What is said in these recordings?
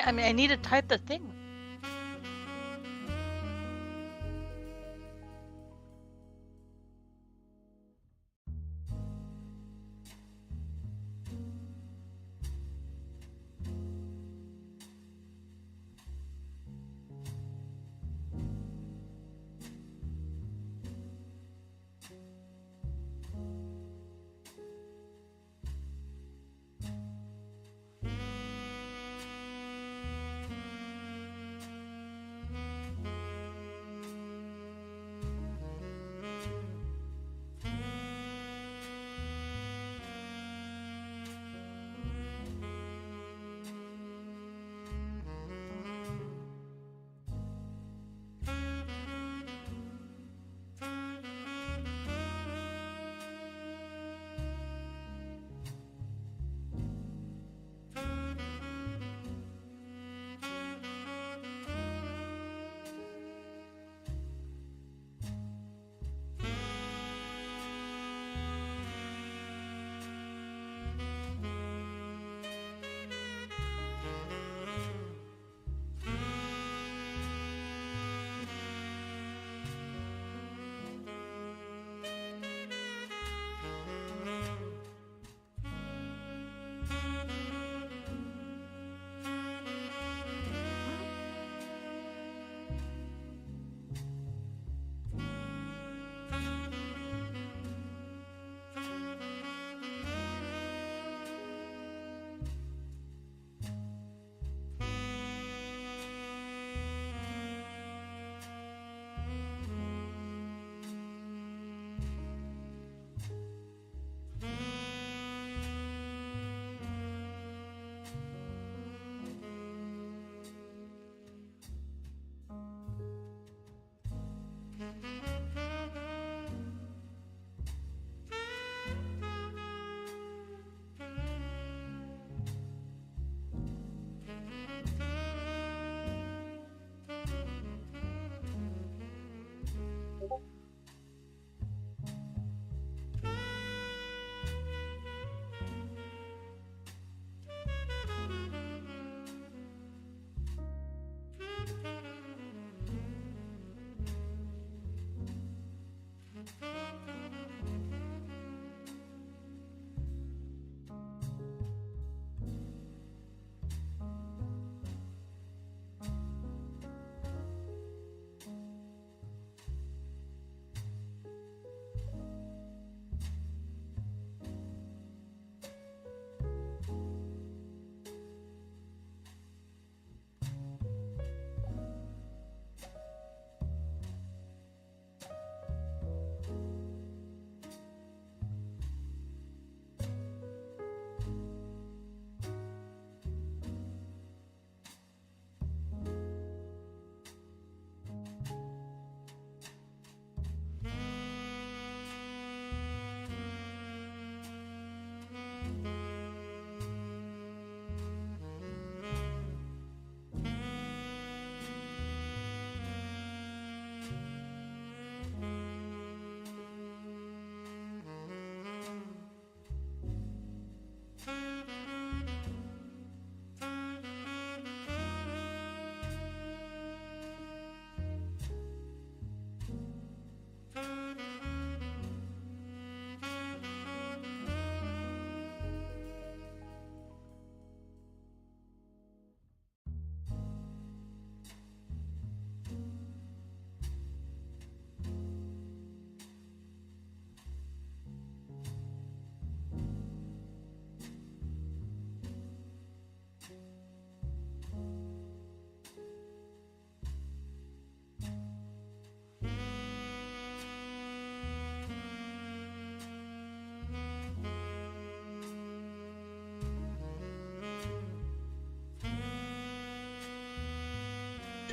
I mean, I need to type the thing.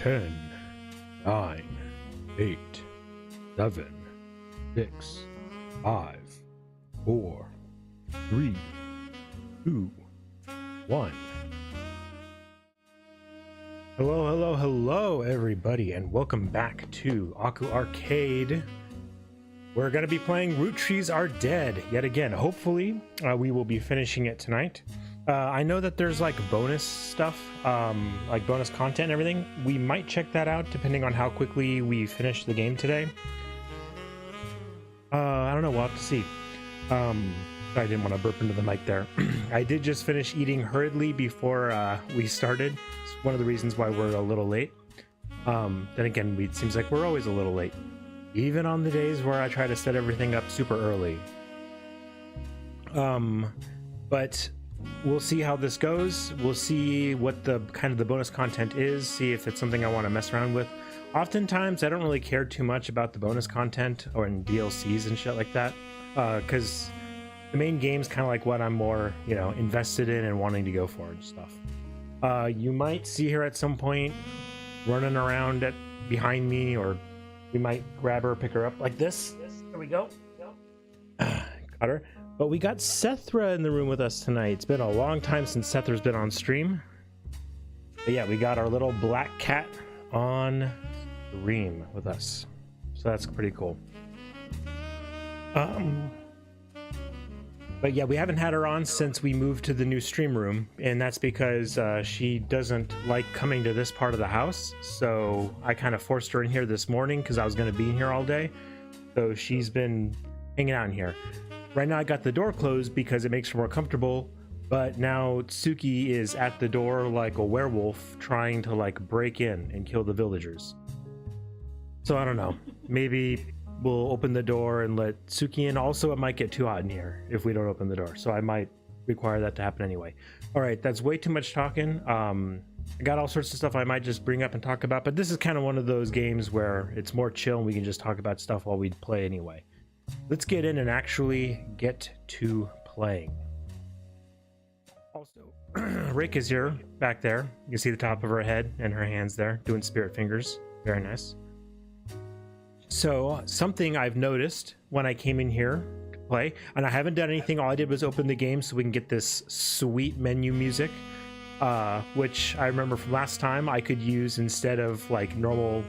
Ten, 9, 8, 7, 6, 5, 4, 3, 2, 1. Hello, hello, hello, everybody, and welcome back to Aku Arcade. We're going to be playing Roottrees Are Dead yet again. Hopefully, we will be finishing it tonight. I know that there's like bonus stuff, like bonus content and everything. We might check that out depending on how quickly we finish the game today. I don't know, we'll have to see. I didn't want to burp into the mic there. I did just finish eating hurriedly before we started. It's one of the reasons why we're a little late. Then again, it seems like we're always a little late, even on the days where I try to set everything up super early. But we'll see how this goes. We'll see what the kind of the bonus content is, see if it's something I want to mess around with. Oftentimes, I don't really care too much about the bonus content or in DLCs and shit like that, because the main game's kind of like what I'm more, you know, invested in and wanting to go for and stuff. You might see her at some point running around behind me, or we might grab her, pick her up like this. There we go. Got her. But we got Sethra in the room with us tonight. It's been a long time since Sethra's been on stream. But yeah, we got our little black cat on stream with us. So that's pretty cool. But yeah, we haven't had her on since we moved to the new stream room, and that's because she doesn't like coming to this part of the house. So I kind of forced her in here this morning because I was going to be in here all day. So she's been hanging out in here. Right now I got the door closed because it makes her more comfortable, but now Tsuki is at the door like a werewolf trying to like break in and kill the villagers. So I don't know, maybe we'll open the door and let Tsuki in. Also, it might get too hot in here if we don't open the door, so I might require that to happen anyway. All right, that's way too much talking. I got all sorts of stuff I might just bring up and talk about, but this is kind of one of those games where it's more chill and we can just talk about stuff while we play anyway. Let's get in and actually get to playing. Also, Reika's here, back there. You can see the top of her head and her hands there, doing spirit fingers. Very nice. So, something I've noticed when I came in here to play, and I haven't done anything, all I did was open the game so we can get this sweet menu music, which I remember from last time I could use instead of like normal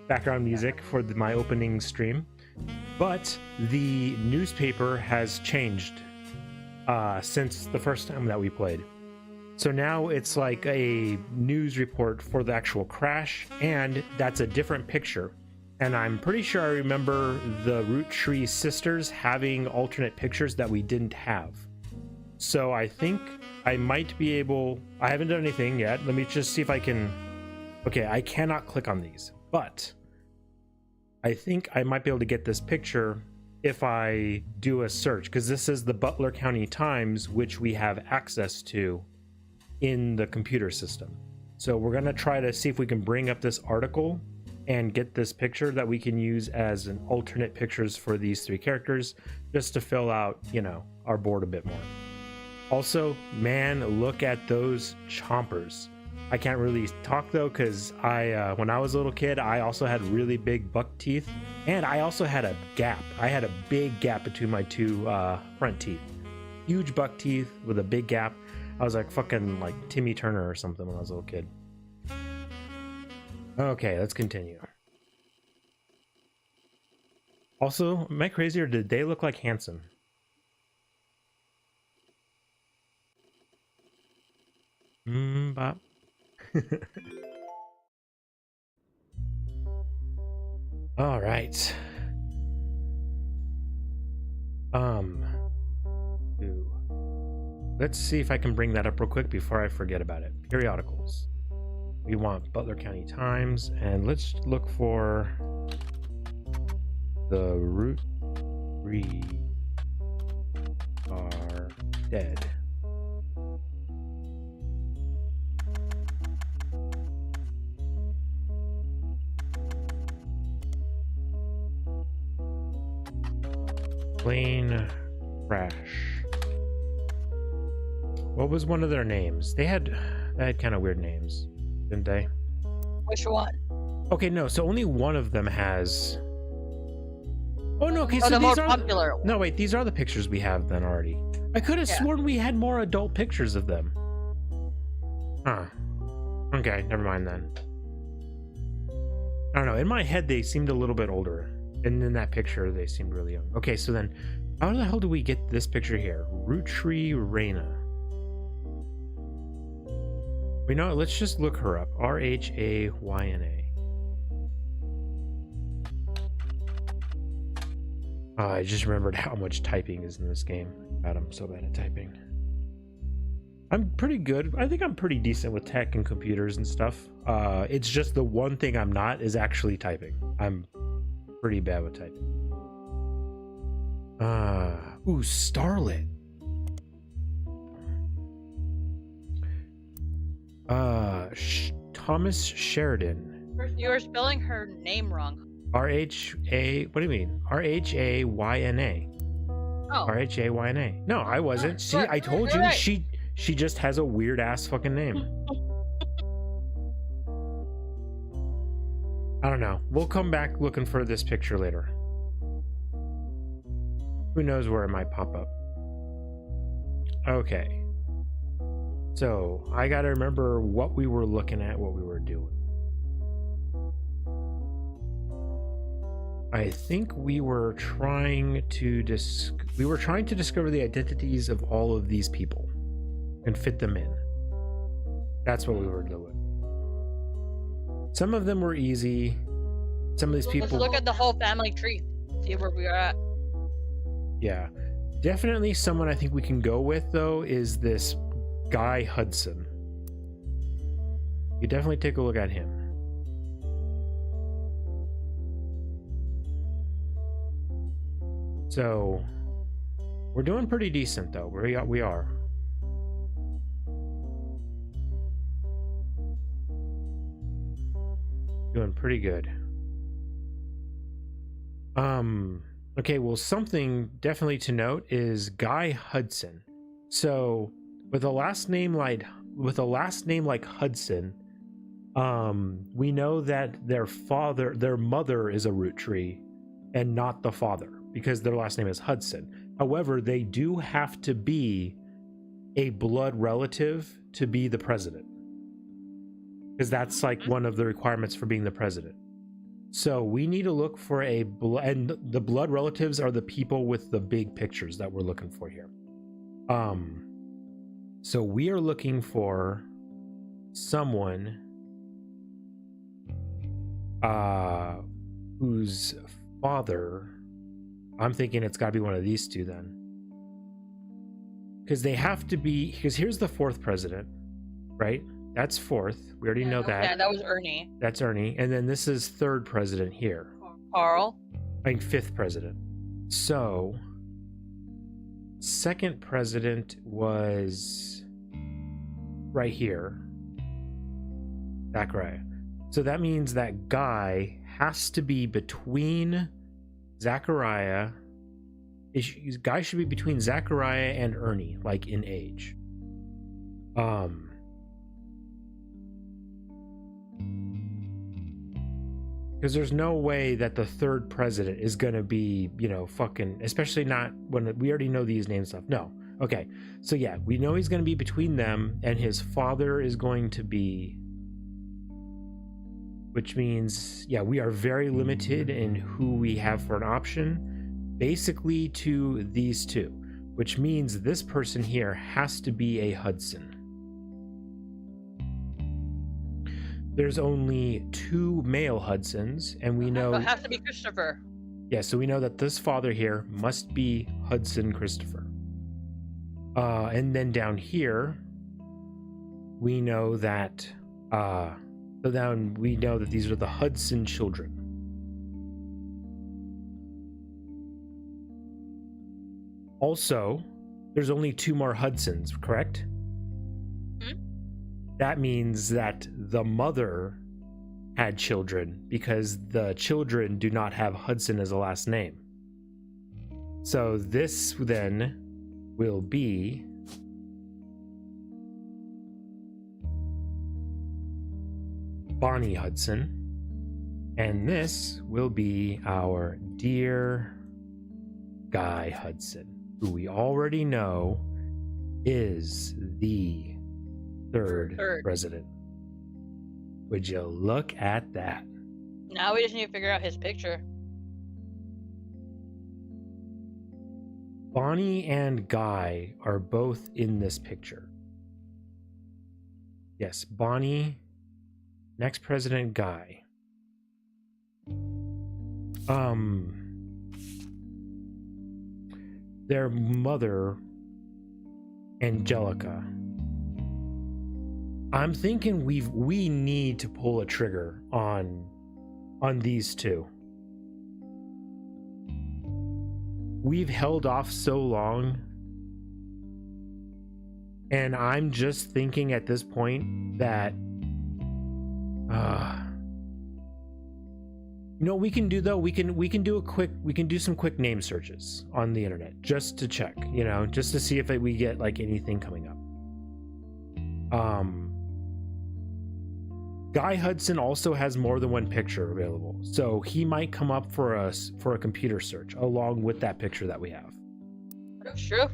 background music for my opening stream. But the newspaper has changed since the first time that we played. So now it's like a news report for the actual crash, and that's a different picture. And I'm pretty sure I remember the Roottree sisters having alternate pictures that we didn't have. So I think I might be able... I haven't done anything yet. Let me just see if I can... Okay, I cannot click on these, but I think I might be able to get this picture if I do a search, because this is the Butler County Times, which we have access to in the computer system. So we're going to try to see if we can bring up this article and get this picture that we can use as an alternate pictures for these three characters, just to fill out, you know, our board a bit more. Also, man, look at those chompers. I can't really talk though, because when I was a little kid, I also had really big buck teeth, and I also had a gap. I had a big gap between my two front teeth. Huge buck teeth with a big gap. I was like fucking like Timmy Turner or something when I was a little kid. Okay, let's continue. Also, am I crazy or did they look like Hanson? Bop. All right. Let's see if I can bring that up real quick before I forget about it. Periodicals. We want Butler County Times, and let's look for the Roottree Are Dead. Plane crash. What was one of their names? They had kind of weird names, didn't they? Which one? Okay, no. So only one of them has. Oh no. Okay, so the these more are popular one. No, wait. These are the pictures we have then already. I could have sworn we had more adult pictures of them. Huh. Okay, never mind then. I don't know. In my head, they seemed a little bit older. And in that picture, they seemed really young. Okay, so then how the hell do we get this picture here? Roottree Reina. We know, let's just look her up. Rhayna. Oh, I just remembered how much typing is in this game. God, I'm so bad at typing. I'm pretty good. I think I'm pretty decent with tech and computers and stuff. It's just the one thing I'm not is actually typing. I'm pretty bad with typing. Ooh, Starlet. Thomas Sheridan. You were spelling her name wrong. R-H-A, what do you mean? R-H-A-Y-N-A. Oh. R-H-A-Y-N-A. No, I wasn't. See, I told you, right. she just has a weird ass fucking name. I don't know. We'll come back looking for this picture later. Who knows where it might pop up. Okay. So, I gotta remember what we were looking at, what we were doing. I think we were trying to discover the identities of all of these people and fit them in. That's what we were doing. Some of them were easy. Some of these people. Let's look at the whole family tree. See where we are at. Yeah, definitely someone I think we can go with though is this Guy Hudson. You definitely take a look at him. So we're doing pretty decent though. We are. Doing pretty good. Okay, well, something definitely to note is Guy Hudson. So with a last name like Hudson, we know that their mother is a Roottree and not the father, because their last name is Hudson. However, they do have to be a blood relative to be the president, because that's like one of the requirements for being the president. So we need to look for and the blood relatives are the people with the big pictures that we're looking for here. So we are looking for someone whose father, I'm thinking it's got to be one of these two then, because they have to be, because here's the fourth president, right? That's fourth. We already know that. Yeah, that was Ernie. That's Ernie. And then this is third president here. Carl. I think fifth president. So second president was right here. Zachariah. So that means that Guy has to be between Zachariah. Guy should be between Zachariah and Ernie, like in age. Because there's no way that the third president is going to be, fucking, especially not when we already know these names stuff. No. Okay. So yeah, we know he's going to be between them, and his father is going to be, which means, yeah, we are very limited in who we have for an option, basically to these two, which means this person here has to be a Hudson. There's only two male Hudsons, and we know it has to be Christopher. Yeah, so we know that this father here must be Hudson Christopher. And then down here, we know that these are the Hudson children. Also, there's only two more Hudsons, correct? That means that the mother had children, because the children do not have Hudson as a last name. So this then will be Bonnie Hudson, and this will be our dear Guy Hudson, who we already know is the third president. Would you look at that? Now we just need to figure out his picture. Bonnie and Guy are both in this picture. Yes, Bonnie, next president Guy. Their mother, Angelica. I'm thinking we need to pull a trigger on these two. We've held off so long, and I'm just thinking at this point that you know what we can do though? We can do some quick name searches on the internet just to check, you know, just to see if we get like anything coming up. Guy Hudson also has more than one picture available, so he might come up for us for a computer search along with that picture that we have. That's true.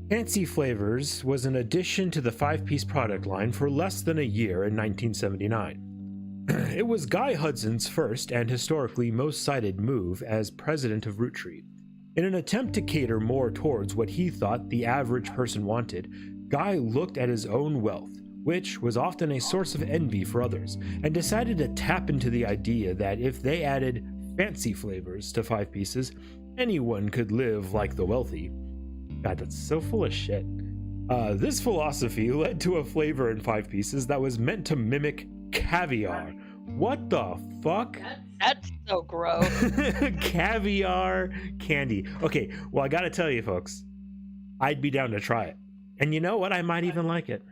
Fancy Flavors was an addition to the 5-piece product line for less than a year in 1979. It was Guy Hudson's first and historically most cited move as president of Roottree. In an attempt to cater more towards what he thought the average person wanted, Guy looked at his own wealth, which was often a source of envy for others, and decided to tap into the idea that if they added fancy flavors to 5 pieces, anyone could live like the wealthy. God, that's so full of shit. This philosophy led to a flavor in 5 pieces that was meant to mimic caviar. What the fuck? That's so gross. Caviar candy. Okay, well, I gotta tell you, folks, I'd be down to try it. And you know what? I might even like it.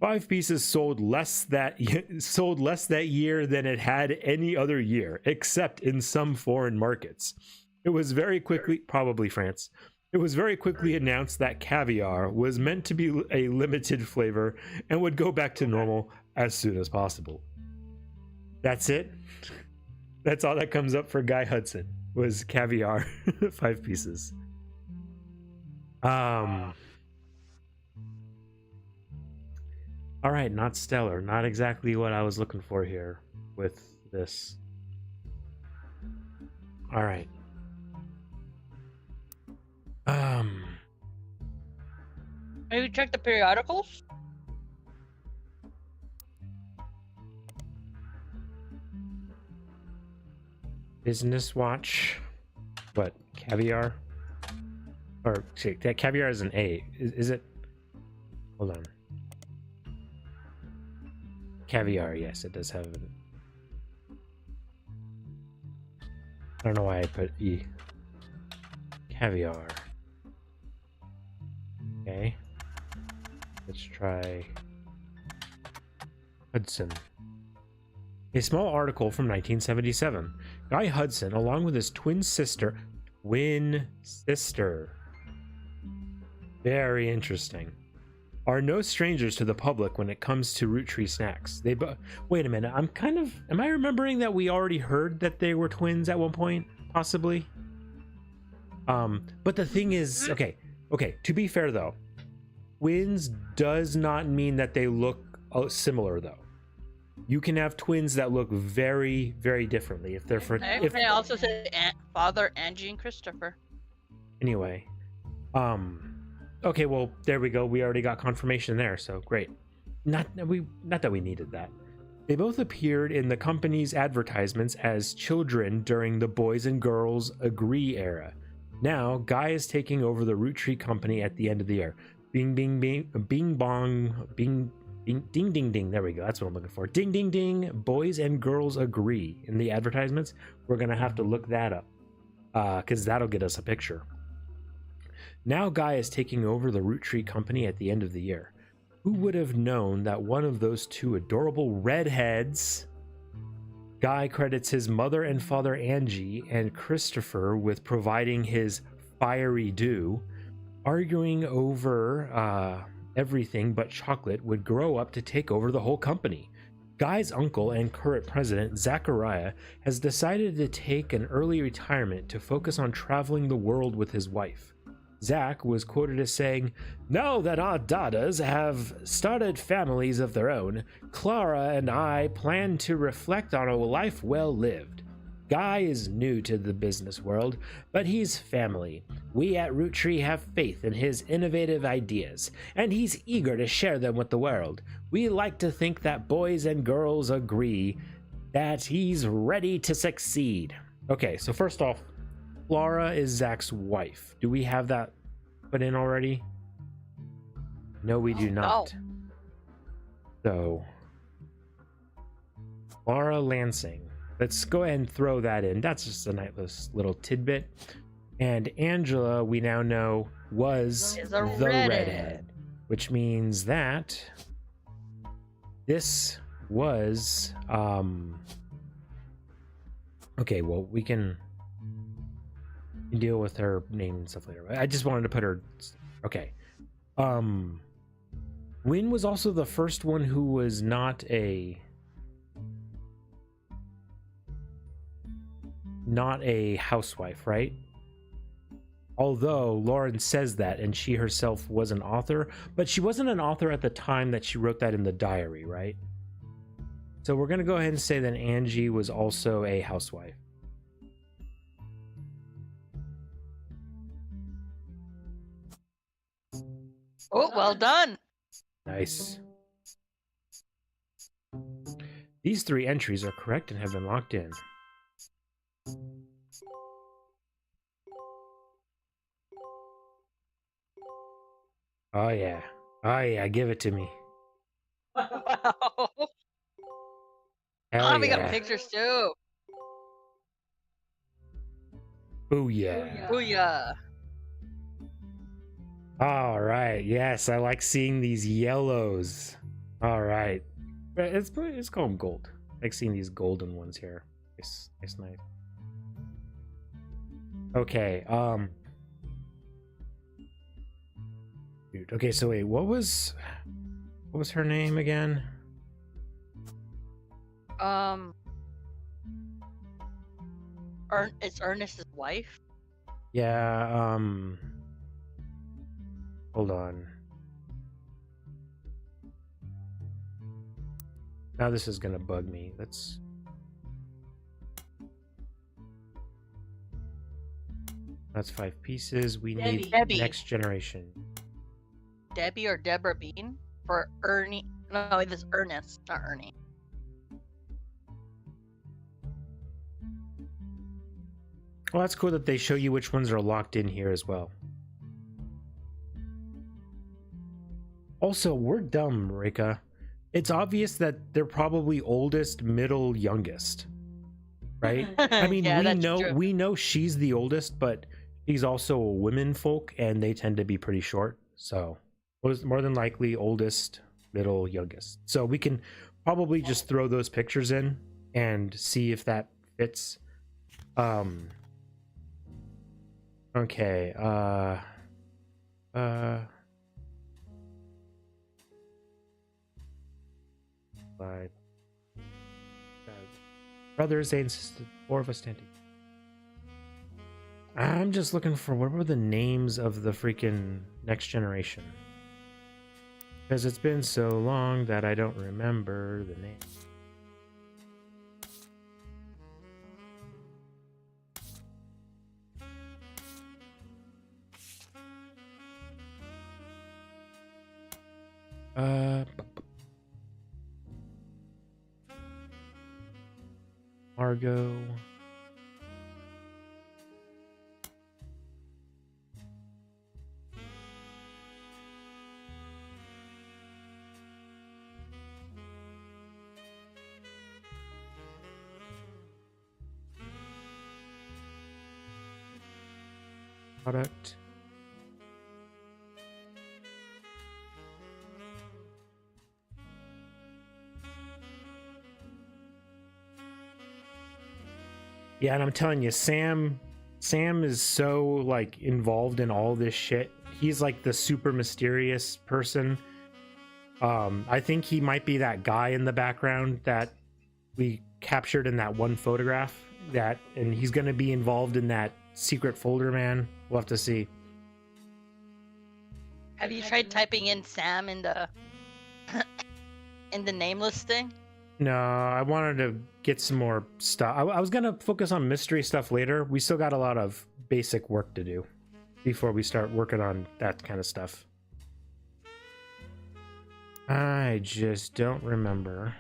5 pieces sold less that year than it had any other year, except in some foreign markets. It was very quickly, probably France. It was very quickly announced that caviar was meant to be a limited flavor and would go back to normal as soon as possible. That's it. That's all that comes up for Guy Hudson was caviar 5 pieces. All right, not stellar. Not exactly what I was looking for here with this. All right. Maybe check the periodicals? Business Watch. What? Caviar? Or, see, that caviar is an A. Is it? Hold on. Caviar, yes, it does have it. I don't know why I put E. Caviar. Okay. Let's try Hudson. A small article from 1977. Guy Hudson, along with his twin sister. Very interesting. Are no strangers to the public when it comes to Roottree snacks. Wait a minute. Am I remembering that we already heard that they were twins at one point? Possibly. But the thing is, okay. To be fair though, twins does not mean that they look similar though. You can have twins that look very, very differently if they're for. I also said Father Angie and Christopher. Anyway, okay, well there we go. We already got confirmation there, so great. Not that we needed that. They both appeared in the company's advertisements as children during the Boys and Girls Agree era. Now, Guy is taking over the Roottree company at the end of the year. Bing, bing, bing, bing, bong, bing, bing, ding, ding, ding. There we go. That's what I'm looking for. Ding, ding, ding. Boys and Girls Agree in the advertisements. We're going to have to look that up because that'll get us a picture. Now, Guy is taking over the Roottree company at the end of the year. Who would have known that one of those two adorable redheads... Guy credits his mother and father Angie and Christopher with providing his fiery due, arguing over everything but chocolate would grow up to take over the whole company. Guy's uncle and current president, Zachariah, has decided to take an early retirement to focus on traveling the world with his wife. Zach was quoted as saying, "Now that our daughters have started families of their own, Clara and I plan to reflect on a life well lived. Guy is new to the business world, but he's family. We at Roottree have faith in his innovative ideas, and he's eager to share them with the world. We like to think that boys and girls agree that he's ready to succeed." Okay, so first off, Clara is Zach's wife. Do we have that put in already? No, we do not. So, Clara Lansing. Let's go ahead and throw that in. That's just a nice little tidbit. And Angela, we now know, was the redhead, which means that this was okay, well, we can deal with her name and stuff later. I just wanted to put her. Okay. Wynn was also the first one who was not a housewife, right? Although Lauren says that, and she herself was an author, but she wasn't an author at the time that she wrote that in the diary, right? So we're gonna go ahead and say that Angie was also a housewife. Oh, well done. Nice. These 3 entries are correct and have been locked in. Oh yeah. Oh yeah, give it to me. Wow. Hell We got yeah. pictures too. Booyah. Booyah. All right. Yes, I like seeing these yellows. All right. Let's call them gold. I like seeing these golden ones here. Nice. Okay. Dude. Okay. So wait, what was her name again? It's Ernest's wife. Yeah. Hold on. Now this is gonna bug me. That's 5 pieces. We need Debbie. next generation. Debbie or Deborah Bean for Ernie. No, it is Ernest, not Ernie. Well, that's cool that they show you which ones are locked in here as well. Also, we're dumb, Reika. It's obvious that they're probably oldest, middle, youngest. Right? I mean, Yeah, we know she's the oldest, but she's also a women folk and they tend to be pretty short. So, more than likely oldest, middle, youngest. So, we can probably just throw those pictures in and see if that fits. Okay, brothers, they insisted 4 of us standing. I'm just looking for what were the names of the freaking next generation, because it's been so long that I don't remember the name. Margot. Product. Yeah, and I'm telling you, Sam is so like involved in all this shit. He's like the super mysterious person. I think he might be that guy in the background that we captured in that one photograph. And he's going to be involved in that secret folder, man. We'll have to see. Have you tried typing in Sam in the in the name listing? No, I wanted to get some more stuff. I was going to focus on mystery stuff later. We still got a lot of basic work to do before we start working on that kind of stuff. I just don't remember.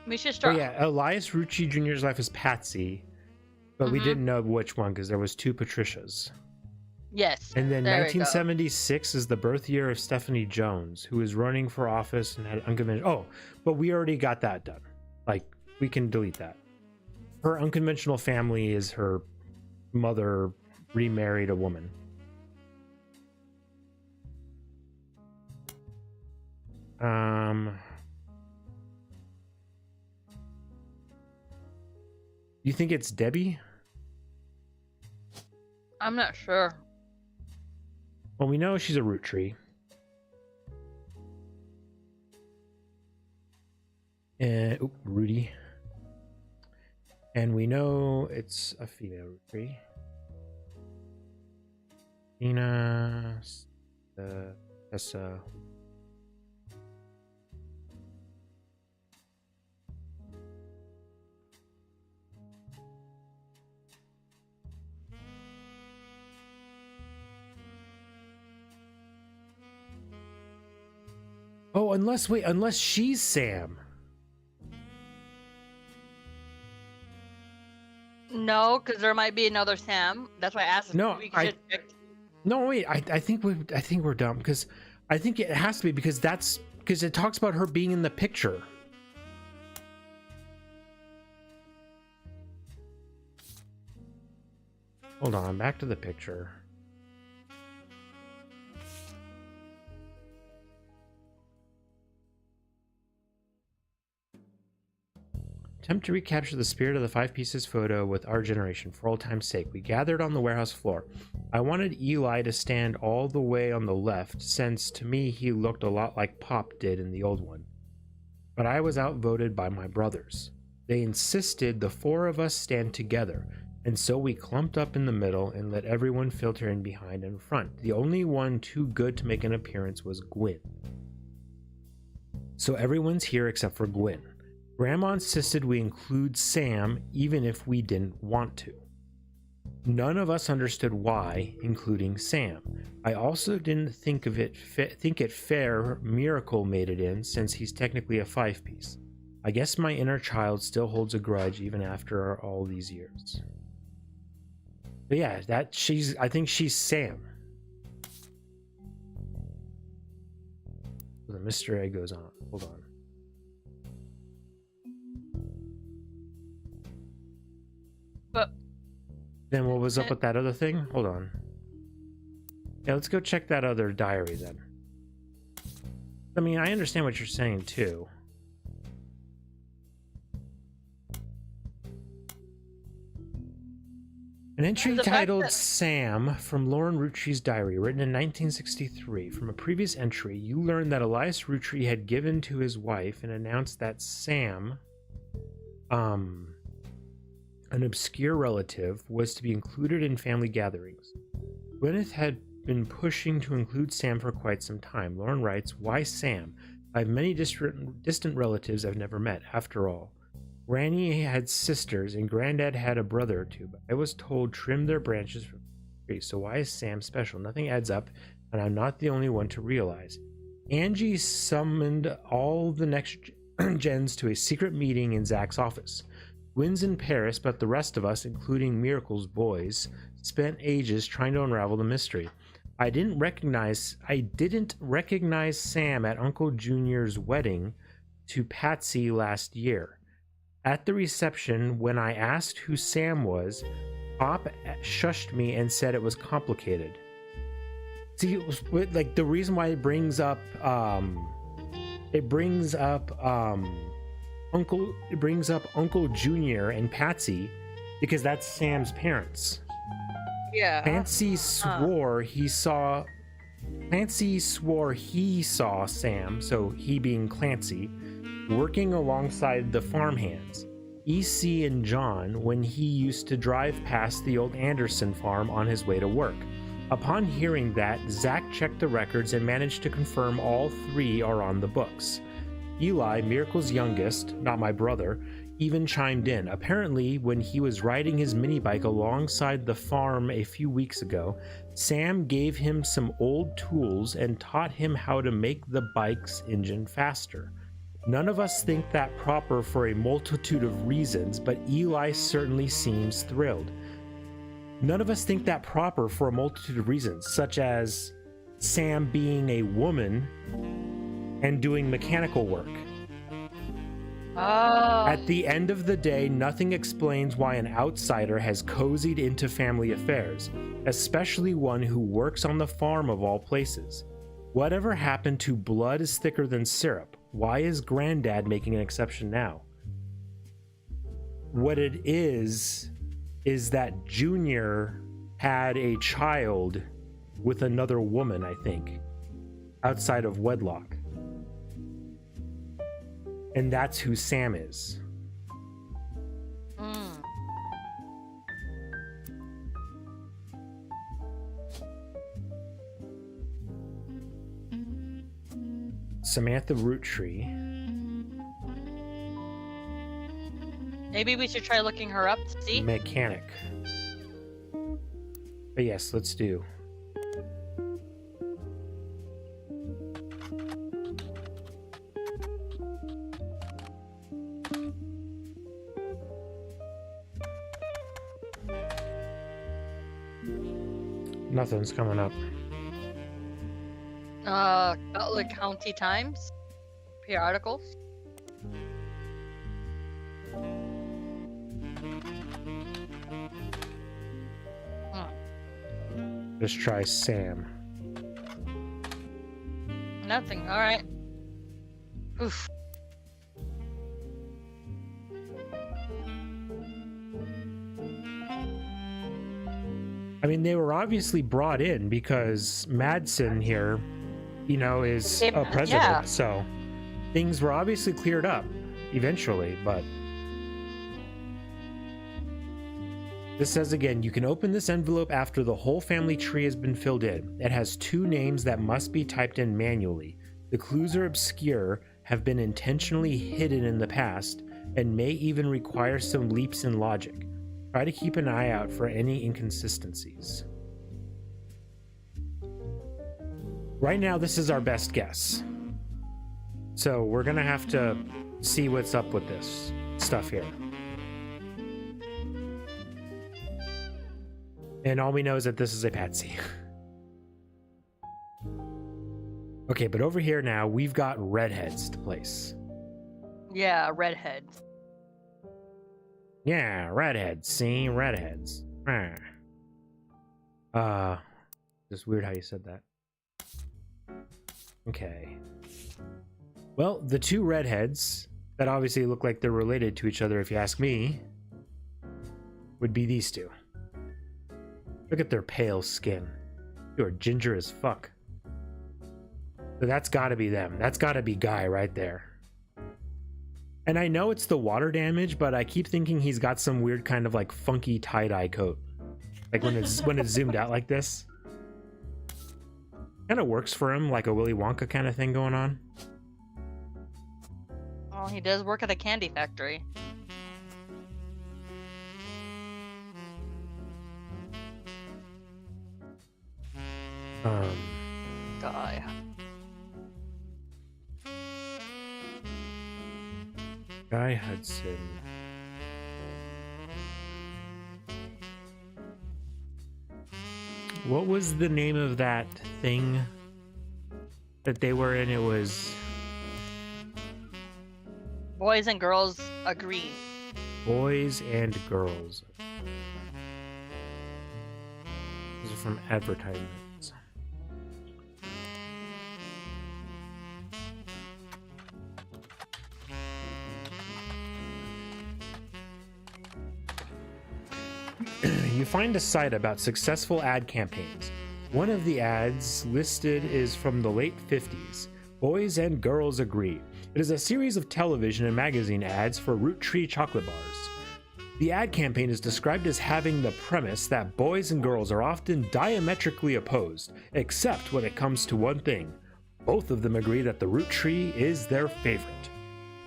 We should start. Oh yeah, Elias Roottree Jr.'s life is Patsy, but we didn't know which one because there was 2 Patricias. Yes. And then 1976 is the birth year of Stephanie Jones, who is running for office and had unconventional. Oh, but we already got that done. Like, we can delete that. Her unconventional family is her mother remarried a woman. You think it's Debbie? I'm not sure. Well, we know she's a Roottree. And Rudy. And we know it's a female Roottree. Nina, Tessa. Oh, unless she's Sam. No, because there might be another Sam. That's why I asked. No, I think we're dumb because I think it has to be because it talks about her being in the picture. Hold on, back to the picture. Attempt to recapture the spirit of the 5 pieces photo with our generation for all time's sake. We gathered on the warehouse floor. I wanted Eli to stand all the way on the left, since to me he looked a lot like Pop did in the old one. But I was outvoted by my brothers. They insisted the 4 of us stand together, and so we clumped up in the middle and let everyone filter in behind and front. The only one too good to make an appearance was Gwyn. So everyone's here except for Gwyn. Grandma insisted we include Sam even if we didn't want to. None of us understood why, including Sam. I also didn't think it fair Miracle made it in, since he's technically a 5-piece. I guess my inner child still holds a grudge even after all these years. But yeah, I think she's Sam. The mystery egg goes on. Hold on. But then what was up with that other thing? Hold on. Yeah, let's go check that other diary then. I mean, I understand what you're saying too. An entry titled Sam from Lauren Roottree's diary, written in 1963. From a previous entry, you learned that Elias Roottree had given to his wife and announced that Sam, an obscure relative, was to be included in family gatherings. Gwyneth had been pushing to include Sam for quite some time. Lauren writes, "Why Sam? I have many distant relatives I've never met. After all, Granny had sisters and Granddad had a brother or two, but I was told trim their branches from the tree, so why is Sam special? Nothing adds up, and I'm not the only one to realize." Angie summoned all the next gens to a secret meeting in Zach's office. Gwyn's in Paris, but the rest of us, including Miracle's boys, spent ages trying to unravel the mystery. I didn't recognize Sam at Uncle Junior's wedding to Patsy last year. At the reception, when I asked who Sam was, Pop shushed me and said it was complicated. See, it was like the reason why it brings up Uncle Junior and Patsy, because that's Sam's parents. yeah, Patsy swore he saw Clancy swore he saw Sam, so he being Clancy, working alongside the farmhands, EC and John, when he used to drive past the old Anderson farm on his way to work. Upon hearing that, Zach checked the records and managed to confirm all three are on the books. Eli, Miracle's youngest, not my brother, even chimed in. Apparently, when he was riding his mini bike alongside the farm a few weeks ago, Sam gave him some old tools and taught him how to make the bike's engine faster. None of us think that proper for a multitude of reasons, but Eli certainly seems thrilled. None of us think that proper for a multitude of reasons, such as Sam being a woman and doing mechanical work. At the end of the day, nothing explains why an outsider has cozied into family affairs, especially one who works on the farm of all places. Whatever happened to blood is thicker than syrup? Why is Granddad making an exception now? What it is that Junior had a child with another woman, I think, outside of wedlock. And that's who Sam is. Samantha Roottree. Maybe we should try looking her up to see. Mechanic. But yes, let's do. Nothing's coming up. Butler County Times. Periodicals. Just try Sam. Nothing. All right. Oof. I mean, they were obviously brought in because Madsen here, you know, is a president. Yeah. So things were obviously cleared up eventually, but this says again, you can open this envelope after the whole family tree has been filled in. It has 2 names that must be typed in manually. The clues are obscure, have been intentionally hidden in the past, and may even require some leaps in logic. Try to keep an eye out for any inconsistencies. Right now, this is our best guess. So we're gonna have to see what's up with this stuff here. And all we know is that this is a patsy. Okay, but over here now, we've got redheads to place. Yeah, redheads. Yeah, redheads. See, redheads. Just weird how you said that. Okay. Well, the 2 redheads that obviously look like they're related to each other, if you ask me, would be these 2. Look at their pale skin. You are ginger as fuck. So that's gotta be them. That's gotta be Guy right there. And I know it's the water damage, but I keep thinking he's got some weird kind of like funky tie-dye coat. Like when it's zoomed out like this. Kind of works for him, like a Willy Wonka kind of thing going on. Oh, he does work at a candy factory. Guy. Guy Hudson. What was the name of that thing that they were in? It was Boys and Girls Agree. Boys and Girls. These are from advertisements. You find a site about successful ad campaigns. One of the ads listed is from the late 50s. Boys and Girls Agree. It is a series of television and magazine ads for Roottree chocolate bars. The ad campaign is described as having the premise that boys and girls are often diametrically opposed, except when it comes to one thing. Both of them agree that the Roottree is their favorite.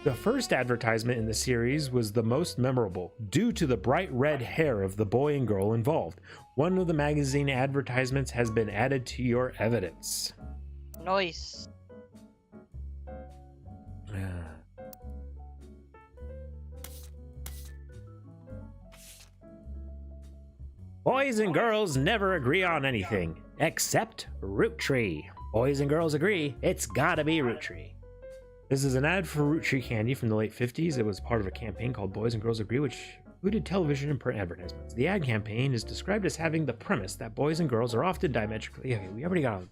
The first advertisement in the series was the most memorable, due to the bright red hair of the boy and girl involved. One of the magazine advertisements has been added to your evidence. Nice. Boys and girls never agree on anything, except Roottree. Boys and girls agree, it's gotta be Roottree. This is an ad for Roottree candy from the late 50s. It was part of a campaign called Boys and Girls Agree, which included television and print advertisements. The ad campaign is described as having the premise that boys and girls are often diametrically... Okay, we already got it.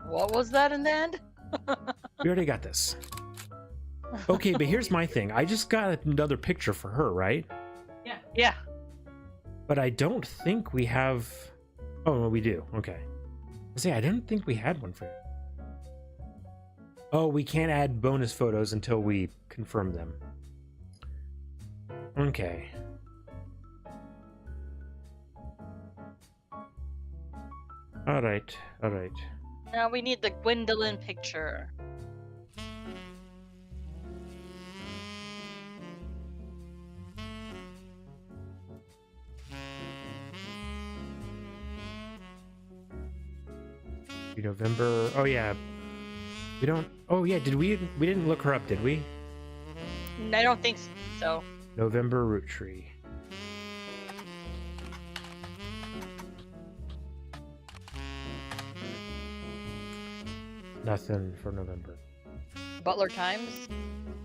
What was that in the end? We already got this. Okay, but here's my thing. I just got another picture for her, right? Yeah. But I don't think we have... Oh, no, we do. Okay. See, I didn't think we had one for you. Oh, we can't add bonus photos until we confirm them. Okay. Alright. Now we need the Gwendolyn picture. November. Oh yeah. We don't. Oh yeah. Did we didn't look her up, did we? I don't think so. November Roottree. Nothing for November. Butler Times?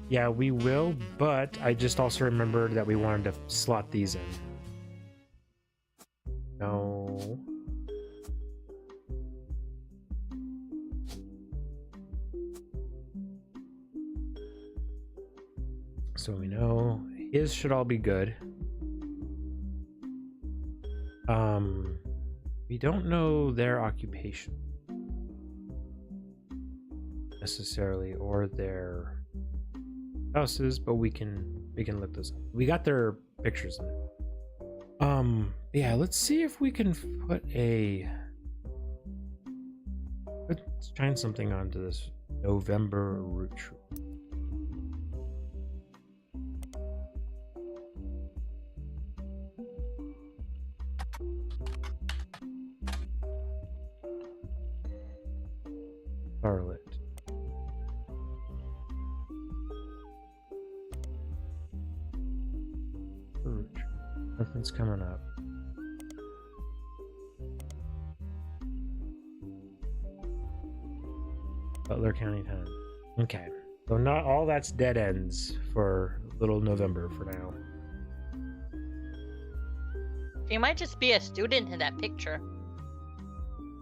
Yeah, we will, but I just also remembered that we wanted to slot these in. No. So we know his should all be good. We don't know their occupation necessarily or their houses, but we can look those up. We got their pictures in it. Yeah, let's see if we can put a... Let's shine something onto this November Roottree. Charlotte. Nothing's coming up. Butler County 10. Okay. So not all that's dead ends for little November for now. She might just be a student in that picture.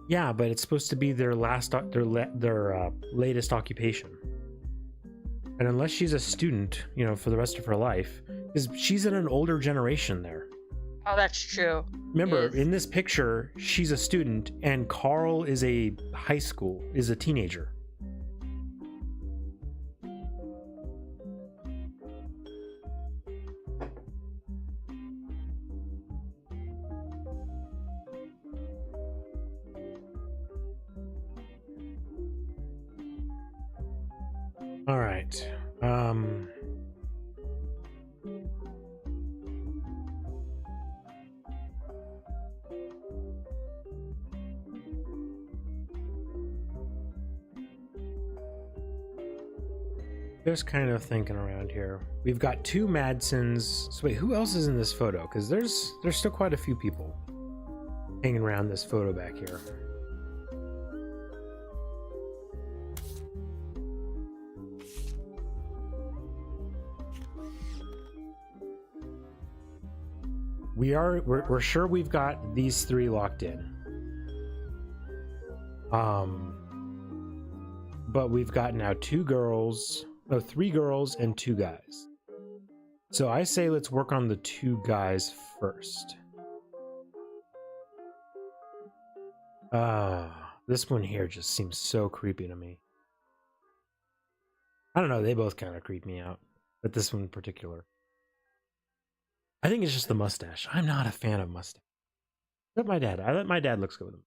Yeah, but it's supposed to be their latest occupation. And unless she's a student, you know, for the rest of her life, because she's in an older generation there. Oh, that's true. Remember, in this picture, she's a student, and Carl is a teenager. All right. Just kind of thinking around here. We've got two Madsons. So wait, who else is in this photo? Because there's still quite a few people hanging around this photo back here. We're sure we've got these three locked in. But we've got now three girls and two guys. So I say let's work on the two guys first. This one here just seems so creepy to me. I don't know, they both kind of creep me out, but this one in particular. I think it's just the mustache. I'm not a fan of mustache. Let my dad. I let my dad looks good with him.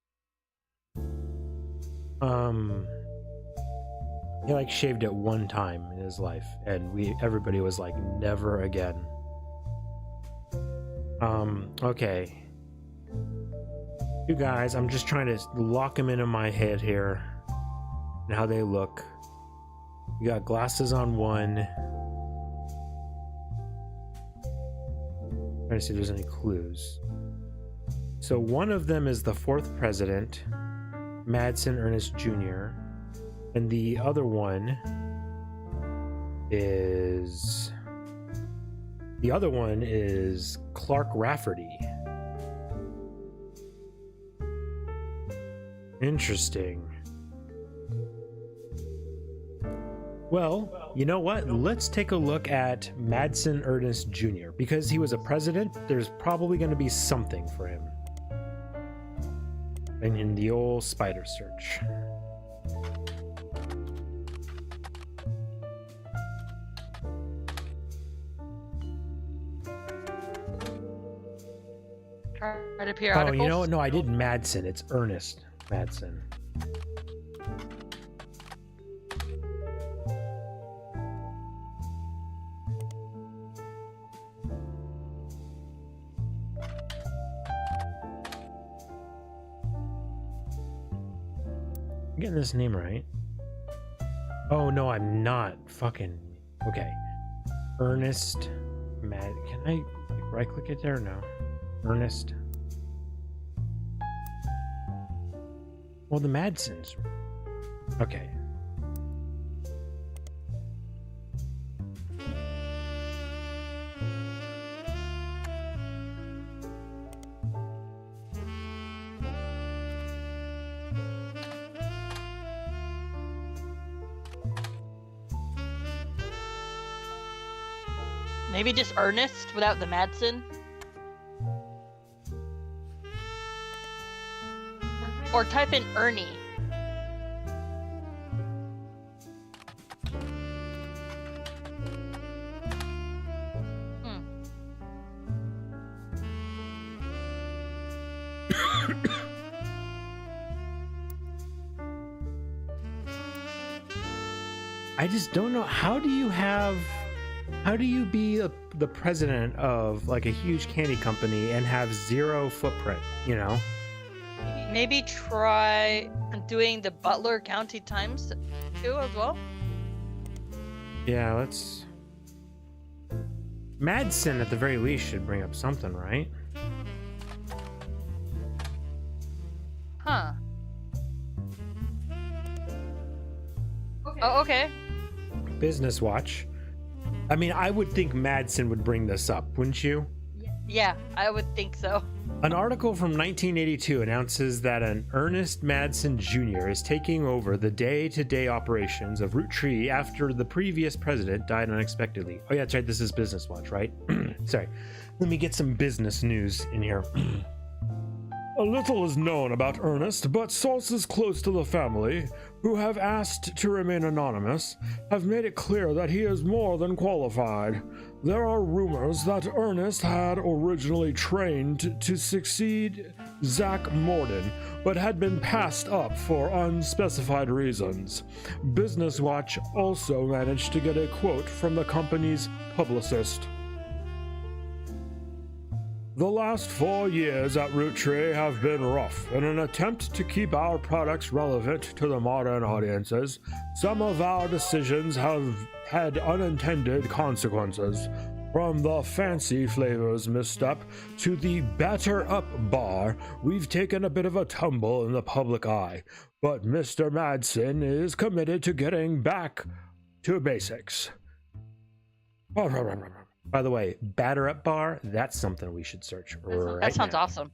He like shaved it one time in his life, and everybody was like, never again. Okay. You guys, I'm just trying to lock them into my head here and how they look. You got glasses on one. Trying to see if there's any clues. So one of them is the fourth president, Madsen Ernest Jr., and the other one is Clark Rafferty. Interesting. Well, you know what? Let's take a look at Madsen Ernest Jr. Because he was a president, there's probably going to be something for him. And in the old spider search. Try to peer Oh, articles. you know what? No, I did Madsen. It's Ernest Madsen. I'm getting this name right. Oh no, I'm not. Fucking okay. Ernest Mad. Can I right click it there? No. Ernest. Well, the Madsens. Okay. Maybe just Ernest without the Madsen. Or type in Ernie. I just don't know. How do you be the president of like a huge candy company and have zero footprint, you know? Maybe try doing the Butler County Times too as well. Yeah, let's... Madsen at the very least should bring up something, right? Huh. Okay. Oh, okay. Business Watch. I mean, I would think Madsen would bring this up, wouldn't you? Yeah, I would think so. An article from 1982 announces that an Ernest Madsen Jr. is taking over the day-to-day operations of Roottree after the previous president died unexpectedly. Oh yeah, that's right, this is Business Watch, right? Sorry. Let me get some business news in here. A little is known about Ernest, but sources close to the family, who have asked to remain anonymous, have made it clear that he is more than qualified. There are rumors that Ernest had originally trained to succeed Zach Morden, but had been passed up for unspecified reasons. Business Watch also managed to get a quote from the company's publicist. The last 4 years at Roottree have been rough. In an attempt to keep our products relevant to the modern audiences, some of our decisions have had unintended consequences. From the fancy flavors misstep to the batter up bar, we've taken a bit of a tumble in the public eye. But Mr. Madsen is committed to getting back to basics. By the way, batter up bar, that's something we should search right That sounds now. awesome.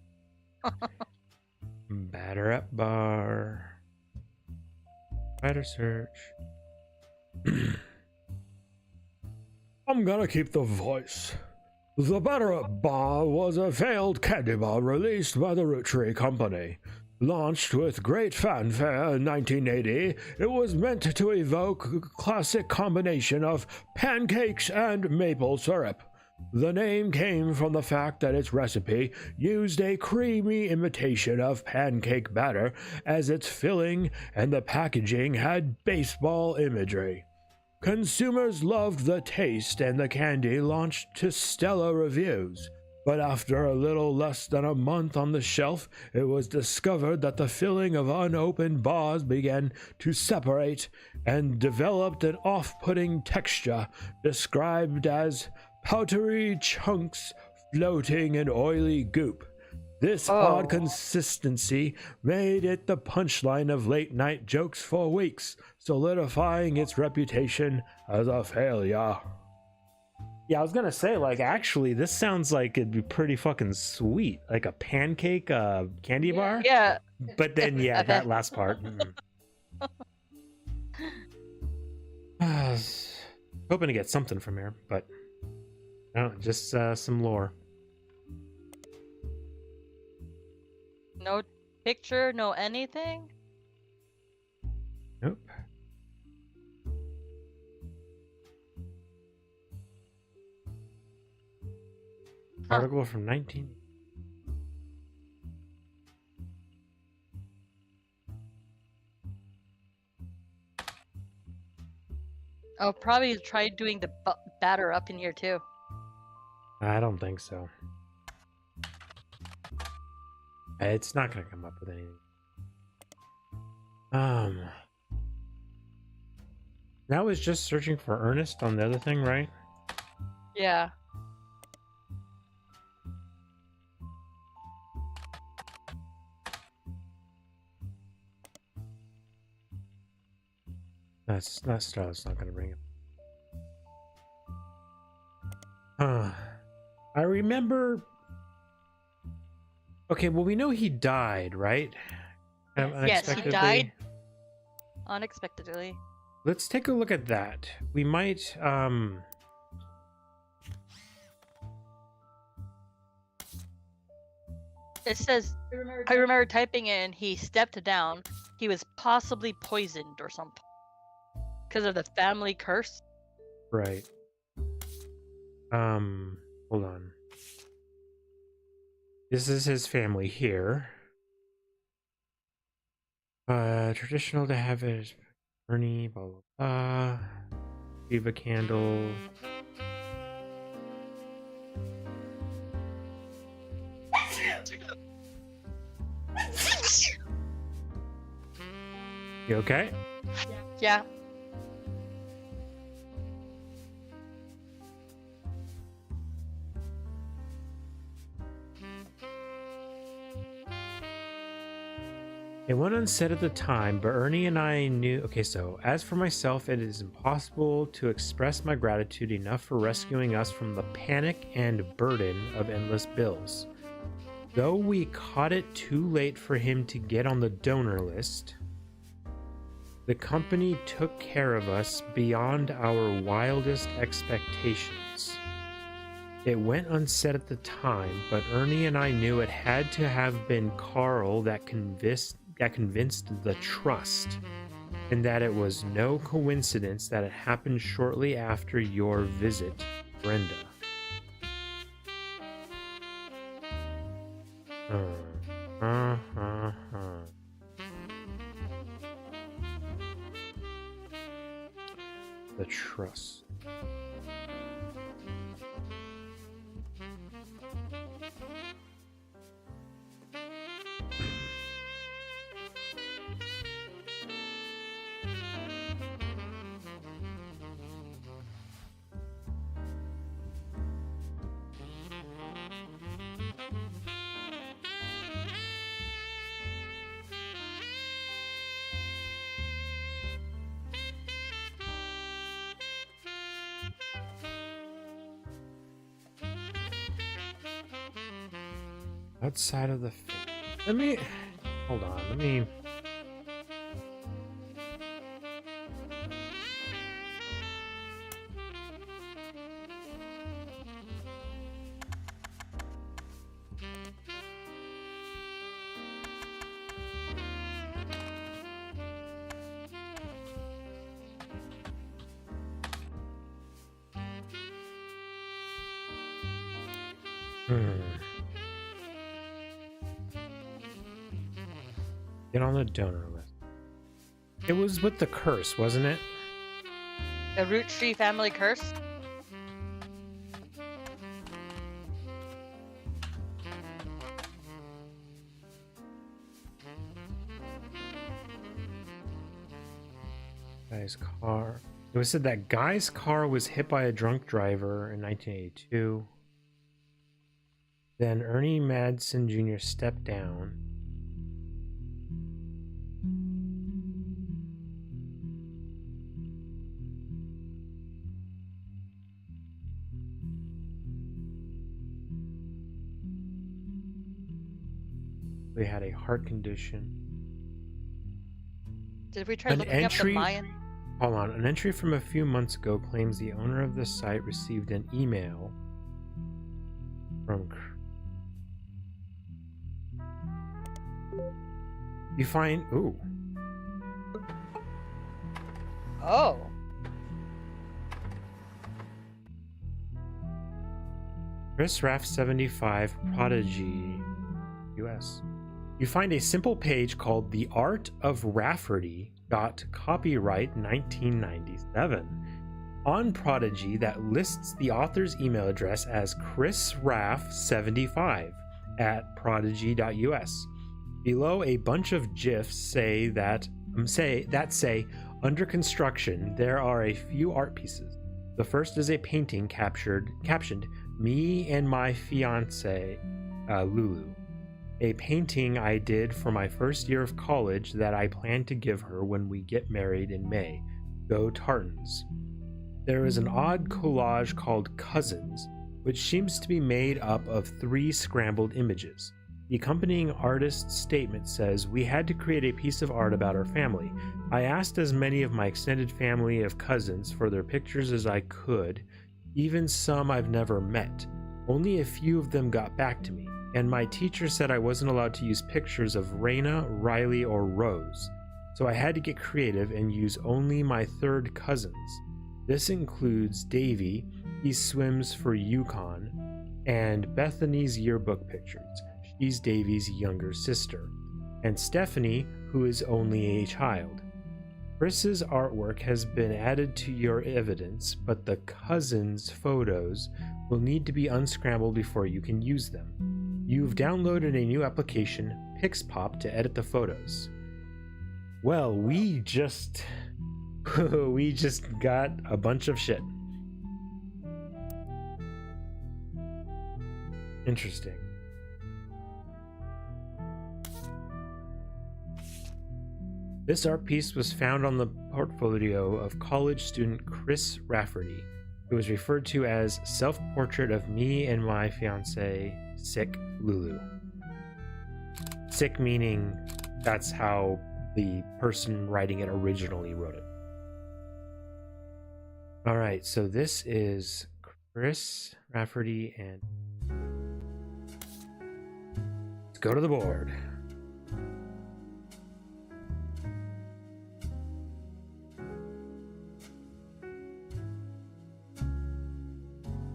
Batter up bar. Batter search. I'm gonna keep the voice. The batter up bar was a failed candy bar released by the Roottree company. Launched with great fanfare in 1980, it was meant to evoke a classic combination of pancakes and maple syrup. The name came from the fact that its recipe used a creamy imitation of pancake batter as its filling, and the packaging had baseball imagery. Consumers loved the taste, and the candy launched to stellar reviews. But after a little less than a month on the shelf, it was discovered that the filling of unopened bars began to separate and developed an off-putting texture described as powdery chunks floating in oily goop. This odd consistency made it the punchline of late-night jokes for weeks, solidifying its reputation as a failure. Yeah, I was gonna say, like, actually, this sounds like it'd be pretty fucking sweet, like a pancake candy bar. Yeah. But then, yeah, that last part. Hoping to get something from here, but no, just some lore. No picture, no anything? Nope. Article from 19. I'll probably try doing the batter up in here too. I don't think so. It's not gonna come up with anything. That was just searching for Ernest on the other thing, right? Yeah. That's not gonna bring it. I remember. Okay, well, we know he died, right? Yes, he died unexpectedly. Let's take a look at that. We might It says, I remember typing in, he stepped down. He was possibly poisoned or something. Because of the family curse. Right. Hold on. This is his family here. Traditional to have it. Ernie, blah, blah, blah. Leave a candle. You okay? Yeah. It went unsaid at the time, but Ernie and I knew. Okay, so as for myself, it is impossible to express my gratitude enough for rescuing us from the panic and burden of endless bills. Though we caught it too late for him to get on the donor list, the company took care of us beyond our wildest expectations. It went unsaid at the time, but Ernie and I knew it had to have been Carl that convinced the trust, and that it was no coincidence that it happened shortly after your visit, Brenda. The trust. Outside of the... Let me... Hold on, let me... Get on the donor list. It was with the curse, wasn't it? The Roottree family curse? Guy's car. It was said that guy's car was hit by a drunk driver in 1982. Then Ernie Madsen Jr. stepped down. They had a heart condition. Did we try looking up the Mayan? Hold on. An entry from a few months ago claims the owner of the site received an email from... You find... Ooh. Oh. Chris Raff 75 Prodigy US. You find a simple page called The Art of Rafferty. Copyright 1997 on Prodigy that lists the author's email address as chrisraff75 at prodigy.us. Below, a bunch of GIFs say under construction there are a few art pieces. The first is a painting captioned "Me and my fiance Lulu." A painting I did for my first year of college that I plan to give her when we get married in May. Go Tartans. There is an odd collage called Cousins, which seems to be made up of 3 scrambled images. The accompanying artist's statement says, "We had to create a piece of art about our family. I asked as many of my extended family of cousins for their pictures as I could, even some I've never met. Only a few of them got back to me. And my teacher said I wasn't allowed to use pictures of Raina, Riley, or Rose. So I had to get creative and use only my 3rd cousins. This includes Davy, he swims for Yukon, and Bethany's yearbook pictures. She's Davy's younger sister. And Stephanie, who is only a child. Chris's artwork has been added to your evidence, but the cousins' photos will need to be unscrambled before you can use them. You've downloaded a new application, Pixpop, to edit the photos." Well, we just got a bunch of shit. Interesting. This art piece was found on the portfolio of college student Chris Rafferty, who was referred to as Self-Portrait of Me and My Fiancée, Sick Lulu. Sick meaning that's how the person writing it originally wrote it. Alright, so this is Chris Rafferty, and let's go to the board.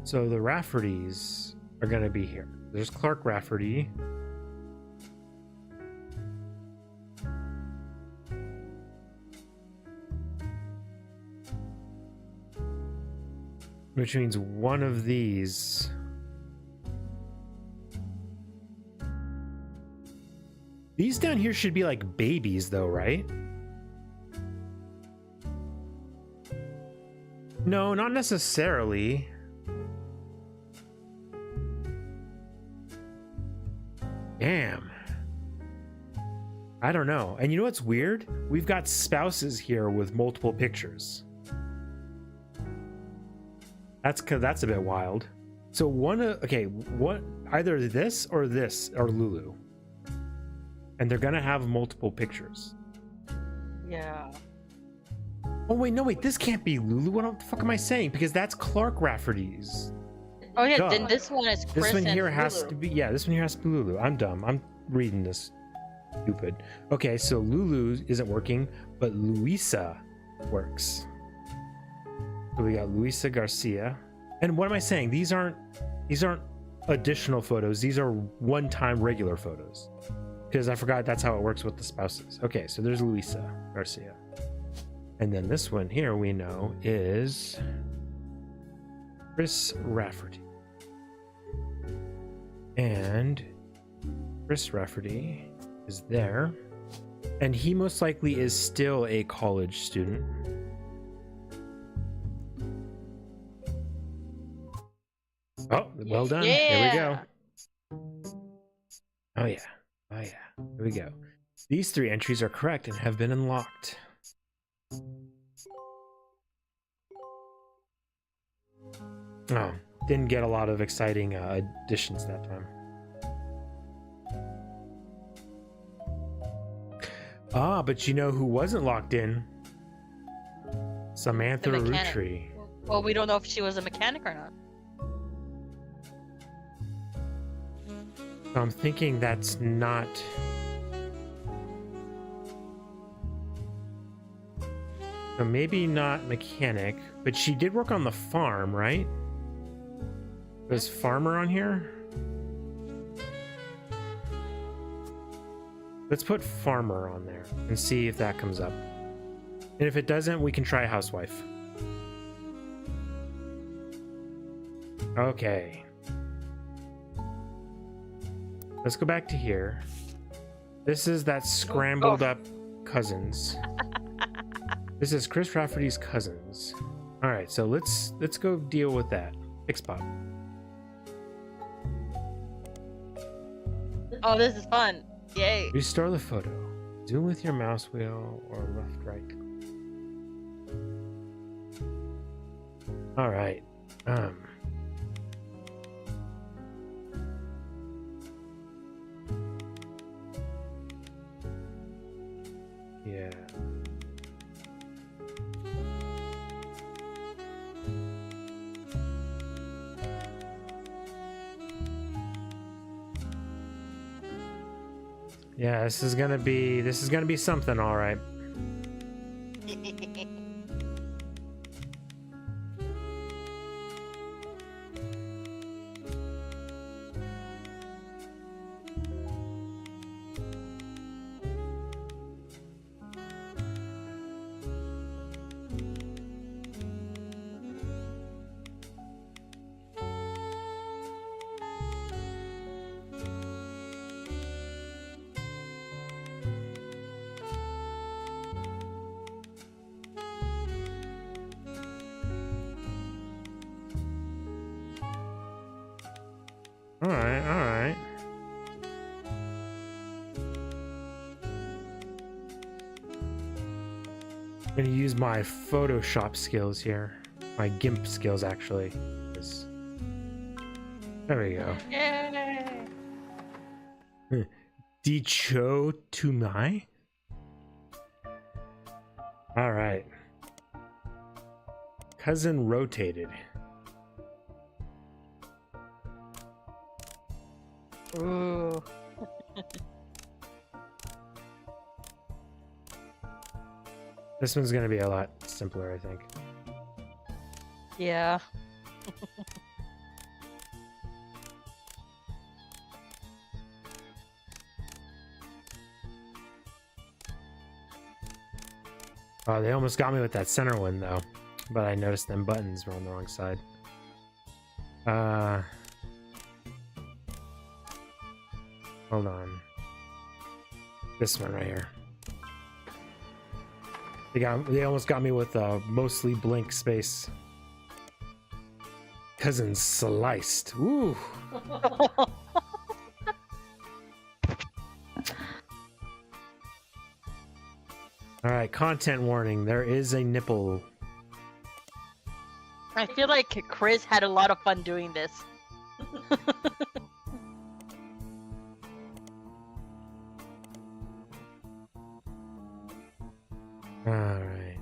So the Raffertys are going to be here. There's Clark Rafferty. Which means one of these down here should be like babies though, right? No, not necessarily. Damn. I don't know. And you know what's weird? We've got spouses here with multiple pictures. That's a bit wild. So either this or Lulu. And they're gonna have multiple pictures. Yeah. Oh wait, this can't be Lulu. What the fuck am I saying? Because that's Clark Rafferty's. Oh yeah, Duh. then this one is Chris. This one here and has Lulu. to be, yeah, this one here has to be Lulu. I'm dumb. I'm reading this stupid. Okay, so Lulu isn't working, but Luisa works. So we got Luisa Garcia. And what am I saying? These aren't additional photos. These are one-time regular photos. Because I forgot that's how it works with the spouses. Okay, so there's Luisa Garcia. And then this one here we know is Chris Rafferty. And Chris Rafferty is there. And he most likely is still a college student. Oh, well done. Yeah. Here we go. Oh yeah. Oh yeah. Here we go. These 3 entries are correct and have been unlocked. Oh, didn't get a lot of exciting additions that time. Ah, but you know who wasn't locked in? Samantha The mechanic. Roottree. Well, we don't know if she was a mechanic or not. So I'm thinking that's not... So maybe not mechanic, but she did work on the farm, right? Was farmer on here? Let's put farmer on there and see if that comes up. And if it doesn't, we can try housewife. Okay. Let's go back to here. This is that scrambled up cousins. This is Chris Rafferty's cousins. All right, so let's go deal with that. Pick spot. Oh, this is fun. Yay. Restore the photo. Zoom with your mouse wheel or left right. All right. Yeah. Yeah, this is gonna be something, all right. All right. I'm gonna use my Photoshop skills here. My GIMP skills, actually. There we go. Yay. Dicho Tumai? All right. Cousin rotated. Ooh. This one's gonna be a lot simpler, I think. Yeah. Oh, they almost got me with that center one, though. But I noticed them buttons were on the wrong side. Hold on. This one right here. They almost got me with mostly blank space. Cousin sliced. Ooh. All right, content warning. There is a nipple. I feel like Chris had a lot of fun doing this. All right.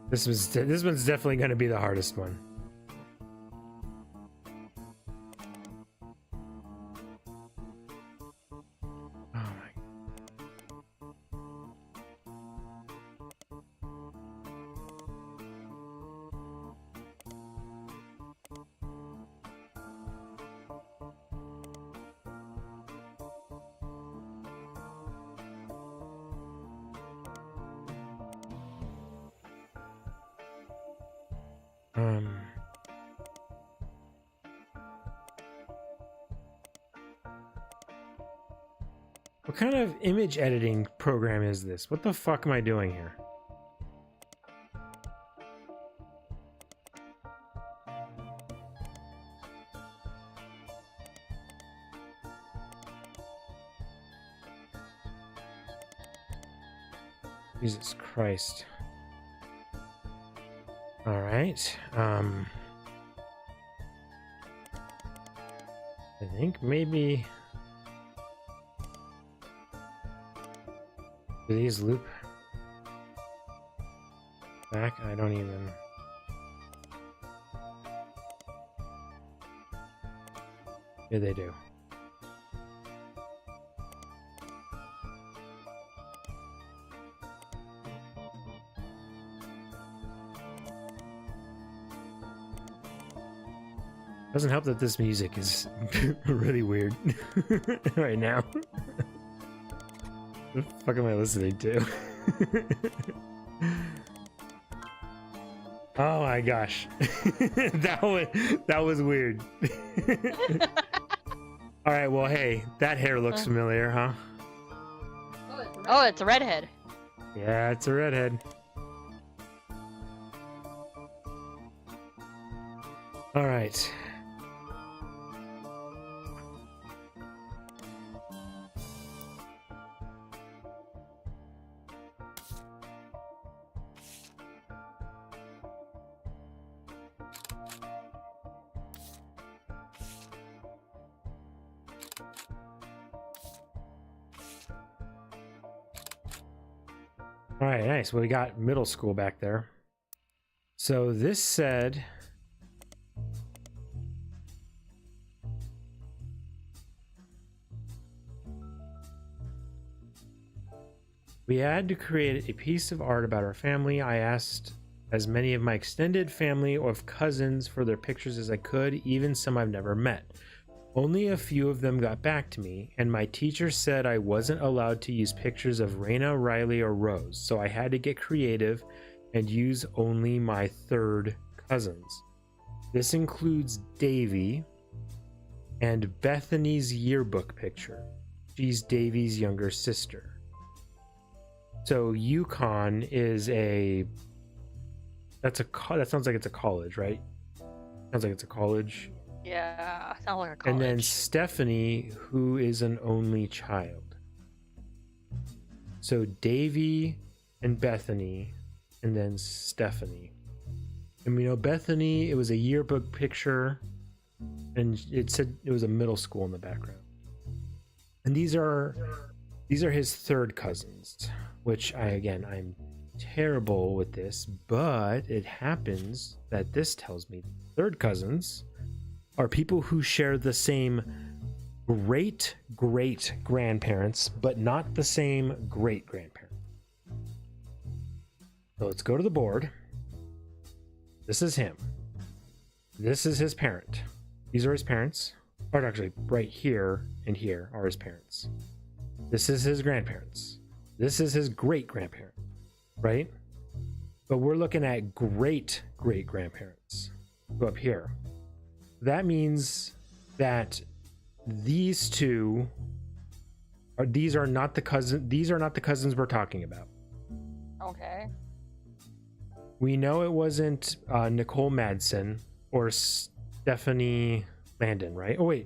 This one's definitely going to be the hardest one. Oh my. What kind of image editing program is this? What the fuck am I doing here? Jesus Christ. All right. I think maybe do these loop back? I don't even. Yeah, they do. Doesn't help that this music is really weird right now. What the fuck am I listening to? Oh my gosh. that was weird. All right, well, hey, that hair looks familiar, huh? Oh, it's a redhead. Yeah, it's a redhead. All right. All right, nice. Well, we got middle school back there. So this said, we had to create a piece of art about our family. I asked as many of my extended family or of cousins for their pictures as I could, even some I've never met. Only a few of them got back to me, and my teacher said I wasn't allowed to use pictures of Raina, Riley, or Rose, so I had to get creative and use only my third cousins. This includes Davy and Bethany's yearbook picture. She's Davy's younger sister. So Yukon is that sounds like it's a college, right? Sounds like it's a college. Yeah, sounds like a college. And then Stephanie, who is an only child. So Davy and Bethany, and then Stephanie. And we know Bethany, it was a yearbook picture, and it said it was a middle school in the background. And these are his third cousins, which I'm terrible with this, but it happens that this tells me third cousins are people who share the same great grandparents, but not the same great grandparent. So let's go to the board. This is him. This is his parent. These are his parents. Or actually, right here and here are his parents. This is his grandparents. This is his great grandparent, right? But we're looking at great grandparents. Go up here. That means that these two are not the cousins we're talking about. Okay. We know it wasn't Nicole Madsen or Stephanie Landon, right? Oh wait.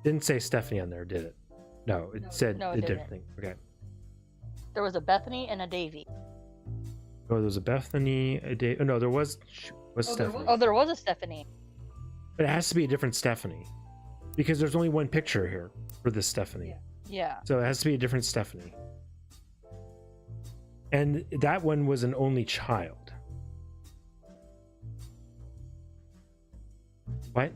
Didn't say Stephanie on there, did it? No, it said a different thing. Okay. There was a Bethany and a Davy. Oh, there was a Bethany, a Davy. Oh no, there was Stephanie. There was a Stephanie. But it has to be a different Stephanie, because there's only one picture here for this Stephanie. Yeah. So it has to be a different Stephanie. And that one was an only child. What?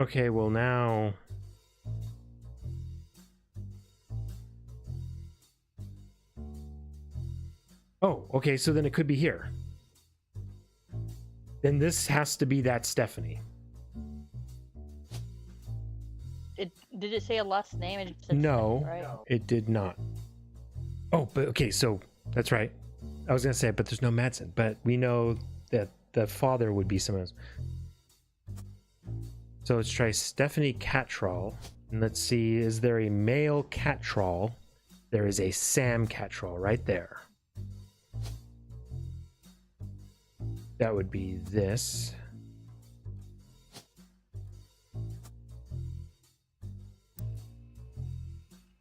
Okay, well now... Oh, okay, so then it could be here. Then this has to be that Stephanie. Did it say a last name? It said No, Stephanie, right? it did not. Oh, but okay, so that's right. I was gonna say, but there's no Madsen. But we know that the father would be someone else. So let's try Stephanie Cattrall. And let's see, is there a male Cattrall? There is a Sam Cattrall right there. That would be this.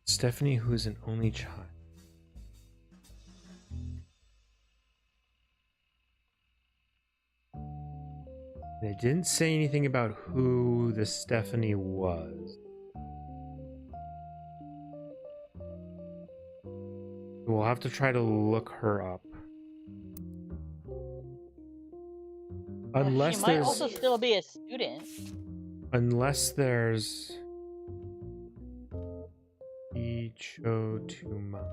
Stephanie, who's an only child. They didn't say anything about who the Stephanie was. We'll have to try to look her up. Unless she might there's also still be a student. Unless there's Ichotuma.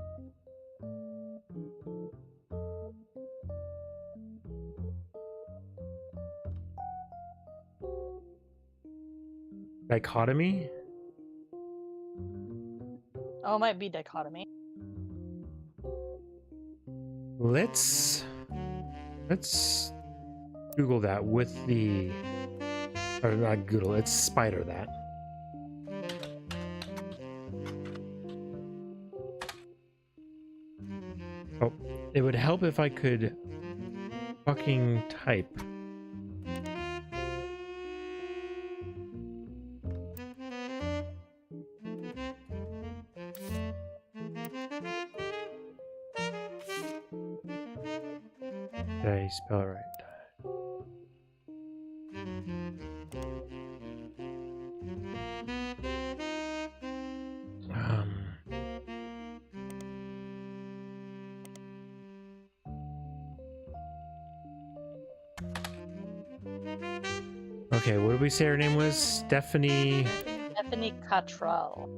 Dichotomy? Oh, it might be dichotomy. Let's Google that with the, or not Google, let's spider that. Oh, it would help if I could fucking type. Did I spell it right? Okay, what did we say her name was? Stephanie Cattrall.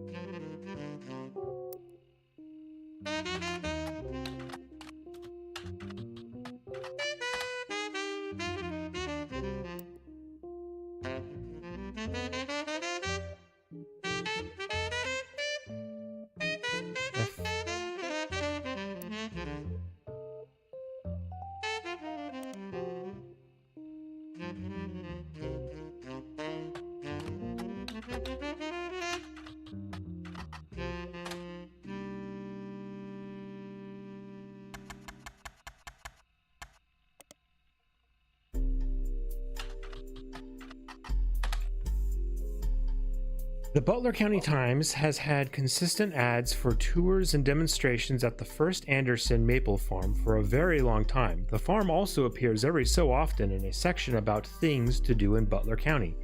The Butler County Times has had consistent ads for tours and demonstrations at the First Anderson Maple Farm for a very long time. The farm also appears every so often in a section about things to do in Butler County.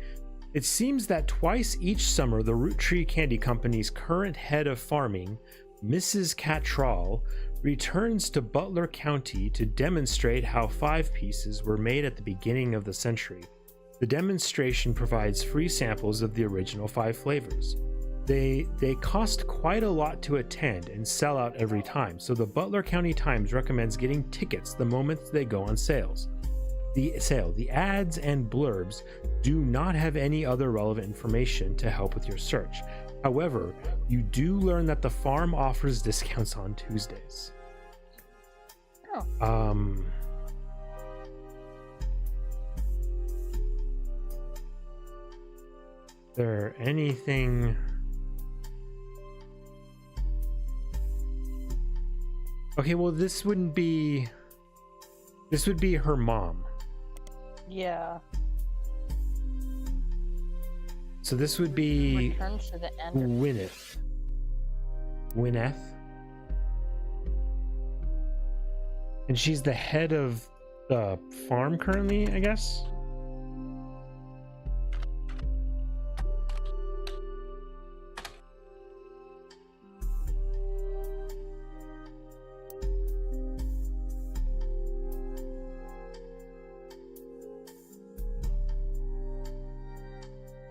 It seems that twice each summer the Roottree Candy Company's current head of farming, Mrs. Cattrall, returns to Butler County to demonstrate how 5 pieces were made at the beginning of the century. The demonstration provides free samples of the original 5 flavors. They cost quite a lot to attend and sell out every time, so the Butler County Times recommends getting tickets the moment they go on sales. The ads and blurbs do not have any other relevant information to help with your search. However, you do learn that the farm offers discounts on Tuesdays. Oh. There anything? Okay, well this would be her mom. Yeah. So this would be Returns to the end. Gwyneth. And she's the head of the farm currently, I guess.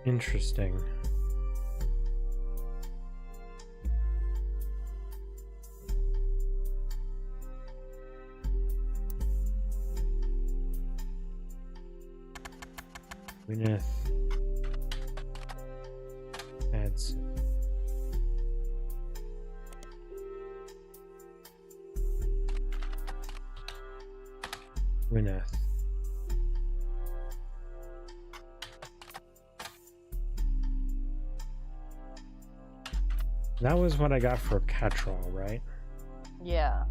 Interesting. Gwyneth ads. Gwyneth. That was what I got for Catrol, right? Yeah.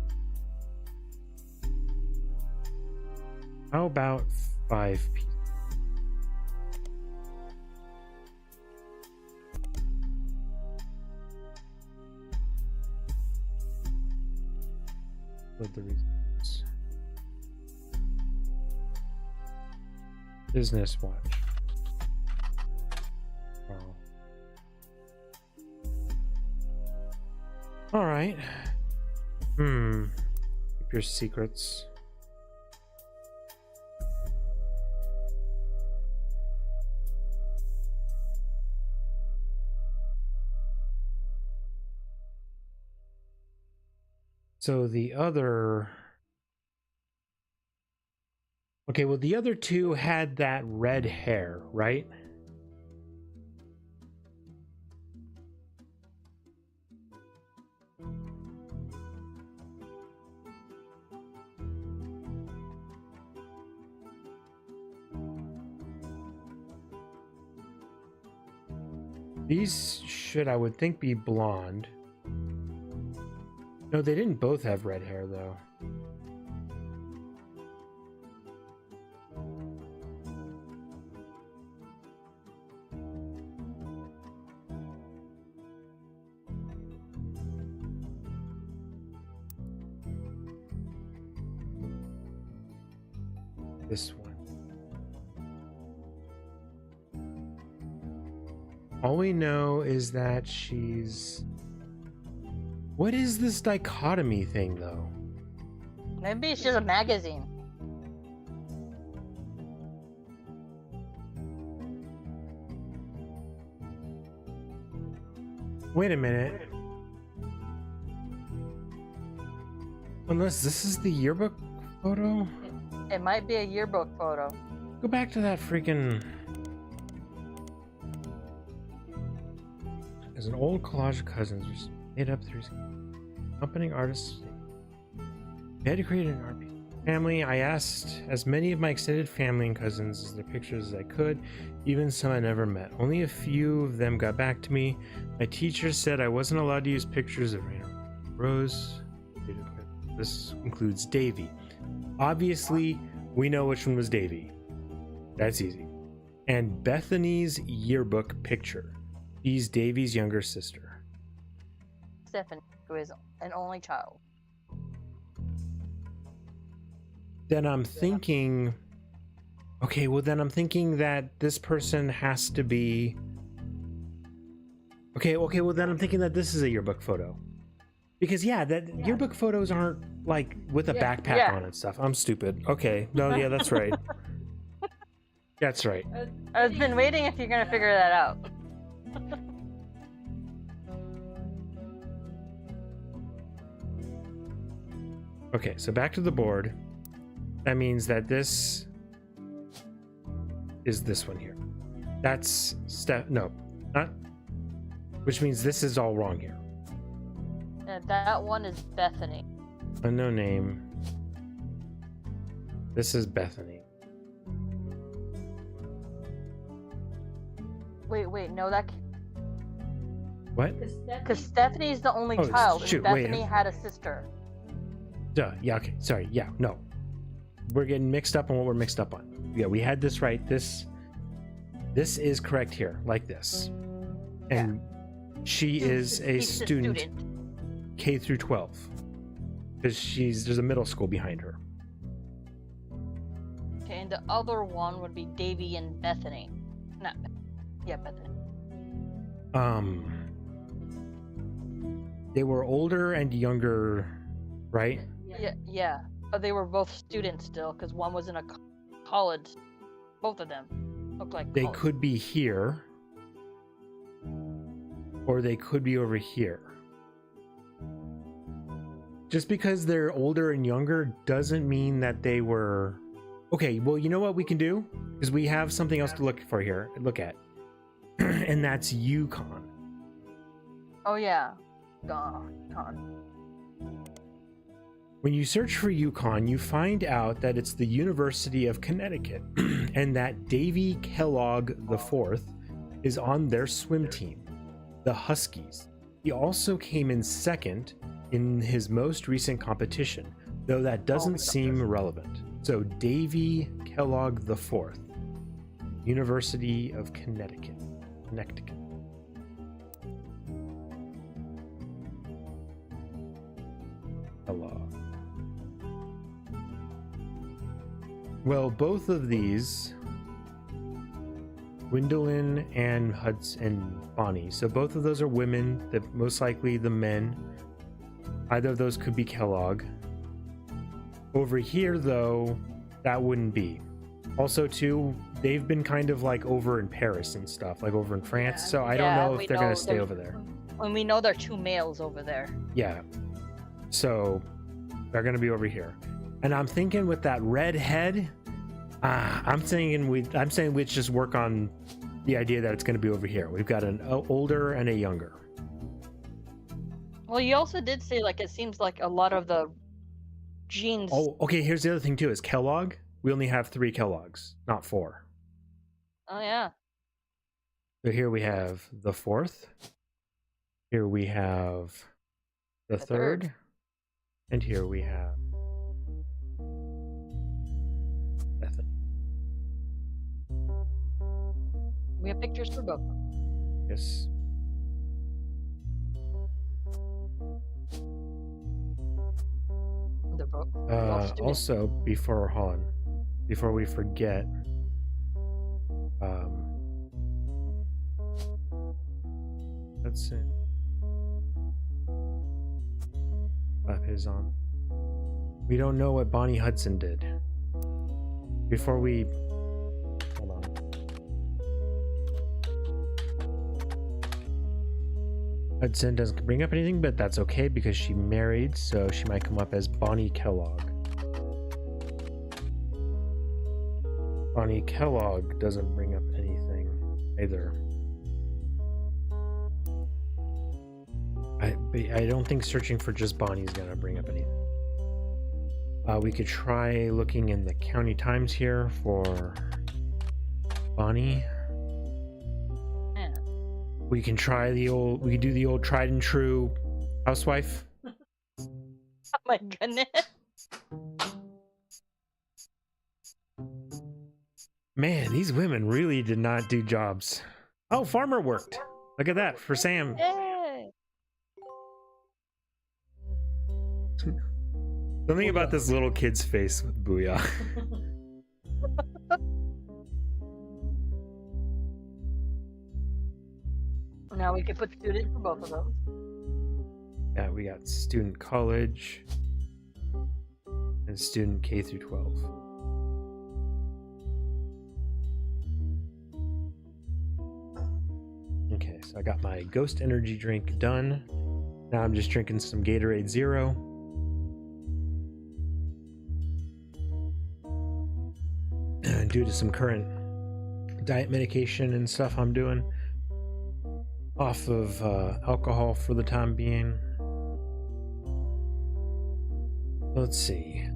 How about 5 pieces? With the reasons. Business watch. Wow. All right. Keep your secrets. So the other... Okay, well, the other two had that red hair, right? These should, I would think, be blonde. No, they didn't both have red hair, though. This one. All we know is that she's... What is this dichotomy thing, though? Maybe it's just a magazine. Wait a minute. Unless this is the yearbook photo? It might be a yearbook photo. Go back to that freaking... As an old collage of cousins, just made up through accompanying artists. We had to create an art family. I asked as many of my extended family and cousins as their pictures as I could, even some I never met. Only a few of them got back to me. My teacher said I wasn't allowed to use pictures of Rose. This includes Davy. Obviously, we know which one was Davy. That's easy. And Bethany's yearbook picture. She's Davy's younger sister. Stephanie, who is an only child. Then I'm thinking... Okay, well then I'm thinking that this person has to be... Okay, well then I'm thinking that this is a yearbook photo. Because yearbook photos aren't like with a backpack on and stuff. I'm stupid. Okay, no, yeah, that's right. That's right. I've been waiting if you're gonna figure that out. Okay, so back to the board. That means that this is this one here. That's no, not. Which means this is all wrong here. And that one is Bethany. Unknown name. This is Bethany. Wait, no, that. What? Because Stephanie's the only child, and Bethany had a sister. Duh. Yeah. Okay. Sorry. Yeah. No. We're getting mixed up on what we're mixed up on. Yeah, we had this right. This is correct here, like this. And she is a student. K through 12, because there's a middle school behind her. Okay, and the other one would be Davy and Bethany. Not Bethany. They were older and younger, right? Yeah. But they were both students still, because one was in a college. Both of them look like they college. could be here, or they could be over here. Just because they're older and younger doesn't mean that they were... Okay, well, you know what we can do? Because we have something else to look at. And that's Yukon. Oh, yeah. Gone. When you search for Yukon, you find out that it's the University of Connecticut and that Davy Kellogg IV is on their swim team, the Huskies. He also came in second in his most recent competition, though that doesn't seem relevant. So Davy Kellogg IV, University of Connecticut. Kellogg. Well, both of these, Gwendolyn and Hudson and Bonnie, so both of those are women, that most likely the men. Either of those could be Kellogg. Over here, though, that wouldn't be. Also, too, they've been kind of like over in Paris and stuff, like over in France, so I don't know if they're going to stay over there. And we know there are 2 males over there. Yeah. So they're going to be over here. And I'm thinking with that red head, I'm saying we just work on the idea that it's going to be over here. We've got an older and a younger. Well, you also did say like it seems like a lot of the genes. Oh, okay. Here's the other thing too: is Kellogg. We only have 3 Kellogg's, not 4. Oh yeah. So here we have the 4th. Here we have the 3rd, and here we have Bethany. We have pictures for both. Yes. They're both. Also, before we forget, let's see. Clap his on. We don't know what Bonnie Hudson did. Before we... Hold on. Hudson doesn't bring up anything, but that's okay because she married, so she might come up as Bonnie Kellogg. Bonnie Kellogg doesn't bring up anything either. I don't think searching for just Bonnie is gonna bring up anything. We could try looking in the county times here for Bonnie. Yeah. We can try we can do the old tried and true housewife. Oh my goodness. Man, these women really did not do jobs. Oh, farmer worked. Look at that for Sam. Hey. Something about this little kid's face with booyah. Now we can put student for both of those. Yeah, we got student college and student K through 12. Okay, so I got my ghost energy drink done. Now I'm just drinking some Gatorade Zero. Due to some current diet medication and stuff I'm doing. Off of alcohol for the time being. Let's see.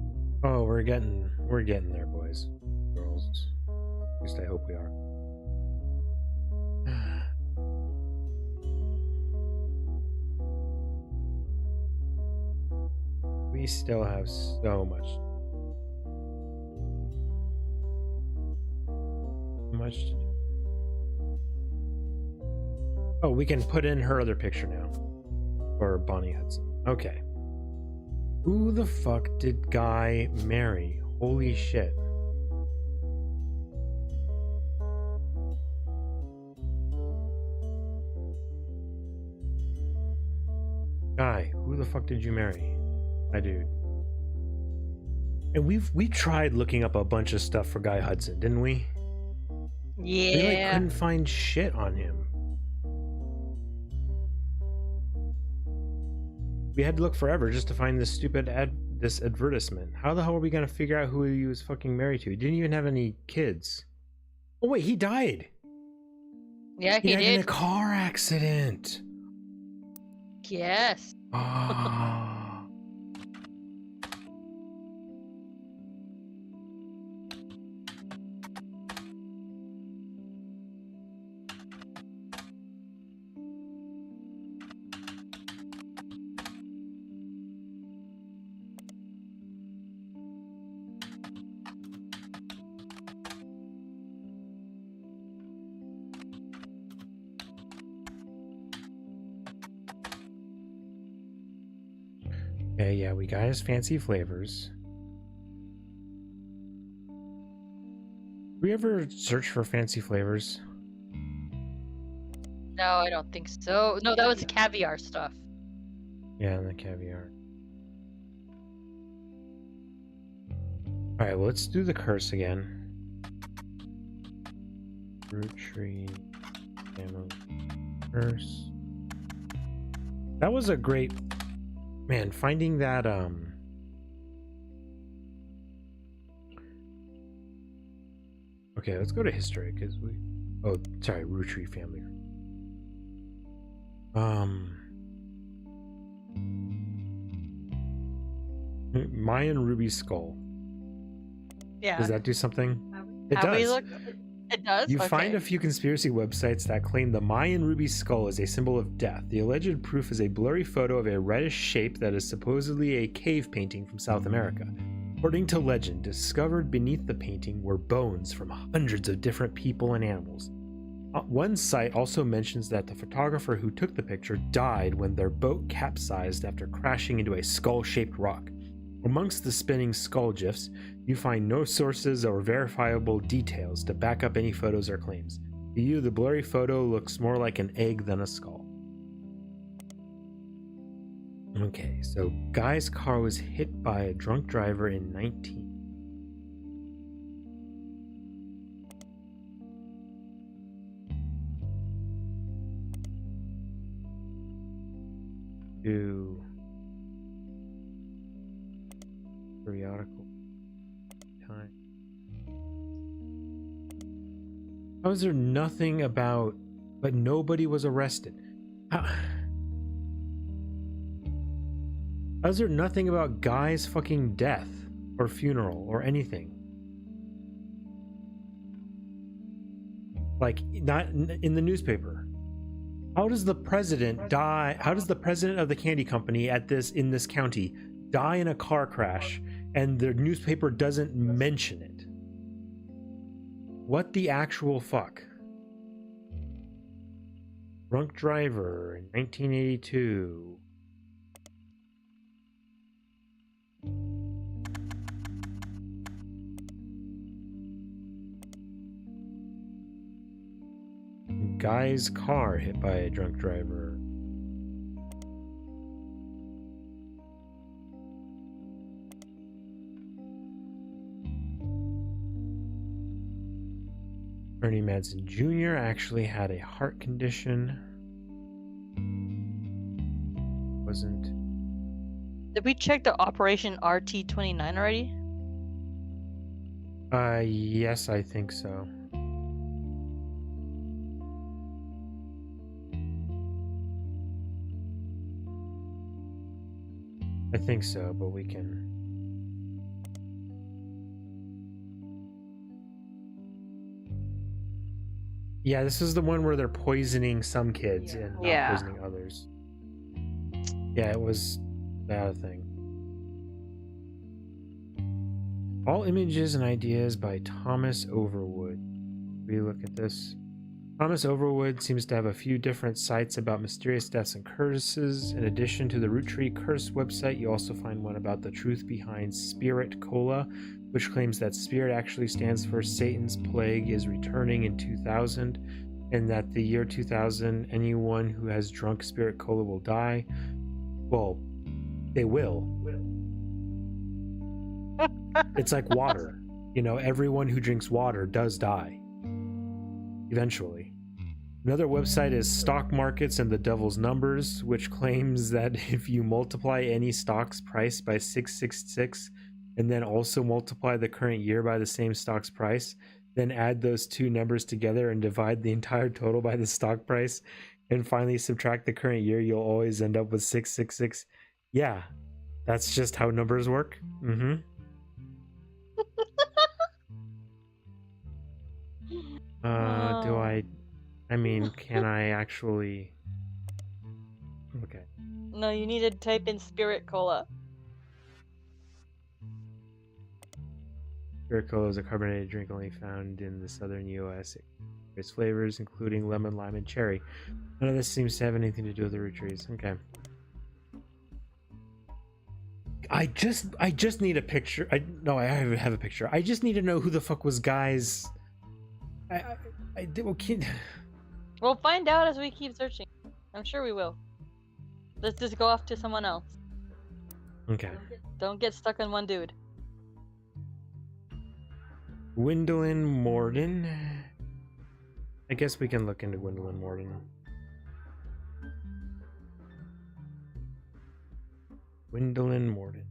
Oh, we're getting there, boys, girls. At least I hope we are. We still have so much to do. Oh, we can put in her other picture now. Or Bonnie Hudson. Okay. Who the fuck did Guy marry? Holy shit. Guy, who the fuck did you marry? My dude. And we tried looking up a bunch of stuff for Guy Hudson, didn't we? Yeah. We like couldn't find shit on him. We had to look forever just to find this stupid this advertisement. How the hell are we gonna figure out who he was fucking married to? He didn't even have any kids. Oh wait, he died. Yeah, he died did. in a car accident. Yes. Ah. Okay, yeah, we got his fancy flavors. We ever search for fancy flavors? No, I don't think so. No, that was the caviar stuff. Yeah, and the caviar. Alright, well, let's do the curse again. Roottree, family curse. That was a great... Man, finding that, Okay, let's go to history, because we... Oh, sorry, Roottree family. Mayan ruby skull. Yeah. Does that do something? It Have we does. looked? It does? You Okay. find a few conspiracy websites that claim the Mayan ruby skull is a symbol of death. The alleged proof is a blurry photo of a reddish shape that is supposedly a cave painting from South America. According to legend, discovered beneath the painting were bones from hundreds of different people and animals. One site also mentions that the photographer who took the picture died when their boat capsized after crashing into a skull-shaped rock. Amongst the spinning skull gifs, you find no sources or verifiable details to back up any photos or claims. To you, the blurry photo looks more like an egg than a skull. Okay, so guy's car was hit by a drunk driver in 19. To periodical time. How is there nothing about, but nobody was arrested? How is there nothing about Guy's fucking death or funeral or anything? Like, not in the newspaper. How does the president die? How does the president of the candy company in this county die in a car crash and the newspaper doesn't mention it? What the actual fuck? Drunk driver in 1982. Guy's car hit by a drunk driver. Ernie Madsen Jr. actually had a heart condition. Wasn't. Did we check the Operation RT-29 already? Yes, I think so. I think so, but we can. Yeah, this is the one where they're poisoning some kids and not poisoning others. Yeah, it was that thing. All images and ideas by Thomas Overwood. We look at this. Thomas Overwood seems to have a few different sites about mysterious deaths and curses. In addition to the Roottree curse website, you also find one about the truth behind Spirit Cola, which claims that Spirit actually stands for Satan's plague is returning in 2000, and that the year 2000, anyone who has drunk Spirit Cola will die. Well, they will. It's like water. You know, everyone who drinks water does die. Eventually. Another website is Stock Markets and the Devil's Numbers, which claims that if you multiply any stock's price by 666 and then also multiply the current year by the same stock's price, then add those two numbers together and divide the entire total by the stock price, and finally subtract the current year, you'll always end up with 666. Yeah, that's just how numbers work. Mm-hmm. I mean, can I actually... Okay. No, you need to type in Spirit Cola. Spirit Cola is a carbonated drink only found in the southern U.S. Its flavors, including lemon, lime, and cherry. None of this seems to have anything to do with the Rootrees. Okay. I just need a picture. I have a picture. I just need to know who the fuck was Guy's. We'll find out as we keep searching. I'm sure we will. Let's just go off to someone else. Okay. Don't get stuck on one dude. Gwendolyn Morden. I guess we can look into Gwendolyn Morden. Gwendolyn Morden.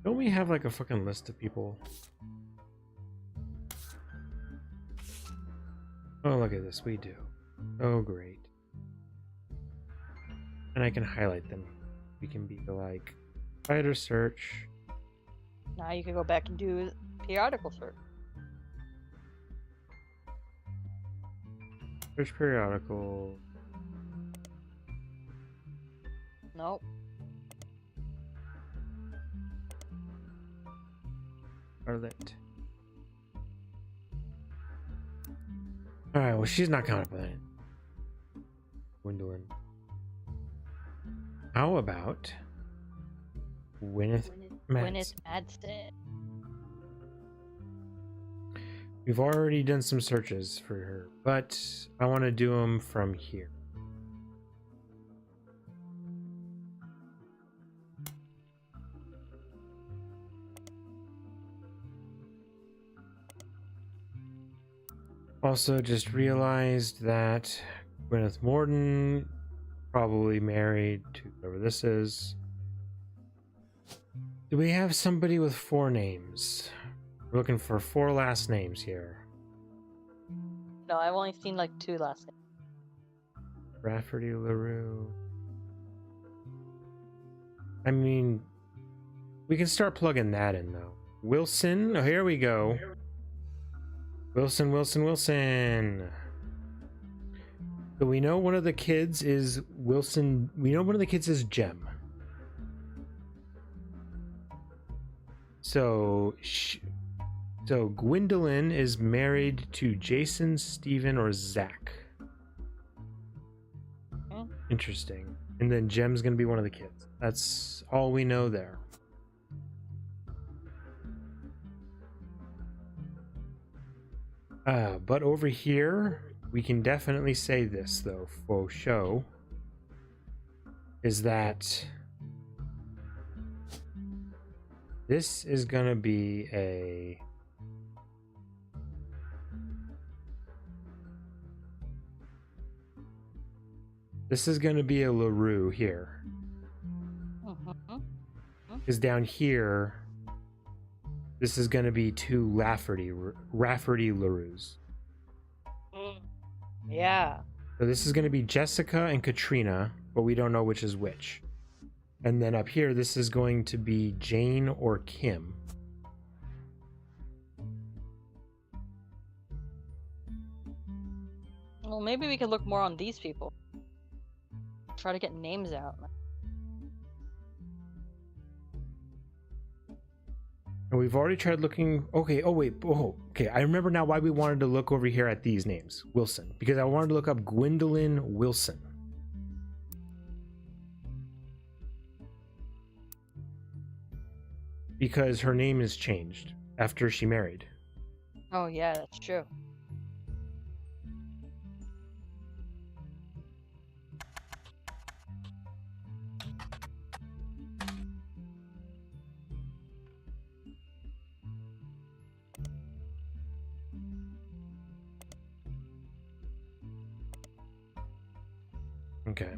Don't we have like a fucking list of people? Oh, look at this. We do. Oh, great. And I can highlight them. We can be like, spider search. Now you can go back and do periodical search. Search periodical. Nope. Scarlet. Alright, well, she's not coming up with it. Gwendolyn. How about Gwyneth Gwyneth Madsen. We've already done some searches for her, but I want to do them from here. Also, just realized that Gwyneth Morden probably married to whoever this is. Do we have somebody with 4 names? We're looking for 4 last names here. No, I've only seen like 2 last names. Rafferty LaRue. I mean, we can start plugging that in though. Wilson. Oh, here we go. Wilson. So we know one of the kids is Wilson. We know one of the kids is Jem. So Gwendolyn is married to Jason, Steven, or Zach. Okay. Interesting. And then Jem's gonna be one of the kids. That's all we know there. But over here, we can definitely say this though, for show, is that this is gonna be a LaRue here. Because down here, this is gonna be 2 Rafferty LaRues. Yeah. So this is gonna be Jessica and Katrina, but we don't know which is which. And then up here, this is going to be Jane or Kim. Well, maybe we could look more on these people. Try to get names out. And we've already tried looking. Okay. Oh wait. Oh, okay. I remember now why we wanted to look over here at these names. Wilson, because I wanted to look up Gwendolyn Wilson. Because her name is changed after she married. Oh yeah, that's true. Okay.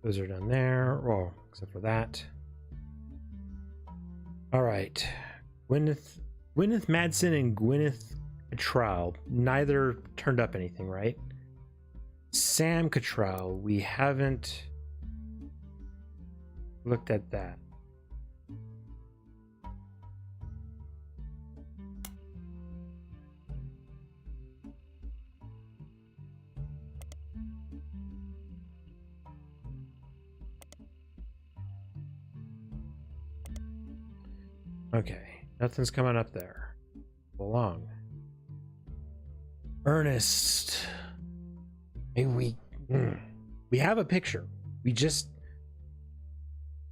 Those are done there. Well, except for that. All right. Gwyneth Madsen and Gwyneth Cottrell. Neither turned up anything, right? Sam Cottrell. We haven't looked at that. Okay, nothing's coming up there. Belong. Ernest. Maybe we. We have a picture.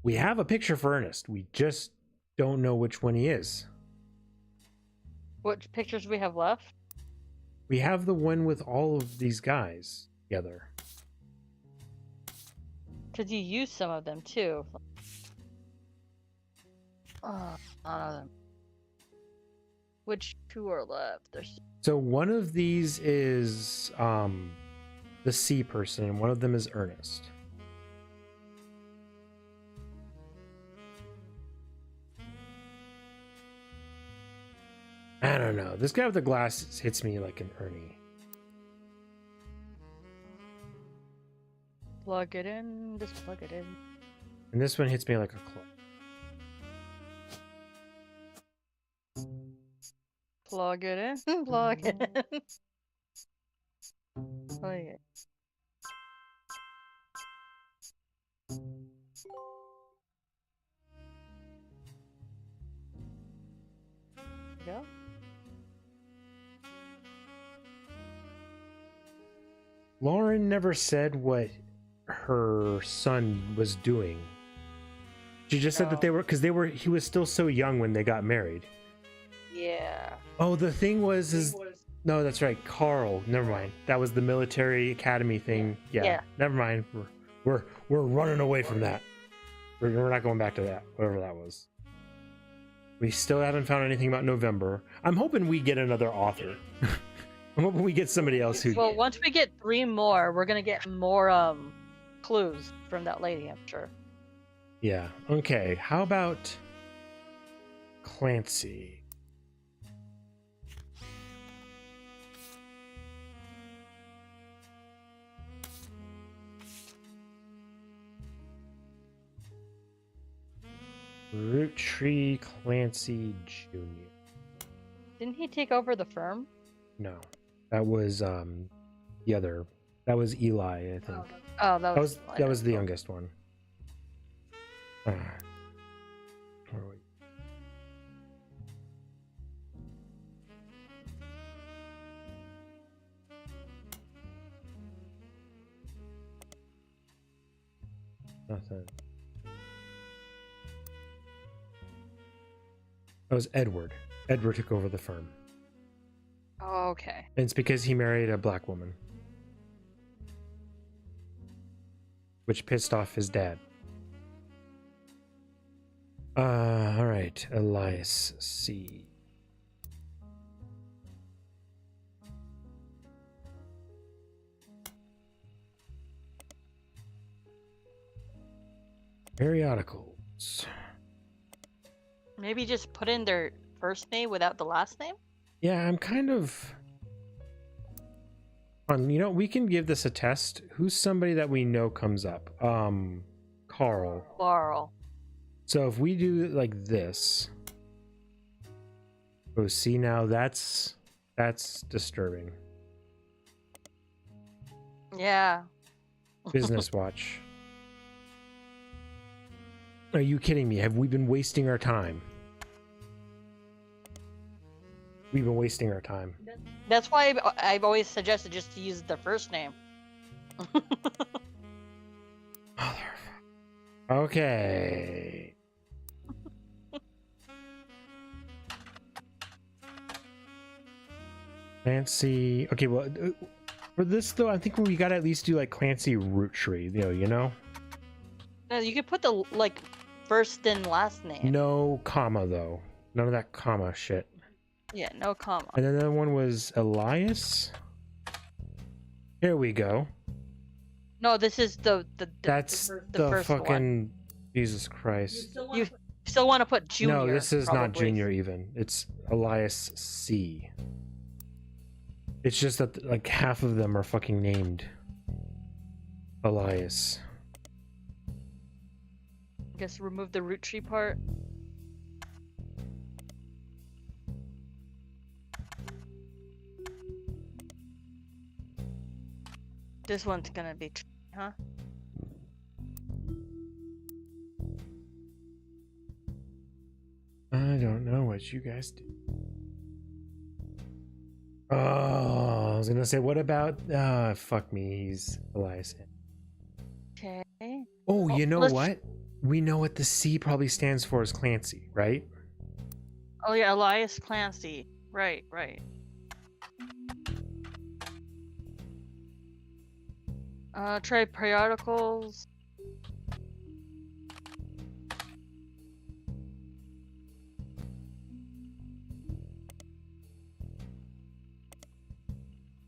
We have a picture for Ernest. We just don't know which one he is. What pictures we have left? We have the one with all of these guys together. Because you used some of them too. None of them. Which two are left? So one of these is the C person, and one of them is Ernest. I don't know. This guy with the glasses hits me like an Ernie. Plug it in. Just plug it in. And this one hits me like a club. Plug it in. Plug it in. Oh yeah. Go. Lauren never said what her son was doing. She just said that they were, because he was still so young when they got married. Yeah. Oh, the thing was no, that's right, Carl. Never mind. That was the military academy thing. Yeah. Never mind. We're running away from that. We're not going back to that. Whatever that was. We still haven't found anything about November. I'm hoping we get another author. I'm hoping we get somebody else who. Well, once we get 3 more, we're gonna get more clues from that lady, I'm sure. Yeah. Okay. How about Clancy? Roottree Clancy Jr. Didn't he take over the firm? No, that was the other. That was Eli, I think. Oh, that was the youngest one. Where are we? Nothing. That was Edward. Edward took over the firm. Oh, okay. And it's because he married a black woman, which pissed off his dad. All right, Elias C. Periodicals. Maybe just put in their first name without the last name? Yeah, I'm kind of... we can give this a test. Who's somebody that we know comes up? Carl. Carl. So if we do it like this... Oh, see, now that's disturbing. Yeah. Business watch. Are you kidding me? Have we been wasting our time? We've been wasting our time. That's why I've always suggested just to use their first name. Okay. Clancy. Okay, well, for this though, I think we gotta at least do like Clancy Roottree. You know. No, you could put the first and last name. No comma though. None of that comma shit. Yeah, no comma. And then the other one was Elias. Here we go. No, this is That's the first fucking one. Jesus Christ. You still want to put Junior? No, this is probably. not Junior even. It's Elias C. It's just that like half of them are fucking named Elias. I guess remove the Roottree part. This one's gonna be, huh? I don't know what you guys do. Oh, I was gonna say, what about fuck me, he's Elias. Okay. Oh, Well, you know let's- what? We know what the C probably stands for is Clancy, right? Oh yeah, Elias Clancy. Right, right. Try periodicals.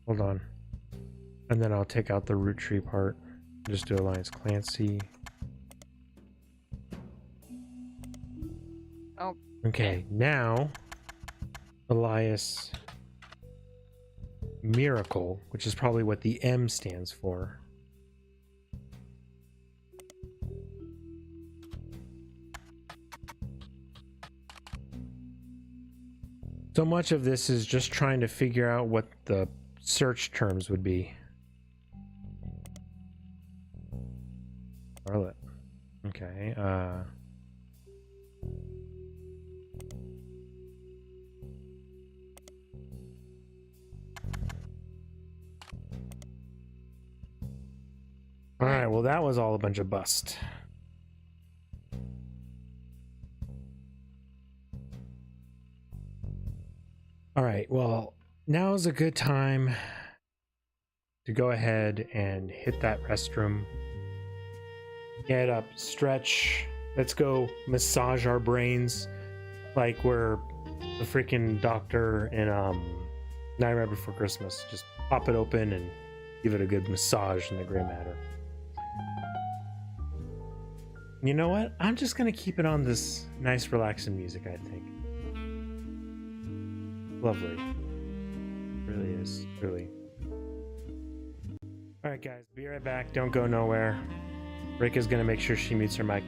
Hold on. And then I'll take out the Roottree part. Just do Alliance Clancy. Oh. Okay, now Elias Miracle, which is probably what the M stands for. So much of this is just trying to figure out what the search terms would be. Charlotte. Okay, Alright, well that was all a bunch of bust. Alright, well, now is a good time to go ahead and hit that restroom. Get up, stretch. Let's go massage our brains like we're the freaking doctor in Nightmare Before Christmas. Just pop it open and give it a good massage in the gray matter. You know what? I'm just gonna keep it on this nice relaxing music, I think. Lovely. Really is, truly. Alright guys, be right back. Don't go nowhere. Reika's gonna make sure she mutes her mic.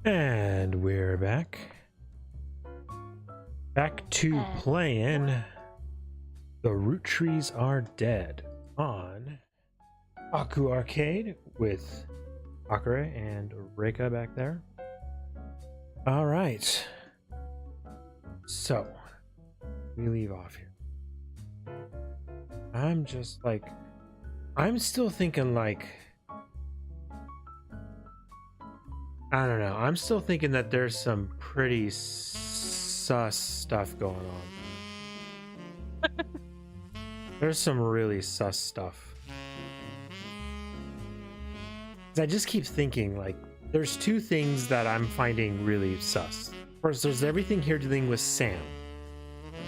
And we're back. Back to playing The Roottrees Are Dead on Aku Arcade with Akureii and Reika back there. All right. So, we leave off here. I'm just like, I'm still thinking like, I don't know. I'm still thinking that there's some pretty sus stuff going on. There's some really sus stuff. I just keep thinking like, there's two things that I'm finding really sus. First, there's everything here dealing with Sam,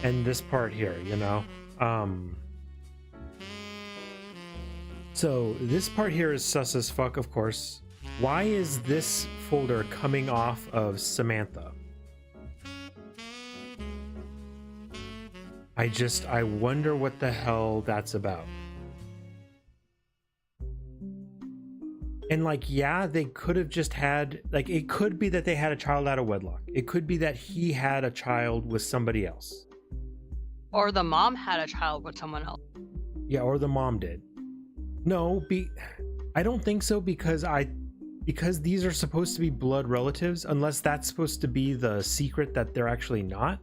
and this part here, you know. So this part here is sus as fuck, of course. Why is this folder coming off of Samantha? I wonder what the hell that's about. And like, yeah, they could have just had, like, it could be that they had a child out of wedlock. It could be that he had a child with somebody else. Or the mom had a child with someone else. Yeah, or the mom did. No, I don't think so, because these are supposed to be blood relatives, unless that's supposed to be the secret that they're actually not.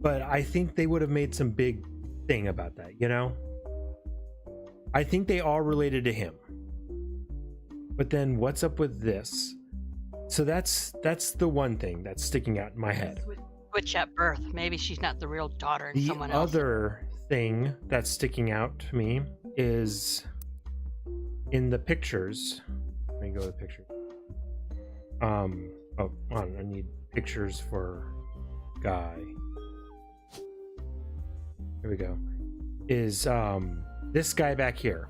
But I think they would have made some big thing about that, you know? I think they are related to him. But then what's up with this? So that's the one thing that's sticking out in my head. Switch at birth. Maybe she's not the real daughter and someone else. The other thing that's sticking out to me is in the pictures. Let me go to the picture. Oh, hold on, I need pictures for guy. Here we go. Is this guy back here.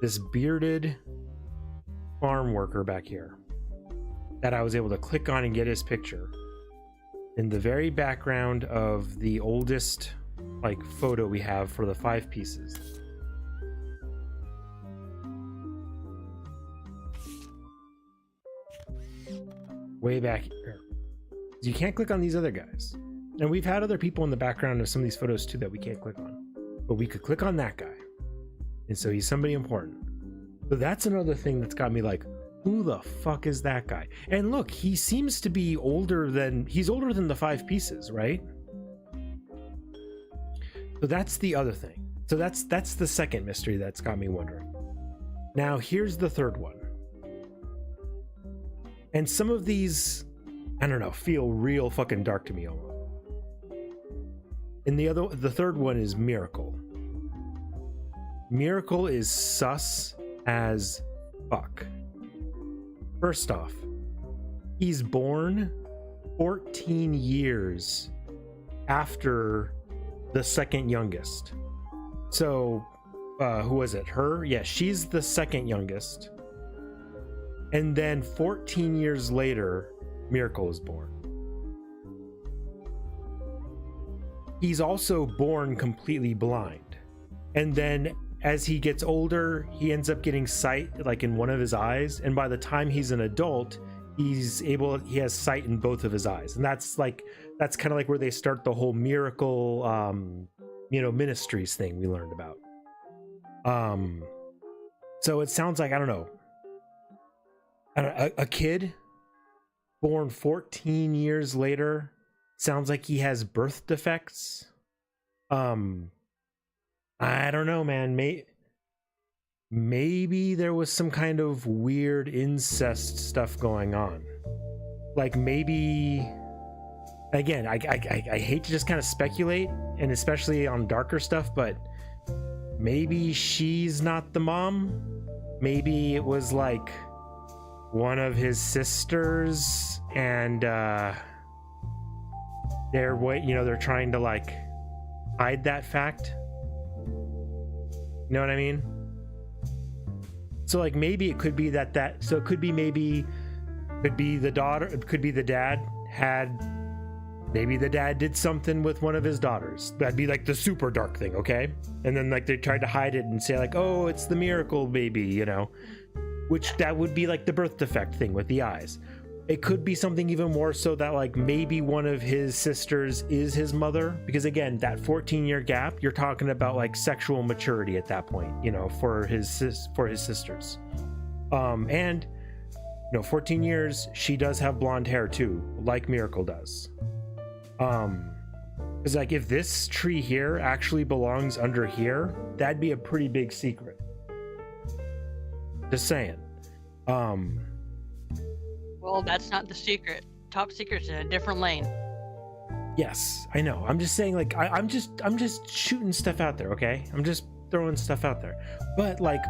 This bearded farm worker back here that I was able to click on and get his picture in the very background of the oldest like photo we have for the 5 pieces. Way back here. You can't click on these other guys. And we've had other people in the background of some of these photos too that we can't click on. But we could click on that guy. And so he's somebody important. So that's another thing that's got me like, who the fuck is that guy? And look, he seems to be he's older than the 5 pieces, right? So that's the other thing. So that's the second mystery that's got me wondering. Now here's the third one. And some of these, I don't know, feel real fucking dark to me almost. And the third one is Miracle. Miracle is sus as fuck. First off, he's born 14 years after the second youngest. So, who was it? Her? Yeah, she's the second youngest. And then 14 years later, Miracle is born. He's also born completely blind. And then as he gets older, he ends up getting sight like in one of his eyes. And by the time he's an adult, he has sight in both of his eyes. And that's kind of like where they start the whole Miracle, ministries thing we learned about. So it sounds like, I don't know, a kid born 14 years later sounds like he has birth defects. I don't know, man. Maybe there was some kind of weird incest stuff going on. Like maybe, again, I hate to just kind of speculate, and especially on darker stuff, but maybe she's not the mom. Maybe it was like one of his sisters, and they're trying to like hide that fact. You know what I mean? So like maybe it could be so it could be the daughter, it could be the dad maybe the dad did something with one of his daughters. That'd be like the super dark thing, okay? And then like they tried to hide it and say like, oh, it's the Miracle baby, which that would be like the birth defect thing with the eyes. It could be something even more so that like maybe one of his sisters is his mother, because again, that 14-year gap, you're talking about like sexual maturity at that point, you know, for his sisters. And you know, 14 years, she does have blonde hair too, like Miracle does. Because like if this tree here actually belongs under here, that'd be a pretty big secret. Just saying. Well, that's not the secret. Top secret's in a different lane. Yes, I know. I'm just saying, like, I'm just shooting stuff out there, okay? I'm just throwing stuff out there. But like,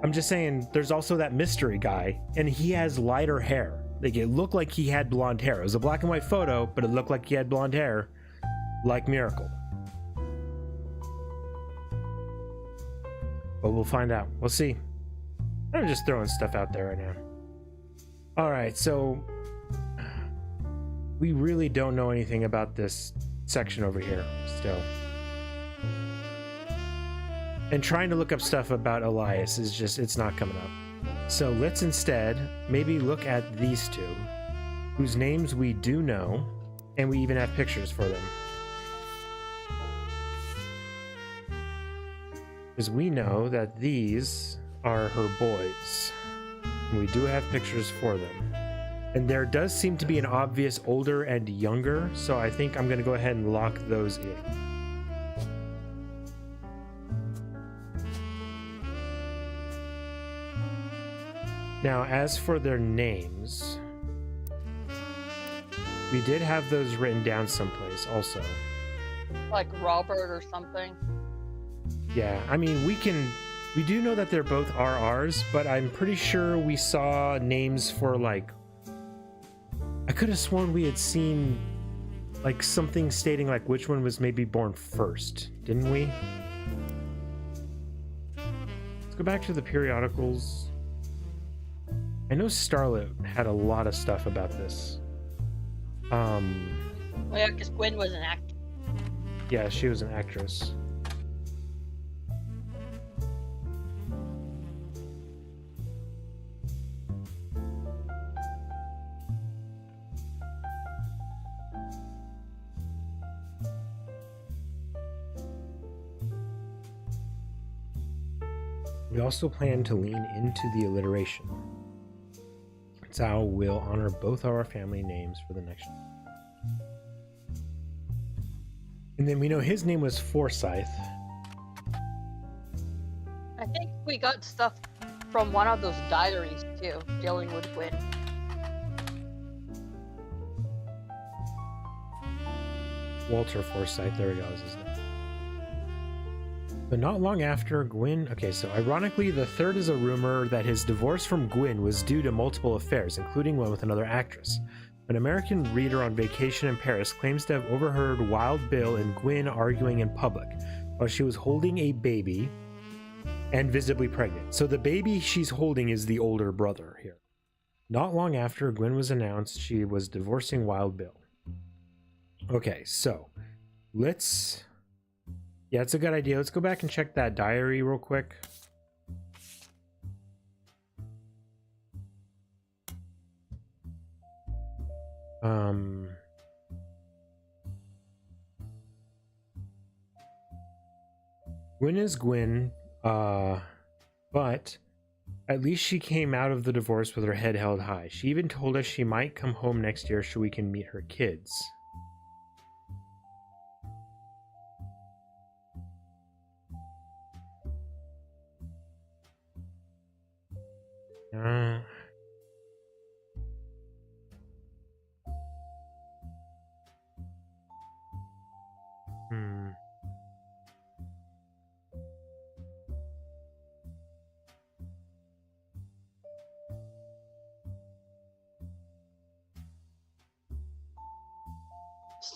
I'm just saying, there's also that mystery guy, and he has lighter hair. Like, it looked like he had blonde hair. It was a black and white photo, but it looked like he had blonde hair, like Miracle. But we'll find out. We'll see. I'm just throwing stuff out there right now. All right, so we really don't know anything about this section over here still. And trying to look up stuff about Elias is just, it's not coming up. So let's instead maybe look at these two, whose names we do know, and we even have pictures for them. Because we know that these are her boys. And we do have pictures for them. And there does seem to be an obvious older and younger, so I think I'm going to go ahead and lock those in. Now, as for their names, we did have those written down someplace also. Like Robert or something. Yeah, I mean, we do know that they're both RRs, but I'm pretty sure we saw names for like, I could have sworn we had seen like something stating like which one was maybe born first, didn't we? Let's go back to the periodicals. I know Starlet had a lot of stuff about this. Well, yeah, because Gwen was an actor. Yeah, she was an actress. We also plan to lean into the alliteration. That's how we'll honor both our family names for the next year. And then we know his name was Forsyth. I think we got stuff from one of those diaries too, dealing with Gwen. Walter Forsyth, there he goes, isn't it? But not long after, Gwyn... Okay, so ironically, the third is a rumor that his divorce from Gwyn was due to multiple affairs, including one with another actress. An American reader on vacation in Paris claims to have overheard Wild Bill and Gwyn arguing in public while she was holding a baby and visibly pregnant. So the baby she's holding is the older brother here. Not long after, Gwyn was announced she was divorcing Wild Bill. Okay, so let's... Yeah, it's a good idea. Let's go back and check that diary real quick. Gwyn is Gwyn, but at least she came out of the divorce with her head held high. She even told us she might come home next year so we can meet her kids.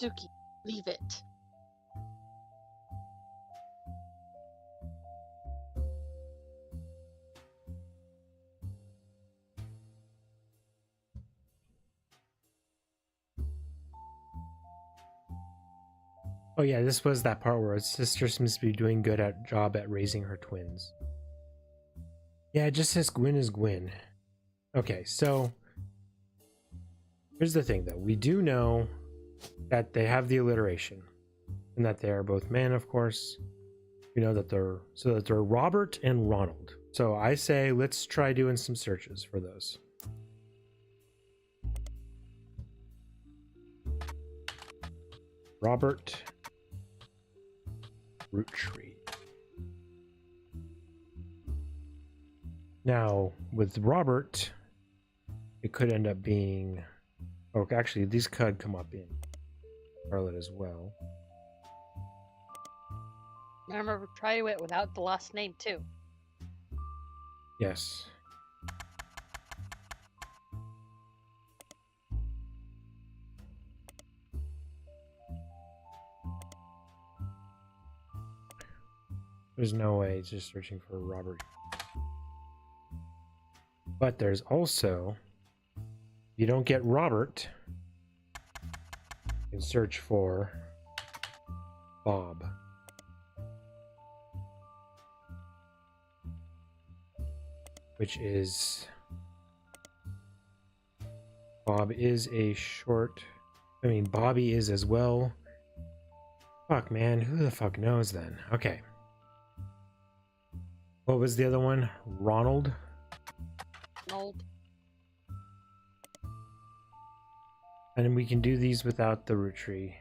Suki, leave it. Oh yeah, this was that part where his sister seems to be doing good at job at raising her twins. Yeah, it just says Gwyn is Gwyn. Okay, so Here's the thing, though. We do know that they have the alliteration, and that they are both men, of course. We know that they're Robert and Ronald. So I say let's try doing some searches for those. Robert Roottree. Now, with Robert, it could end up being... Oh, actually, these could come up in Charlotte as well. I remember trying it without the last name, too. Yes. There's no way it's just searching for Robert. But there's also, if you don't get Robert, you can search for Bob. Which is, Bob is a short, I mean, Bobby is as well. Fuck, man, who the fuck knows then? Okay. What was the other one? Ronald? Ronald. And then we can do these without the Roottree.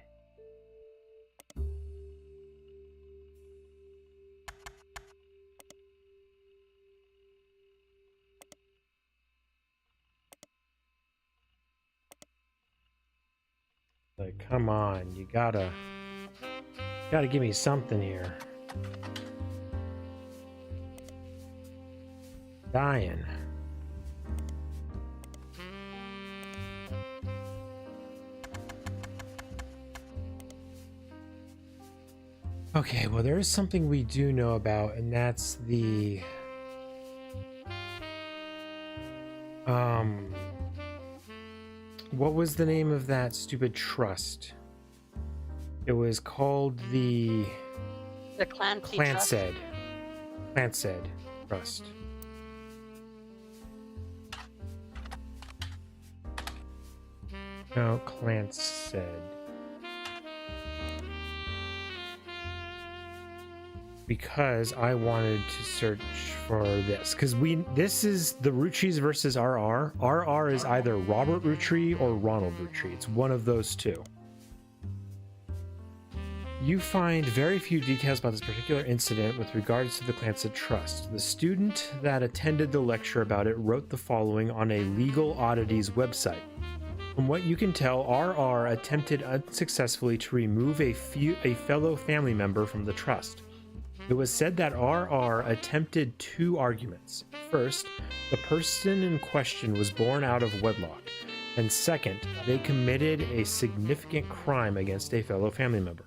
Like, come on, you gotta give me something here. Dying. Okay, well, there is something we do know about, and that's the what was the name of that stupid trust? It was called the Clancy Clansed Trust. No, Clansed. Because I wanted to search for this, because this is the Rootrees versus RR. RR is either Robert Roottree or Ronald Roottree. It's one of those two. You find very few details about this particular incident with regards to the Clansed Trust. The student that attended the lecture about it wrote the following on a legal oddities website. From what you can tell, RR attempted unsuccessfully to remove a fellow family member from the trust. It was said that RR attempted two arguments. First, the person in question was born out of wedlock, and second, they committed a significant crime against a fellow family member.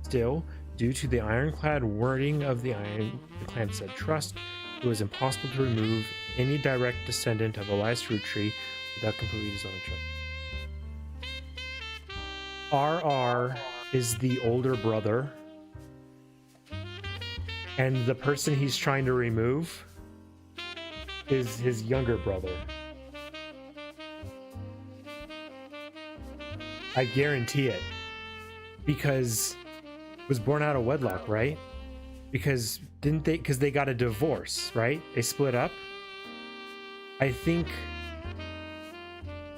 Still, due to the ironclad wording of the Clansed Trust, it was impossible to remove any direct descendant of Elias Roottree without completely dissolving trust. RR is the older brother, and the person he's trying to remove is his younger brother. I guarantee it. Because it was born out of wedlock, right? Because they got a divorce, right? They split up. I think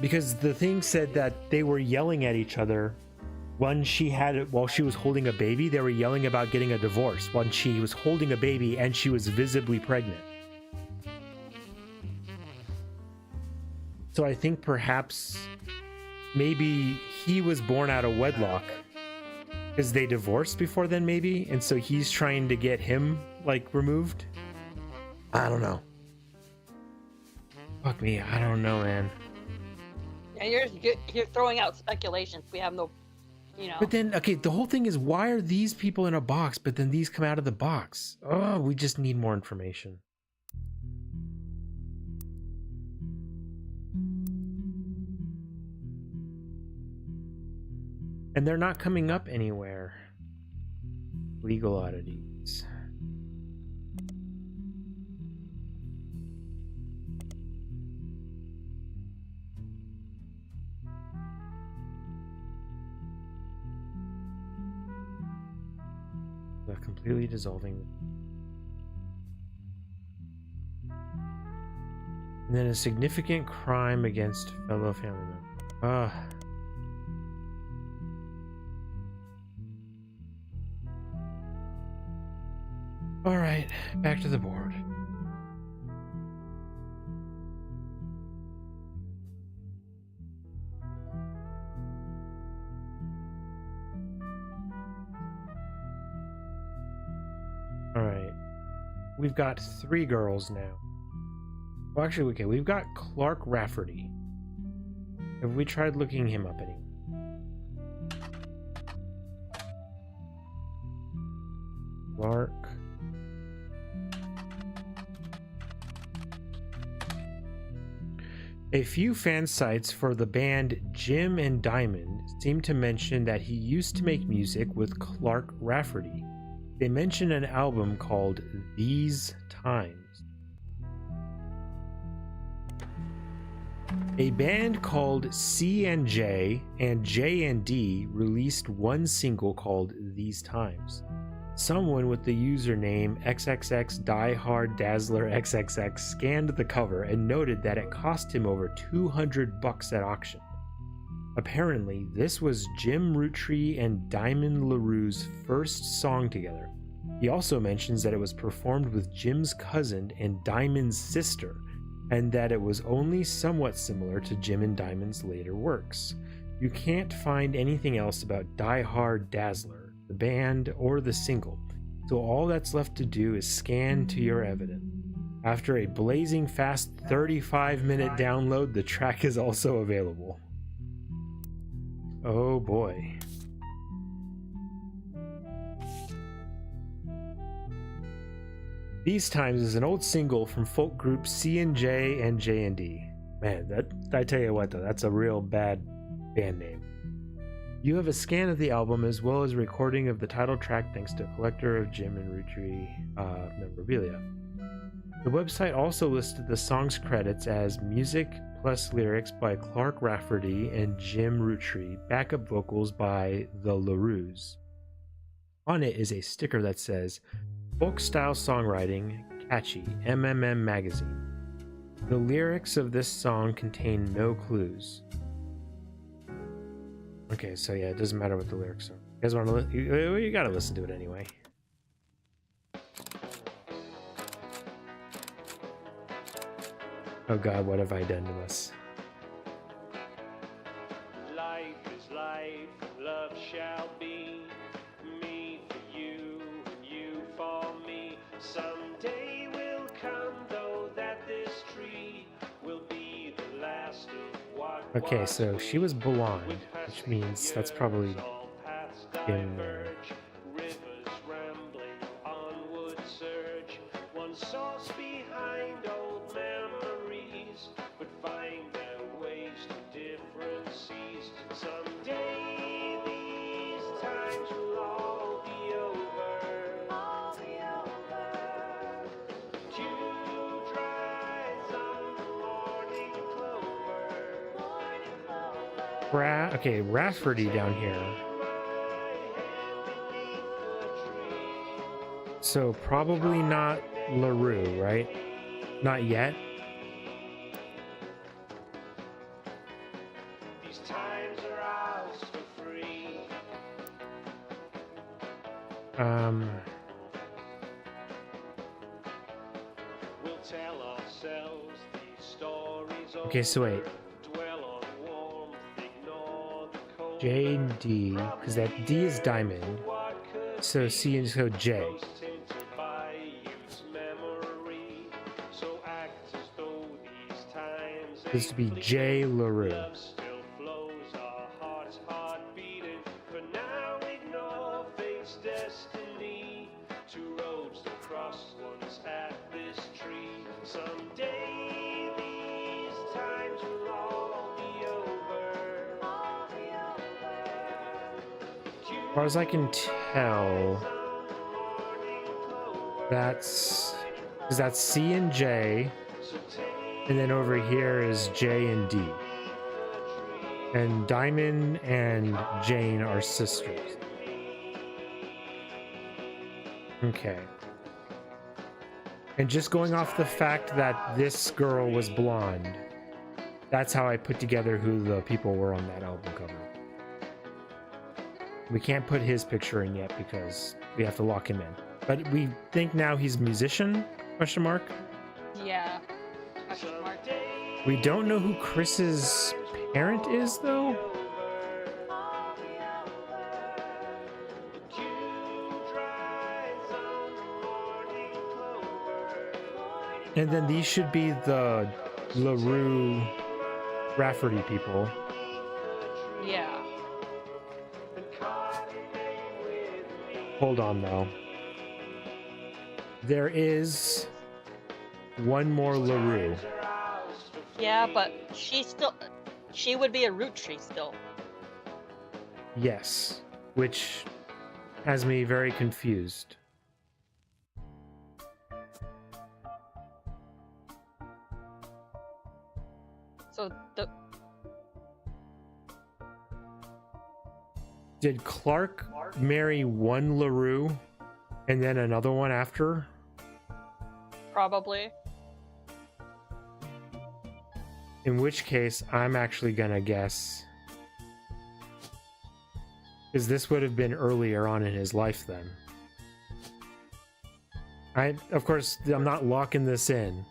because the thing said that they were yelling at each other when while she was holding a baby. They were yelling about getting a divorce when she was holding a baby and she was visibly pregnant. So I think perhaps maybe he was born out of wedlock because they divorced before then, maybe, and so he's trying to get him like removed. I don't know. Fuck me, I don't know, man. Yeah, you're throwing out speculations. We have no, But then, okay, the whole thing is, why are these people in a box, but then these come out of the box? Oh, we just need more information. And they're not coming up anywhere. Legal oddities. completely dissolving. And then a significant crime against fellow family members. All right, back to the board. All right, we've got 3 girls now. Well, actually, okay, we've got Clark Rafferty. Have we tried looking him up any? Clark. A few fan sites for the band Jim and Diamond seem to mention that he used to make music with Clark Rafferty. They mention an album called These Times. A band called C&J and J&D released one single called These Times. Someone with the username XXX Diehard Dazzler XXX scanned the cover and noted that it cost him over $200 at auction. Apparently, this was Jim Roottree and Diamond LaRue's first song together. He also mentions that it was performed with Jim's cousin and Diamond's sister, and that it was only somewhat similar to Jim and Diamond's later works. You can't find anything else about Die Hard Dazzler, the band, or the single, so all that's left to do is scan to your evidence. After a blazing fast 35-minute download, the track is also available. Oh boy. These Times is an old single from folk group C&J and J&D. Man, that I tell you what though, that's a real bad band name. You have a scan of the album as well as a recording of the title track thanks to a collector of Jim and Roottree memorabilia. The website also listed the song's credits as music plus lyrics by Clark Rafferty and Jim Roottree, backup vocals by the LaRues. On it is a sticker that says, Folk Style Songwriting, Catchy, MMM Magazine. The lyrics of this song contain no clues. Okay, so yeah, it doesn't matter what the lyrics are. You guys want to you gotta listen to it anyway. Oh god, what have I done to us? Life is life, love shall be. Me for you, and you for me. Someday will come, though, that this tree will be the last of what. Okay, so she was blonde, which means that's probably in Rivers rambling, onward surge. One source behind old memories, but find their ways to different seas. Someday these times will all be over. All be over. Dew dries on the morning clover. Morning clover. Okay, Rafferty down here. So probably not LaRue, right? Not yet. These times are ours for free. We'll tell ourselves these stories. Okay, so wait. Dwell on warmth, ignore the cold. J and D, because that D is Diamond. So C and so J. This to be J LaRue. As far as I can tell, that's C and J, and then over here is J and D. And Diamond and Jane are sisters. Okay. And just going off the fact that this girl was blonde, that's how I put together who the people were on that album cover. We can't put his picture in yet because we have to lock him in. But we think now he's a musician? Question mark. Yeah. Question mark. We don't know who Chris's parent is, though. And then these should be the LaRue Rafferty people. Yeah. Hold on, though. There is one more LaRue. Yeah, but she would be a Roottree still. Yes, which has me very confused. So the Did Clark marry one LaRue and then another one after? probably. In which case, I'm actually gonna guess. Because this would have been earlier on in his life then. Of course, I'm not locking this in,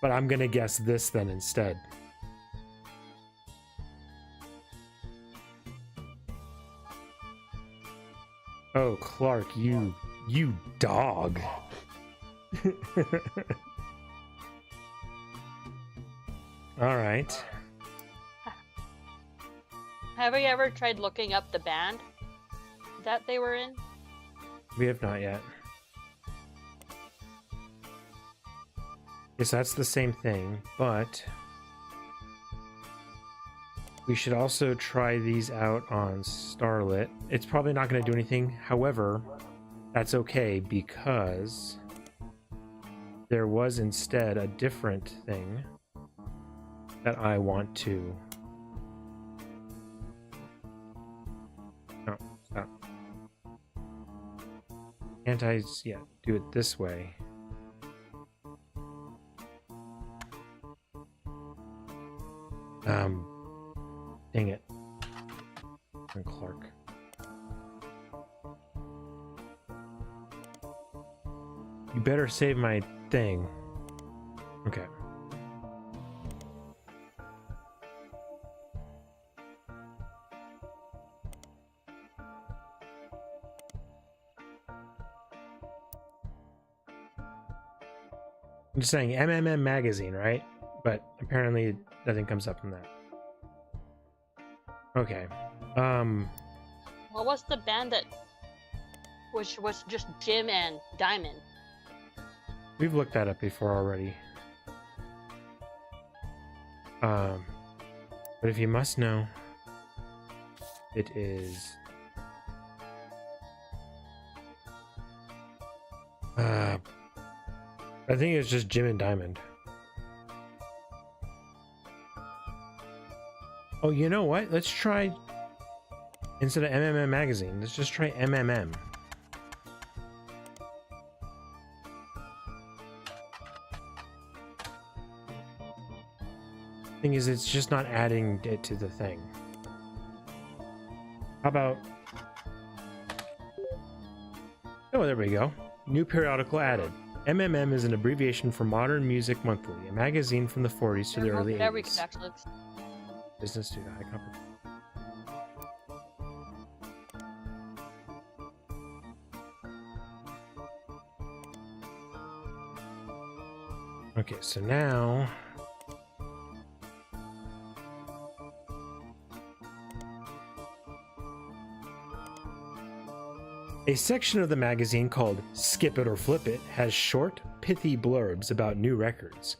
but I'm gonna guess this then instead. Oh, Clark, you dog. All right. Have you ever tried looking up the band that they were in? We have not yet. Yes, that's the same thing, but we should also try these out on Starlit. It's probably not going to do anything. However, that's okay because there was instead a different thing that I want to... No, stop. Can't I, yeah, do it this way? Dang it. And Clark. You better save my thing. Okay. I'm just saying MMM magazine, right? But apparently nothing comes up from that. Okay. What was the band that which was just Jim and Diamond? We've looked that up before already. But if you must know, it is I think it's just Jim and Diamond. Oh, you know what? Let's try, instead of MMM magazine, let's just try MMM. Thing is, it's just not adding it to the thing. How about... Oh, there we go. New periodical added. MMM is an abbreviation for Modern Music Monthly, a magazine from the 40s to the early 80s. There we can actually. Business to high company. Okay, so now a section of the magazine called Skip It or Flip It has short, pithy blurbs about new records.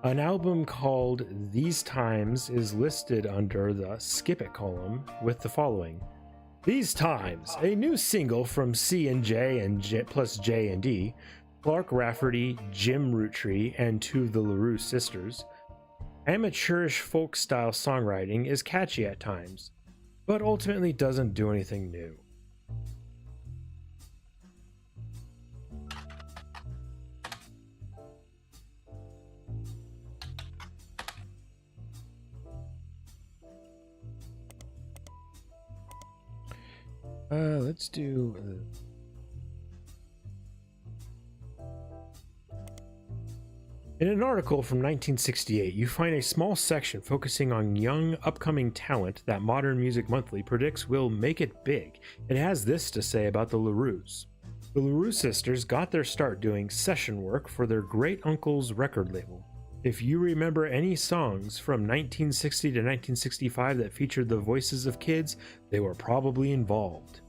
An album called These Times is listed under the Skip It column with the following. These Times, a new single from C&J and J plus J and D, Clark Rafferty, Jim Roottree, and two of the LaRue sisters. Amateurish folk-style songwriting is catchy at times, but ultimately doesn't do anything new. Let's do... In an article from 1968, you find a small section focusing on young, upcoming talent that Modern Music Monthly predicts will make it big. It has this to say about the LaRues. The LaRue sisters got their start doing session work for their great-uncle's record label. If you remember any songs from 1960 to 1965 that featured the voices of kids, they were probably involved.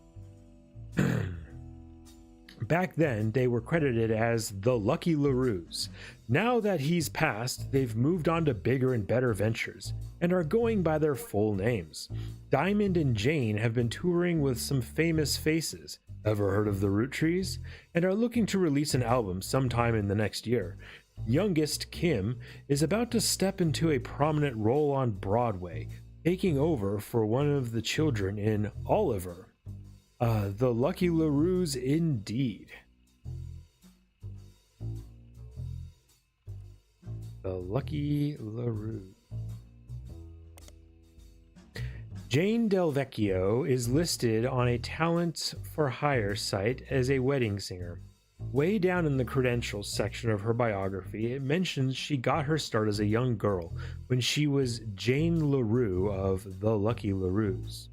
Back then, they were credited as the Lucky LaRues. Now that he's passed, they've moved on to bigger and better ventures, and are going by their full names. Diamond and Jane have been touring with some famous faces. Ever heard of the Roottrees? And are looking to release an album sometime in the next year. Youngest, Kim, is about to step into a prominent role on Broadway, taking over for one of the children in Oliver. The Lucky LaRues indeed. The Lucky LaRue. Jane Del Vecchio is listed on a talent for hire site as a wedding singer. Way down in the credentials section of her biography, it mentions she got her start as a young girl when she was Jane LaRue of the Lucky LaRues.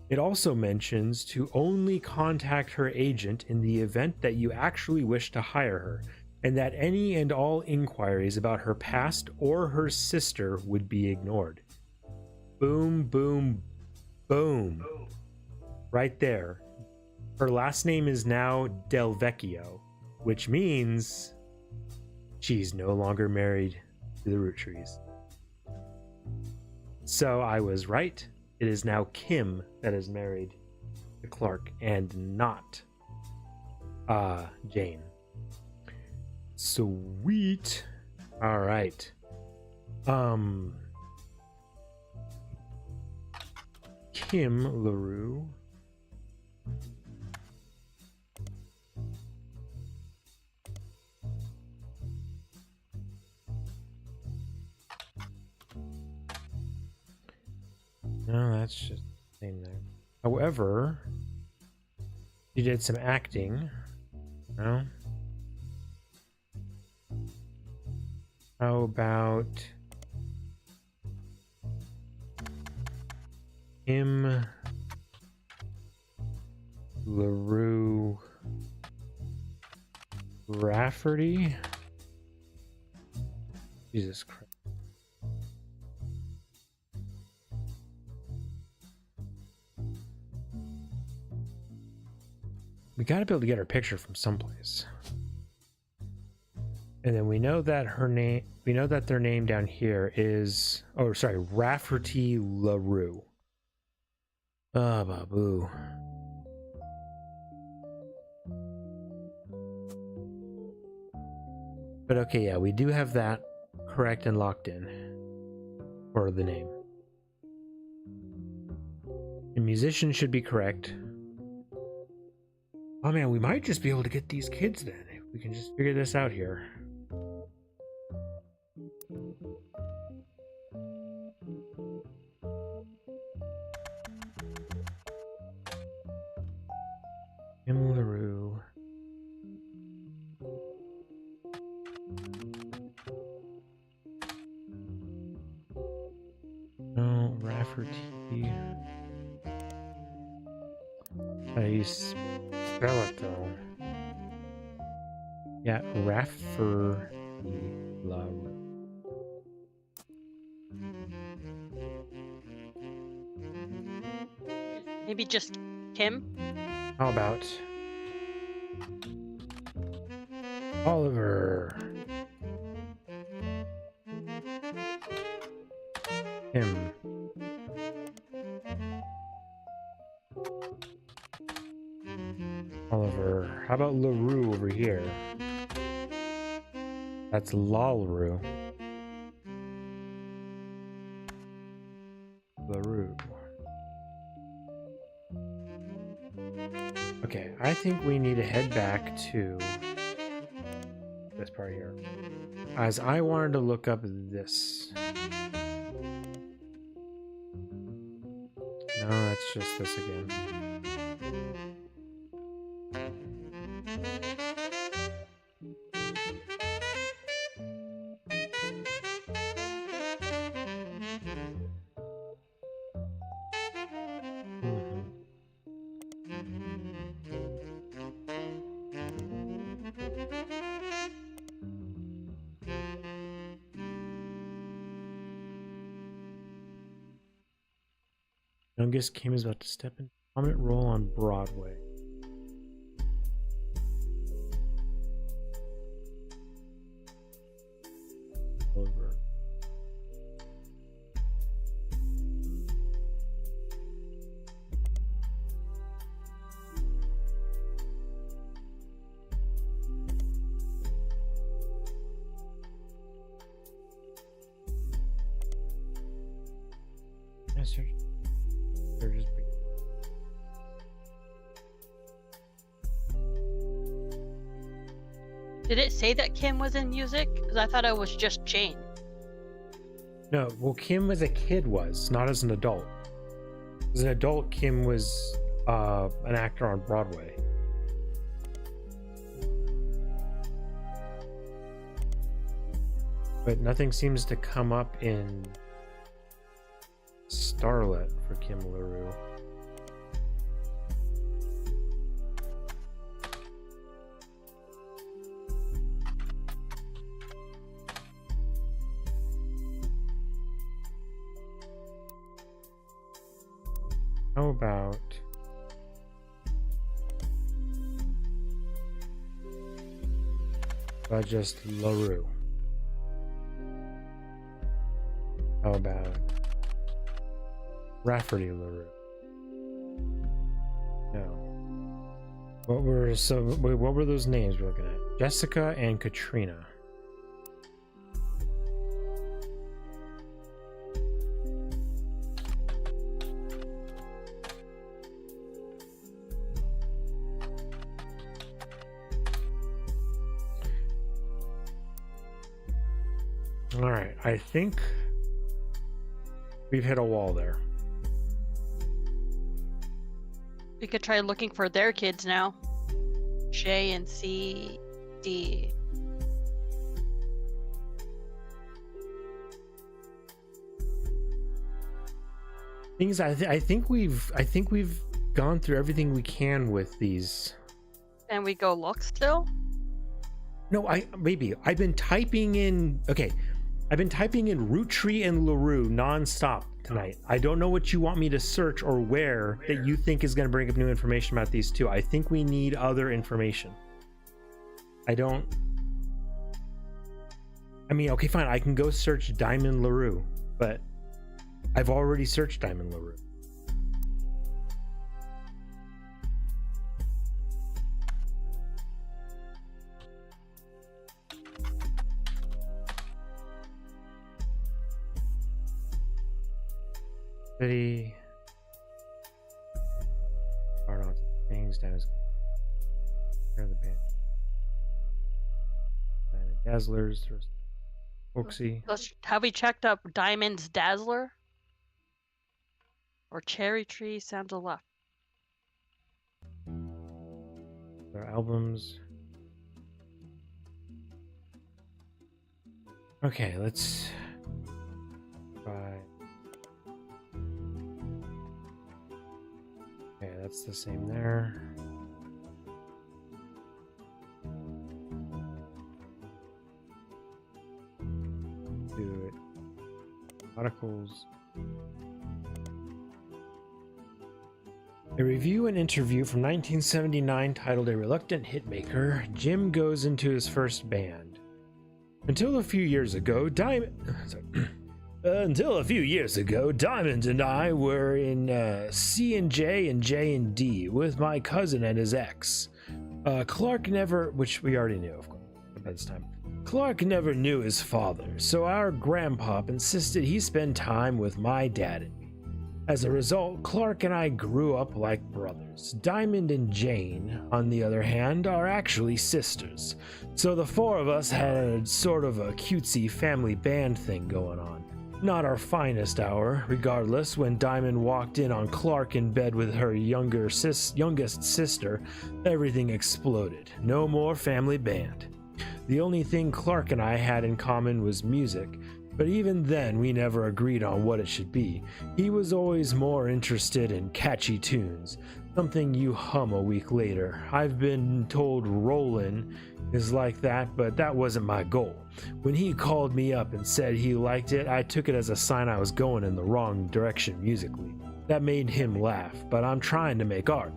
It also mentions to only contact her agent in the event that you actually wish to hire her, and that any and all inquiries about her past or her sister would be ignored. Boom, boom, boom. Right there. Her last name is now Del Vecchio, which means she's no longer married to the Roottrees. So I was right. It is now Kim that is married to Clark and not Jane. Sweet. All right. Kim LaRue. No, that's just the same there. However, she did some acting. No? How about Kim LaRue Rafferty? Jesus Christ. We gotta be able to get her picture from someplace. And then we know that her name, we know that their name down here is, oh, sorry, Rafferty LaRue. Ah, babu. But okay, yeah, we do have that correct and locked in for the name. The musician should be correct. Oh man, we might just be able to get these kids then, if we can just figure this out here. Kim LaRue. No, Rafferty. How do you spell it though? Yeah, Rafferty LaRue. Maybe just Kim? How about Oliver? Him. Oliver. How about LaRue over here? That's LaRue. LaRue. Okay, I think we need to head back to this part here, as I wanted to look up this. No, that's just this again. Youngest Kim is about to step into a prominent role on Broadway. Over. Did it say that Kim was in music? Because I thought it was just Jane. No, well, Kim as a kid was, not as an adult. As an adult, Kim was an actor on Broadway. But nothing seems to come up in Starlet for Kim LaRue. How about just LaRue? How about Rafferty LaRue? No. What were those names we're looking at? Jessica and Katrina. All right, I think we've hit a wall there. We could try looking for their kids now. J and C, D. Things I think we've gone through everything we can with these. And we go look still? No, I've been typing in. Okay, I've been typing in Roottree and LaRue nonstop tonight. I don't know what you want me to search or where that you think is going to bring up new information about these two. I think we need other information. I mean, okay, fine. I can go search Diamond LaRue, but I've already searched Diamond LaRue. City. Start on things down as the band. Diamond Dazzlers. Oxy. Have we checked up Diamond's Dazzler? Or Cherry Tree sounds a lot. Their albums. Okay, let's try. Okay, that's the same there. Do it. Articles. A review and interview from 1979 titled A Reluctant Hitmaker, Jim Goes Into His First Band. Until a few years ago, Diamond and I were in C and J and J and D with my cousin and his ex. Clark never, which we already knew, of course, by this time. Clark never knew his father, so our grandpop insisted he spend time with my dad and me. As a result, Clark and I grew up like brothers. Diamond and Jane, on the other hand, are actually sisters. So the four of us had sort of a cutesy family band thing going on. Not our finest hour, regardless. When Diamond walked in on Clark in bed with her youngest sister, everything exploded. No more family band. The only thing Clark and I had in common was music, but even then we never agreed on what it should be. He was always more interested in catchy tunes, something you hum a week later. I've been told rollin' is like that, but that wasn't my goal. When he called me up and said he liked it, I took it as a sign I was going in the wrong direction musically. That made him laugh, but I'm trying to make art.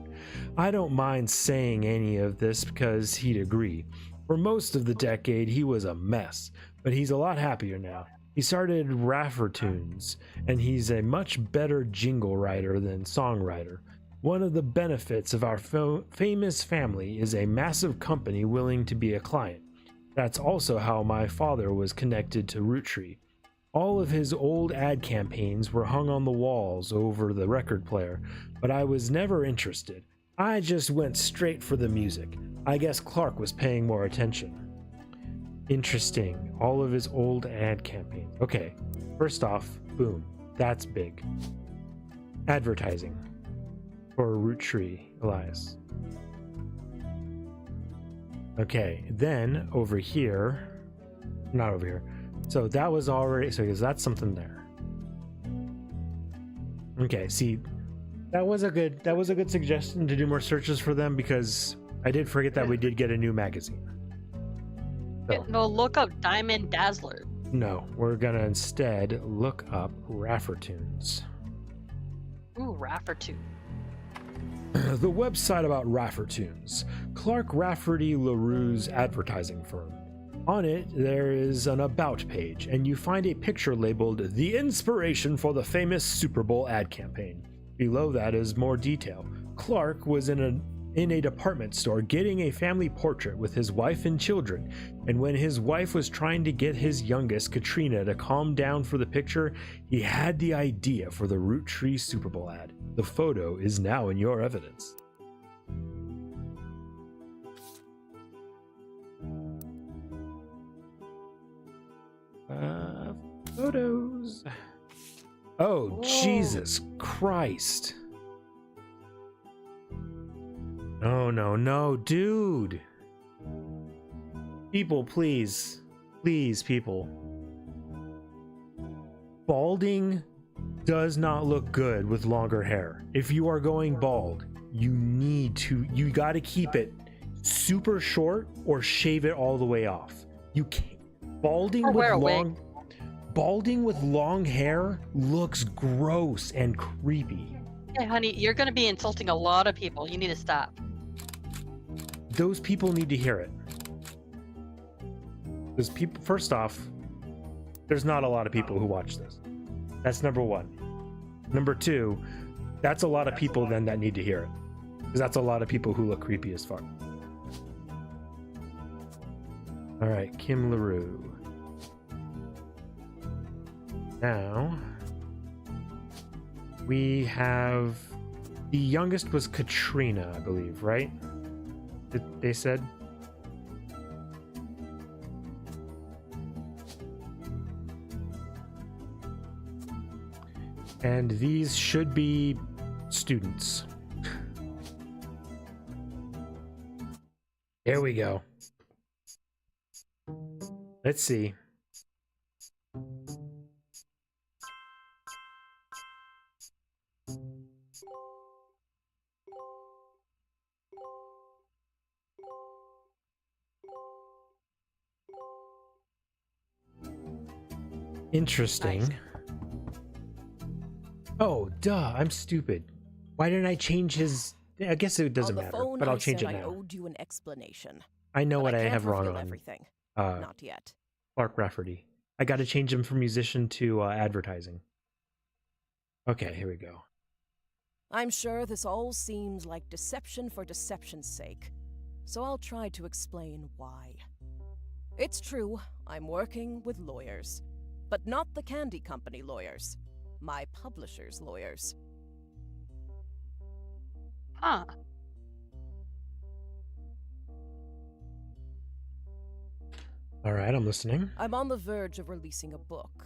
I don't mind saying any of this because he'd agree. For most of the decade, he was a mess, but he's a lot happier now. He started Raffertunes, and he's a much better jingle writer than songwriter. One of the benefits of our famous family is a massive company willing to be a client. That's also how my father was connected to Roottree. All of his old ad campaigns were hung on the walls over the record player, but I was never interested. I just went straight for the music. I guess Clark was paying more attention. Interesting. All of his old ad campaigns. Okay, first off, boom. That's big. Advertising for Roottree, Elias. Okay, then over here, not over here. So that was already, so that's something there. Okay, see, that was a good suggestion to do more searches for them, because I did forget that we did get a new magazine. So, No, look up Diamond Dazzler. no, we're gonna instead look up Raffertunes. Ooh, Rafferty. The website about Raffertunes, Clark Rafferty LaRue's advertising firm. On it, there is an About page, and you find a picture labeled The Inspiration for the Famous Super Bowl Ad Campaign. Below that is more detail. Clark was in a department store getting a family portrait with his wife and children, and when his wife was trying to get his youngest, Katrina, to calm down for the picture, he had the idea for the Roottree Super Bowl ad. The photo is now in your evidence. Photos. Oh, Whoa. Jesus Christ. No, dude. People, please. Please, people. Balding does not look good with longer hair. If you are going bald, you gotta keep it super short or shave it all the way off. You can't. Balding with long hair looks gross and creepy. Hey, honey, you're going to be insulting a lot of people. You need to stop. Those people need to hear it. Because people, first off, there's not a lot of people who watch this. That's number one. Number two, that's a lot of people then that need to hear it. Because that's a lot of people who look creepy as fuck. All right, Kim LaRue. Now, we have the youngest was Katrina, I believe, right? They said. And these should be students. There we go. Let's see. Interesting. Nice. Oh, duh, I'm stupid. Why didn't I change his... I guess it doesn't matter, but I'll change it now. I owed you an explanation. I know what I can't have wrong reveal on everything. uh, Not yet. Clark Rafferty. I got to change him from musician to advertising. Okay, here we go. I'm sure this all seems like deception for deception's sake, so I'll try to explain why. It's true, I'm working with lawyers, but not the candy company lawyers. My publisher's lawyers. Huh. All right, I'm listening. I'm on the verge of releasing a book,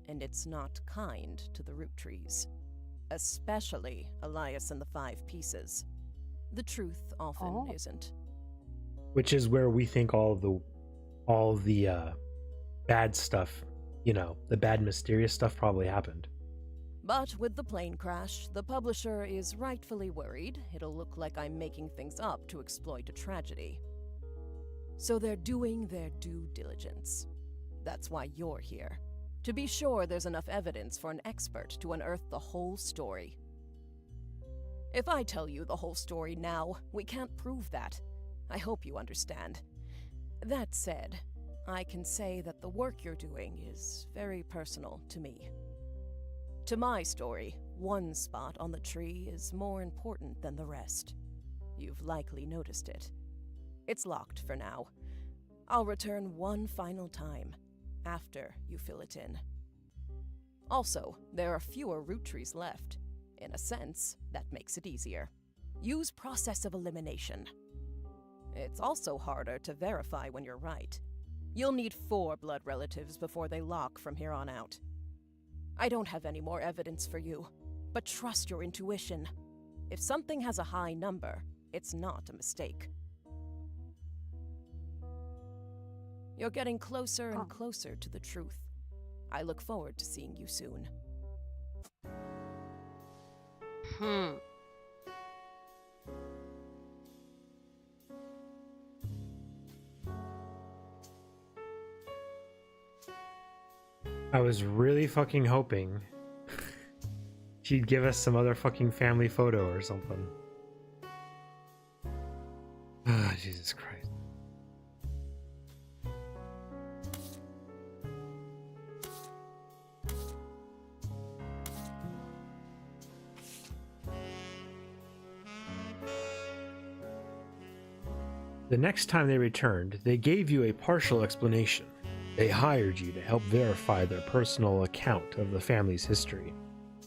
and it's not kind to the Roottrees. Especially Elias and the 5 Pieces. The truth often isn't. Which is where we think all the bad stuff, you know, the bad mysterious stuff probably happened. But with the plane crash, the publisher is rightfully worried it'll look like I'm making things up to exploit a tragedy. So they're doing their due diligence. That's why you're here. To be sure there's enough evidence for an expert to unearth the whole story. If I tell you the whole story now, we can't prove that. I hope you understand. That said, I can say that the work you're doing is very personal to me. To my story, one spot on the tree is more important than the rest. You've likely noticed it. It's locked for now. I'll return one final time, after you fill it in. Also, there are fewer Roottrees left. In a sense, that makes it easier. Use process of elimination. It's also harder to verify when you're right. You'll need 4 blood relatives before they lock from here on out. I don't have any more evidence for you, but trust your intuition. If something has a high number, it's not a mistake. You're getting closer and closer to the truth. I look forward to seeing you soon. I was really fucking hoping she'd give us some other fucking family photo or something. Ah, Jesus Christ. The next time they returned, they gave you a partial explanation. They hired you to help verify their personal account of the family's history.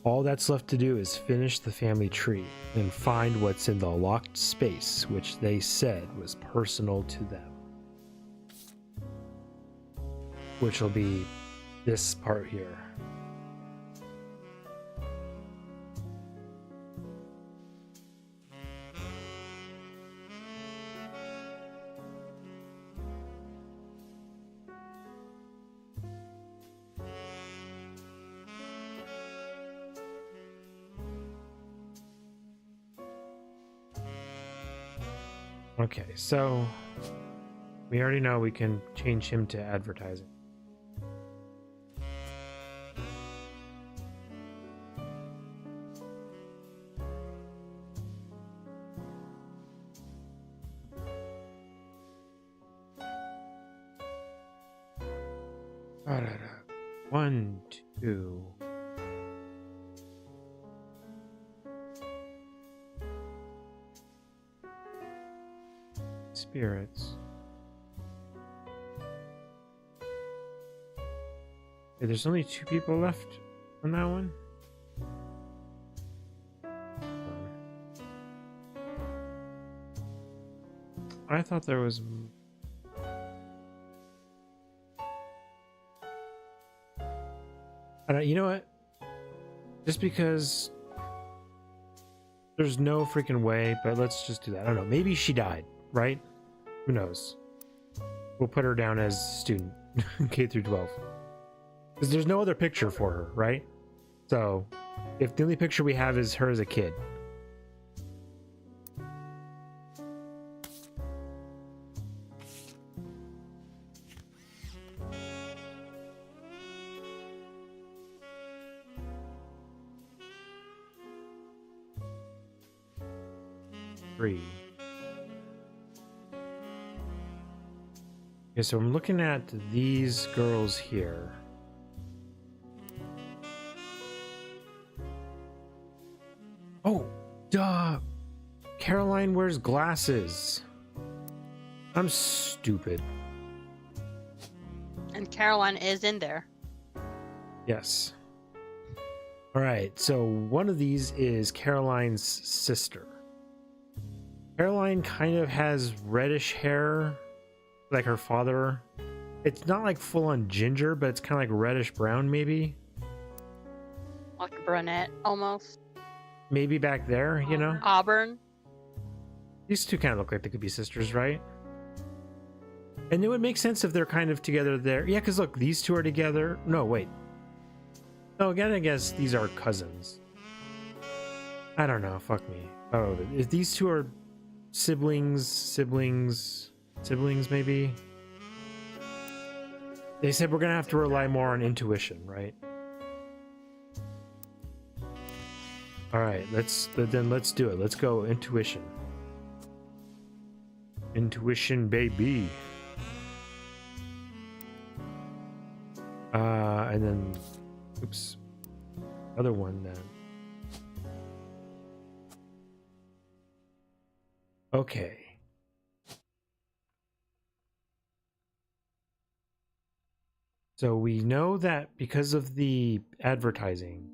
All that's left to do is finish the family tree and find what's in the locked space, which they said was personal to them. Which will be this part here. Okay, so we already know we can change him to advertising. One, two. Spirits. Okay, there's only 2 people left on that one. I thought there was. You know what? Just because there's no freaking way, but let's just do that. I don't know. Maybe she died, right? Who knows? We'll put her down as student, K through 12. Because there's no other picture for her, right? So, if the only picture we have is her as a kid. Three. Okay, so I'm looking at these girls here. Oh, duh. Caroline wears glasses. I'm stupid. And Caroline is in there. Yes. All right, so one of these is Caroline's sister. Caroline kind of has reddish hair, like her father. It's not like full-on ginger, but it's kind of like reddish brown, maybe. Like a brunette, almost. Maybe back there, you know? Auburn. These two kind of look like they could be sisters, right? And it would make sense if they're kind of together there. Yeah, because look, these two are together. No, wait. No, again, I guess these are cousins. I don't know. Fuck me. Oh, if these two are siblings, maybe? They said we're gonna have to rely more on intuition, right? All right, then let's do it. Let's go intuition. Intuition, baby. And then, oops, other one then. Okay. So we know that because of the advertising,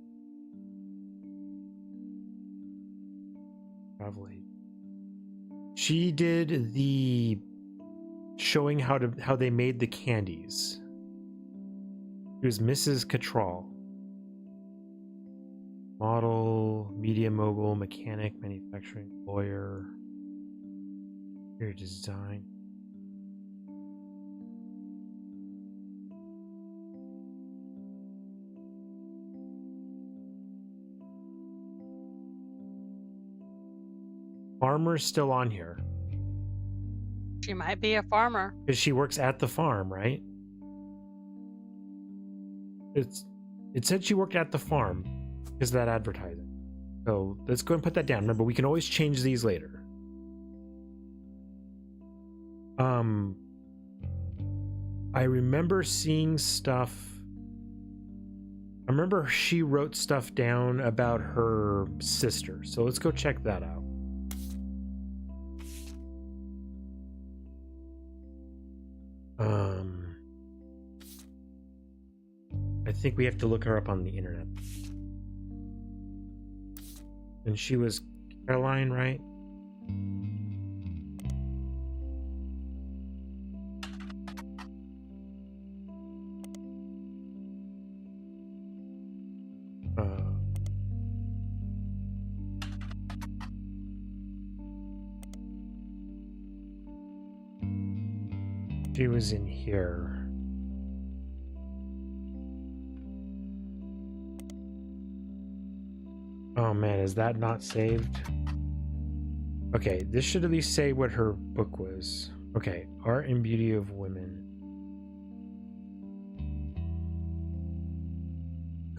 she did the showing how they made the candies. She was Mrs. Cattrall. Model, media mogul, mechanic, manufacturing, lawyer, interior design. Farmer's still on here. She might be a farmer. Because she works at the farm, right? It said she worked at the farm because of that advertising. So let's go and put that down. Remember, we can always change these later. I remember seeing stuff. I remember she wrote stuff down about her sister. So let's go check that out. I think we have to look her up on the internet. And she was Caroline, right? She was in here. Oh man, is that not saved? Okay, this should at least say what her book was. Okay, Art and Beauty of Women.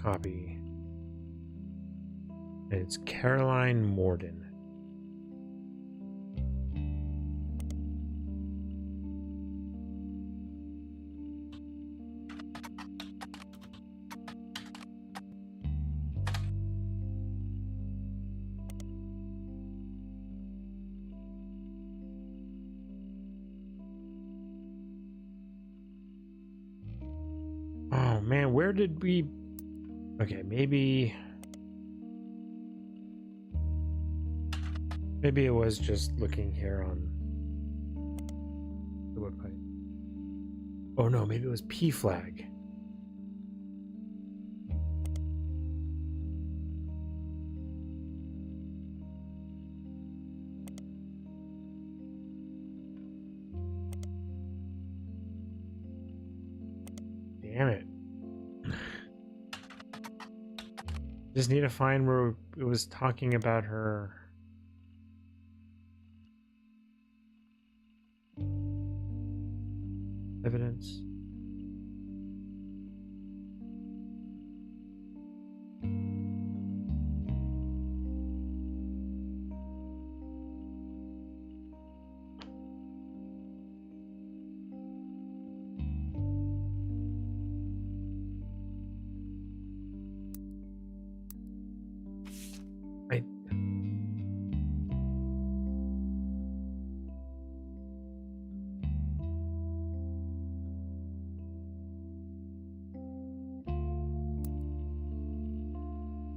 Copy. And it's Caroline Morden. Oh man, where did we... Okay, maybe it was just looking here on the website. Oh no, maybe it was P flag. Damn it. Just need to find where it was talking about her. Evidence.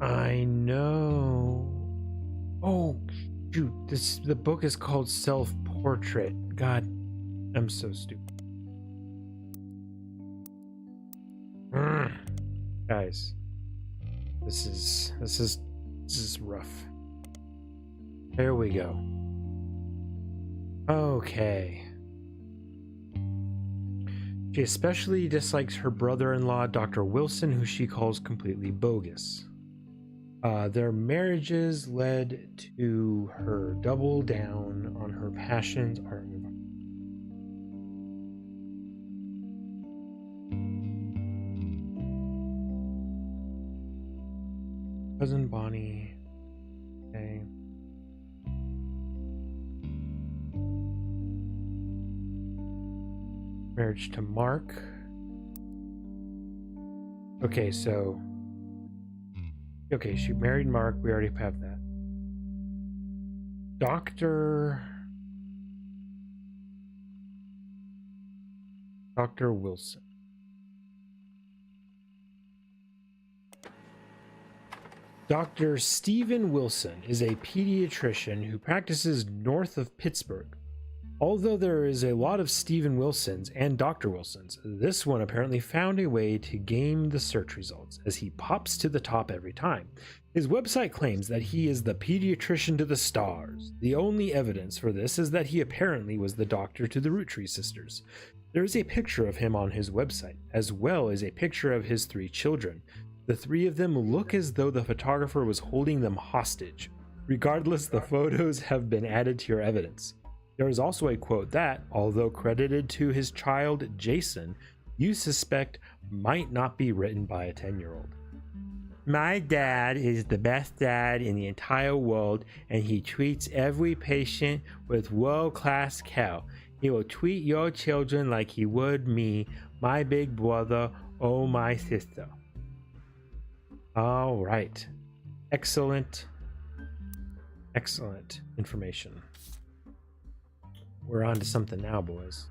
I know. Oh, shoot. The book is called Self-Portrait. God, I'm so stupid. Guys, this is rough. There we go. Okay. She especially dislikes her brother-in-law, Dr. Wilson, who she calls completely bogus. Their marriages led to her double down on her passions. Cousin Bonnie. Marriage to Mark. Okay, so... Okay, she married Mark. We already have that. Dr. Wilson. Dr. Stephen Wilson is a pediatrician who practices north of Pittsburgh. Although there is a lot of Stephen Wilsons and Dr. Wilsons, this one apparently found a way to game the search results, as he pops to the top every time. His website claims that he is the pediatrician to the stars. The only evidence for this is that he apparently was the doctor to the Roottree sisters. There is a picture of him on his website, as well as a picture of his 3 children. The 3 of them look as though the photographer was holding them hostage. Regardless, the photos have been added to your evidence. There is also a quote that, although credited to his child Jason, you suspect might not be written by a 10-year-old. My dad is the best dad in the entire world, and he treats every patient with world-class care. He will treat your children like he would me, my big brother, or my sister. All right. Excellent information. We're on to something now, boys.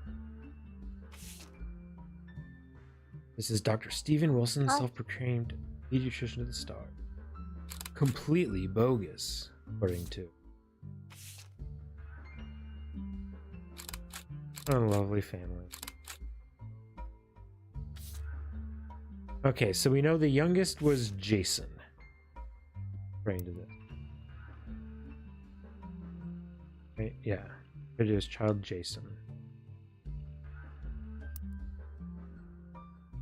This is Dr. Stephen Wilson, self-proclaimed pediatrician of the star. Completely bogus, according to. What a lovely family. Okay, so we know the youngest was Jason. According to this. Right, yeah. It is child Jason.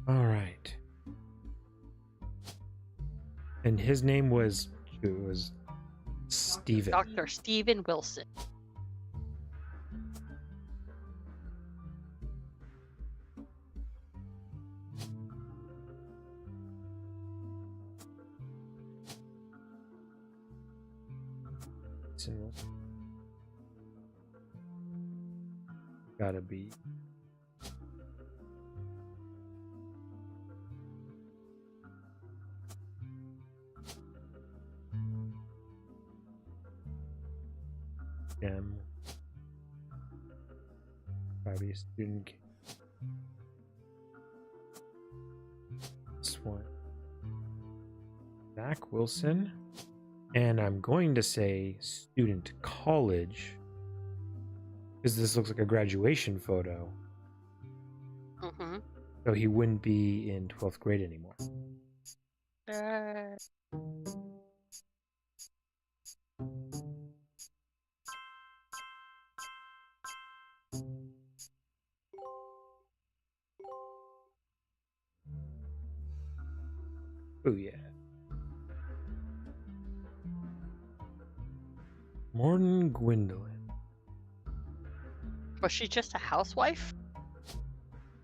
All right. And his name was Stephen. Dr. Stephen Wilson. Gotta be. Probably a student. This one. Zach Wilson. And I'm going to say student college. Because this looks like a graduation photo. Mm-hmm. So he wouldn't be in 12th grade anymore. Oh yeah. Morton Gwendolyn. Was she just a housewife?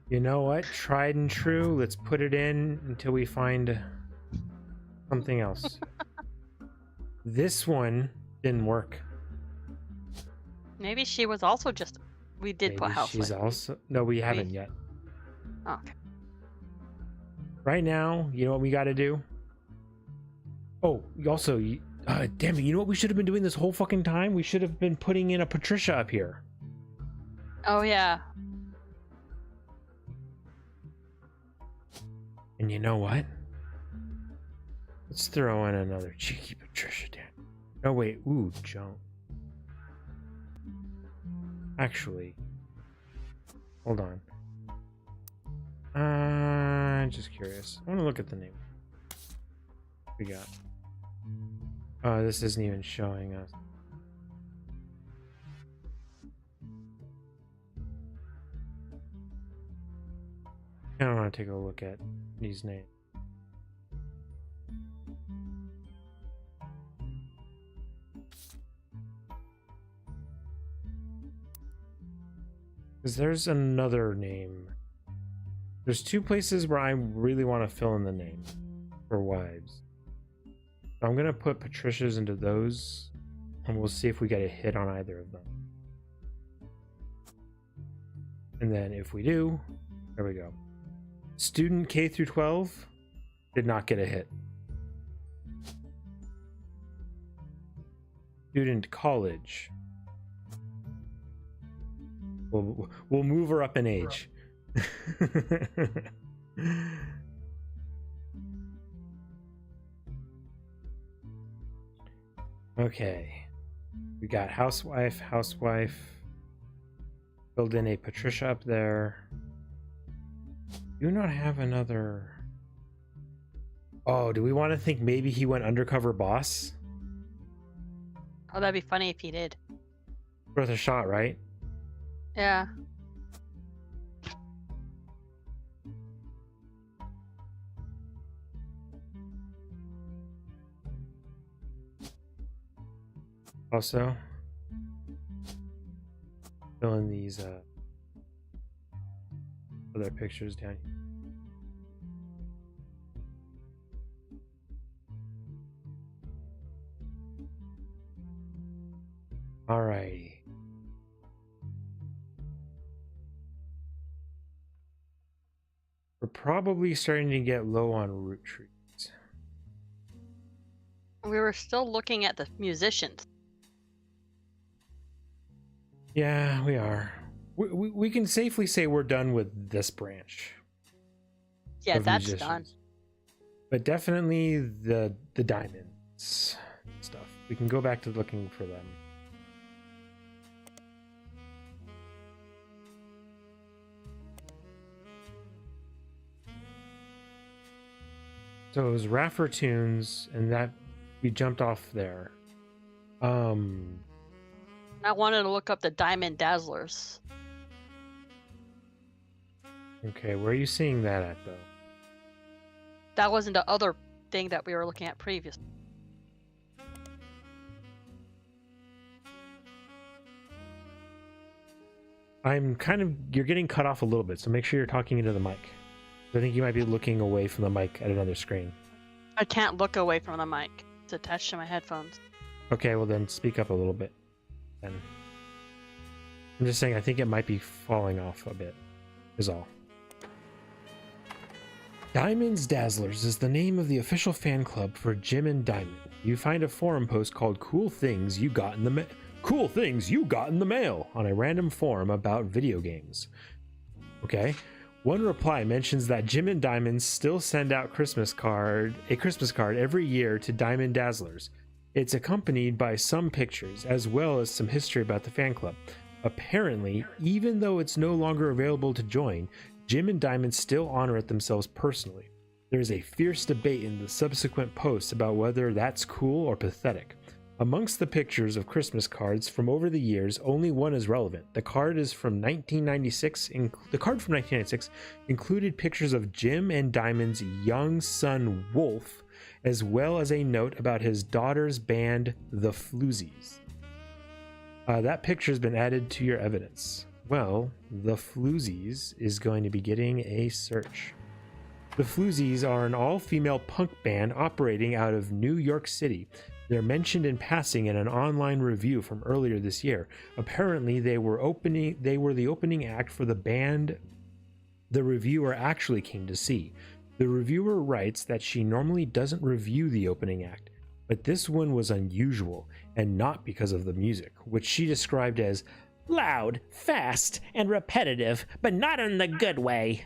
You know what? Tried and true. Let's put it in until we find something else. This one didn't work. Maybe she was also just... We did Maybe put housewife. she's also... No, we haven't yet. Oh, okay. Right now, you know what we got to do? Oh, also... damn it, you know what we should have been doing this whole fucking time? We should have been putting in a Patricia up here. Oh, yeah. And you know what? Let's throw in another cheeky Patricia down. Oh, wait. Ooh, Joan. Actually, hold on. Just curious. I want to look at the name. What we got? Oh, this isn't even showing us. I don't want to take a look at these names. Because there's another name. There's 2 places where I really want to fill in the name for wives. So I'm going to put Patricia's into those, and we'll see if we get a hit on either of them. And then if we do, there we go. Student K through 12 did not get a hit. Student college. We'll move her up in age. Okay. We got housewife. Filled in a Patricia up there. Do not have another. Oh, do we want to think maybe he went undercover boss? Oh, that'd be funny if he did. Worth a shot, right? Yeah. Also, fill in these other pictures down here. Alrighty. We're probably starting to get low on Roottrees. We were still looking at the musicians. Yeah, we are. We can safely say we're done with this branch. Yeah, of that's musicians. done. But definitely the diamonds stuff. We can go back to looking for them. So it was Raffer Tunes, and that we jumped off there. I wanted to look up the Diamond Dazzlers. Okay, where are you seeing that at, though? That wasn't the other thing that we were looking at previously. You're getting cut off a little bit, so make sure you're talking into the mic. I think you might be looking away from the mic at another screen. I can't look away from the mic. It's attached to my headphones. Okay, well then speak up a little bit. Then I'm just saying I think it might be falling off a bit, is all. Diamonds Dazzlers is the name of the official fan club for Jim and Diamond. You find a forum post called Cool Things You Got in the Mail on a random forum about video games. Okay. One reply mentions that Jim and Diamond still send out a Christmas card every year to Diamond Dazzlers. It's accompanied by some pictures, as well as some history about the fan club. Apparently, even though it's no longer available to join, Jim and Diamond still honor it themselves personally. There is a fierce debate in the subsequent posts about whether that's cool or pathetic. Amongst the pictures of Christmas cards from over the years, only one is relevant. The card from 1996 included pictures of Jim and Diamond's young son Wolf, as well as a note about his daughter's band, the Floozies. That picture has been added to your evidence. Well, the Floozies is going to be getting a search. The Floozies are an all-female punk band operating out of New York City. They're mentioned in passing in an online review from earlier this year. Apparently, they were the opening act for the band the reviewer actually came to see. The reviewer writes that she normally doesn't review the opening act, but this one was unusual, and not because of the music, which she described as loud, fast, and repetitive, but not in the good way.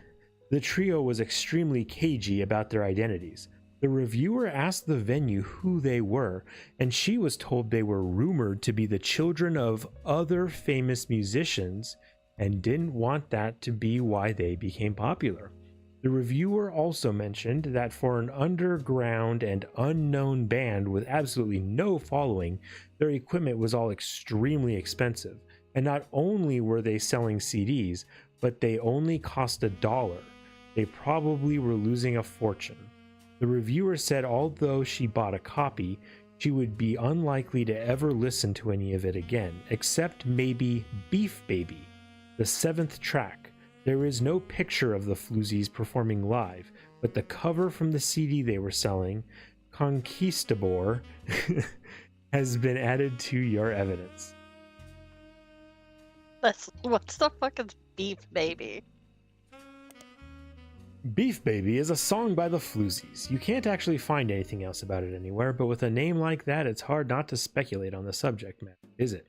The trio was extremely cagey about their identities. The reviewer asked the venue who they were, and she was told they were rumored to be the children of other famous musicians and didn't want that to be why they became popular. The reviewer also mentioned that for an underground and unknown band with absolutely no following, their equipment was all extremely expensive, and not only were they selling CDs, but they only cost $1. They probably were losing a fortune. The reviewer said although she bought a copy, she would be unlikely to ever listen to any of it again, except maybe Beef Baby, the 7th track. There is no picture of the Floozies performing live, but the cover from the CD they were selling, Conquistador, has been added to your evidence. What's the fuck is Beef Baby? Beef Baby is a song by the Floozies. You can't actually find anything else about it anywhere, but with a name like that, it's hard not to speculate on the subject matter, is it?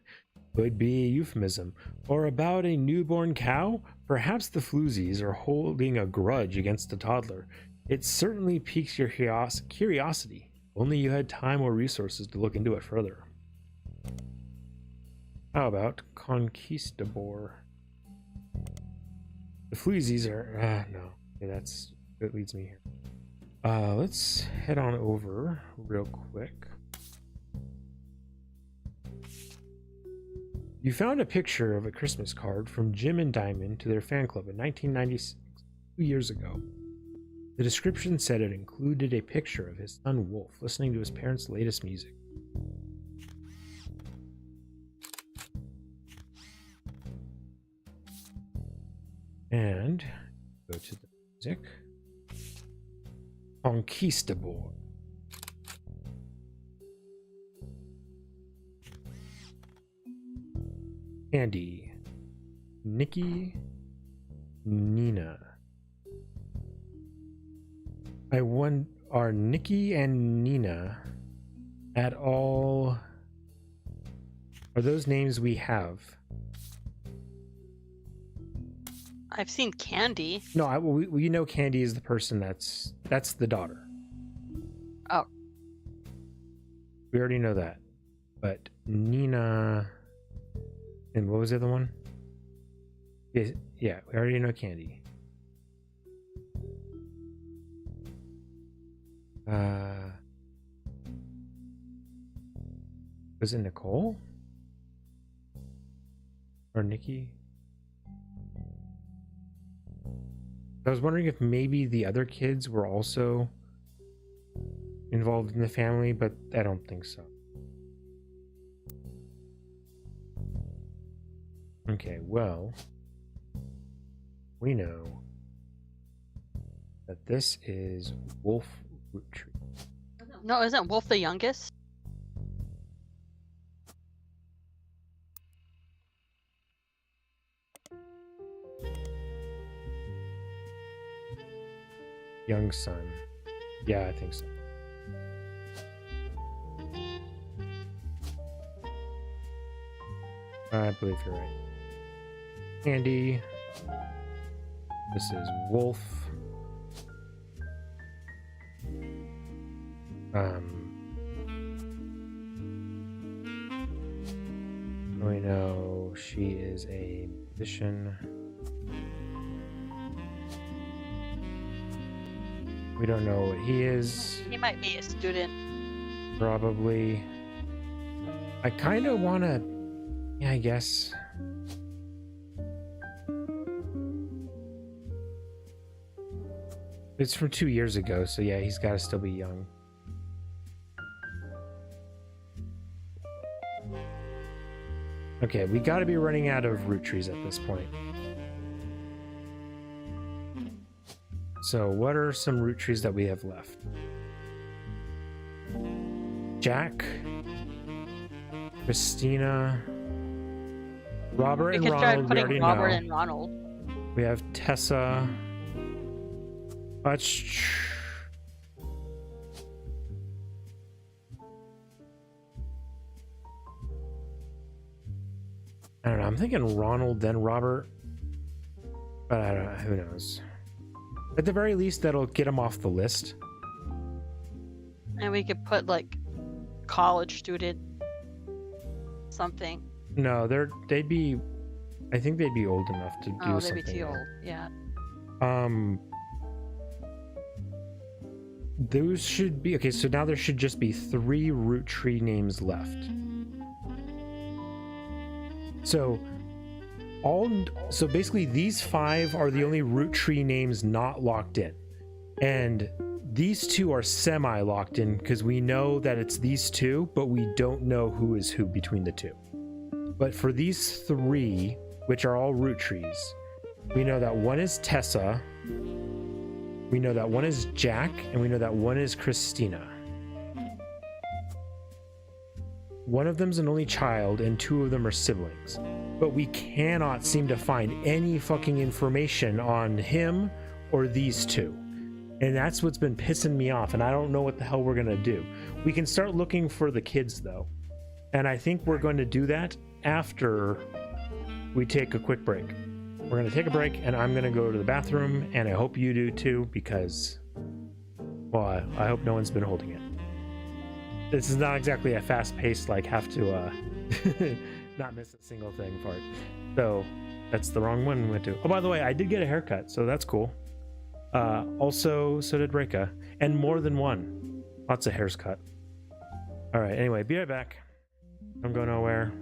Could be a euphemism. Or about a newborn cow? Perhaps the Floozies are holding a grudge against a toddler. It certainly piques your curiosity. Only you had time or resources to look into it further. How about Conquistador? The Floozies are... no. Okay, that leads me here. Let's head on over real quick. You found a picture of a Christmas card from Jim and Diamond to their fan club in 1996, 2 years ago. The description said it included a picture of his son Wolf listening to his parents' latest music. And go to the music. Conquistador. Andy, Nikki, Nina. Are Nikki and Nina at all? Are those names we have? I've seen Candy. No, we know Candy is the person that's the daughter. Oh. We already know that. But Nina, and what was the other one? Yeah, we already know Candy. Was it Nicole? Or Nikki? I was wondering if maybe the other kids were also involved in the family, but I don't think so. Okay, well, we know that this is Wolf Roottree. No, isn't Wolf the youngest? Young son. Yeah, I think so. I believe you're right. Andy. This is Wolf. We know she is a musician. We don't know what he is. He might be a student. Probably. I kind of want to... Yeah, I guess. It's from 2 years ago, so yeah, he's got to still be young. Okay, we got to be running out of Rootrees at this point. So, what are some Rootrees that we have left? Jack, Christina, Robert and We could try Ronald. We putting already Robert know. and Ronald. We have Tessa. I don't know. I'm thinking Ronald, then Robert. But I don't know. Who knows? At the very least, that'll get him off the list. And we could put like college student something. No, they'd be. I think they'd be old enough to do Oh, they'd something. be too there. old. Yeah. Those should be okay. So now there should just be 3 Roottree names left. So basically these 5 are the only Roottree names not locked in, and these 2 are semi locked in because we know that it's these 2, but we don't know who is who between the 2. But for these 3, which are all Rootrees, we know that one is Tessa, we know that one is Jack, and we know that one is Christina. One of them's an only child, and 2 of them are siblings. but we cannot seem to find any fucking information on him or these two. And that's what's been pissing me off, and I don't know what the hell we're gonna do. We can start looking for the kids though, and I think we're going to do that after we take a quick break. We're gonna take a break, and I'm gonna go to the bathroom, and I hope you do too, because, well, I hope no one's been holding it. This is not exactly a fast-paced, like, have to not miss a single thing part. So that's the wrong one we went to. Oh, by the way, I did get a haircut, so that's cool. Also, so did Reika, and more than one. Lots of hairs cut. All right, anyway, be right back. Don't go nowhere.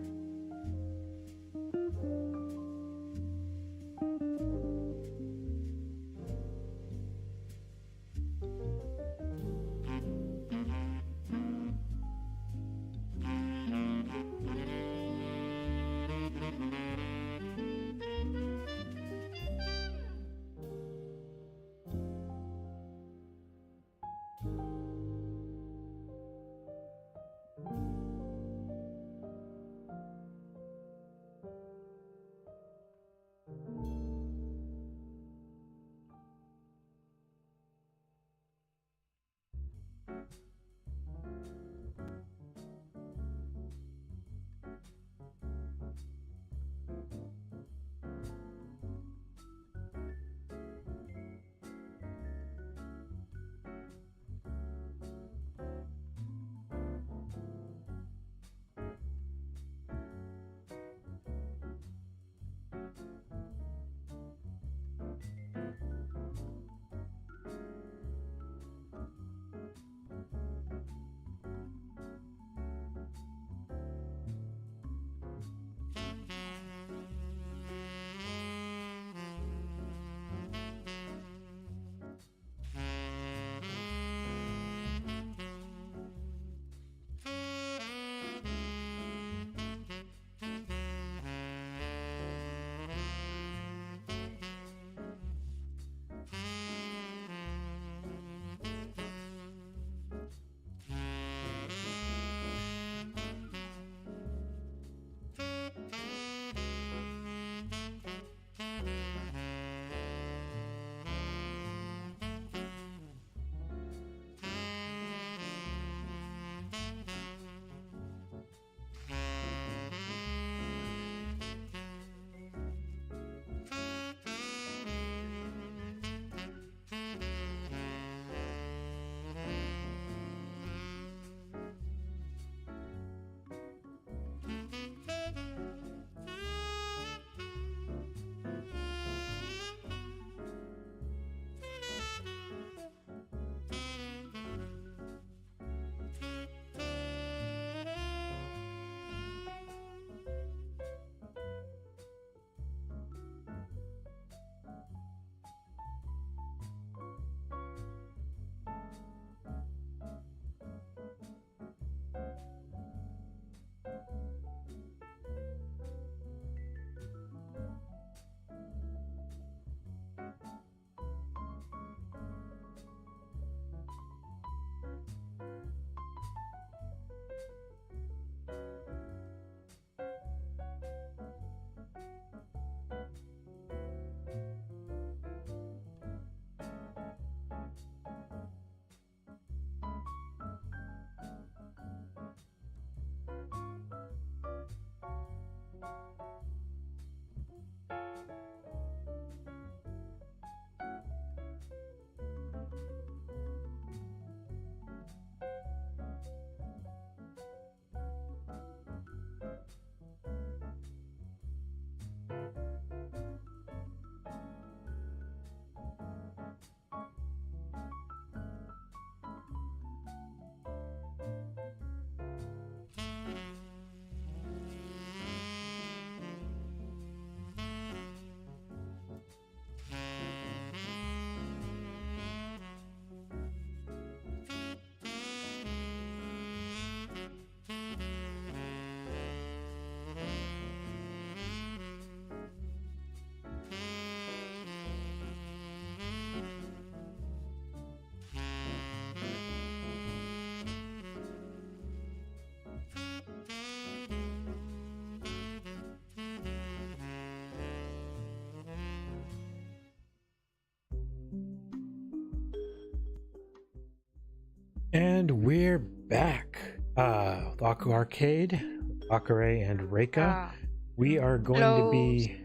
And we're back. The Arcade, Akureii, and Reika. We are going to be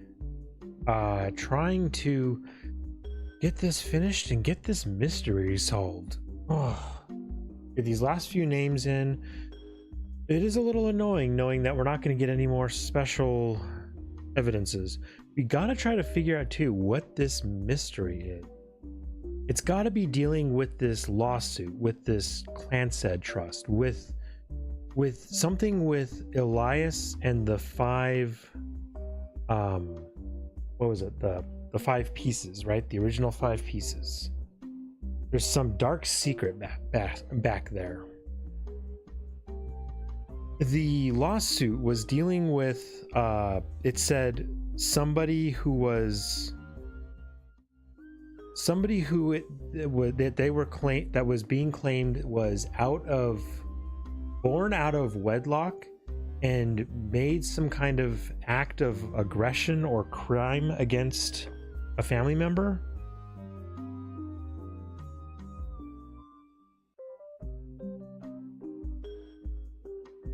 trying to get this finished and get this mystery solved. Oh, get these last few names in. It is a little annoying knowing that we're not going to get any more special evidences. We got to try to figure out too what this mystery is. It's got to be dealing with this lawsuit, with this Clanstead trust, with something with Elias and the five, what was it? The 5 pieces, right? The original 5 pieces. There's some dark secret back there. The lawsuit was dealing with, it said somebody who that was being claimed was born out of wedlock and made some kind of act of aggression or crime against a family member.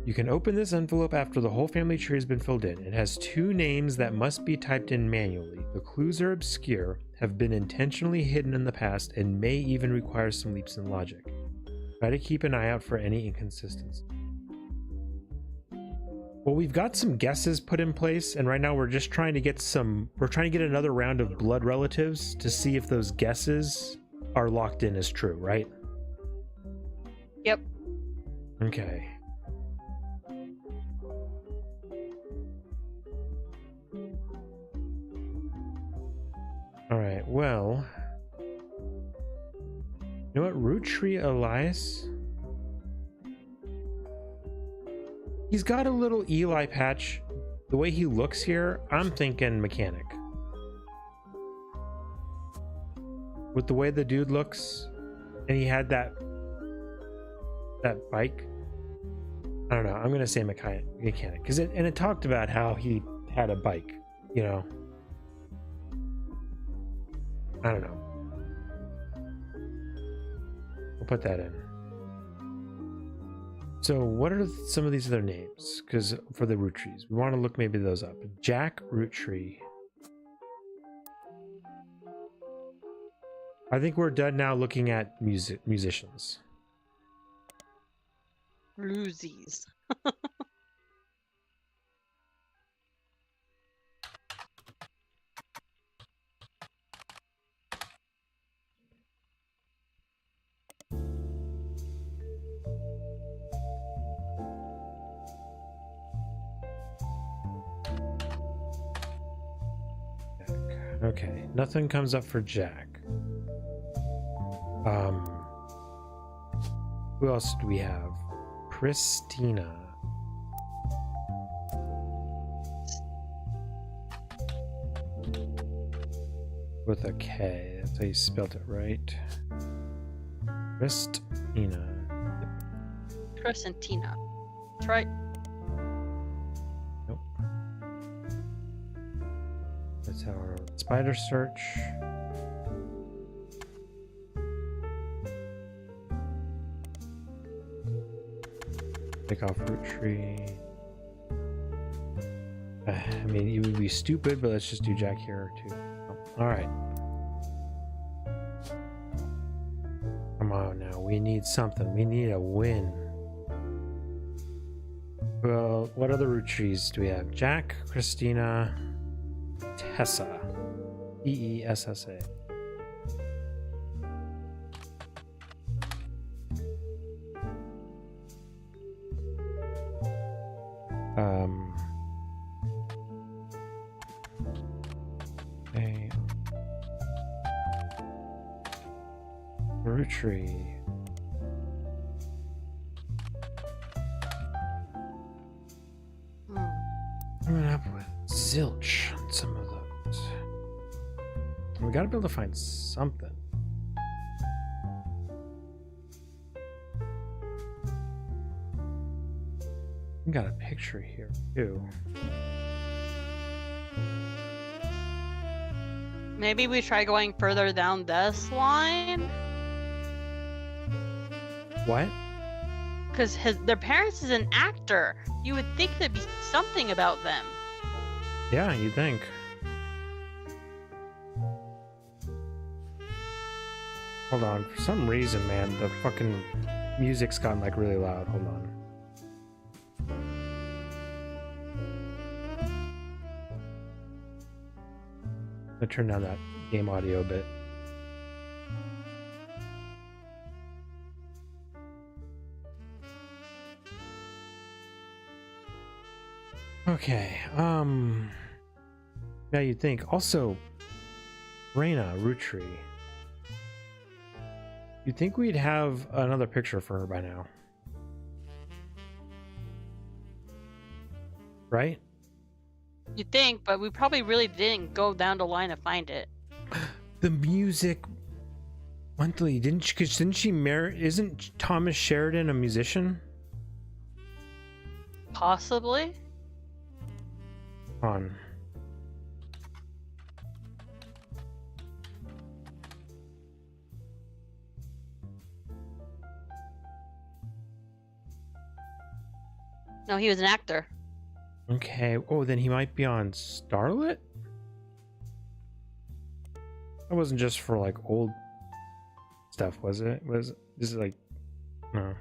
You can open this envelope after the whole family tree has been filled in. It has 2 names that must be typed in manually. The clues are obscure, have been intentionally hidden in the past, and may even require some leaps in logic. Try to keep an eye out for any inconsistency. Well, we've got some guesses put in place, and right now we're just trying to get another round of blood relatives to see if those guesses are locked in as true, right? Yep. Okay. All right, well, you know what, Roottree Elias? He's got a little Eli patch. The way he looks here, I'm thinking mechanic. With the way the dude looks, and he had that bike. I don't know, I'm gonna say mechanic, because it talked about how he had a bike, you know. I don't know. We'll put that in. So what are some of these other names? Because for the Rootrees, we want to look maybe those up. Jack Roottree. I think we're done now looking at musicians. Bluesies. Okay, nothing comes up for Jack. Who else do we have? Christina. With a K. That's how you spelled it, right? Christina. Crescentina. That's right. Nope. That's our spider search. Take off Roottree. I mean, it would be stupid, but let's just do Jack here too. All right. Come on now, we need something. We need a win. Well, what other Rootrees do we have? Jack, Christina, Tessa. Tessa. Okay. Roottree. Coming up with zilch on some of those. We gotta be able to find something. We got a picture here too. Maybe we try going further down this line? What? Because their parents is an actor. You would think there'd be something about them. Yeah, you'd think. Hold on. For some reason, man, the fucking music's gotten like really loud. Hold on. I'm gonna turn down that game audio a bit. Okay, yeah, you'd think. Also, Reina, Roottree. You'd think we'd have another picture for her by now. Right? You'd think, but we probably really didn't go down the line to find it. The music monthly, didn't she? Because didn't she marry? Isn't Thomas Sheridan a musician? Possibly. On. No, he was an actor. Okay. Oh, then he might be on Starlit? That wasn't just for like old stuff, was it? Was this is like no.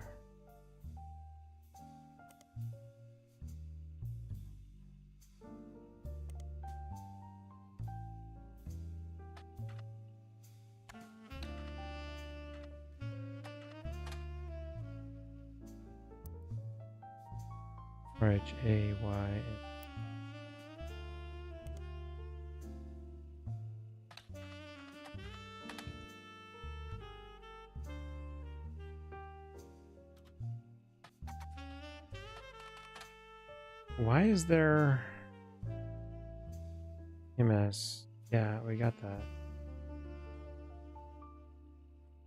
RHAY. Why is there MS? Yeah, we got that.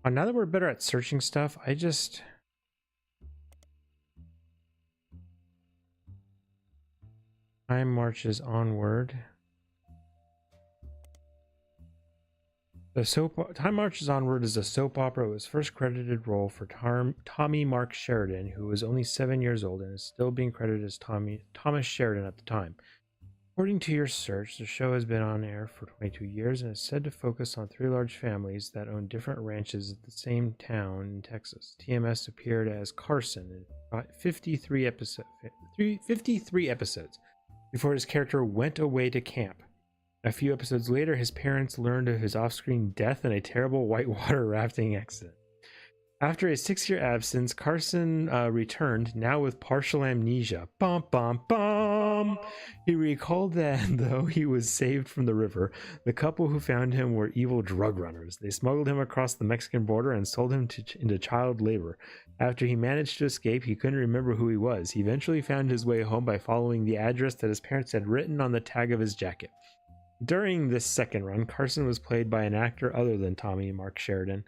Oh, now that we're better at searching stuff, Time marches onward. Time Marches Onward is a soap opera. It was first credited role for Tommy Mark Sheridan, who was only 7 years old and is still being credited as Thomas Sheridan at the time. According to your search, the show has been on air for 22 years and is said to focus on 3 large families that own different ranches at the same town in Texas. TMS appeared as Carson in 53 episodes before his character went away to camp. A few episodes later, his parents learned of his off-screen death in a terrible whitewater rafting accident. After a 6-year absence, Carson returned, now with partial amnesia. Bum, bum, bum! He recalled that, though he was saved from the river, the couple who found him were evil drug runners. They smuggled him across the Mexican border and sold him into child labor. After he managed to escape, he couldn't remember who he was. He eventually found his way home by following the address that his parents had written on the tag of his jacket. During this second run, Carson was played by an actor other than Tommy Mark Sheridan.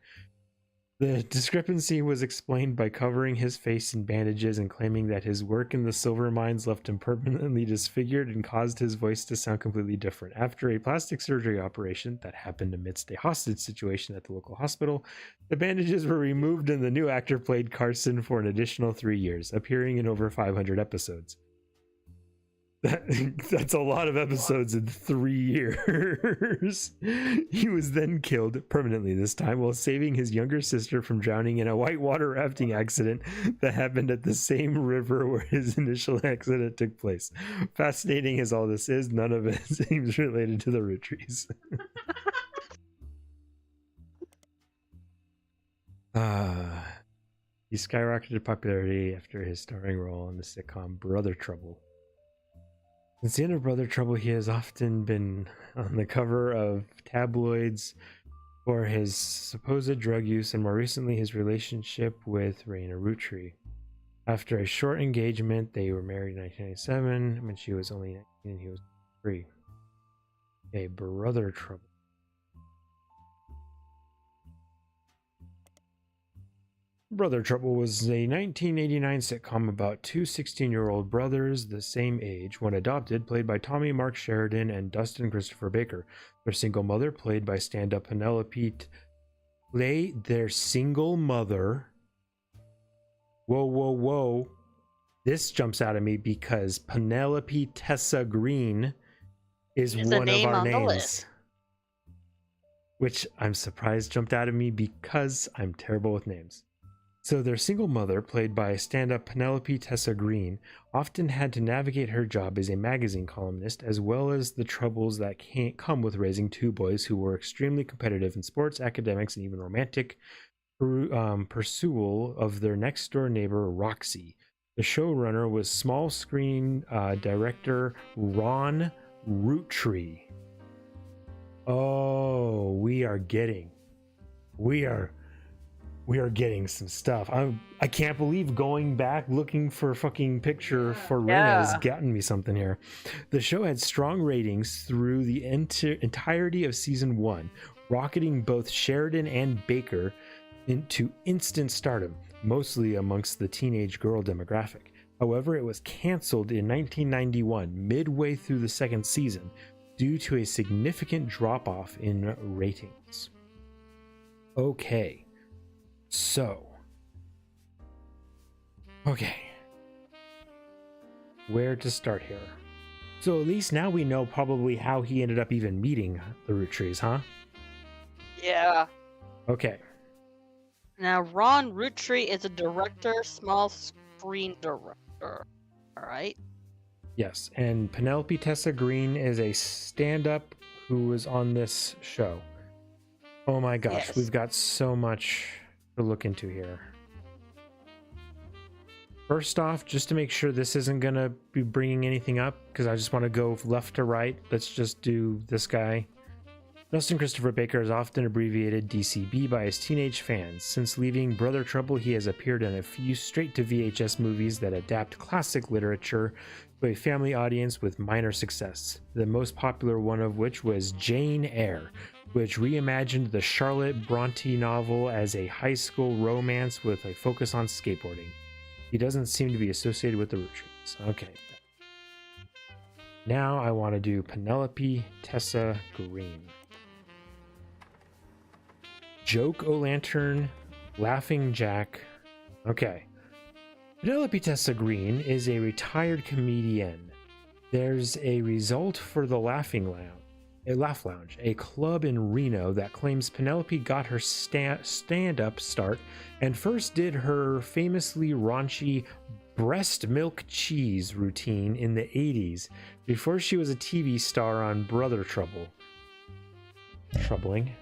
The discrepancy was explained by covering his face in bandages and claiming that his work in the silver mines left him permanently disfigured and caused his voice to sound completely different. After a plastic surgery operation that happened amidst a hostage situation at the local hospital, the bandages were removed and the new actor played Carson for an additional 3 years, appearing in over 500 episodes. That's a lot of episodes in 3 years. He was then killed permanently this time while saving his younger sister from drowning in a whitewater rafting accident that happened at the same river where his initial accident took place. Fascinating as all this is, none of it seems related to the Roottrees. He skyrocketed popularity after his starring role in the sitcom Brother Trouble. Since the end of Brother Trouble, he has often been on the cover of tabloids for his supposed drug use and more recently his relationship with Reina Roottree. After a short engagement, they were married in 1997 when she was only 19 and he was 3. Okay, Brother Trouble. Brother Trouble was a 1989 sitcom about 2 16-year-old brothers the same age, when adopted, played by Tommy Mark Sheridan and Dustin Christopher Baker. Their single mother, played by stand-up Penelope, their single mother, Whoa, whoa, whoa. This jumps out at me because Penelope Tessa Green is It's a one of name our on the names. list. Which I'm surprised jumped out at me because I'm terrible with names. So their single mother, played by stand-up Penelope Tessa Green, often had to navigate her job as a magazine columnist, as well as the troubles that can't come with raising two boys who were extremely competitive in sports, academics, and even romantic pursuit of their next-door neighbor, Roxy. The showrunner was small screen director Ron Roottree. Oh, we are getting some stuff. I can't believe going back looking for a fucking picture for Rena has gotten me something here. The show had strong ratings through the entirety of season 1, rocketing both Sheridan and Baker into instant stardom, mostly amongst the teenage girl demographic. However, it was canceled in 1991, midway through the second season, due to a significant drop-off in ratings. Okay. Where to start here? So at least now we know probably how he ended up even meeting the Roottrees, huh? Yeah. Okay. Now, Ron Roottree is a director, small screen director. All right. Yes, and Penelope Tessa Green is a stand-up who was on this show. Oh my gosh, Yes. We've got so much to look into here. First off, just to make sure this isn't going to be bringing anything up, because I just want to go left to right, let's just do this guy. Justin Christopher Baker is often abbreviated DCB by his teenage fans. Since leaving Brother Trouble, he has appeared in a few straight-to-VHS movies that adapt classic literature to a family audience with minor success, the most popular one of which was Jane Eyre, which reimagined the Charlotte Bronte novel as a high school romance with a focus on skateboarding. He doesn't seem to be associated with the Roottrees. Okay. Now I want to do Penelope Tessa Green. Joke O'Lantern, Laughing Jack. Okay. Penelope Tessa Green is a retired comedian. There's a result for the Laugh Lounge, a club in Reno that claims Penelope got her stand-up start and first did her famously raunchy breast milk cheese routine in the 80s before she was a TV star on Brother Trouble. Troubling.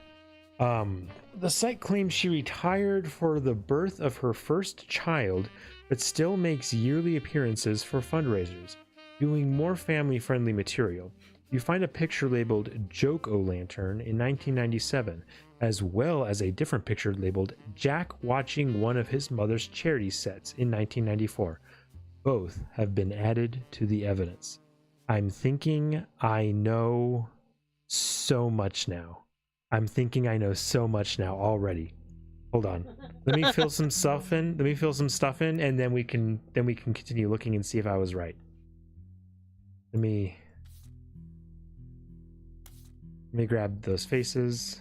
The site claims she retired for the birth of her first child, but still makes yearly appearances for fundraisers, doing more family-friendly material. You find a picture labeled Joke O'Lantern in 1997, as well as a different picture labeled Jack watching one of his mother's charity sets in 1994. Both have been added to the evidence. I'm thinking I know so much now. Already. Hold on. Let me fill some stuff in. And then we can continue looking and see if I was right. Let me grab those faces.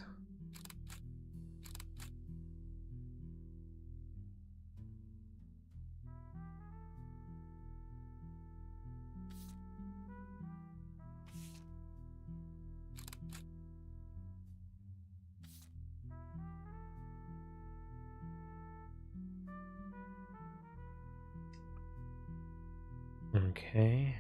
Okay.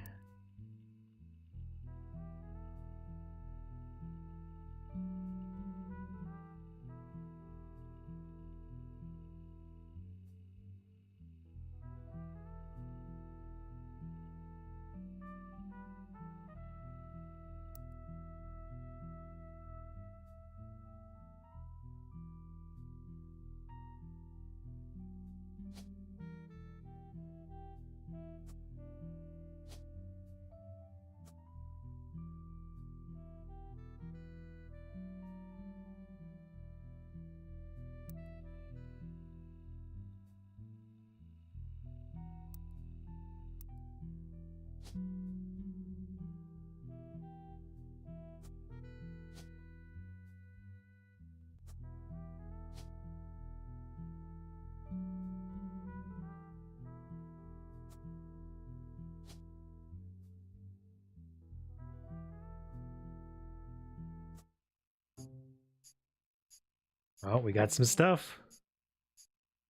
Oh, we got some stuff.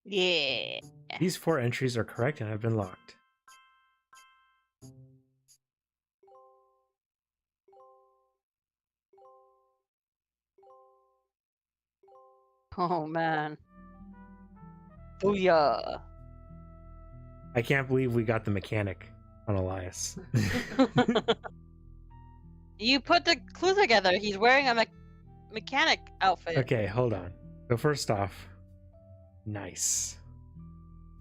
Yeah. These 4 entries are correct and have been locked. Oh man. Booyah. I can't believe we got the mechanic on Elias. You put the clue together. He's wearing a mechanic outfit. Okay, hold on. So first off, nice.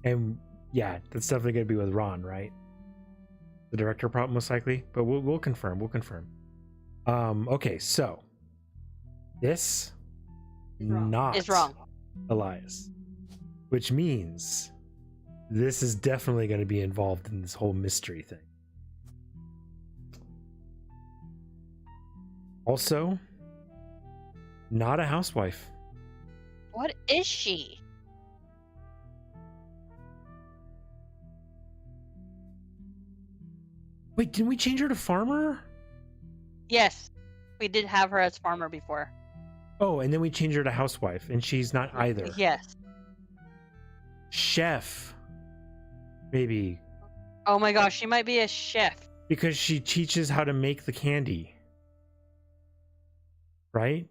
And yeah, that's definitely gonna be with Ron, right? The director problem most likely, but we'll confirm. We'll confirm. Okay, so this not Is wrong. Elias, which means this is definitely going to be involved in this whole mystery thing. Also, not a housewife. What is she? Wait, didn't we change her to farmer? Yes, we did have her as farmer before. Oh, and then we changed her to housewife, and she's not either. Yes. Chef. Maybe. Oh my gosh, she might be a chef. Because she teaches how to make the candy. Right?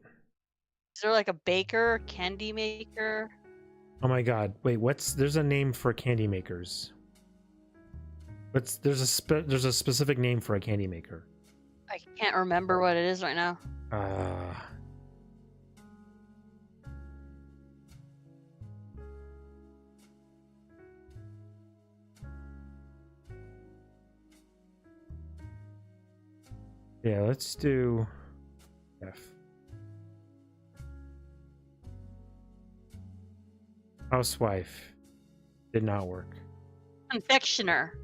Is there like a baker, candy maker? Oh my god. Wait, there's a name for candy makers. There's a specific name for a candy maker. I can't remember what it is right now. Yeah, let's do F. Housewife. Did not work. Confectioner.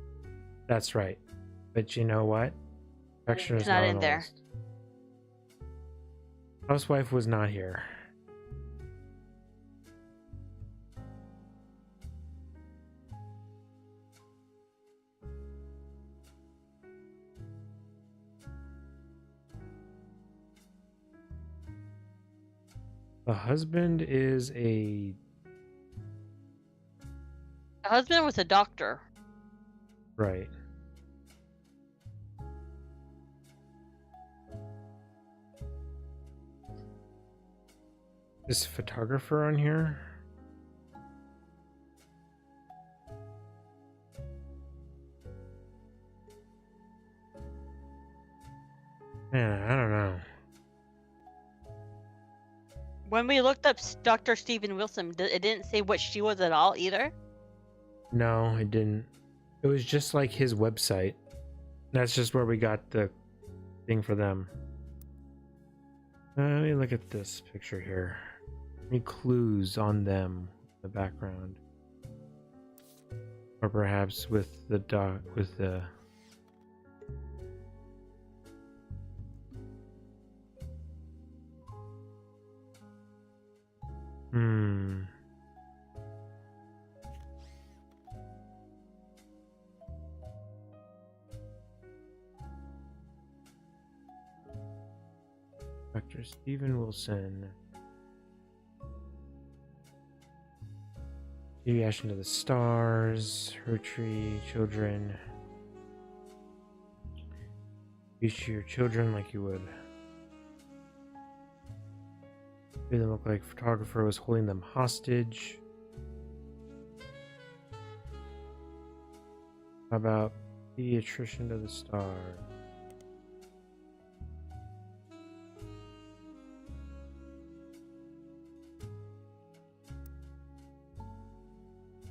That's right. But you know what? Confectioner's It's not on in the there. list. Housewife was not here. The husband is a... The husband was a doctor. Right. Is photographer on here? Man, I don't know. When we looked up Dr. Steven Wilson, it didn't say what she was at all either. No, it didn't. It was just like his website. That's just where we got the thing for them. Let me look at this picture here. Any clues on them in the background? Or perhaps with the Dr. Steven Wilson. Deviation to the stars, Roottree, children. Teach your children like you would. Made them look like photographer was holding them hostage. How about pediatrician to the stars?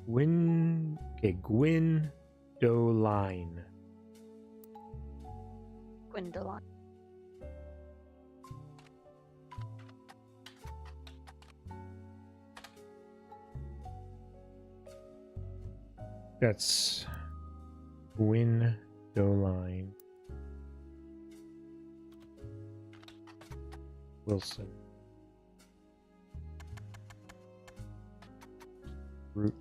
Gwyndoline. Gwendolyn. That's Gwyndoline Wilson. Root.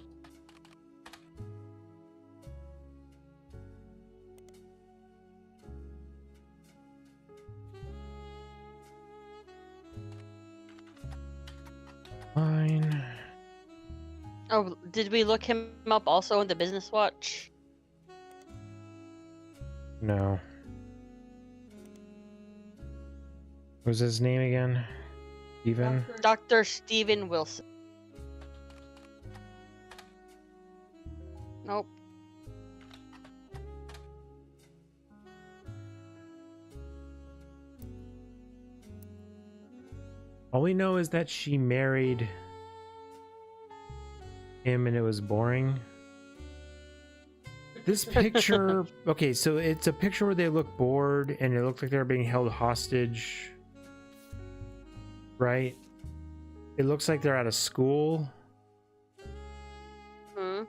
Oh, did we look him up also in the Business Watch? No. What was his name again? Steven? Dr. Steven Wilson. Nope. All we know is that she married him and it was boring. This picture, okay, so it's a picture where they look bored and it looks like they're being held hostage, right? It looks like they're at a school. Hmm.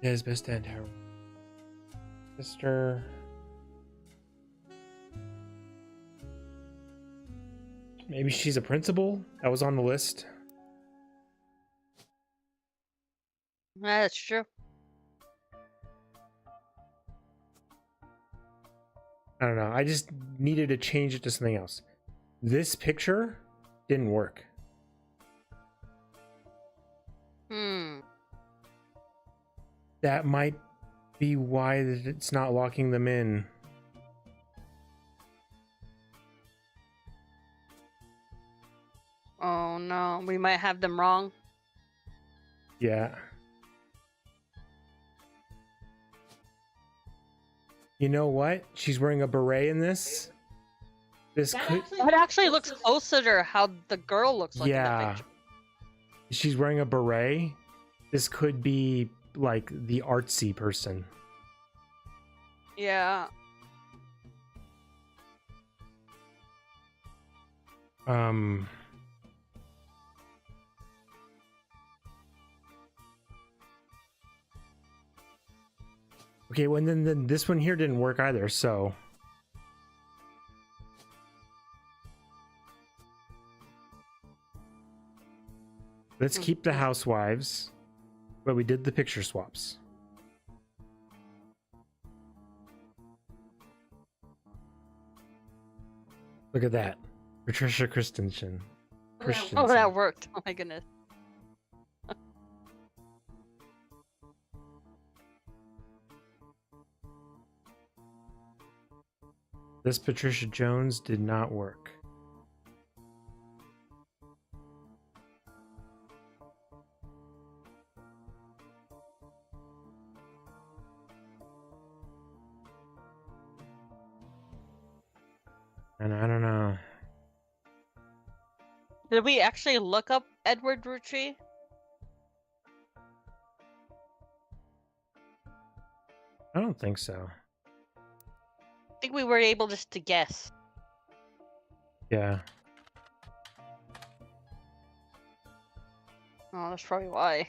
Yeah, his best and her sister. Maybe she's a principal? That was on the list. That's true. I don't know. I just needed to change it to something else. This picture didn't work. Hmm. That might be why it's not locking them in. Oh no, we might have them wrong. Yeah. You know what? She's wearing a beret in this. This could. That actually looks closer to how the girl looks like in the Yeah. picture. She's wearing a beret. This could be like the artsy person. Yeah. Okay, well, then this one here didn't work either, so. Let's keep the housewives, but we did the picture swaps. Look at that. Patricia Christensen. Oh, that worked. Oh my goodness. This Patricia Jones did not work. And I don't know. Did we actually look up Edward Roottree? I don't think so. I think we were able just to guess. Yeah. Oh, that's probably why.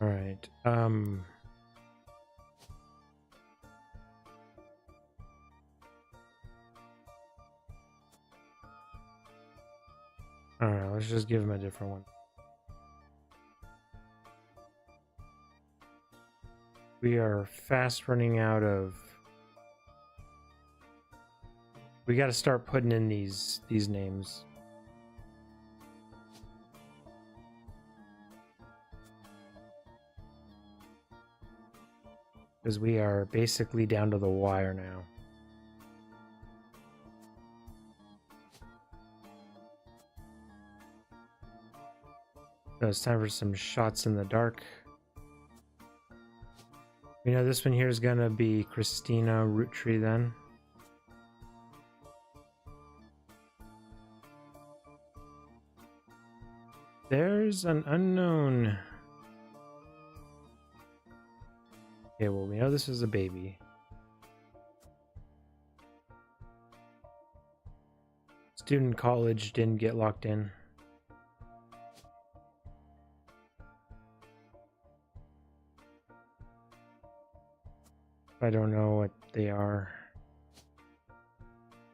All right. I don't know. Let's just give him a different one. We are fast running out of. We got to start putting in these names. Because we are basically down to the wire now. So it's time for some shots in the dark. You know, this one here is gonna be Christina Roottree then. There's an unknown. Okay, well, we know this is a baby. Student college didn't get locked in. I don't know what they are.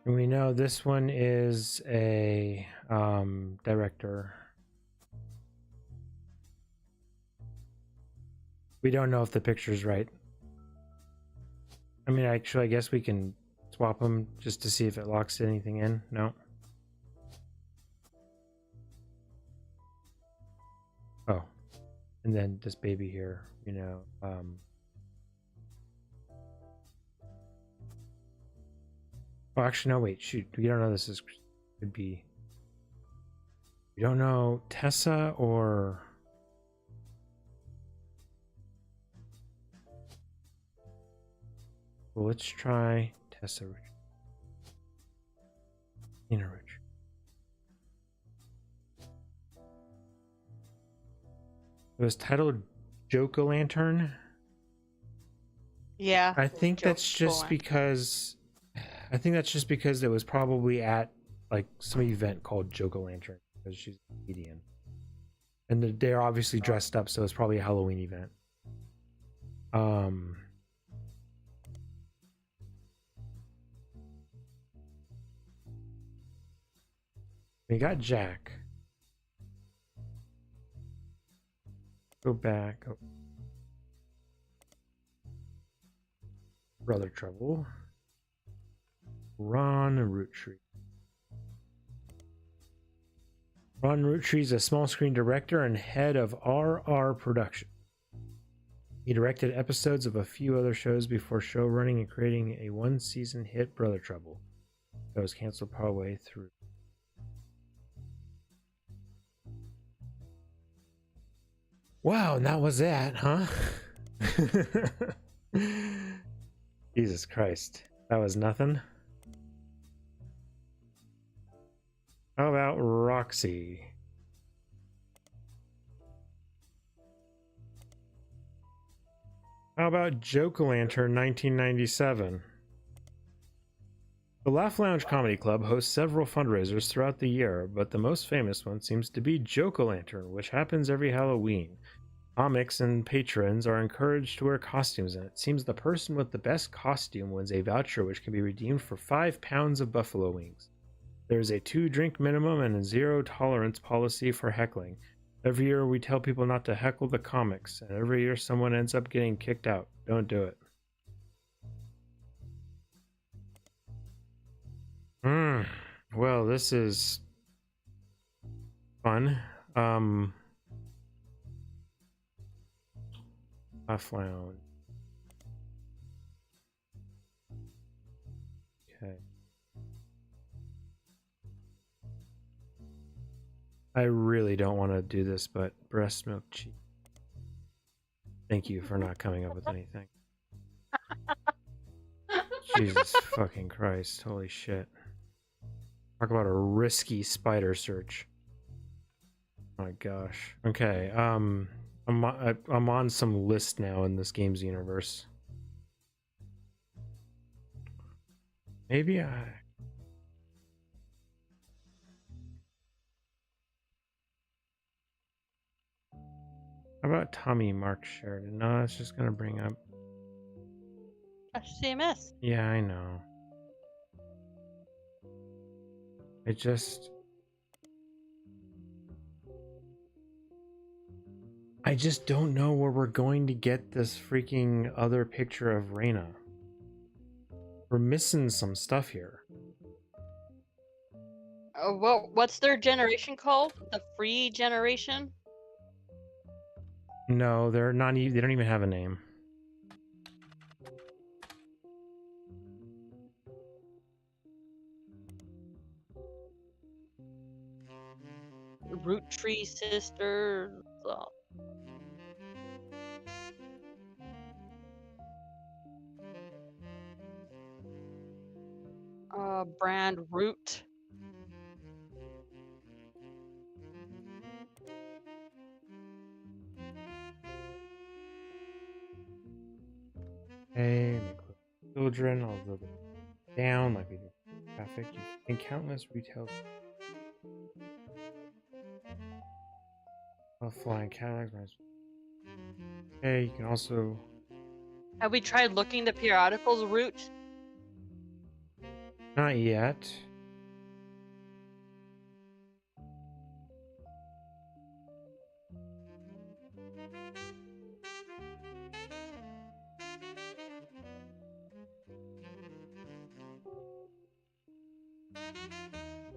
And we know this one is a director. We don't know if the picture's right. I mean, actually, I guess we can swap them just to see if it locks anything in. No. Oh. And then this baby here, you know, oh, actually, no, wait, shoot. We don't know this is, could be, we don't know Tessa or, well, let's try Tessa. Rich. It was titled Joke-o-lantern. Yeah. I think that's just Joke-o-lantern. because it was probably at like some event called Joke-o-lantern because she's a comedian. And they're obviously dressed up, so it's probably a Halloween event. We got Jack. Go back. Oh. Brother Trouble. Ron Roottree. Ron Roottree is a small screen director and head of RR Production. He directed episodes of a few other shows before showrunning and creating a one-season hit, Brother Trouble, that was canceled partway through. Wow, and that was that, huh? Jesus Christ. That was nothing. How about Roxy? How about Joke-o-lantern 1997? The Laugh Lounge Comedy Club hosts several fundraisers throughout the year, but the most famous one seems to be Joke-o-lantern, which happens every Halloween. Comics and patrons are encouraged to wear costumes, and it seems the person with the best costume wins a voucher which can be redeemed for 5 pounds of buffalo wings. There is a 2-drink minimum and a 0 tolerance policy for heckling. Every year we tell people not to heckle the comics, and every year someone ends up getting kicked out. Don't do it. Well, this is fun. Laugh Lounge. Okay. I really don't want to do this, but breast milk cheese. Thank you for not coming up with anything. Jesus fucking Christ. Holy shit. Talk about a risky spider search. Oh my gosh. Okay, I'm on some list now in this game's universe. Maybe I... How about Tommy Mark Sheridan? No, it's just gonna bring up... CMS. Yeah, I know. I just don't know where we're going to get this freaking other picture of Reyna. We're missing some stuff here. Well, what's their generation called? The free generation? No, they're not. They don't even have a name. Roottrees sisters. Brand Root. Hey, children, although they're down, like we did traffic, and countless retail. Flying Cadillacs. Hey, you can also. Have we tried looking the periodicals Root? Not yet.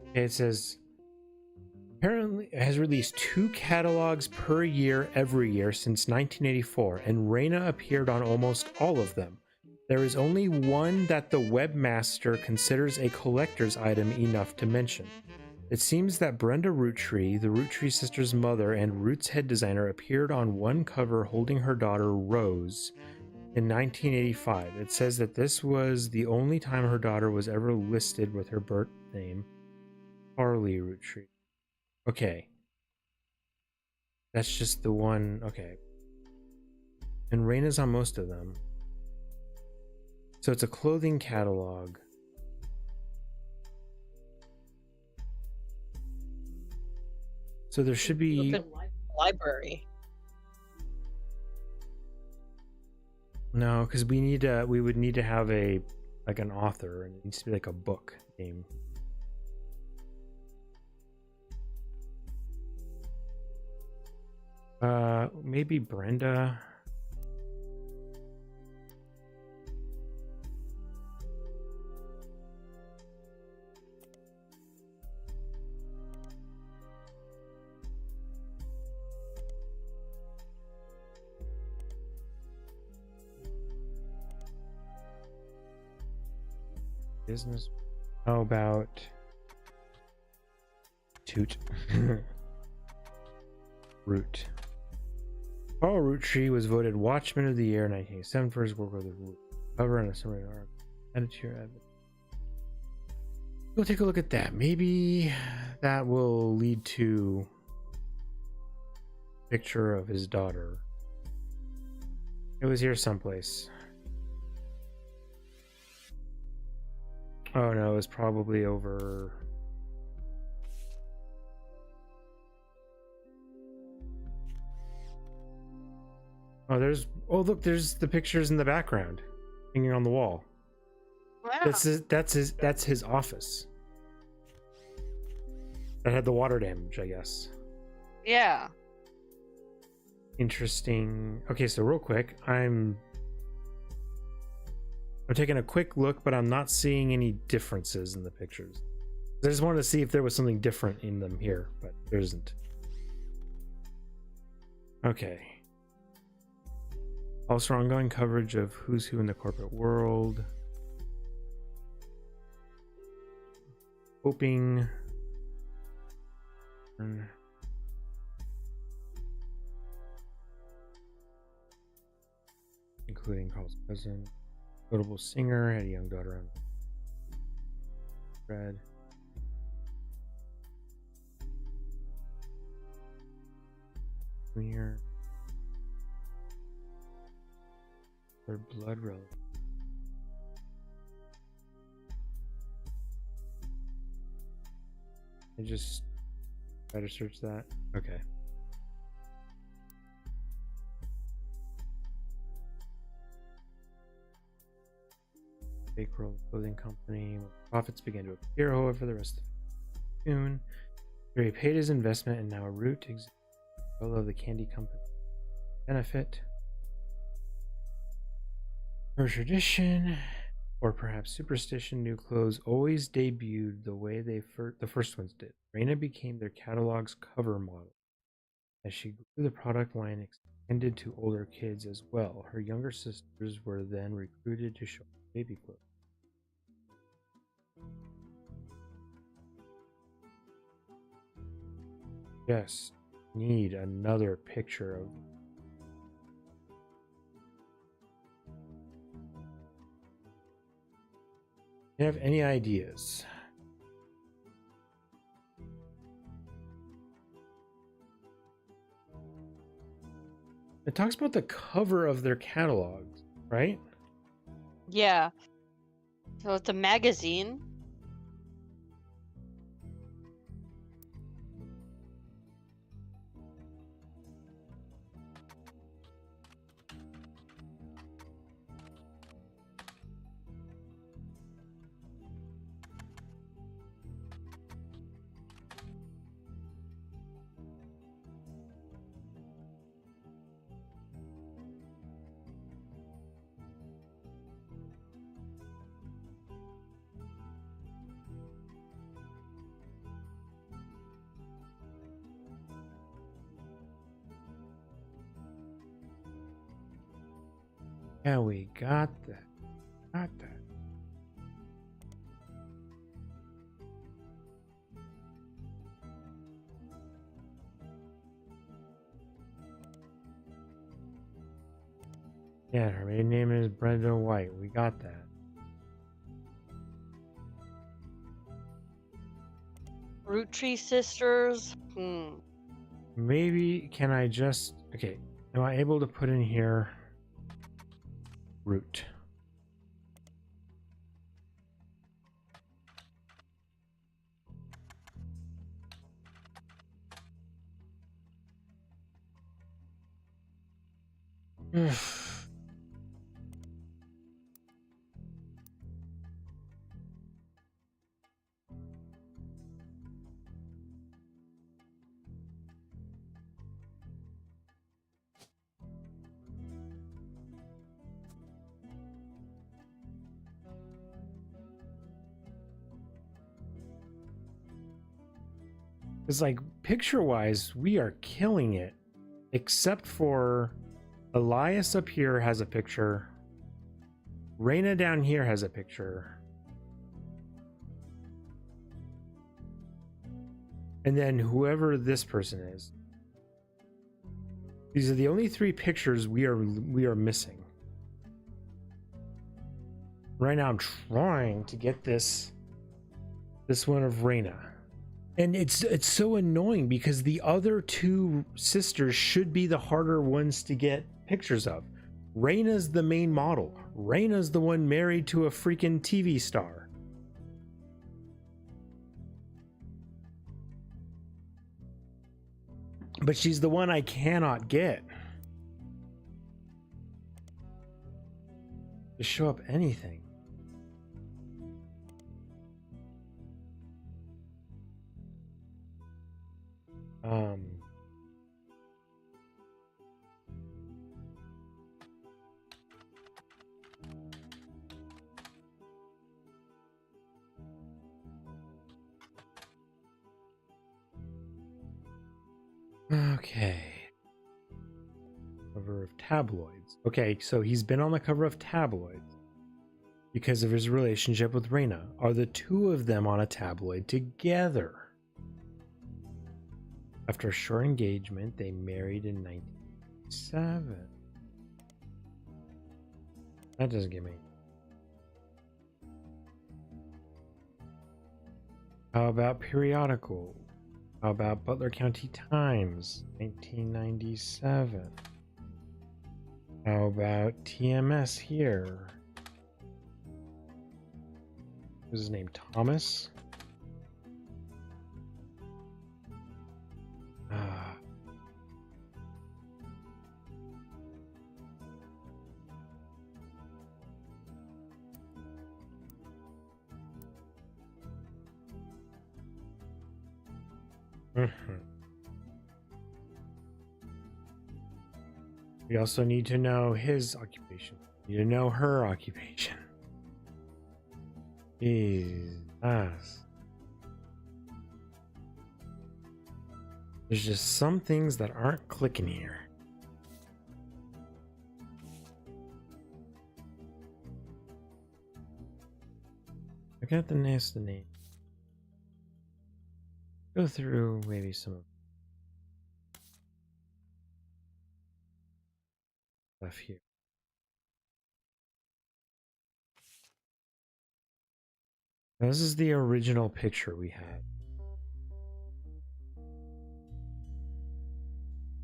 Okay, it says apparently it has released 2 catalogs per year every year since 1984, and Reina appeared on almost all of them. There is only one that the webmaster considers a collector's item enough to mention. It seems that Brenda Roottree, the Roottree sisters' mother and Root's head designer, appeared on one cover holding her daughter Rose in 1985. It says that this was the only time her daughter was ever listed with her birth name, Carly Roottree. Okay. That's just the one. Okay. And Reina's on most of them. So it's a clothing catalog. So there should be library. No, because we would need to have an author, and it needs to be like a book name. Maybe Brenda. Business. How about Toot? Root. Paul Roottree was voted Watchman of the Year in 1987 for his work with the Root cover and a summary article. Editor. We'll take a look at that. Maybe that will lead to a picture of his daughter. It was here someplace. Oh no, it was probably over. Oh look, there's the pictures in the background hanging on the wall. Wow. That's his office. That had the water damage, I guess. Yeah. Interesting. Okay, so real quick, I'm taking a quick look, but I'm not seeing any differences in the pictures. I just wanted to see if there was something different in them here, but there isn't. Okay. Also, ongoing coverage of who's who in the corporate world. Hoping. Including Carl's cousin. Notable singer, had a young daughter on Red. Here. Their blood relative. I just try to search that. Okay. Bakeroll clothing company. When profits began to appear, however, the rest of June, he paid his investment and now Root of the candy company benefit. For tradition, or perhaps superstition, new clothes always debuted the way the first ones did. Reina became their catalog's cover model. As she grew, the product line extended to older kids as well. Her younger sisters were then recruited to show baby clothes. Yes, need another picture of. Do you have any ideas? It talks about the cover of their catalogs, right? Yeah. So it's a magazine. Yeah, we got that. Got that. Yeah, her maiden name is Brenda White. We got that. Roottrees sisters. Maybe can I just okay? Am I able to put in here root? It's like picture-wise, we are killing it, except for Elias up here has a picture. Reina down here has a picture. And then whoever this person is. These are the only 3 pictures we are missing. Right now I'm trying to get this one of Reina. And it's so annoying because the other 2 sisters should be the harder ones to get pictures of. Reina's the main model. Reina's the one married to a freaking TV star. But she's the one I cannot get to show up anything. Okay. Cover of tabloids. Okay, so he's been on the cover of tabloids because of his relationship with Reina. Are the 2 of them on a tabloid together? After a short engagement, they married in 1997. That doesn't give me. How about periodical? How about Butler County Times, 1997? How about TMS here? What's his name? Thomas? We also need to know his occupation. We need to know her occupation. Jesus. There's just some things that aren't clicking here. Look at the name. Go through maybe some of stuff here. Now, this is the original picture we had.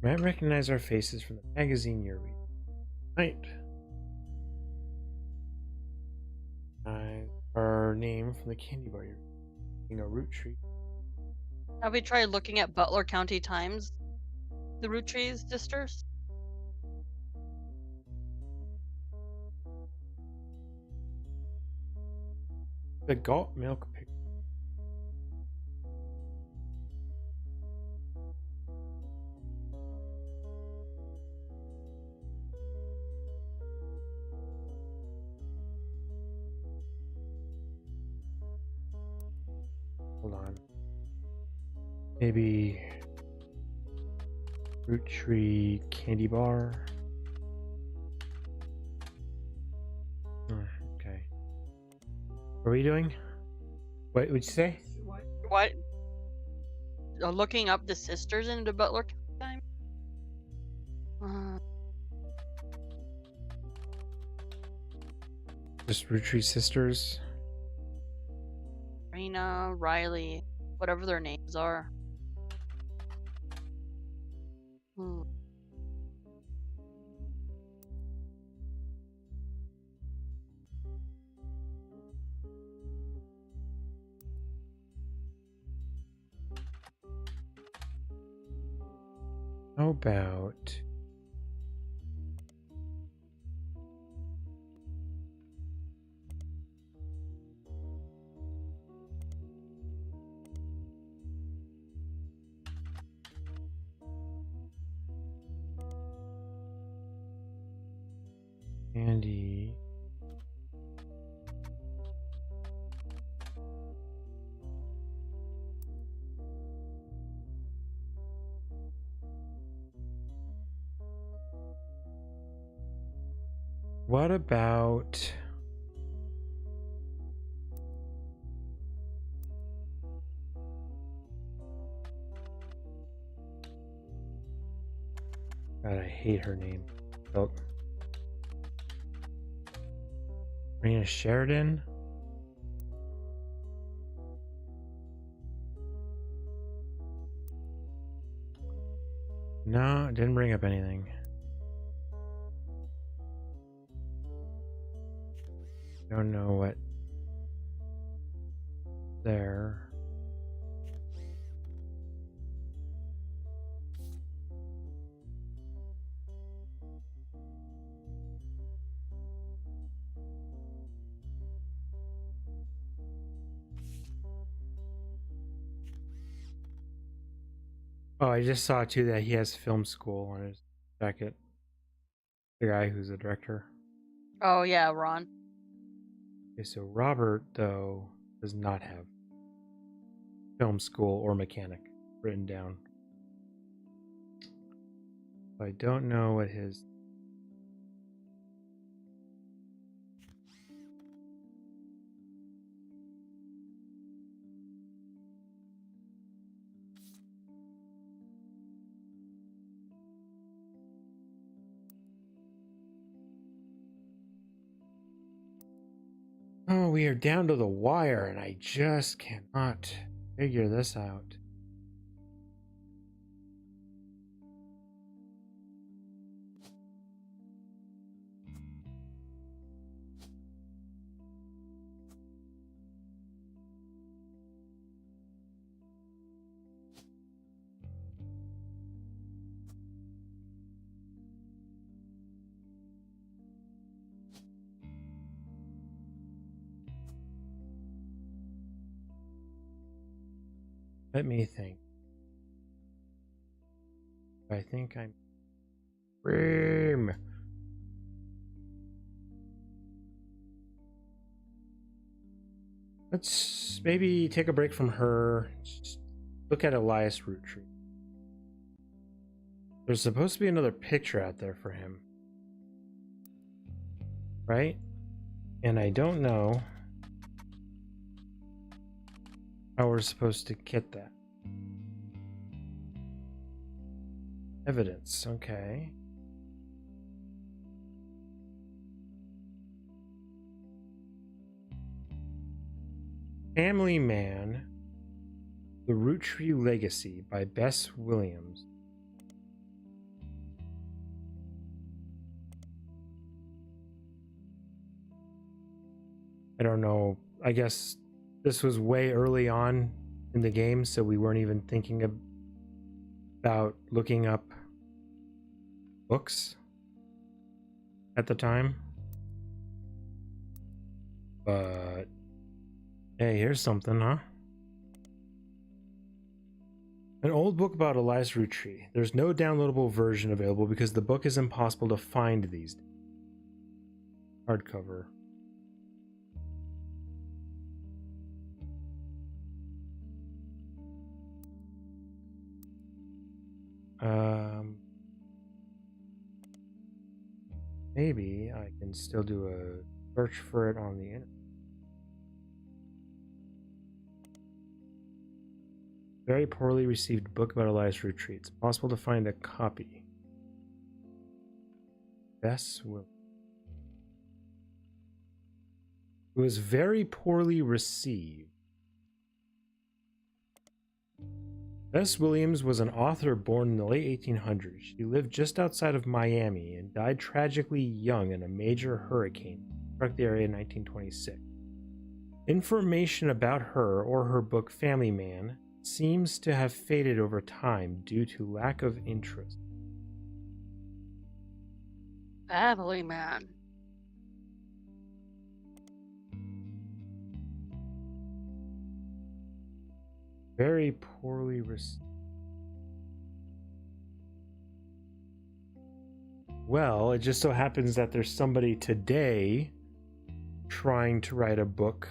Might recognize our faces from the magazine you're reading. Right. Our name from the candy bar you're reading. Roottree. Have we tried looking at Butler County Times? The Roottrees sisters? The Galt Milk picture. Hold on. Maybe Roottree candy bar. What are we doing? What would you say? What? Looking up the sisters in the Butler time? Just Roottree sisters. Rena, Riley, whatever their names are. How about... Andy. What about... God, I hate her name. Oh. Rena Sheridan? No, it didn't bring up anything. Don't know what there. Oh, I just saw too that he has film school on his jacket. The guy who's the director. Oh yeah, Ron. Okay, so Robert, though, does not have film school or mechanic written down. I don't know what his... Oh, we are down to the wire, and I just cannot figure this out. Let me think. I think I'm... Scream! Let's maybe take a break from her. Just look at Elias Roottree. There's supposed to be another picture out there for him. Right? And I don't know how we're supposed to get that. Evidence, okay. Family Man, The Roottree Legacy by Bess Williams. I don't know. I guess this was way early on in the game, so we weren't even thinking about looking up books at the time. But hey, here's something, huh? An old book about Elias Roottree. There's no downloadable version available because the book is impossible to find these days. Hardcover. Maybe I can still do a search for it on the internet. Very poorly received book about Elias Roottree. It's possible to find a copy. Bess will. It was very poorly received. Bess Williams was an author born in the late 1800s. She lived just outside of Miami and died tragically young in a major hurricane that struck the area in 1926. Information about her or her book Family Man seems to have faded over time due to lack of interest. Family Man. Very poorly received. Well, it just so happens that there's somebody today trying to write a book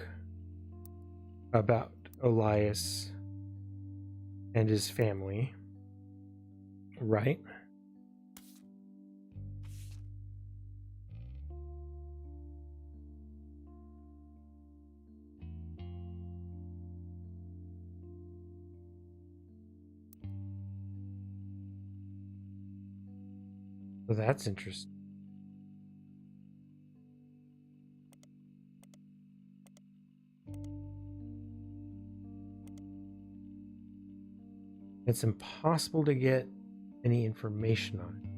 about Elias and his family, right? So that's interesting. It's impossible to get any information on it.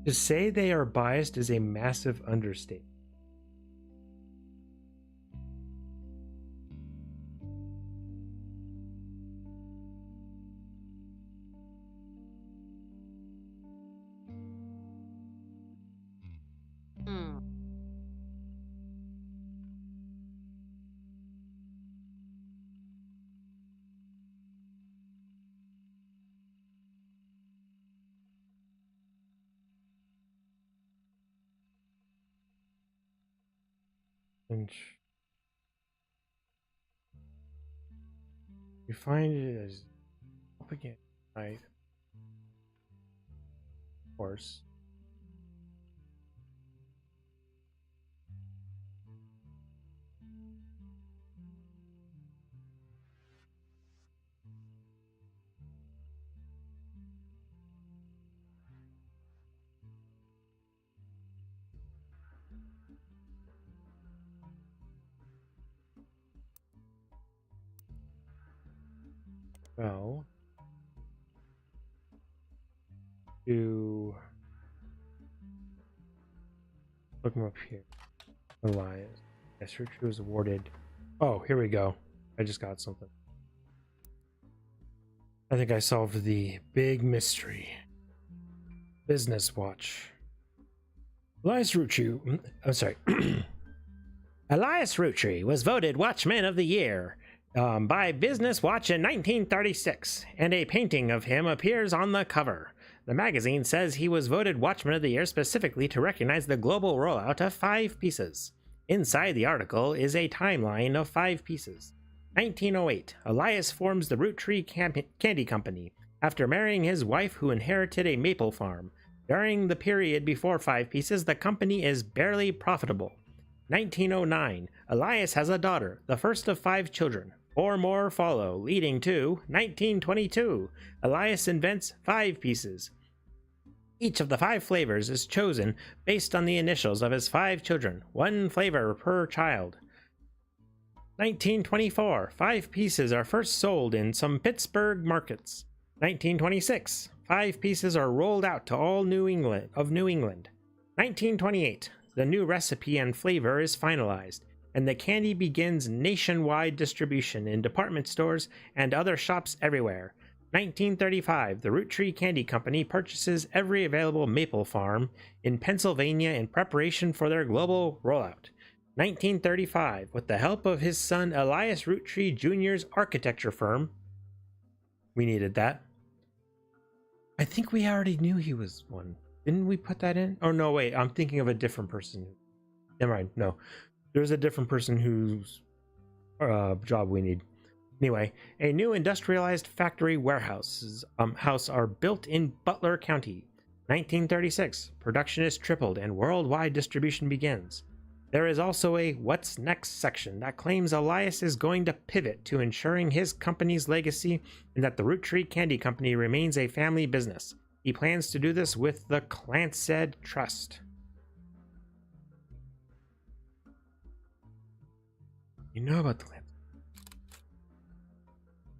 To say they are biased is a massive understatement. And you find it as up again, right? Of course. Well, to look him up here. Elias. Yes, Roottree was awarded. Oh, here we go. I just got something. I think I solved the big mystery. Business Watch. Elias Roottree. I'm sorry. Elias Roottree was voted Watchman of the Year by Business Watch in 1936, and a painting of him appears on the cover. The magazine says he was voted Watchman of the Year specifically to recognize the global rollout of 5 pieces. Inside the article is a timeline of 5 pieces. 1908, Elias forms the Roottree Candy Company after marrying his wife who inherited a maple farm. During the period before 5 pieces, the company is barely profitable. 1909, Elias has a daughter, the first of 5 children. 4 more follow, leading to 1922. Elias invents 5 pieces. Each of the 5 flavors is chosen based on the initials of his 5 children, 1 flavor per child. 1924, 5 pieces are first sold in some Pittsburgh markets. 1926, 5 pieces are rolled out to all New England. 1928, the new recipe and flavor is finalized, and the candy begins nationwide distribution in department stores and other shops everywhere. 1935, the Roottree Candy Company purchases every available maple farm in Pennsylvania in preparation for their global rollout. 1935, with the help of his son Elias Roottree Jr.'s architecture firm. We needed that. I think we already knew he was one. Didn't we put that in? Oh, no, wait. I'm thinking of a different person. Never mind. No. There's a different person whose job we need. Anyway, a new industrialized factory warehouses are built in Butler County. 1936, production is tripled and worldwide distribution begins. There is also a What's Next section that claims Elias is going to pivot to ensuring his company's legacy and that the Roottree Candy Company remains a family business. He plans to do this with the Clansed Trust. You know about the Clansed.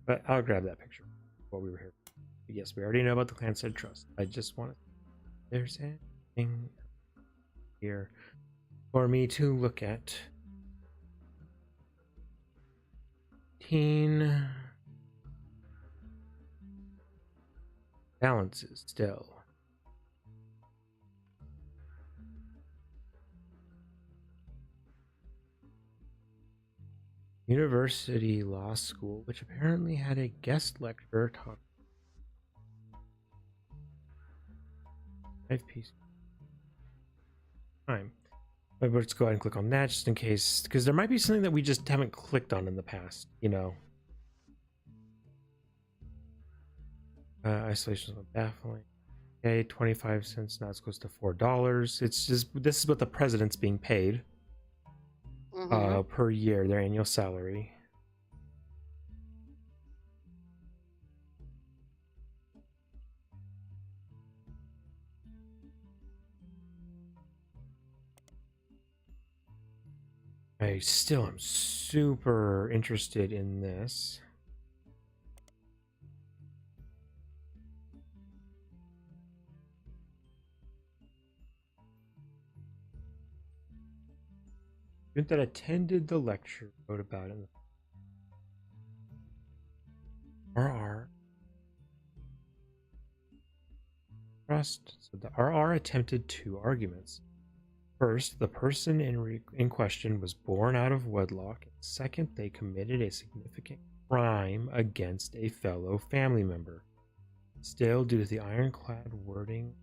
But I'll grab that picture while we were here. Yes, we already know about the Clansed Trust. I just want to... There's anything here for me to look at. Teen balances still. University Law School, which apparently had a guest lecturer talk. 5 pieces. Time. But let's go ahead and click on that just in case, because there might be something that we just haven't clicked on in the past, you know. Isolation is baffling. Okay, 25 cents, now it's close to $4. It's just, this is what the president's being paid per year, their annual salary. I still am super interested in this. Student that attended the lecture wrote about it. RR Trust. So the RR attempted 2 arguments. First, the person in question was born out of wedlock. Second, they committed a significant crime against a fellow family member. Still, due to the ironclad wording,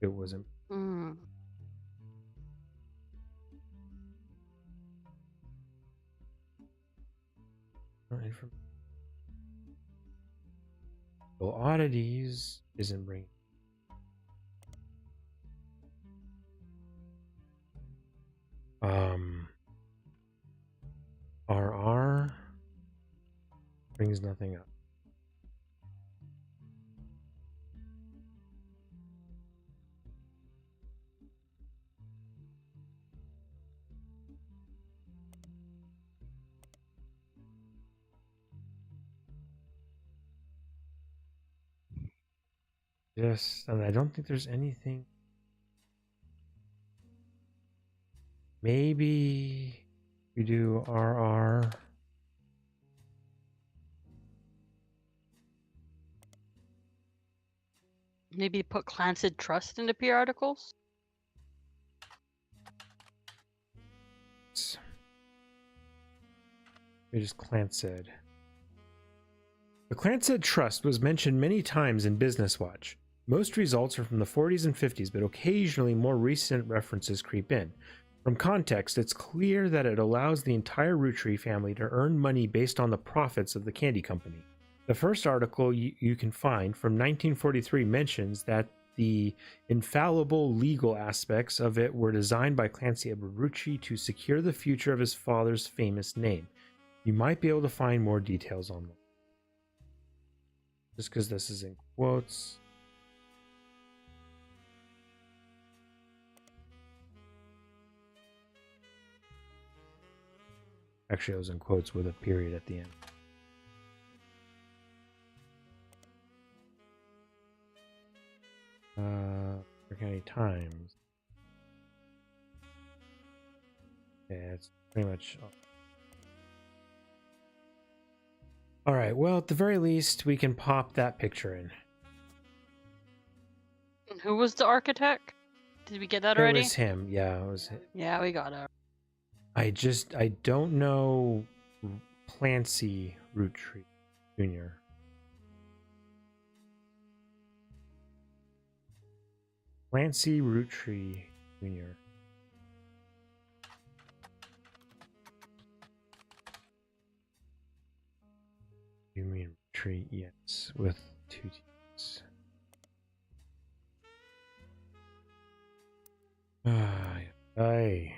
it wasn't. Well, oddities isn't bringing. RR brings nothing up. Yes, and I don't think there's anything. Maybe we do RR. Maybe put Clansed Trust into peer articles? We just Clansed. The Clansed Trust was mentioned many times in Business Watch. Most results are from the 40s and 50s, but occasionally more recent references creep in. From context, it's clear that it allows the entire Roottree family to earn money based on the profits of the candy company. The first article you can find from 1943 mentions that the infallible legal aspects of it were designed by Clancy Edward Roottree to secure the future of his father's famous name. You might be able to find more details on them. Just because this is in quotes. Actually, I was in quotes with a period at the end. County Times. Yeah, it's pretty much. All right. Well, at the very least, we can pop that picture in. And who was the architect? Did we get that already? It was him. Yeah, it was him. Yeah, we got it. I don't know Clancy Roottree Jr. Clancy Roottree Jr. You mean Roottree? Yes, with 2 T's. Hey,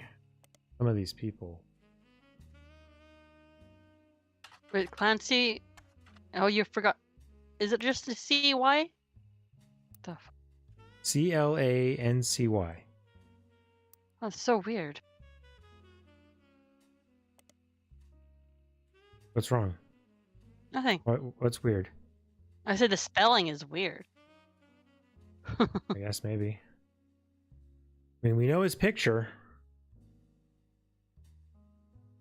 some of these people. Wait, Clancy. Oh, you forgot. Is it just a CY? The f- CLANCY. That's so weird. What's wrong? Nothing. What's weird? I said the spelling is weird. I guess maybe. I mean, we know his picture.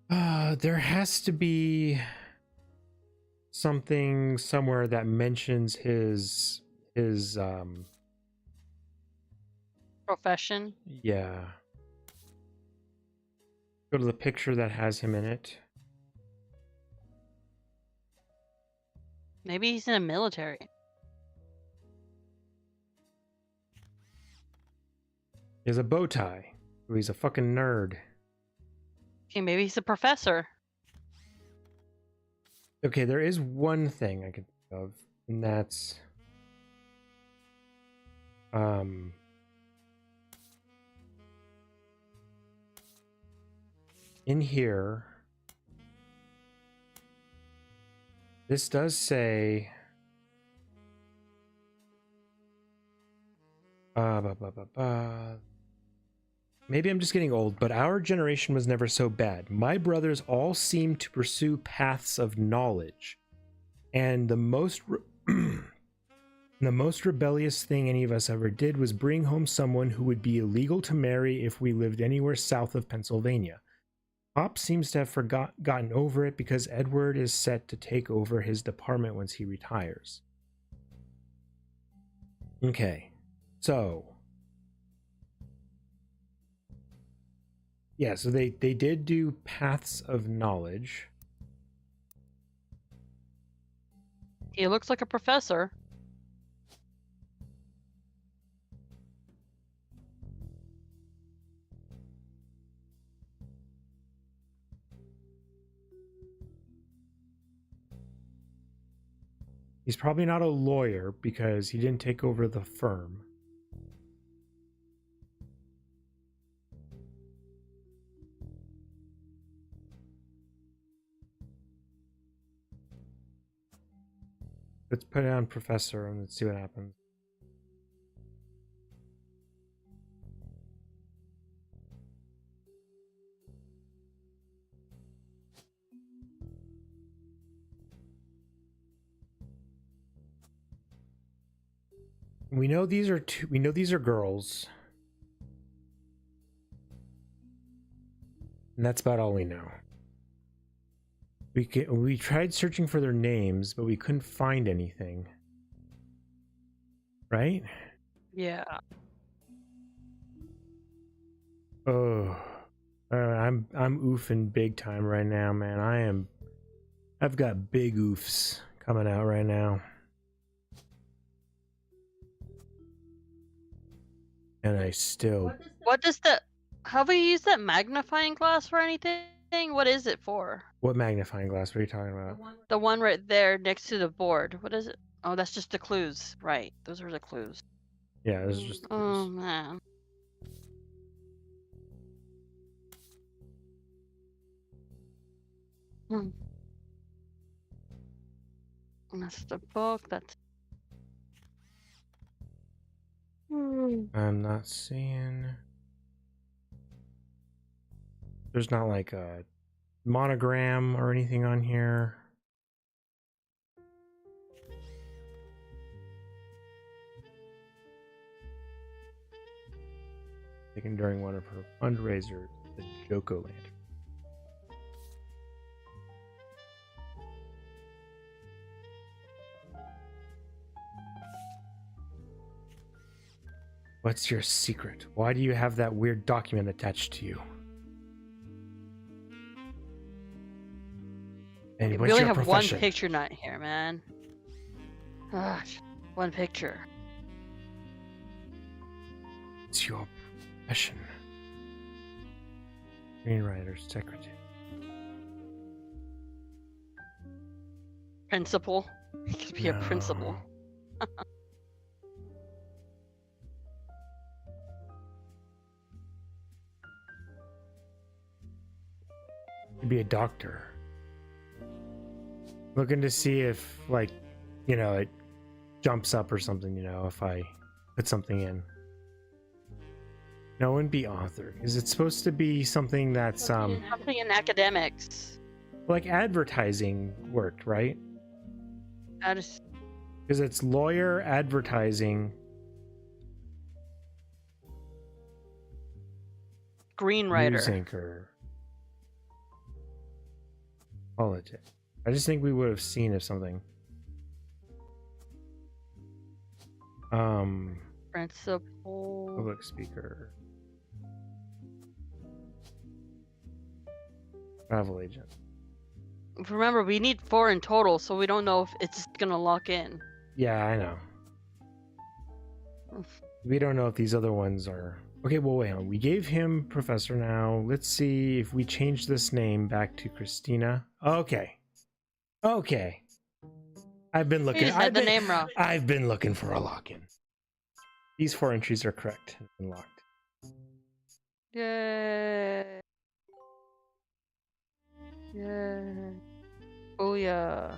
There has to be something somewhere that mentions his Profession. yeah. Go to the picture that has him in it. Maybe he's in the military. He has a bow tie. Oh, he's a fucking nerd. Okay, maybe he's a professor. Okay, there is one thing I can think of, and that's in here. This does say maybe I'm just getting old, but our generation was never so bad. My brothers all seemed to pursue paths of knowledge, and the most the most rebellious thing any of us ever did was bring home someone who would be illegal to marry if we lived anywhere south of Pennsylvania. Pop seems to have gotten over it because Edward is set to take over his department once he retires. Okay, so yeah, so they did do paths of knowledge. He looks like a professor. He's probably not a lawyer because he didn't take over the firm. Let's put it on professor and let's see what happens. We know these are girls. And that's about all we know. We tried searching for their names, but we couldn't find anything. Right? Yeah. Oh, I'm oofing big time right now, man. I've got big oofs coming out right now. And I still... What does the... Have we used that magnifying glass for anything? What is it for? What magnifying glass? What are you talking about? The one right there next to the board. What is it? Oh, that's just the clues. Right. Those are the clues. Yeah, this is just the Oh, clues. man. Hmm. That's the book. That's... I'm not seeing... There's not like a monogram or anything on here. Taken during one of her fundraisers, the Joko Lantern. What's your secret? Why do you have that weird document attached to you? And We what's really your have profession? one picture not here, man. Gosh, one picture. What's your profession? Screenwriter, secretary. Principal. He could be a principal. No. To be a doctor. Looking to see if, like, you know, it jumps up or something, you know, if I put something in. No, wouldn't be author. Is it supposed to be something that's something in academics? like advertising worked, right? Because Because it's lawyer, advertising, screenwriter. news anchor, politics. I just think we would have seen if something. Principal. Public speaker, travel agent. Remember, we need 4 in total, so we don't know if it's gonna lock in. Yeah, I know. We don't know if these other ones are. Okay, well, wait on. We gave him professor now. Let's see if we change this name back to Christina. Okay. Okay. I've been looking. You just said the name wrong. I've been looking for a lock-in. These 4 entries are correct and locked. Yay. Yay. Oh yeah.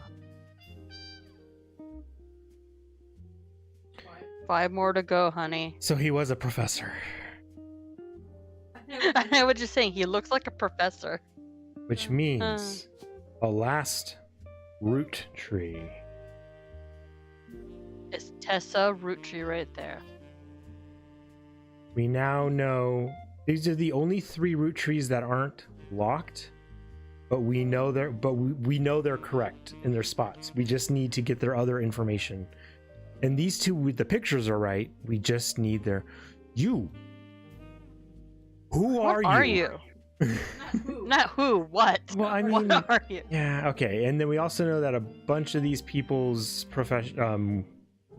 5 more to go, honey. So he was a professor, I was just saying, he looks like a professor. which means a last root tree. It's Tessa Roottree right there. We now know these are the only 3 root trees that aren't locked, but we know we know they're correct in their spots. We just need to get their other information. And these 2 with the pictures are right. We just need their you. Who are you? Not who, what? Well, I mean, what are you? yeah, okay. And then we also know that a bunch of these people's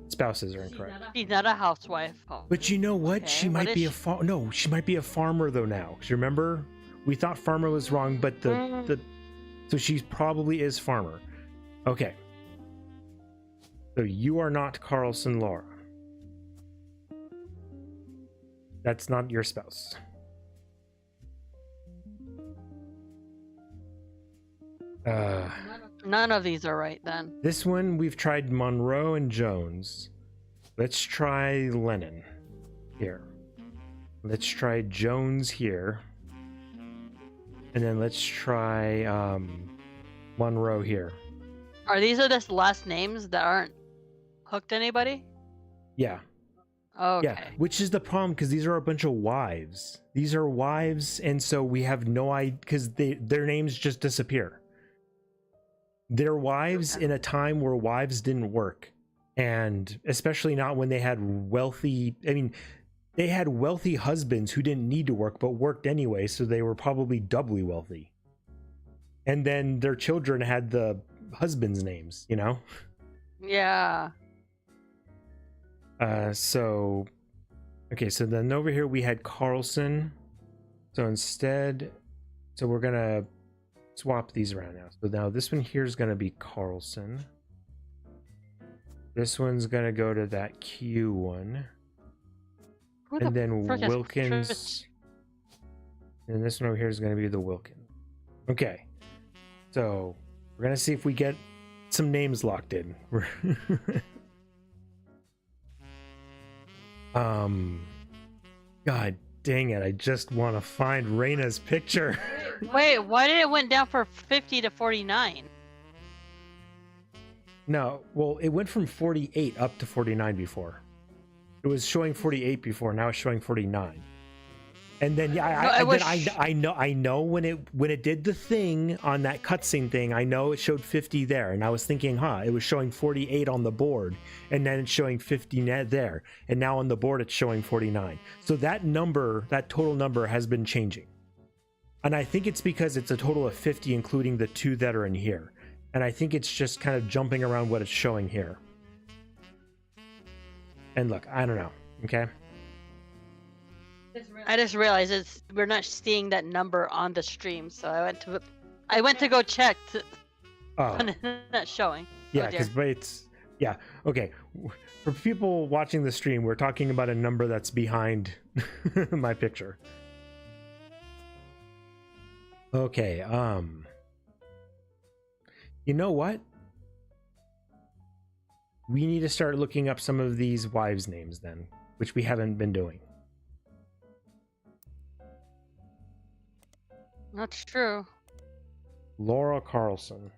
spouses are incorrect. She's not a housewife. Oh. But you know what? Okay, She what might is be she? No, she might be a farmer though now. 'Cause you remember, we thought farmer was wrong, but so she probably is farmer. Okay. So you are not Carlson Laura. That's not your spouse. None of these are right then. This one we've tried Monroe and Jones. Let's try Lennon here. Let's try Jones here. And then let's try Monroe here. Are these just last names that aren't hooked to anybody? Yeah. Okay. Yeah, which is the problem because these are a bunch of wives. These are wives, and so we have no idea because their names just disappear. They're wives in a time where wives didn't work, and especially not when they had wealthy. I mean, they had wealthy husbands who didn't need to work but worked anyway, so they were probably doubly wealthy. And then their children had the husbands' names, you know? Yeah. So then over here we had Carlson. So instead, so we're gonna swap these around now. So now this one here is gonna be Carlson. This one's gonna go to that Q one. Who And the then frick is Wilkins. And this one over here is gonna be the Wilkins. Okay. So we're gonna see if we get some names locked in. God dang it, I just want to find Raina's picture. Wait, why did it went down from 50 to 49? No, well, it went from 48 up to 49 before. It was showing 48 before, now it's showing 49. And then yeah, I know when it did the thing on that cutscene thing, I know it showed 50 there, and I was thinking, it was showing 48 on the board, and then it's showing 50 there, and now on the board it's showing 49. So that number, that total number, has been changing, and I think it's because it's a total of 50, including the 2 that are in here, and I think it's just kind of jumping around what it's showing here. And look, I don't know, okay. I just realized we're not seeing that number on the stream, so I went to go check. And it's not showing. Yeah, because okay. For people watching the stream, we're talking about a number that's behind my picture. Okay, you know what? We need to start looking up some of these wives' names then, which we haven't been doing. That's true. Laura Carlson.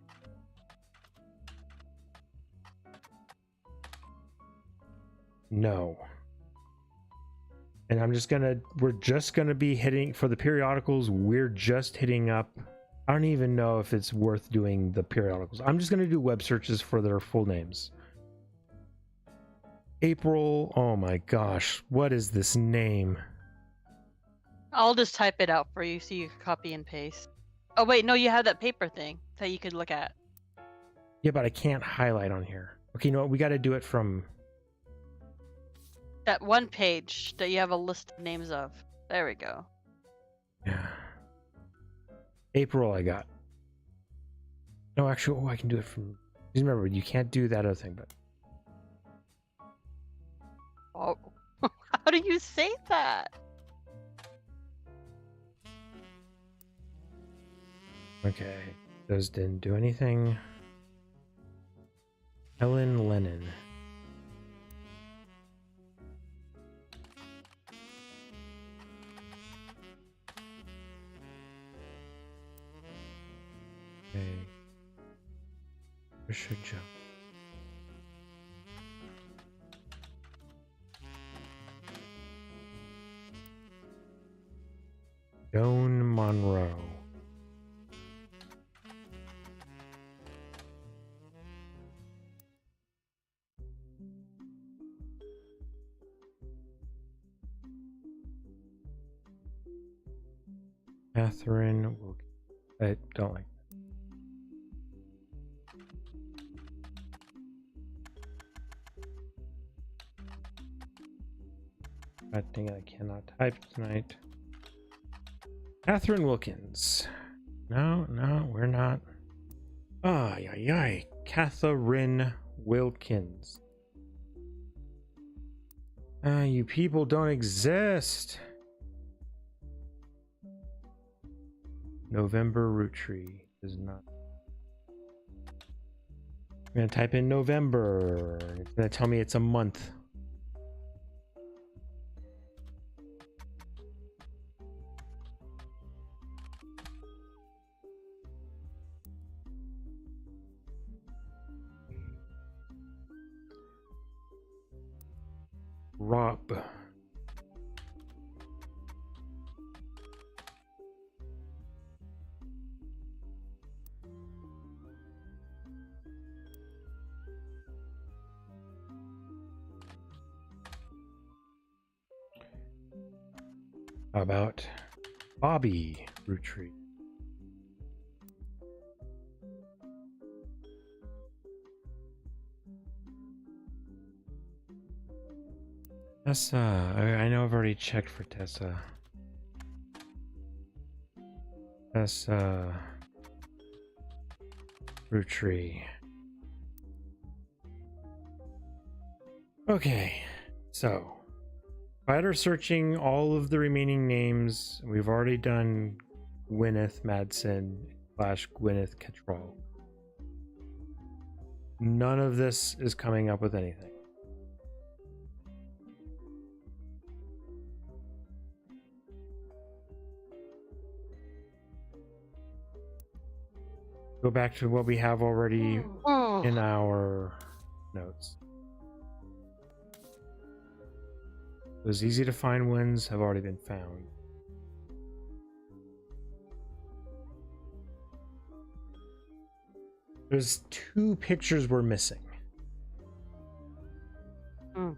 No. And we're just gonna be hitting, for the periodicals, we're just hitting up. I don't even know if it's worth doing the periodicals. I'm just gonna do web searches for their full names. April, oh my gosh, what is this name? I'll just type it out for you so you can copy and paste. Oh wait, no, you have that paper thing that you could look at. Yeah, but I can't highlight on here. Okay, you know what? We gotta do it from... That one page that you have a list of names of. There we go. Yeah. April I got. No, actually, I can do it from... Just remember, you can't do that other thing, but... Oh, how do you say that? Okay, those didn't do anything. Helen Lennon. Okay. Trisha Jones. Joan Monroe. Catherine Wilkins. I don't like that thing I cannot type tonight. Catherine Wilkins. No, we're not. Catherine Wilkins. You people don't exist. November Roottree is not. I'm gonna type in November. It's gonna tell me it's a month. Rob. How about Bobby Roottrees? Tessa, I know I've already checked for Tessa. Tessa Roottree. Okay, so after searching all of the remaining names, we've already done Gwyneth Madsen / Gwyneth Cattrall. None of this is coming up with anything. Go back to what we have already in our notes. Those easy to find ones have already been found. There's 2 pictures we're missing.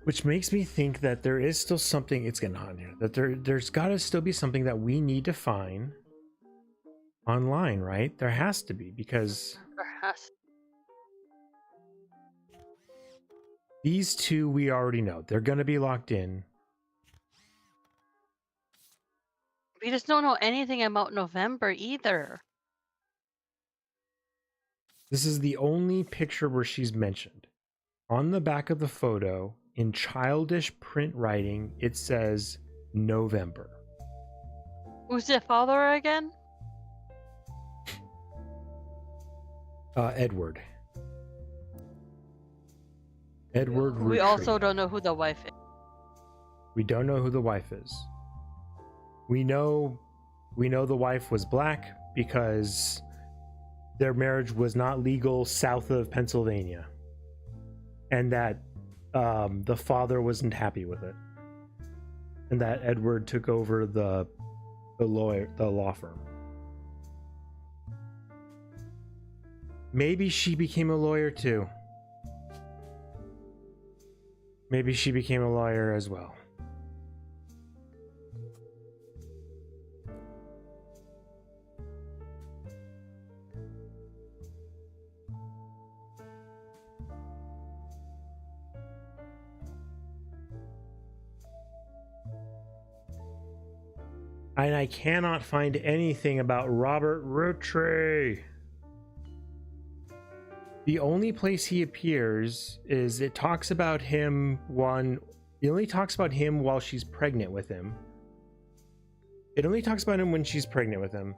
Which makes me think that there is still something, it's getting hot in here, that there's gotta still be something that we need to find online, right? There has to be, because these 2 we already know. They're gonna be locked in. We just don't know anything about November either. This is the only picture where she's mentioned. On the back of the photo, in childish print writing, it says November. Who's the father again? Edward. Edward We Roottree. also don't know who the wife is. We don't know who the wife is. We know the wife was black because their marriage was not legal south of Pennsylvania, and that the father wasn't happy with it, and that Edward took over the law firm. Maybe she became a lawyer too. Maybe she became a lawyer as well. And I cannot find anything about Robert Roottree. The only place he appears is it talks about him it only talks about him while she's pregnant with him. It only talks about him when she's pregnant with him.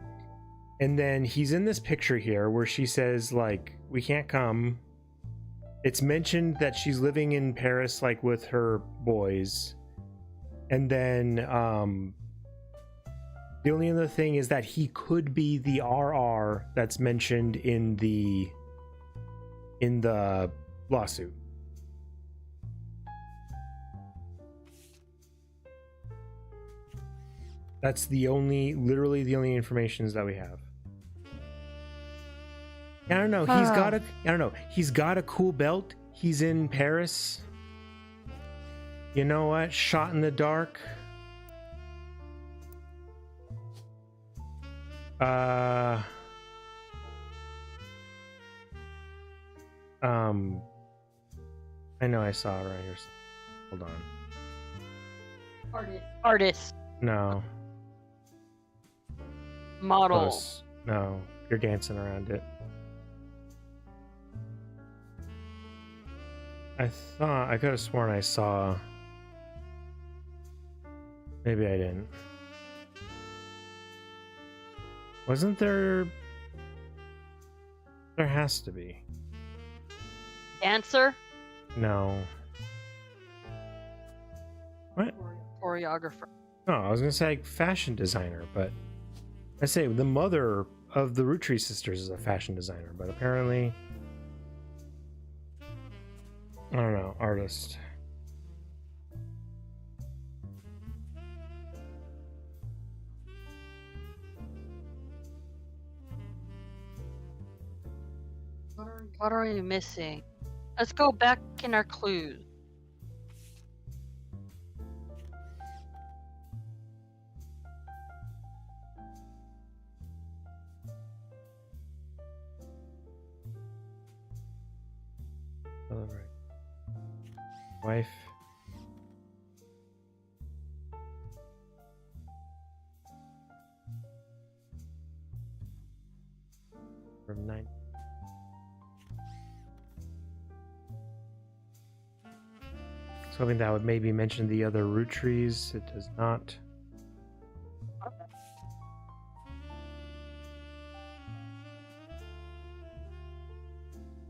And then he's in this picture here where she says, like, we can't come. It's mentioned that she's living in Paris, like, with her boys. And then the only other thing is that he could be the RR that's mentioned in the lawsuit. That's literally the only information that we have. I don't know. He's got a cool belt. He's in Paris. You know what? Shot in the dark. I know I saw it right here. Hold on. Artist. No. Model. Close. No. You're dancing around it. I could have sworn I saw. Maybe I didn't. Wasn't there? There has to be. Dancer? No. What? Choreographer. No, I was gonna say like, fashion designer, but I say the mother of the Roottrees sisters is a fashion designer, but apparently, I don't know, artist. What are we missing? Let's go back in our clues. Celebrate. Wife. From 9. I was hoping that would maybe mention the other Rootrees. It does not.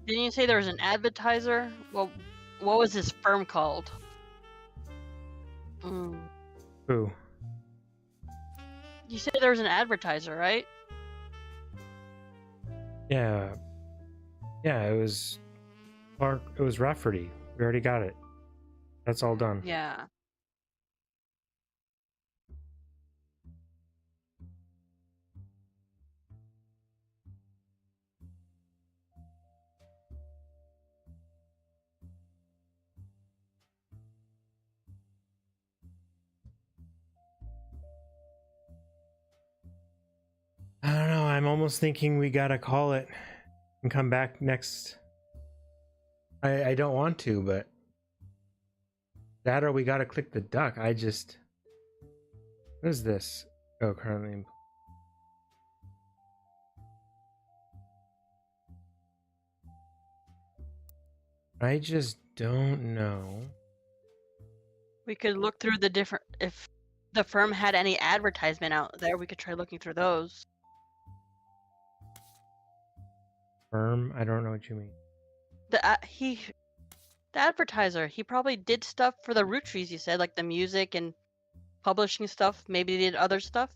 Didn't you say there was an advertiser? Well, what was his firm called? Who? You said there was an advertiser, right? Yeah. Yeah, it was Clark. It was Rafferty. We already got it. That's all done. Yeah. I don't know. I'm almost thinking we gotta call it and come back next. I don't want to, but that or we gotta click the duck. What is this? Oh, currently. I just don't know. We could look through the different. If the firm had any advertisement out there, we could try looking through those. firm? I don't know what you mean. The advertiser, he probably did stuff for the Roottrees, you said, like the music and publishing stuff. Maybe he did other stuff.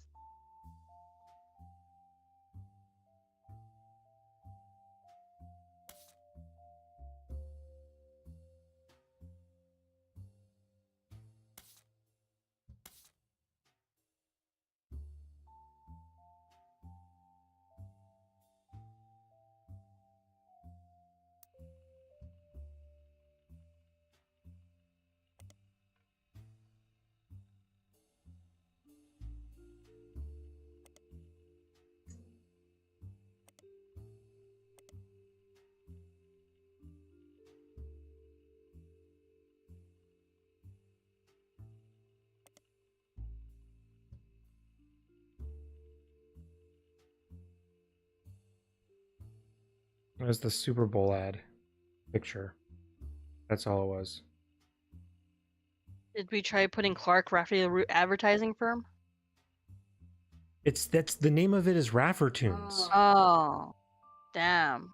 It was the Super Bowl ad picture. That's all it was. Did we try putting Clark Rafferty the advertising firm? That's the name of it is Raffertoons. Oh, damn.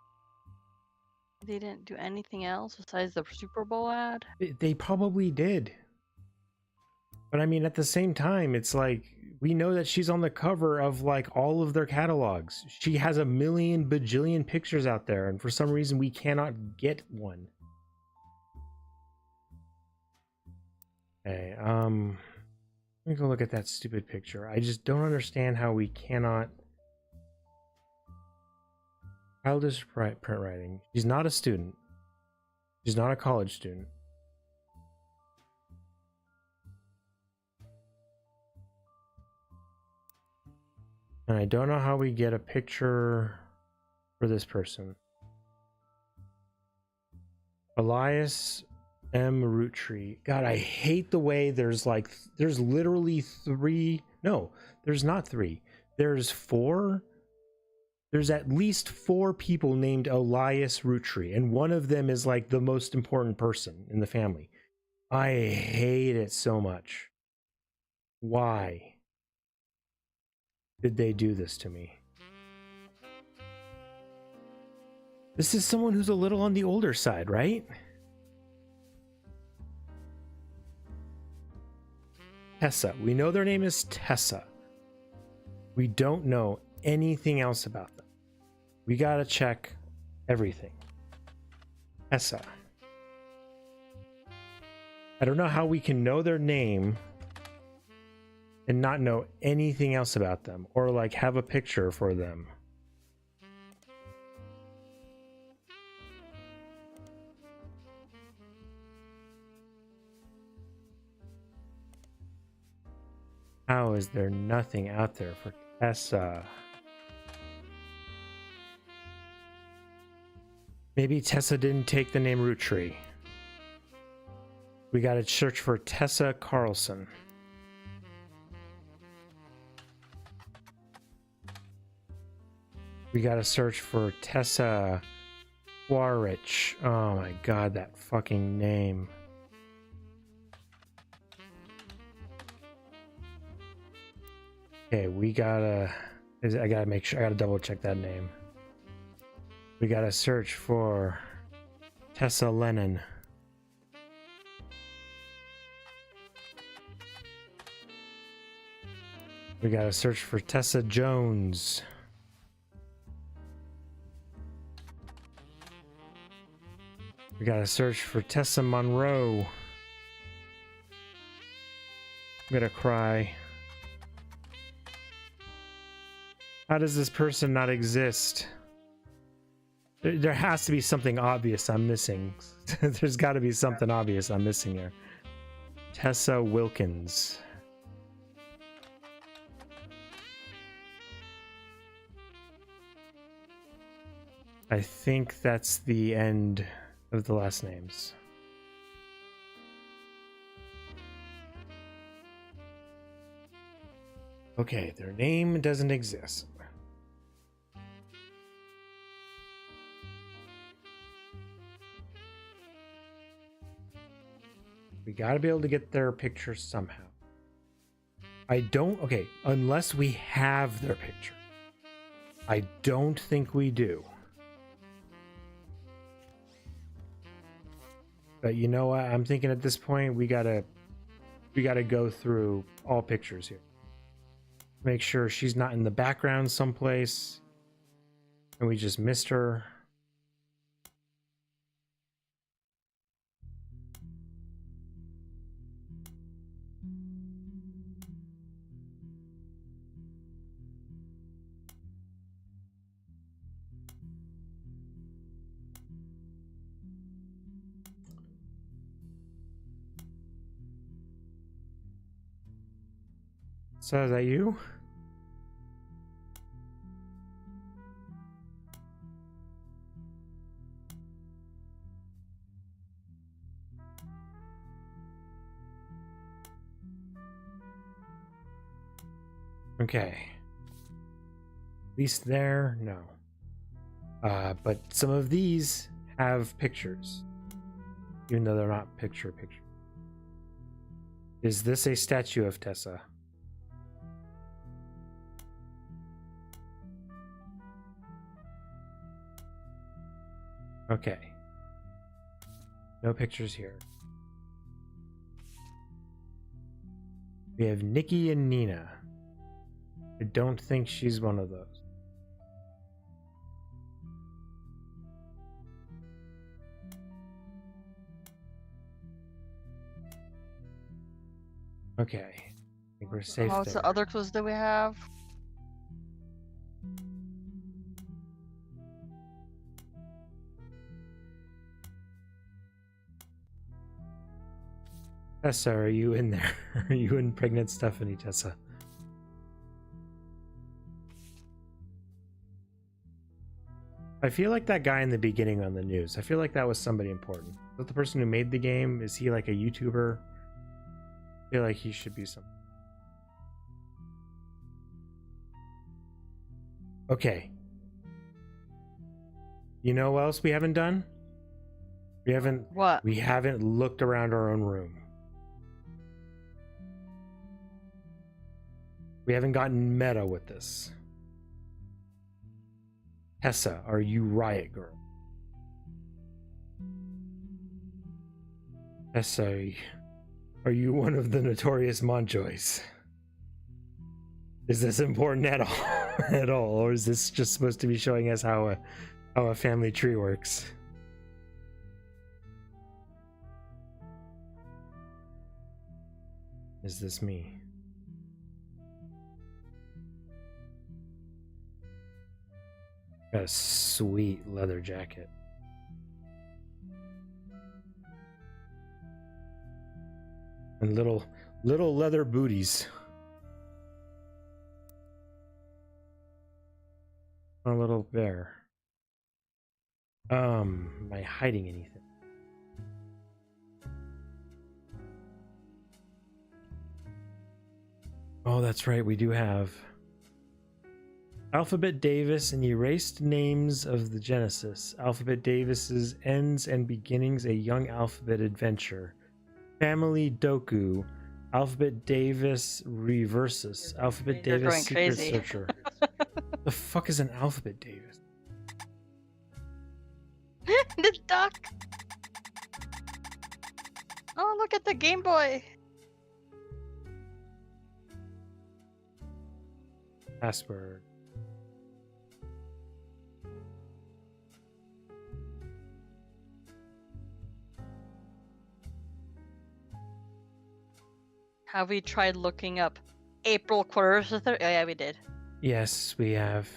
They didn't do anything else besides the Super Bowl ad? They probably did. But I mean, at the same time, it's like, we know that she's on the cover of like all of their catalogs. She has a million bajillion pictures out there, and for some reason we cannot get one. Okay, let me go look at that stupid picture. I just don't understand how we cannot. Childish print writing. She's not a student. She's not a college student. And I don't know how we get a picture for this person. Elias M. Roottree. God, I hate the way there's literally three. No, there's not three. There's four. There's at least four people named Elias Roottree, and one of them is like the most important person in the family. I hate it so much. Why did they do this to me? This is someone who's a little on the older side, right? Tessa. We know their name is Tessa. We don't know anything else about them. We gotta check everything. Tessa. I don't know how we can know their name and not know anything else about them, or like have a picture for them. How is there nothing out there for Tessa? Maybe Tessa didn't take the name Roottree. We gotta search for Tessa Carlson. We gotta search for Tessa Warrich. Oh my god, that fucking name. Okay, we gotta... I gotta make sure, I gotta double check that name. We gotta search for Tessa Lennon. We gotta search for Tessa Jones. We gotta search for Tessa Monroe. I'm gonna cry. How does this person not exist? There has to be something obvious I'm missing. There's got to be something obvious I'm missing here. Tessa Wilkins. I think that's the end of the last names. Okay, their name doesn't exist. We gotta be able to get their picture somehow. Okay, unless we have their picture. I don't think we do. But you know what? I'm thinking at this point we gotta go through all pictures here. Make sure she's not in the background someplace. And we just missed her. So is that you? Okay. At least there, no. But some of these have pictures, even though they're not picture. Is this a statue of Tessa? Okay. No pictures here. We have Nikki and Nina. I don't think she's one of those. Okay. I think we're safe What's there. the other clues that we have? Tessa, are you in there? Are you in pregnant Stephanie, Tessa? I feel like that guy in the beginning on the news. I feel like that was somebody important. Is that the person who made the game? Is he like a YouTuber? I feel like he should be something. Okay. You know what else we haven't done? We haven't looked around our own room. We haven't gotten meta with this. Tessa, are you Riot Girl? Tessa, are you one of the notorious Montjoys? Is this important at all, or is this just supposed to be showing us how a family tree works? Is this me? Got a sweet leather jacket. And little leather booties. A little bear. Am I hiding anything? Oh, that's right, we do have Alphabet Davis and Erased Names of the Genesis. Alphabet Davis's Ends and Beginnings, a Young Alphabet Adventure. Family Doku. Alphabet Davis Reversus. Alphabet You're Davis going Secret crazy. Searcher. The fuck is an Alphabet Davis? The duck. Oh, look at the Game Boy. Password. Have we tried looking up April quarters to third? Oh yeah, we did. Yes, we have.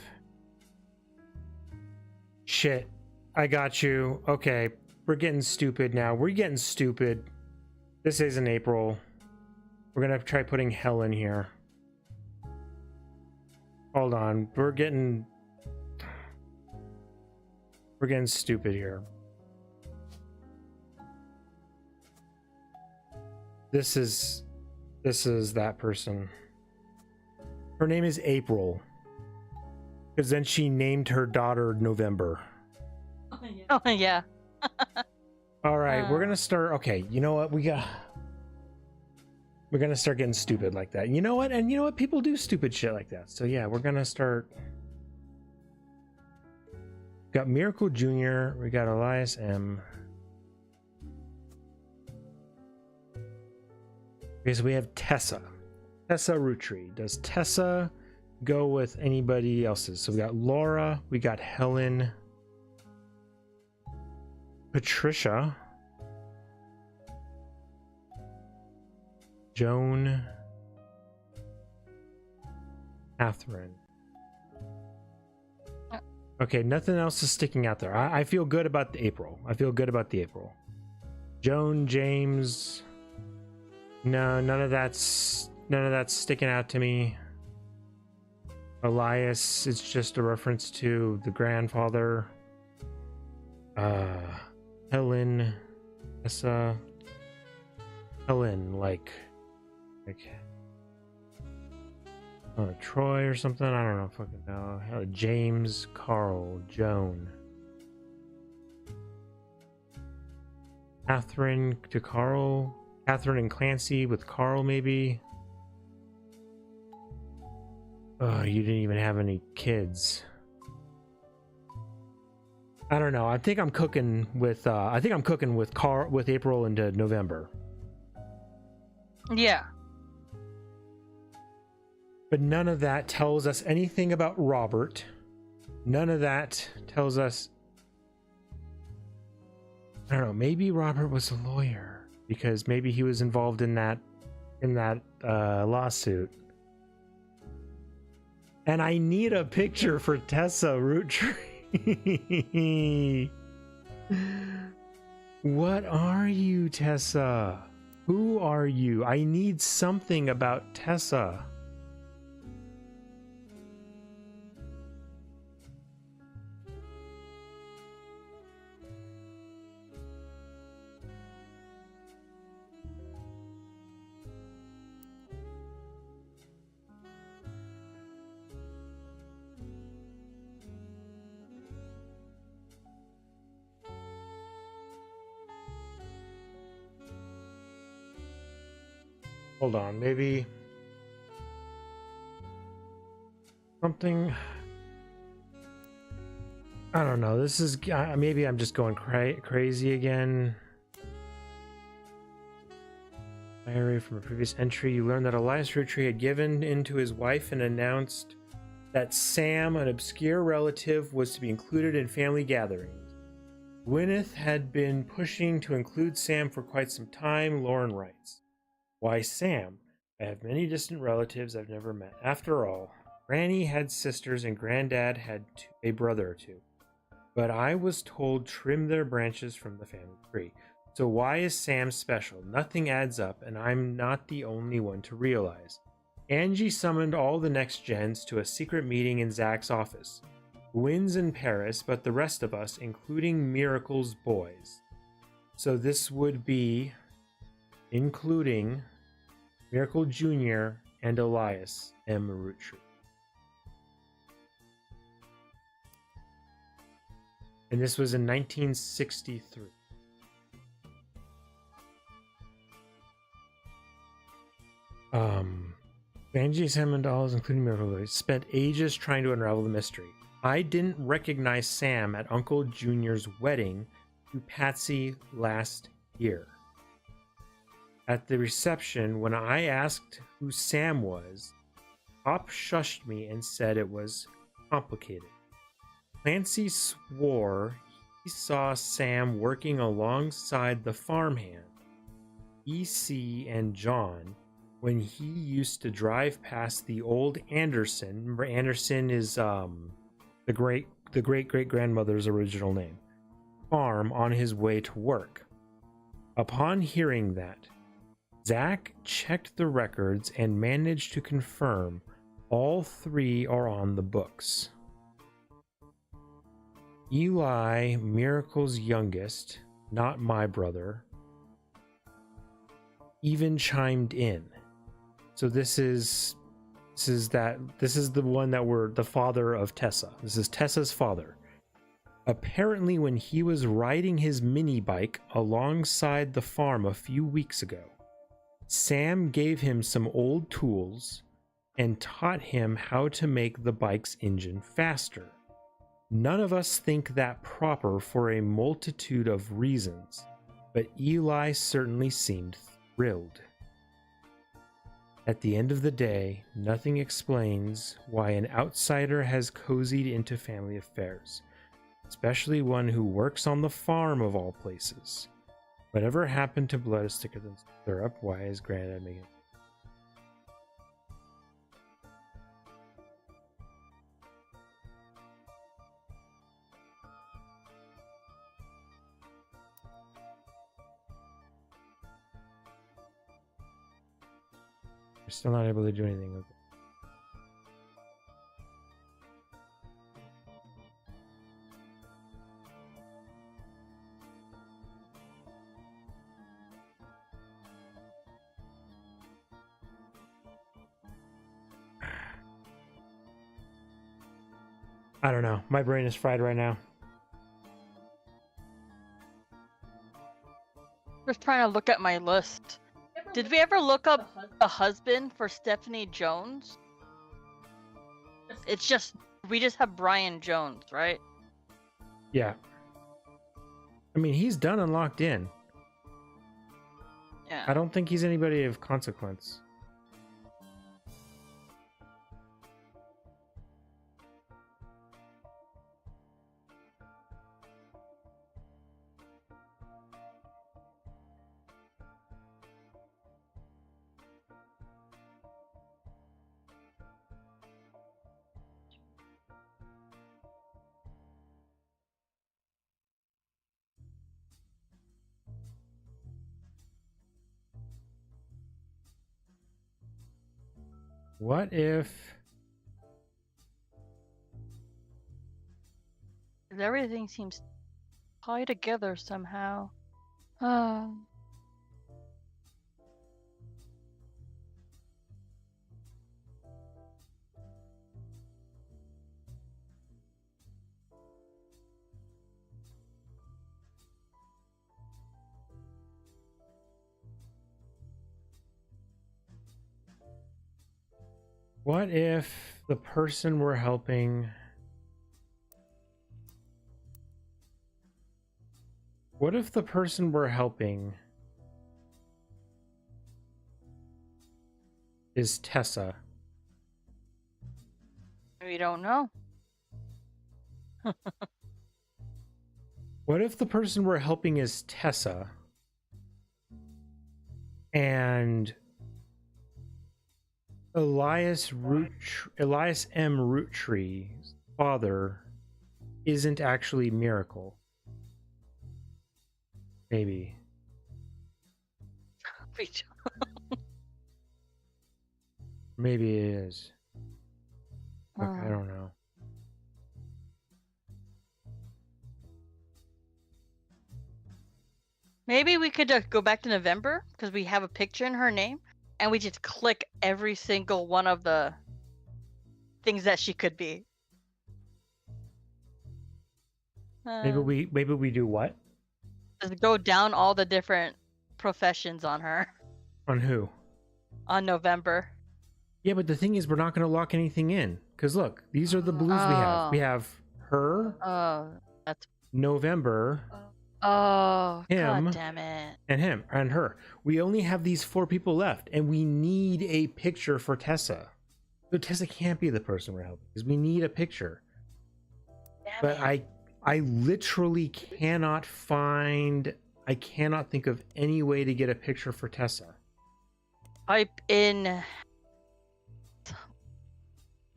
Shit. I got you. Okay. We're getting stupid now. We're getting stupid. This isn't April. We're gonna try putting hell in here. Hold on. We're getting stupid here. This is that person. Her name is April. Because then she named her daughter November. Oh yeah. All right, we're gonna start. Okay, you know what? We're gonna start getting stupid like that. You know what? And you know what? People do stupid shit like that. So yeah, we're gonna start. Got Miracle Jr. We got Elias M. Okay, so we have Tessa. Tessa Roottree. Does Tessa go with anybody else's? So we got Laura, we got Helen, Patricia, Joan, Catherine. Okay, nothing else is sticking out there. I feel good about the April. Joan, James. No, none of that's sticking out to me. Elias, it's just a reference to the grandfather. Helen, Tessa, Helen, like Troy or something. I don't know. Fucking know. James, Carl, Joan, Catherine to Carl. Catherine and Clancy with Carl, maybe. Oh, you didn't even have any kids. I don't know. I think I'm cooking with with April into November. Yeah. But none of that tells us anything about Robert. None of that tells us, I don't know, maybe Robert was a lawyer because maybe he was involved in that lawsuit. And I need a picture for Tessa Roottree. What are you, Tessa? Who are you? I need something about Tessa. Hold on, maybe something. I don't know. This is maybe I'm just going crazy again. Diary from a previous entry. You learned that Elias Roottree had given in to his wife and announced that Sam, an obscure relative, was to be included in family gatherings. Gwyneth had been pushing to include Sam for quite some time, Lauren writes. Why Sam? I have many distant relatives I've never met. After all, Granny had sisters and Granddad had a brother or two. But I was told trim their branches from the family tree. So why is Sam special? Nothing adds up, and I'm not the only one to realize. Angie summoned all the next gens to a secret meeting in Zach's office. Wynn's in Paris, but the rest of us, including Miracle's boys. So this would be including Miracle Jr. and Elias M. Roottree. And this was in 1963. Angie summoned all, including Miracle, spent ages trying to unravel the mystery. I didn't recognize Sam at Uncle Junior's wedding to Patsy last year. At the reception, when I asked who Sam was, Pop shushed me and said it was complicated. Clancy swore he saw Sam working alongside the farmhand, E.C. and John, when he used to drive past the old Anderson. Remember, Anderson is the great-great-grandmother's original name. Farm on his way to work. Upon hearing that, Zach checked the records and managed to confirm all three are on the books. Eli, Miracle's youngest, not my brother, even chimed in. So this is the one that we're the father of Tessa. This is Tessa's father. Apparently, when he was riding his mini bike alongside the farm a few weeks ago, Sam gave him some old tools and taught him how to make the bike's engine faster. None of us think that proper for a multitude of reasons, but Eli certainly seemed thrilled. At the end of the day, nothing explains why an outsider has cozied into family affairs, especially one who works on the farm of all places. Whatever happened to blood is thicker than syrup? Why is Granddad making... We're still not able to do anything with it. I don't know. My brain is fried right now. Just trying to look at my list. Did we ever look up a husband for Stephanie Jones? It's just, we just have Brian Jones, right? Yeah. I mean, he's done and locked in. Yeah. I don't think he's anybody of consequence. What if... Everything seems tied together somehow. What if the person we're helping... What if the person we're helping is Tessa? We don't know. What if the person we're helping is Tessa and Elias M. Roottree's father isn't actually Miracle? Maybe. We don't- Maybe it is. Look, I don't know. Maybe we could go back to November because we have a picture in her name, and we just click every single one of the things that she could be. Maybe we do what? Just go down all the different professions on her On who? on November. Yeah, but the thing is, we're not going to lock anything in. Because look, these are the blues we have. We have her, That's November, him, God damn it. and him, and her. We only have these 4 people left, and we need a picture for Tessa. So Tessa can't be the person we're helping, because we need a picture. Damn But it. I literally cannot think of any way to get a picture for Tessa. Type in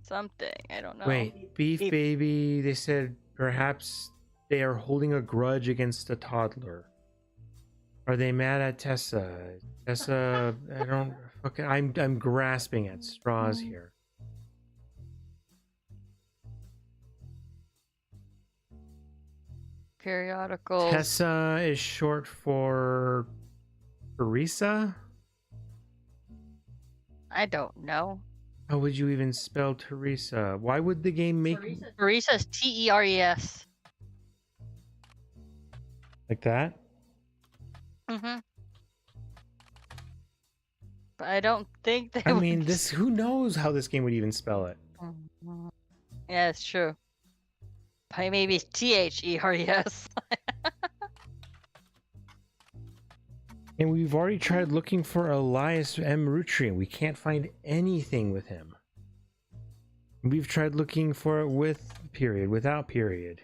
something. I don't know. Wait, Beef Baby, they said perhaps they are holding a grudge against a toddler. Are they mad at Tessa? Tessa, I don't fucking, I'm grasping at straws here. Periodicals. Tessa is short for Teresa? I don't know. How would you even spell Teresa? Why would the game make Teresa's Teres. like that? Mm-hmm. But I don't think they I would. mean, this, who knows how this game would even spell it? Yeah, it's true. Maybe it's Theres. And we've already tried looking for Elias M. Roottree, and we can't find anything with him. We've tried looking for it with period, without period.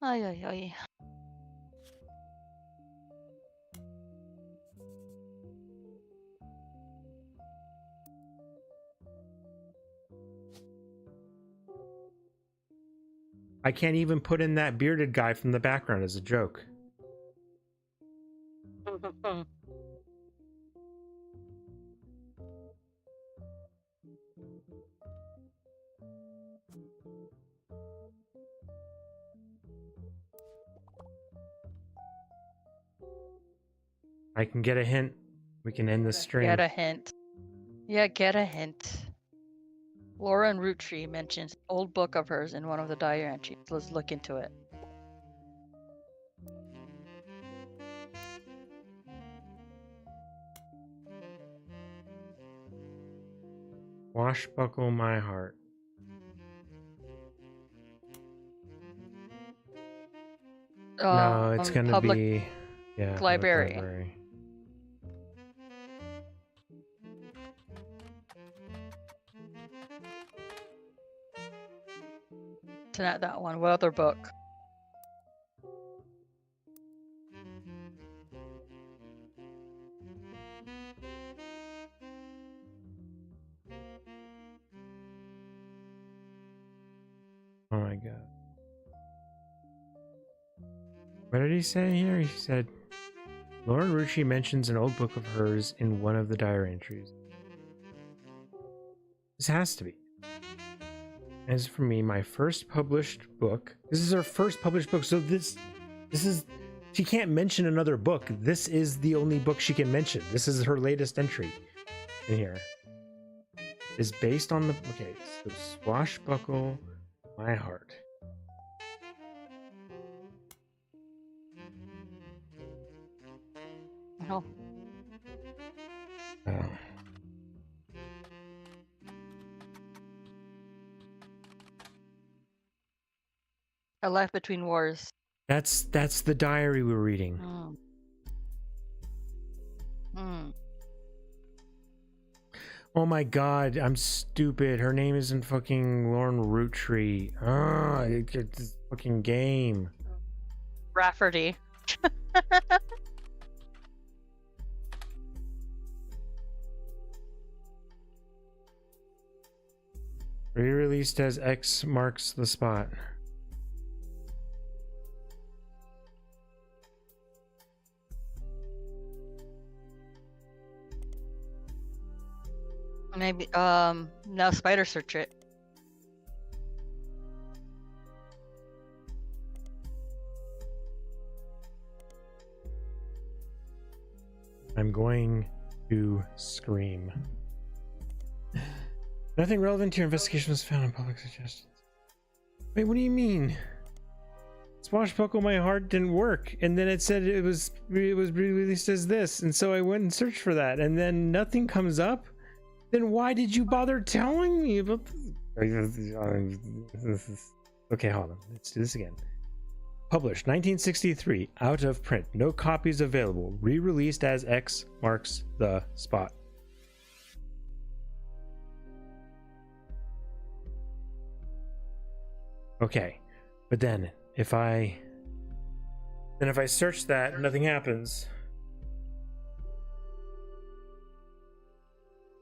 Ay, ay, ay. I can't even put in that bearded guy from the background as a joke. I can get a hint. We can end the stream. Get a hint. Yeah, get a hint. Laura and Roottree mentions an old book of hers in one of the diary entries. Let's look into it. Washbuckle my heart. No, it's gonna public be public library. It's not that one. What other book? Oh my god. What did he say here? He said, Lauren Roottree mentions an old book of hers in one of the diary entries. This has to be. As for me, my first published book. This is her first published book, so this is, she can't mention another book. This is the only book she can mention. This is her latest entry in here. Is based on the, okay, so Swashbuckle My Heart. Oh. Oh. A Life Between Wars. That's the diary we're reading. Oh my god, I'm stupid. Her name isn't fucking Lauren Roottree. Ah, it's this fucking game. Rafferty. Re-released as X Marks the Spot. Maybe now spider search it. I'm going to scream. Nothing relevant to your investigation was found in public suggestions. Wait, what do you mean? Swashbuckle My Heart didn't work, and then it said it was re-released as this, and so I went and searched for that, and then nothing comes up? Then why did you bother telling me about this? Okay, hold on. Let's do this again. Published 1963, out of print. No copies available. Re-released as X Marks the Spot. Okay, but then if I search that, nothing happens.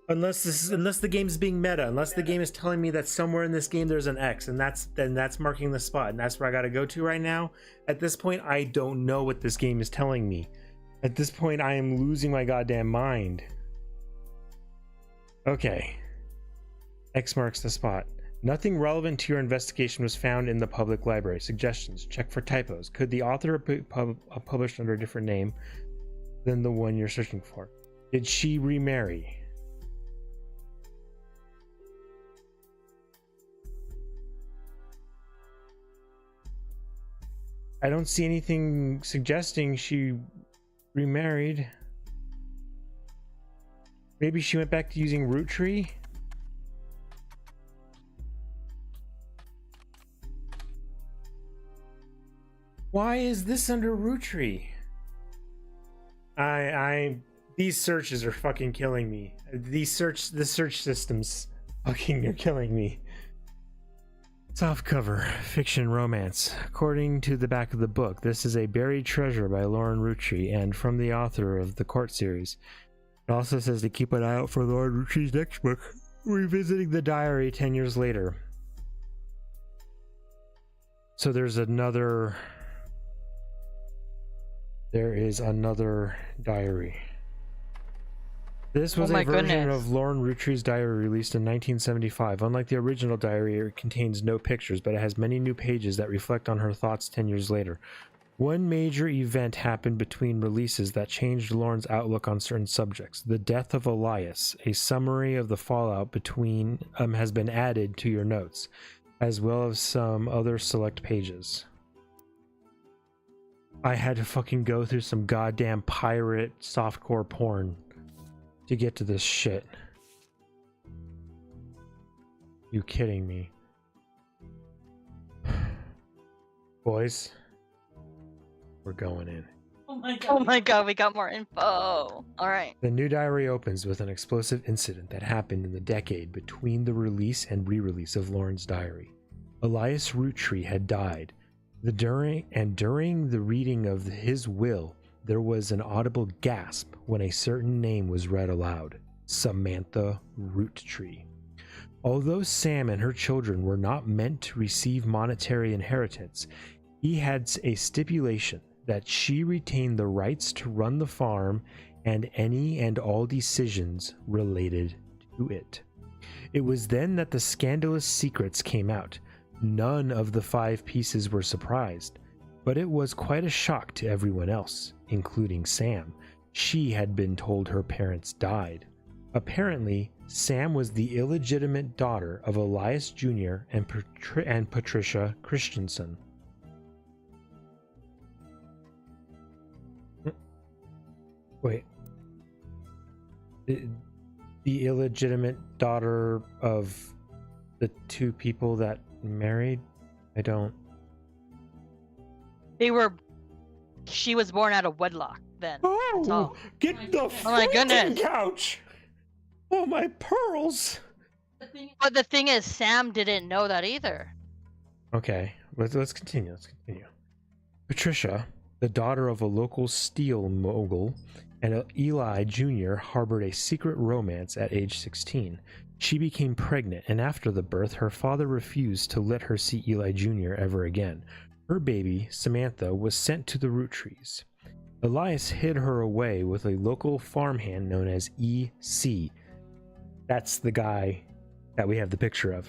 Unless the game's being meta, unless the game is telling me that somewhere in this game there's an X, and that's marking the spot, and that's where I gotta go to right now. At this point, I don't know what this game is telling me. At this point, I am losing my goddamn mind. Okay. X marks the spot. Nothing relevant to your investigation was found in the public library. Suggestions. Check for typos. Could the author be published under a different name than the one you're searching for? Did she remarry? I don't see anything suggesting she remarried. Maybe she went back to using Roottree? Why is this under Roottree? These searches are fucking killing me. The search systems fucking are killing me. Softcover, fiction romance. According to the back of the book, this is a buried treasure by Lauren Roottree and from the author of the Court series. It also says to keep an eye out for Lauren Rootree's next book, Revisiting the Diary 10 years later. So there is another diary. This was a version of Lauren Rootree's diary released in 1975. Unlike the original diary, it contains no pictures, but it has many new pages that reflect on her thoughts 10 years later. One major event happened between releases that changed Lauren's outlook on certain subjects. The death of Elias. A summary of the fallout between has been added to your notes, as well as some other select pages. I had to fucking go through some goddamn pirate softcore porn to get to this shit. You kidding me? Boys, we're going in. Oh my god, we got more info. Alright. The new diary opens with an explosive incident that happened in the decade between the release and re-release of Lauren's diary. Elias Roottree had died. During the reading of his will, there was an audible gasp when a certain name was read aloud: Samantha Roottree. Although Sam and her children were not meant to receive monetary inheritance, he had a stipulation that she retain the rights to run the farm and any and all decisions related to it. It was then that the scandalous secrets came out. None of the 5 pieces were surprised, but it was quite a shock to everyone else, including Sam. She had been told her parents died. Apparently, Sam was the illegitimate daughter of Elias Jr. and Patricia Christensen. Wait. The illegitimate daughter of the 2 people that married? I don't... She was born out of wedlock then. Oh, get the fucking couch! Oh, my pearls! But the thing is, Sam didn't know that either. Okay, let's continue. Patricia, the daughter of a local steel mogul, and Eli Jr. harbored a secret romance at age 16. She became pregnant, and after the birth, her father refused to let her see Eli Jr. ever again. Her baby, Samantha, was sent to the Roottrees. Elias hid her away with a local farmhand known as E.C. That's the guy that we have the picture of,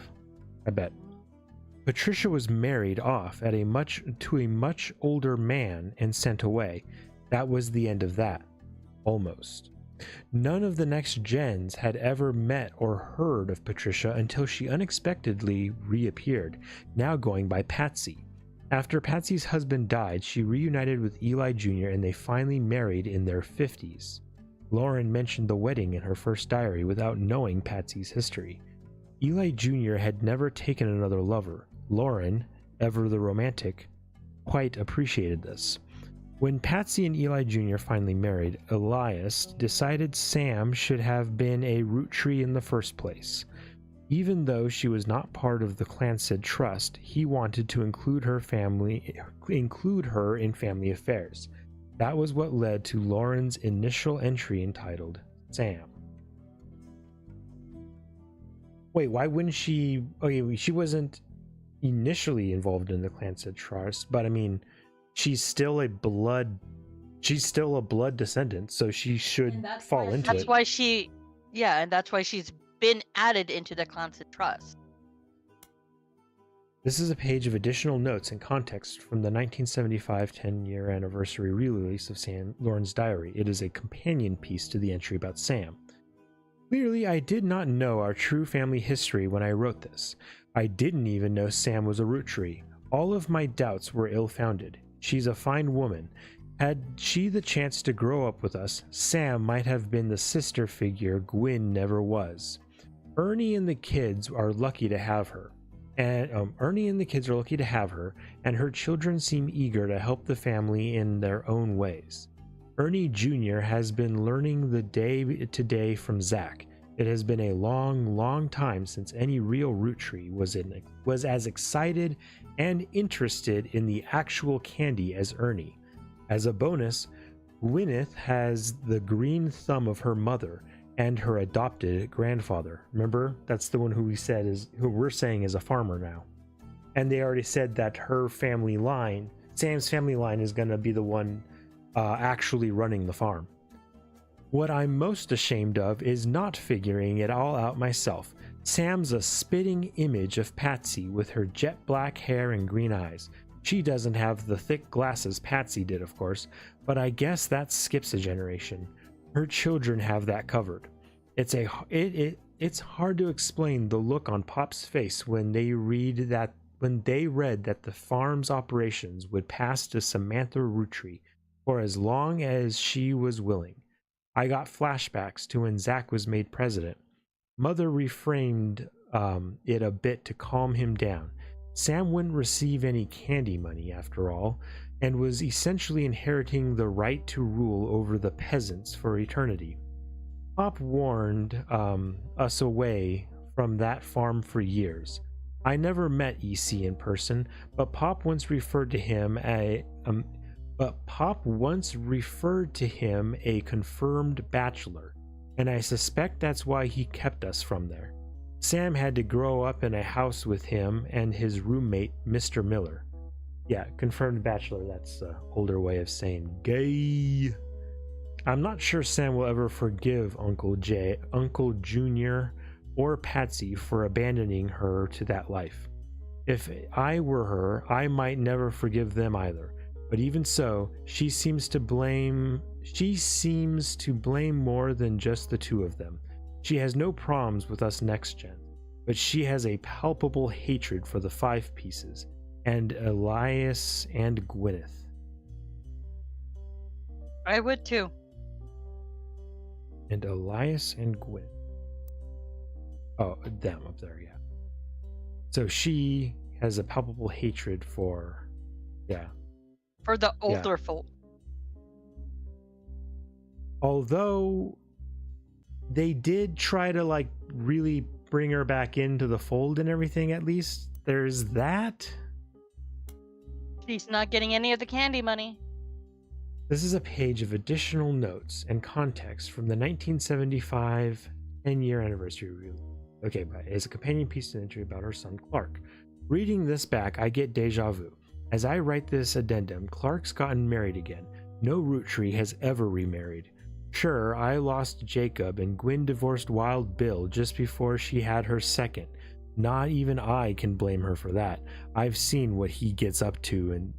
I bet. Patricia was married off to a much older man and sent away. That was the end of that. Almost. None of the next gens had ever met or heard of Patricia until she unexpectedly reappeared, now going by Patsy. After Patsy's husband died, she reunited with Eli Jr. and they finally married in their 50s. Lauren mentioned the wedding in her first diary without knowing Patsy's history. Eli Jr. had never taken another lover. Lauren, ever the romantic, quite appreciated this. When Patsy and Eli Jr. finally married, Elias decided Sam should have been a Roottree in the first place. Even though she was not part of the Clancid Trust, he wanted to include her in family affairs. That was what led to Lauren's initial entry entitled Sam. Wait, why wouldn't she... Okay, she wasn't initially involved in the Clancid Trust, but I mean, she's still a blood descendant, so she should fall into it. That's why that's why she's been added into the Clancid Trust. This is a page of additional notes and context from the 1975 10-year anniversary re-release of Lauren's diary. It is a companion piece to the entry about Sam. Clearly, I did not know our true family history when I wrote this. I didn't even know Sam was a Roottree. All of my doubts were ill-founded. She's a fine woman. Had she the chance to grow up with us, Sam might have been the sister figure Gwyn never was. Ernie and the kids are lucky to have her. And Ernie and the kids are lucky to have her, and her children seem eager to help the family in their own ways. Ernie Jr. has been learning the day-to-day from Zach. It has been a long, long time since any real Roottree was as excited and interested in the actual candy as Ernie. As a bonus, Gwyneth has the green thumb of her mother and her adopted grandfather. Remember, that's the one who we're saying is a farmer now. And they already said that her family line, Sam's family line, is going to be the one actually running the farm. What I'm most ashamed of is not figuring it all out myself. Sam's a spitting image of Patsy with her jet black hair and green eyes. She doesn't have the thick glasses Patsy did, of course, but I guess that skips a generation. Her children have that covered. It's hard to explain the look on Pop's face when they read that the farm's operations would pass to Samantha Roottree for as long as she was willing. I got flashbacks to when Zach was made president. Mother reframed it a bit to calm him down. Sam wouldn't receive any candy money after all, and was essentially inheriting the right to rule over the peasants for eternity. Pop warned us away from that farm for years. I never met EC in person, but Pop once referred to him a confirmed bachelor, and I suspect that's why he kept us from there. Sam had to grow up in a house with him and his roommate, Mr. Miller. Yeah, confirmed bachelor, that's an older way of saying gay. I'm not sure Sam will ever forgive Uncle Jr. or Patsy for abandoning her to that life. If I were her, I might never forgive them either. But even so, she seems to blame more than just the two of them. She has no problems with us next gen, but she has a palpable hatred for the Five Pieces and Elias and Gwyneth. I would too. And Elias and Gwyneth. Oh, them up there, yeah. So she has a palpable hatred for, yeah. For the older folk. Although they did try to like really bring her back into the fold and everything, at least there's that. She's not getting any of the candy money. This is a page of additional notes and context from the 1975 10-year anniversary review. Okay, but it's a companion piece to an entry about her son Clark. Reading this back, I get deja vu. As I write this addendum, Clark's gotten married again. No Roottree has ever remarried. Sure, I lost Jacob and Gwyn divorced Wild Bill just before she had her second. Not even I can blame her for that. I've seen what he gets up to in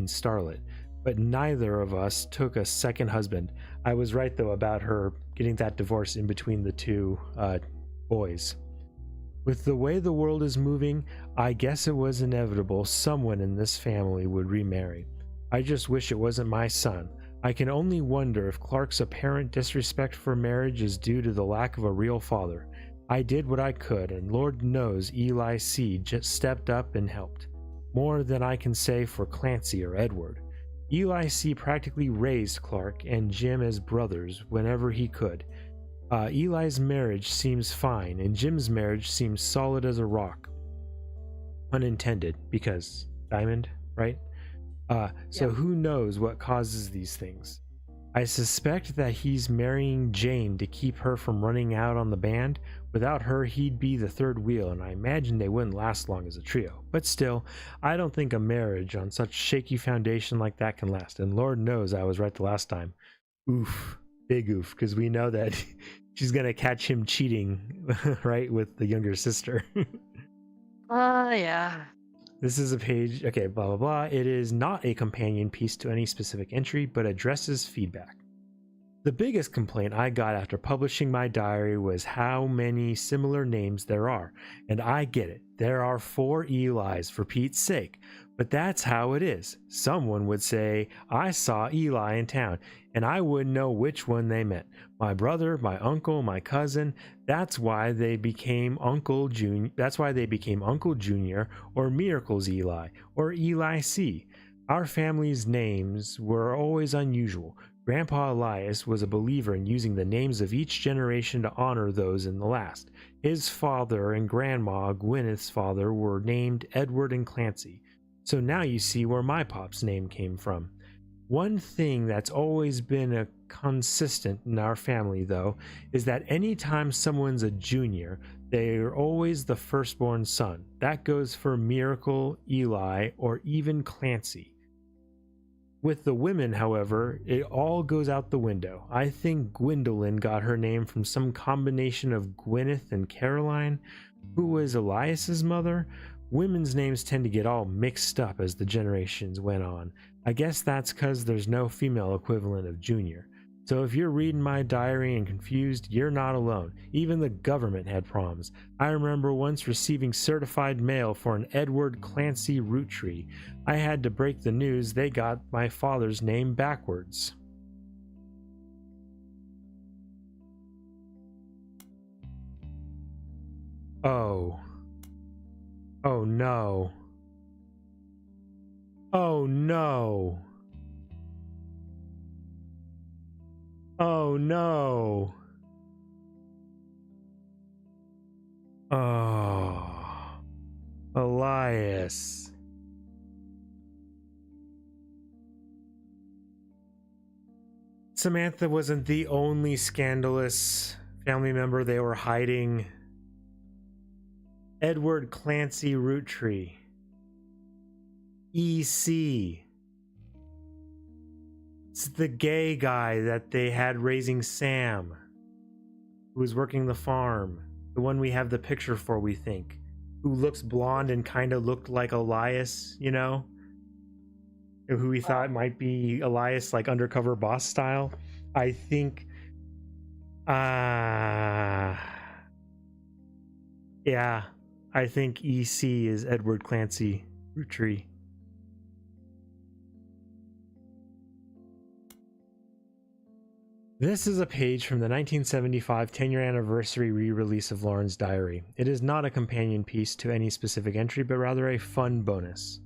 Starlet. But neither of us took a second husband. I was right, though, about her getting that divorce in between the two boys. With the way the world is moving, I guess it was inevitable someone in this family would remarry. I just wish it wasn't my son. I can only wonder if Clark's apparent disrespect for marriage is due to the lack of a real father. I did what I could, and Lord knows Eli C. just stepped up and helped. More than I can say for Clancy or Edward. Eli C. practically raised Clark and Jim as brothers whenever he could. Eli's marriage seems fine, and Jim's marriage seems solid as a rock. Unintended, because Diamond, right? So who knows what causes these things? I suspect that he's marrying Jane to keep her from running out on the band. Without her, he'd be the third wheel, and I imagine they wouldn't last long as a trio. But still, I don't think a marriage on such shaky foundation like that can last, and Lord knows I was right the last time. Oof. Big oof, because we know that she's gonna catch him cheating, right, with the younger sister. Yeah. This is a page, okay, blah, blah, blah. It is not a companion piece to any specific entry, but addresses feedback. The biggest complaint I got after publishing my diary was how many similar names there are. And I get it. There are 4 Elis, for Pete's sake. But that's how it is. Someone would say, I saw Eli in town, and I wouldn't know which one they meant. My brother, my uncle, my cousin. That's why they became Uncle Junior. That's why they became Uncle Junior, or Miracles Eli, or Eli C. Our family's names were always unusual. Grandpa Elias was a believer in using the names of each generation to honor those in the last. His father and Grandma Gwyneth's father were named Edward and Clancy. So now you see where my pop's name came from. One thing that's always been a consistent in our family, though, is that anytime someone's a junior, they're always the firstborn son. That goes for Miracle, Eli, or even Clancy. With the women, however, it all goes out the window. I think Gwendolyn got her name from some combination of Gwyneth and Caroline, who was Elias's mother. Women's names tend to get all mixed up as the generations went on. I guess that's because there's no female equivalent of junior. So if you're reading my diary and confused, you're not alone. Even the government had problems. I remember once receiving certified mail for an Edward Clancy Roottree. I had to break the news they got my father's name backwards. Oh. Oh no. Oh no. Oh no. Oh. Elias. Samantha wasn't the only scandalous family member they were hiding. Edward Clancy Roottree. EC. It's the gay guy that they had raising Sam, who was working the farm. The one we have the picture for, we think. Who looks blonde and kind of looked like Elias, you know? Who we thought might be Elias, like undercover boss style. I think... yeah. I think EC is Edward Clancy Roottree. This is a page from the 1975 10-year anniversary re-release of Lauren's diary. It is not a companion piece to any specific entry, but rather a fun bonus.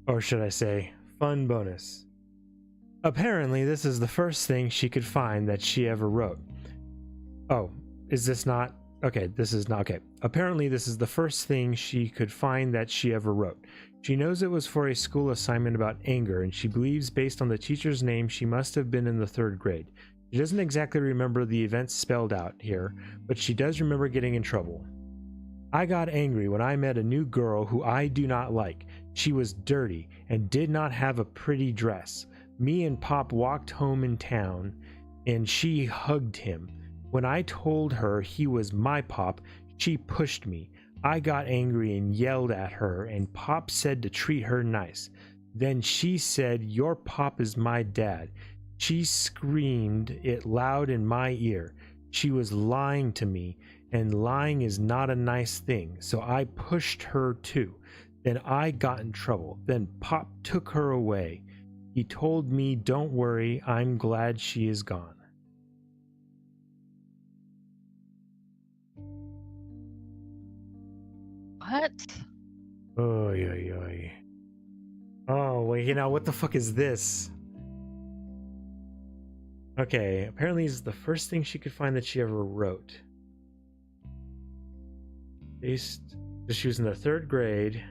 Or should I say, fun bonus. Apparently, this is the first thing she could find that she ever wrote. Oh, is this not... Okay, this is not... Okay. Apparently, this is the first thing she could find that she ever wrote. She knows it was for a school assignment about anger, and she believes, based on the teacher's name, she must have been in the 3rd grade. She doesn't exactly remember the events spelled out here, but she does remember getting in trouble. I got angry when I met a new girl who I do not like. She was dirty and did not have a pretty dress. Me and Pop walked home in town, and she hugged him. When I told her he was my Pop, she pushed me. I got angry and yelled at her, and Pop said to treat her nice. Then she said, "Your Pop is my dad." She screamed it loud in my ear. She was lying to me, and lying is not a nice thing, so I pushed her too. Then I got in trouble. Then Pop took her away. He told me, "Don't worry, I'm glad she is gone." What? Oy, oy, oy. Oh, wait, you know, what the fuck is this? Okay, apparently this is the first thing she could find that she ever wrote. She was in the 3rd grade.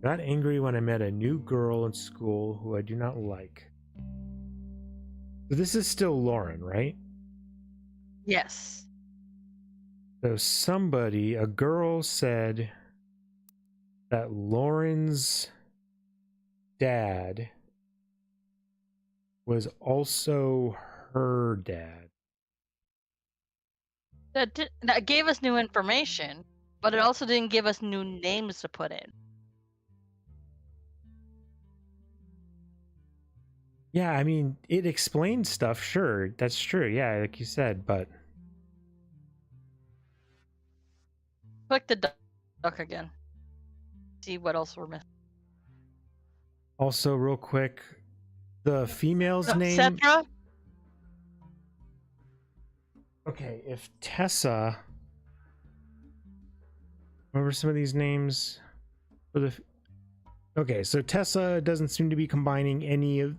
Got angry when I met a new girl in school who I do not like. So this is still Lauren, right? Yes. So somebody, a girl, said that Lauren's dad was also her dad. That gave us new information, but it also didn't give us new names to put in. Yeah, I mean, it explains stuff, sure, that's true, yeah, like you said, but... Click the Look again. See what else we're missing. Also, real quick, the female's No, name. Cetra? Okay, if Tessa. Remember some of these names for the. Okay, so Tessa doesn't seem to be combining any of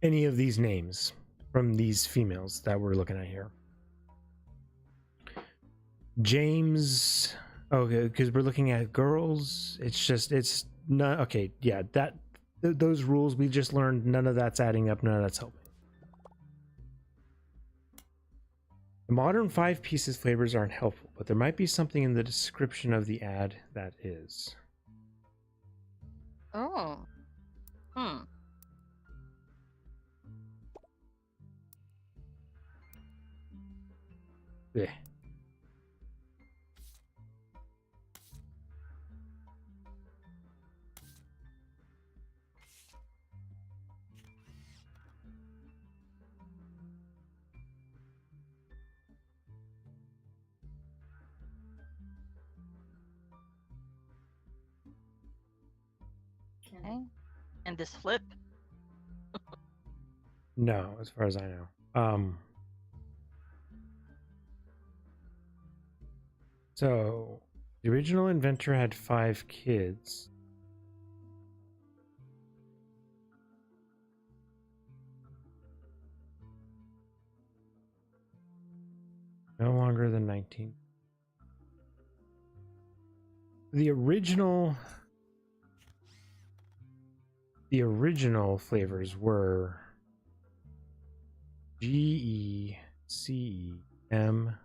any of these names from these females that we're looking at here. James, okay, because we're looking at girls. It's not okay. Yeah, those rules we just learned. None of that's adding up. None of that's helping. The modern 5 pieces flavors aren't helpful, but there might be something in the description of the ad that is. Oh. Yeah. Okay. And this flip? No, as far as I know. So the original inventor had 5 kids. No longer than 19. The original flavors were G, E, C, E, M,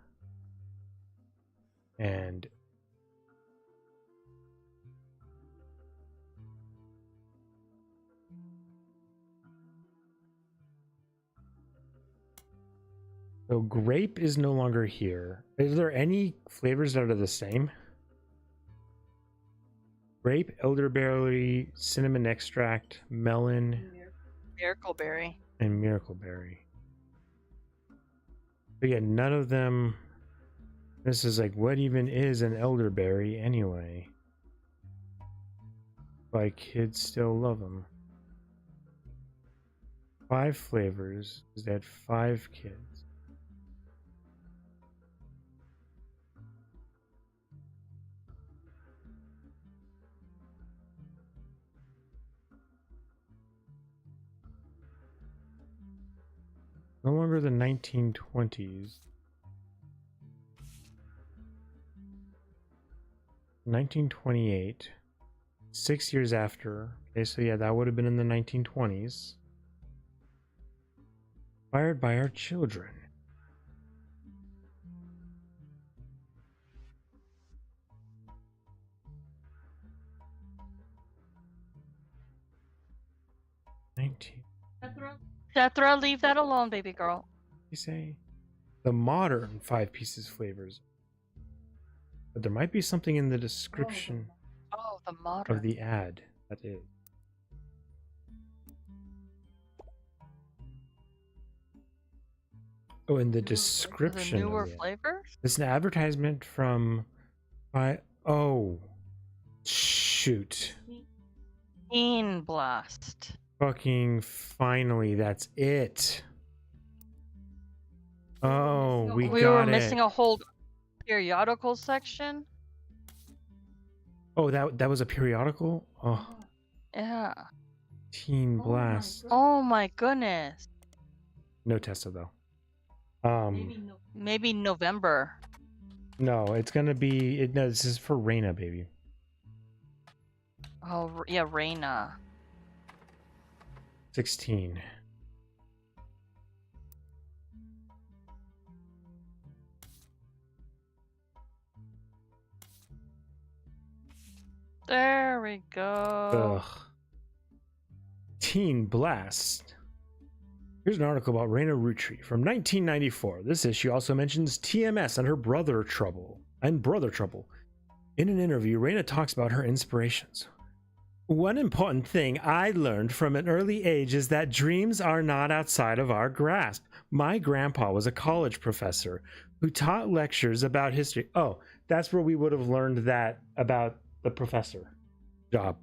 and so grape is no longer here. Is there any flavors that are the same? Grape, elderberry, cinnamon extract, melon, Miracle berry. and miracle berry. But yeah, none of them. This is like, what even is an elderberry anyway? Why kids still love them. 5 flavors. They had 5 kids. No longer the 1920s. 1928. 6 years after. Okay, so yeah, that would have been in the 1920s. Fired by our children. Cetra, leave that alone, baby girl. You say the modern 5 pieces flavors, but there might be something in the description Oh, the modern. of the ad that is. Oh, in the description. The of newer the ad. flavors? It's an advertisement from. Oh, shoot! Bean Blast. Fucking finally, that's it. Oh, we We got were it. missing a whole periodical section. Oh, that was a periodical. Oh, Yeah. Teen Blast. Oh my goodness. No Tessa though. Maybe November. No, it's gonna be. No, this is for Reina, baby. Oh yeah, Reina. 16. There we go. Ugh. Teen Blast. Here's an article about Reina Roottree from 1994. This issue also mentions TMS and her brother trouble. In an interview, Reina talks about her inspirations. One important thing I learned from an early age is that dreams are not outside of our grasp. My grandpa was a college professor who taught lectures about history. Oh, that's where we would have learned that about the professor job.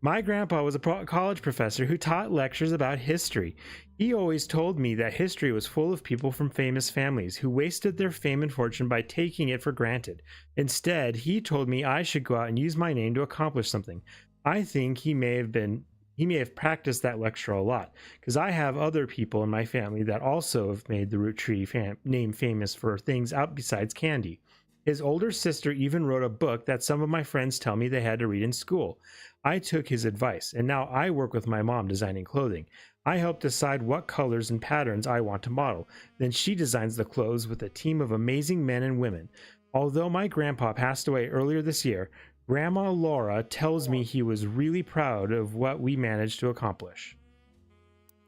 My grandpa was a college professor who taught lectures about history. He always told me that history was full of people from famous families who wasted their fame and fortune by taking it for granted. Instead, he told me I should go out and use my name to accomplish something. I think he may have practiced that lecture a lot, because I have other people in my family that also have made the Roottree name famous for things out besides candy. His older sister even wrote a book that some of my friends tell me they had to read in school. I took his advice, and now I work with my mom designing clothing. I help decide what colors and patterns I want to model. Then she designs the clothes with a team of amazing men and women. Although my grandpa passed away earlier this year, Grandma Laura tells me he was really proud of what we managed to accomplish.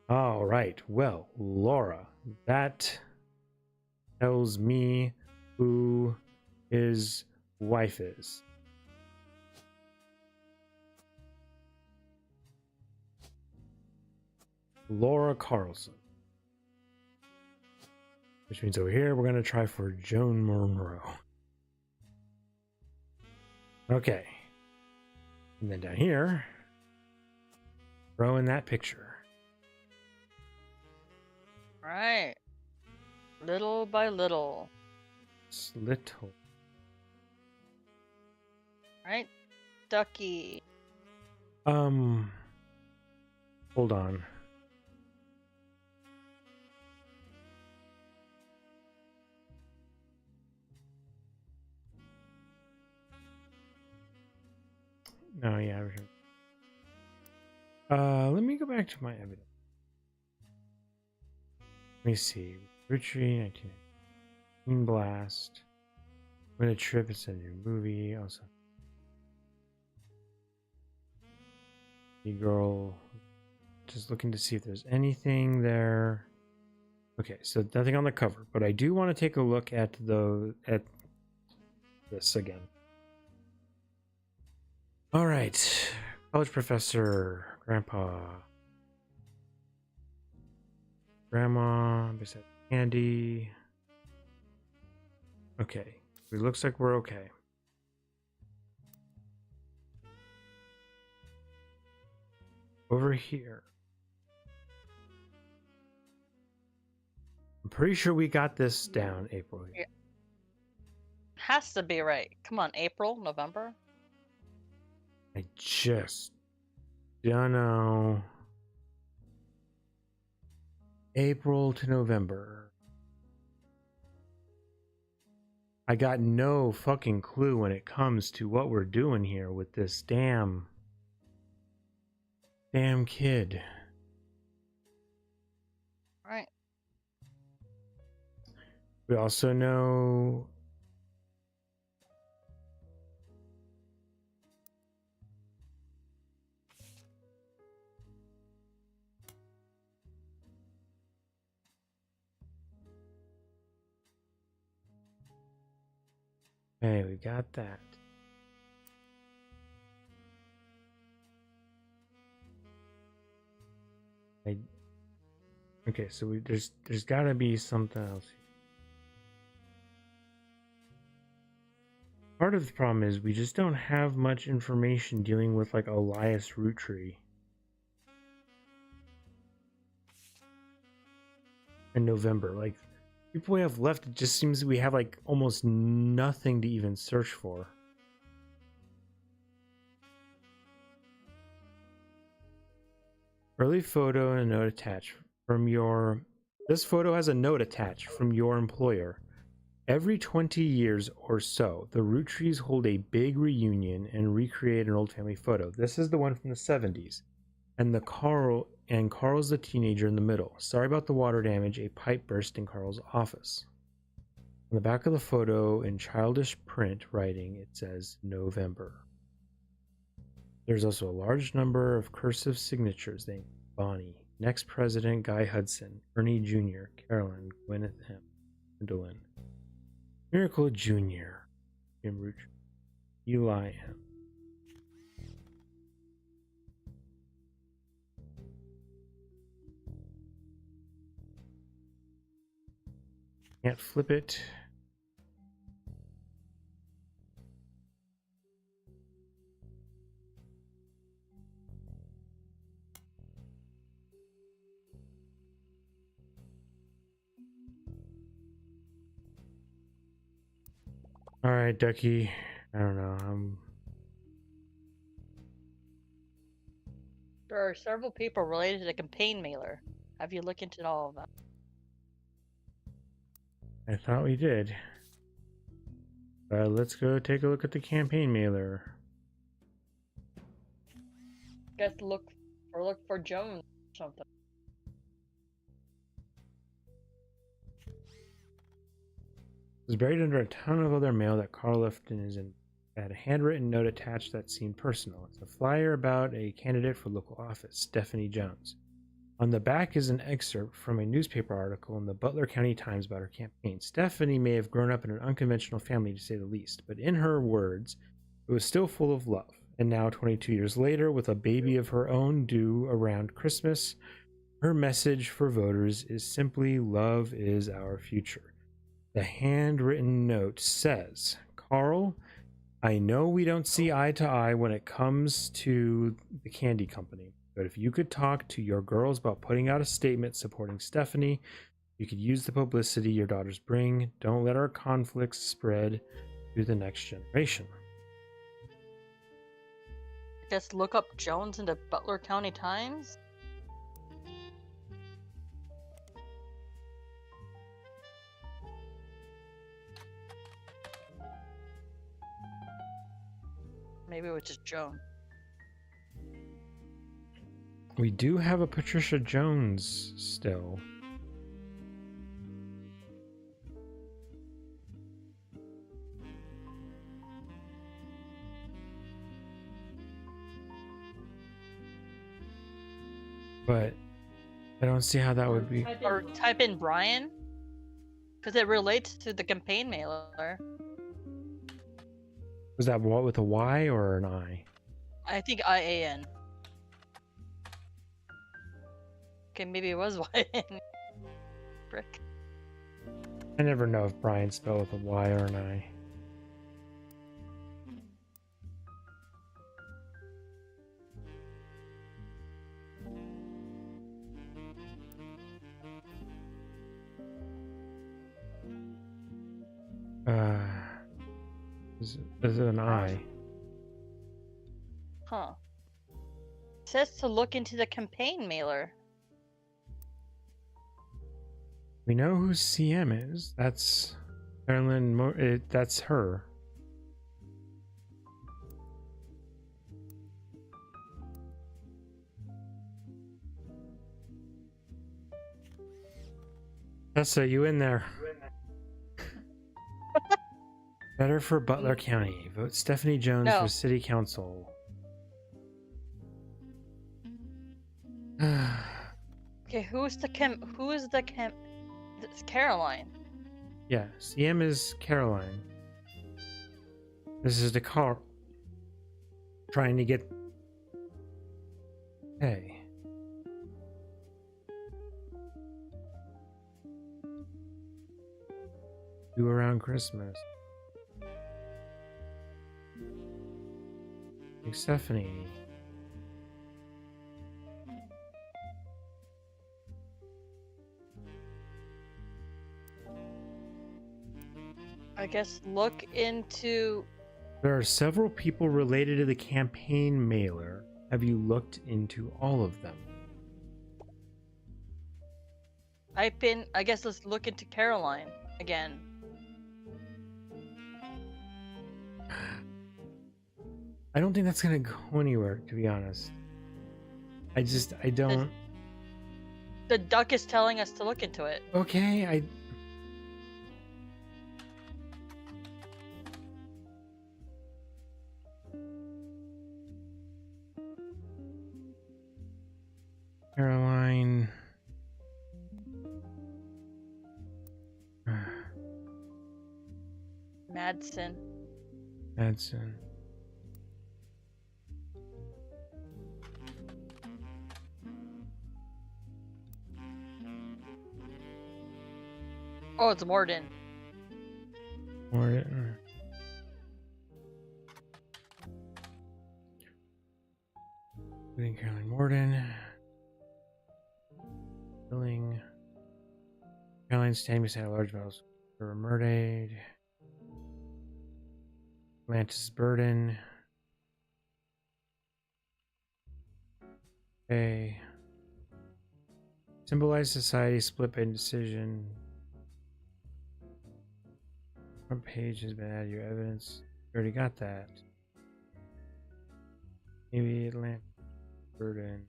All right, well, Laura, that tells me who his wife is. Laura Carlson. Which means over here we're going to try for Joan Monroe. Okay. And then down here, throw in that picture. Right. Little by little. It's little. Right? Ducky. Hold on. No, yeah. Let me go back to my evidence. Let me see. Roottree, 1919. Blast. Win a trip. It's a new movie. Also. Girl. Just looking to see if there's anything there. Okay, so nothing on the cover, but I do want to take a look at this again. All right, college professor, grandpa, grandma, beside candy. Okay, it looks like we're okay. Over here. I'm pretty sure we got this down, April. Yeah. Has to be right. Come on, April, November. I just don't know. April to November. I got no fucking clue when it comes to what we're doing here with this damn kid. Right. We also know hey, we got that. Okay, so there's got to be something else. Part of the problem is we just don't have much information dealing with like Elias Roottree in November. Like people we have left, it just seems we have like almost nothing to even search for. Early photo and a note attached from your. This photo has a note attached from your employer. Every 20 years or so, the Rootrees hold a big reunion and recreate an old family photo. This is the one from the 70s. And Carl's the teenager in the middle. Sorry about the water damage. A pipe burst in Carl's office. On the back of the photo, in childish print writing, it says November. There's also a large number of cursive signatures named Bonnie, next president Guy Hudson, Ernie Jr., Carolyn, Gwyneth M., Gwendolyn, Miracle Jr., Jim Roottree, Eli M. Can't flip it. All right, Ducky. I don't know. There are several people related to the campaign mailer. Have you looked into all of them? I thought we did. Let's go take a look at the campaign mailer. Guess look for Jones or something. It was buried under a ton of other mail that Carl left in his. Had a handwritten note attached that seemed personal. It's a flyer about a candidate for local office, Stephanie Jones. On the back is an excerpt from a newspaper article in the Butler County Times about her campaign. Stephanie may have grown up in an unconventional family, to say the least, but in her words, it was still full of love. And now, 22 years later, with a baby of her own due around Christmas, her message for voters is simply, love is our future. The handwritten note says, Carl, I know we don't see eye to eye when it comes to the candy company, but if you could talk to your girls about putting out a statement supporting Stephanie, you could use the publicity your daughters bring. Don't let our conflicts spread to the next generation. Guess look up Jones in the Butler County Times. Maybe it was just Joan. We do have a Patricia Jones still. But I don't see how that would be. Or type in Brian, because it relates to the campaign mailer. Was that what with a Y or an I? I think IAN. Okay, maybe it was YN. Brick. I never know if Brian's spelled with a Y or an I. Is it an I? Huh. It says to look into the campaign mailer. We know who CM is. That's Marilyn. That's her. Tessa, you in there? Better for Butler County. Vote Stephanie Jones No. for City Council. Okay, who's the It's Caroline. Yeah, CM is Caroline. This is the car. Trying to get. Hey. Do around Christmas. Like Stephanie. I guess look into. There are several people related to the campaign mailer. Have you looked into all of them? I guess let's look into Caroline again. I don't think that's gonna go anywhere, to be honest. I don't. The duck is telling us to look into it. Okay, Caroline. Madsen. Madsen. Oh, it's Morden. Morden. Caroline Morden. Billing. Caroline standing beside a large metal for a mermaid. Atlantis burden. Okay. Symbolize society split by indecision. Front page has been added your evidence. You already got that. Maybe Atlantis burden.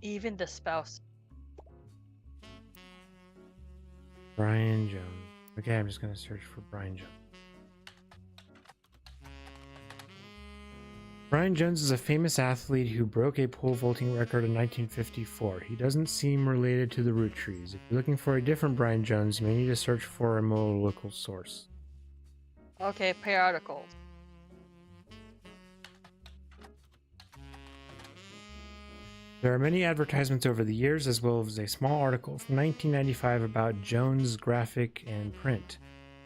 Even the spouse. Brian Jones. Okay, I'm just gonna search for Brian Jones. Brian Jones is a famous athlete who broke a pole vaulting record in 1954. He doesn't seem related to the Roottrees. If you're looking for a different Brian Jones, you may need to search for a more local source. Okay, periodicals. There are many advertisements over the years, as well as a small article from 1995 about Jones Graphic and Print.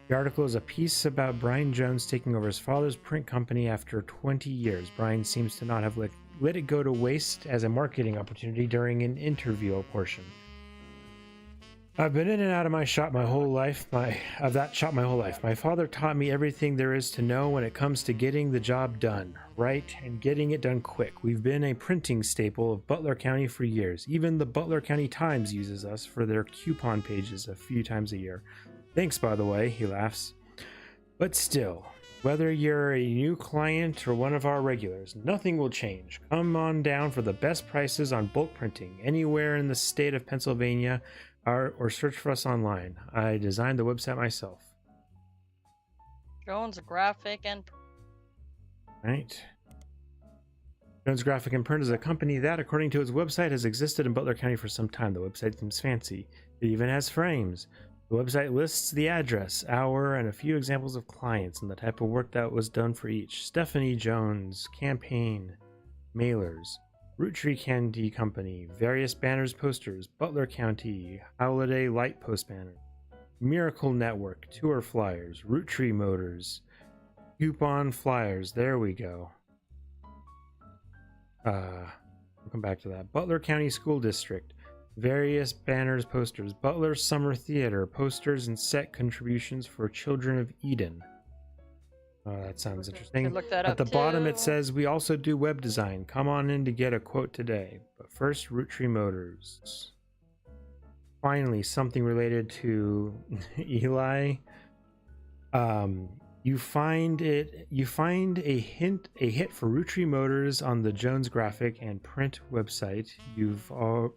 The article is a piece about Brian Jones taking over his father's print company after 20 years. Brian seems to not have let it go to waste as a marketing opportunity during an interview portion. I've been in and out of my shop my whole life. My father taught me everything there is to know when it comes to getting the job done, right, and getting it done quick. We've been a printing staple of Butler County for years. Even the Butler County Times uses us for their coupon pages a few times a year. Thanks, by the way, he laughs. But still, whether you're a new client or one of our regulars, nothing will change. Come on down for the best prices on bulk printing anywhere in the state of Pennsylvania, or search for us online. I designed the website myself. Jones Graphic and Right. Jones Graphic and Print is a company that, according to its website, has existed in Butler County for some time. The website seems fancy. It even has frames. The website lists the address, hour, and a few examples of clients and the type of work that was done for each. Stephanie Jones, campaign, mailers, Roottree Candy Company, various banners, posters, Butler County, holiday light post banner, Miracle Network, tour flyers, Roottree Motors, coupon flyers. There we go. We'll come back to that. Butler County School District, various banners, posters, Butler Summer Theater, posters and set contributions for Children of Eden. Oh, that sounds interesting. look that At up the bottom it too. says we also do web design. Come on in to get a quote today. But first, Roottree Motors. Finally, something related to Eli. You find a hit for Roottree Motors on the Jones Graphic and Print website,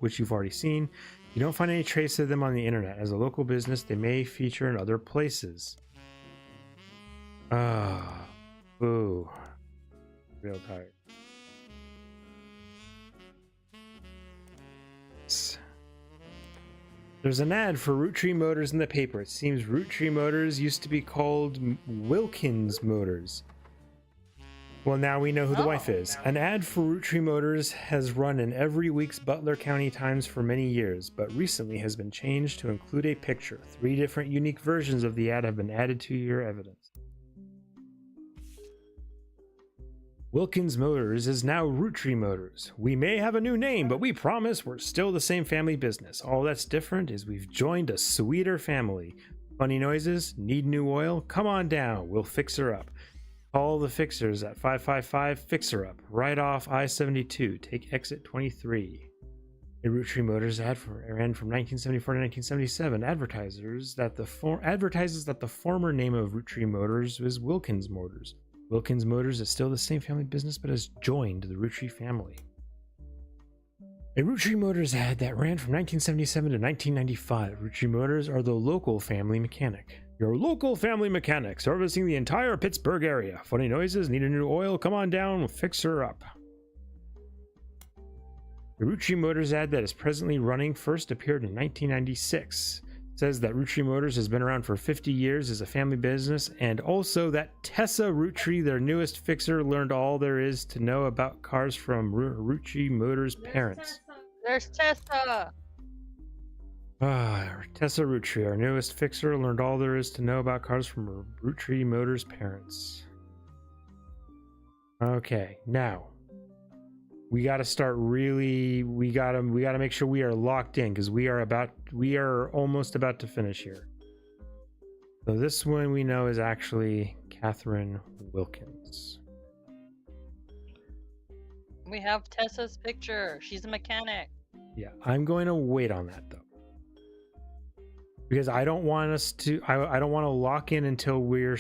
which you've already seen. You don't find any trace of them on the internet. As a local business, they may feature in other places. Ooh. Real tired. There's an ad for Roottree Motors in the paper. It seems Roottree Motors used to be called Wilkins Motors. Well, now we know who the wife is. An ad for Roottree Motors has run in every week's Butler County Times for many years, but recently has been changed to include a picture. 3 different unique versions of the ad have been added to your evidence. Wilkins Motors is now Roottree Motors. We may have a new name, but we promise we're still the same family business. All that's different is we've joined a sweeter family. Funny noises? Need new oil? Come on down, we'll fix her up. Call the fixers at 555-FIXER-UP, right off I-72, take exit 23. A Roottree Motors ad ran from 1974 to 1977. Advertises that the former name of Roottree Motors was Wilkins Motors. Wilkins Motors is still the same family business, but has joined the Roottree family. A Roottree Motors ad that ran from 1977 to 1995. Roottree Motors are the local family mechanic. Your local family mechanic, servicing the entire Pittsburgh area. Funny noises? Need a new oil? Come on down, we'll fix her up. The Roottree Motors ad that is presently running first appeared in 1996. Says that Roottree Motors has been around for 50 years as a family business, and also that Tessa Roottree, their newest fixer, learned all there is to know about cars from Roottree Motors' parents. There's Tessa. Tessa Roottree, our newest fixer, learned all there is to know about cars from her Roottree Motors parents. Okay, now we got to start really. We gotta make sure we are locked in because we are almost about to finish here. So this one we know is actually Catherine Wilkins. We have Tessa's picture. She's a mechanic. Yeah, I'm going to wait on that though. Because I don't want us to I don't want to lock in until we're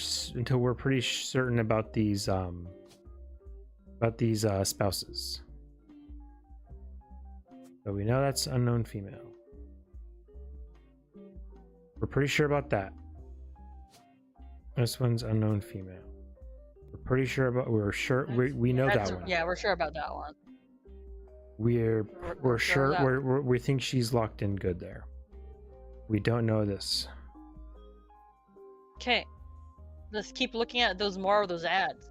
pretty certain about these spouses. So we know that's unknown female. We're pretty sure about that. This one's unknown female. We're sure we know that one. Yeah, we're sure about that one. We're sure we think she's locked in good there. We don't know this. Okay, let's keep looking at more of those ads.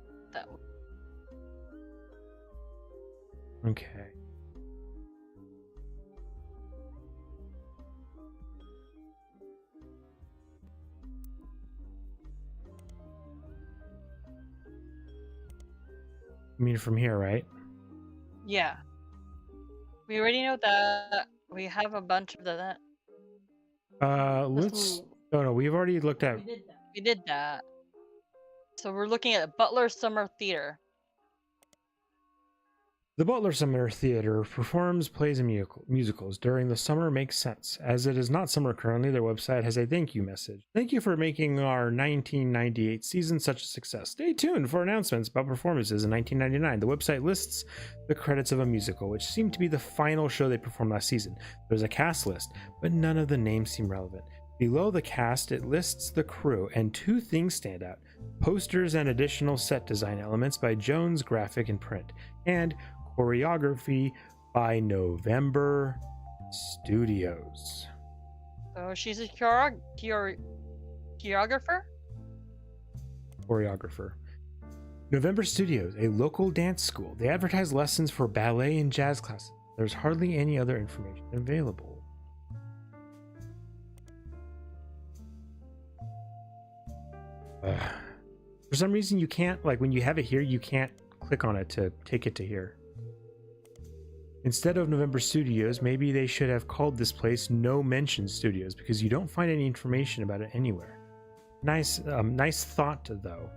Okay. You mean from here, right? Yeah. We already know that. We have a bunch of that. Let's. Oh no, we've already looked at. We did that. So we're looking at Butler Summer Theater. The Butler Summer Theater performs plays and musicals during the summer. Makes sense. As it is not summer currently, their website has a thank you message. Thank you for making our 1998 season such a success. Stay tuned for announcements about performances in 1999. The website lists the credits of a musical, which seemed to be the final show they performed last season. There's a cast list, but none of the names seem relevant. Below the cast, it lists the crew, and two things stand out: posters and additional set design elements by Jones Graphic and Print, and choreography by November Studios. So she's a choreographer? Choreographer. November Studios, a local dance school. They advertise lessons for ballet and jazz classes. There's hardly any other information available. For some reason, you can't, like when you have it here, you can't click on it to take it to here. Instead of November Studios, maybe they should have called this place No Mention Studios, because you don't find any information about it anywhere. Nice thought though.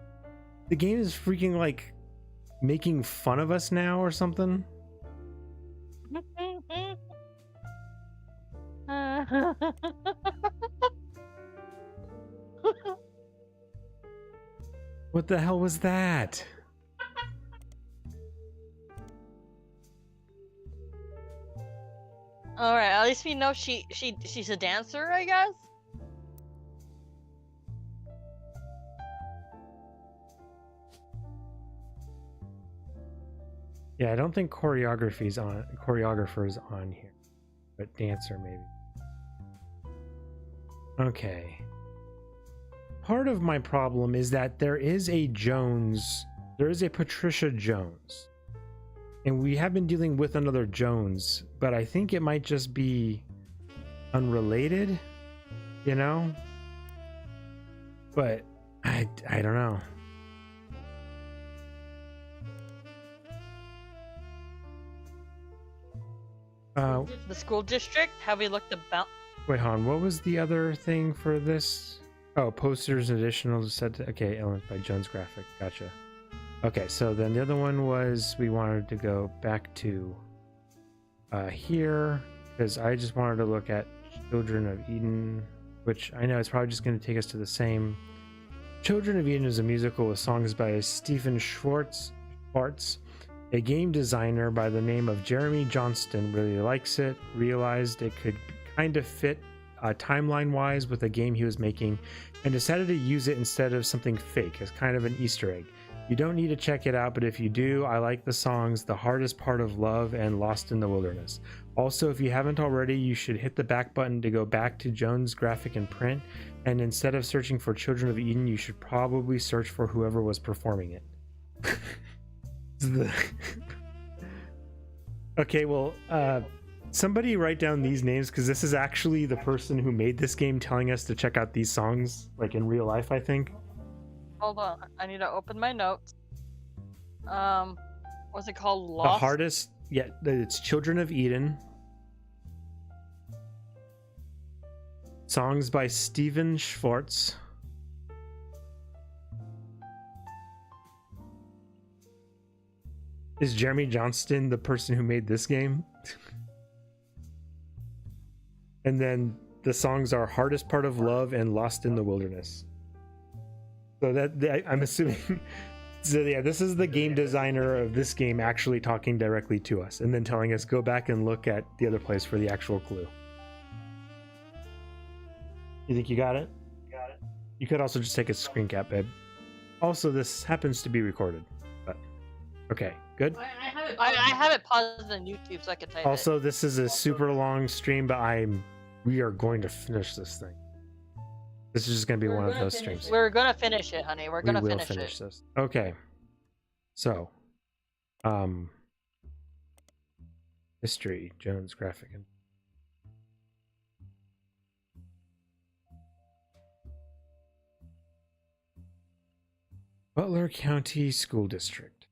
The game is freaking like making fun of us now or something. What the hell was that? All right, at least we know she's a dancer, I guess. Yeah, I don't think choreographer's on here, but dancer maybe. Okay. Part of my problem is that there is a Patricia Jones. And we have been dealing with another Jones, but I think it might just be unrelated, you know? But I don't know. The school district? Have we looked about? Wait, hon, what was the other thing for this? Oh, posters additional set. Okay, element by Jones Graphic. Gotcha. Okay, so then the other one was we wanted to go back to here because I just wanted to look at Children of Eden, which I know is probably just going to take us to the same. Children of Eden is a musical with songs by Stephen Schwartz, a game designer by the name of Jeremy Johnston. Really likes it, realized it could kind of fit timeline-wise with a game he was making, and decided to use it instead of something fake as kind of an Easter egg. You don't need to check it out, but if you do, I like the songs The Hardest Part of Love and Lost in the Wilderness. Also, if you haven't already, you should hit the back button to go back to Jones Graphic and Print, and instead of searching for Children of Eden, you should probably search for whoever was performing it. Okay, well, Somebody write down these names, because this is actually the person who made this game telling us to check out these songs, like in real life, I think. Hold on, I need to open my notes. What's it called? The Lost? hardest, yeah, it's Children of Eden. Songs by Steven Schwartz. Is Jeremy Johnston the person who made this game? And then the songs are Hardest Part of Love and Lost in the Wilderness. So that I'm assuming. So yeah, this is the game designer of this game actually talking directly to us and then telling us go back and look at the other place for the actual clue. You think you got it? Got it. You could also just take a screen cap, babe. Also, this happens to be recorded, but okay, good. I have it paused on YouTube so I can type Also, this is a super long stream, but we are going to finish this thing. This is just going to be one of those streams. We're gonna finish it, honey. We're gonna finish it. This. Okay. So, history, Jones graphic. Butler County School District.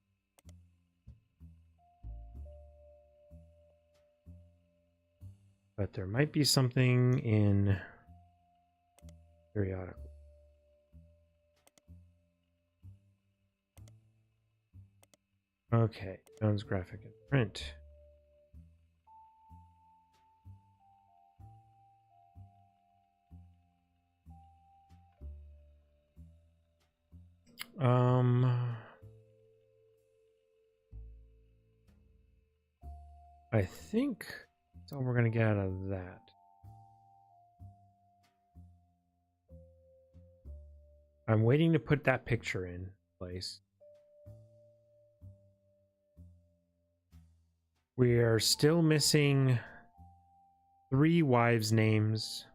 But there might be something in periodical. Okay, Jones graphic and print. I think that's all we're gonna get out of that. I'm waiting to put that picture in place. We are still missing 3 wives' names.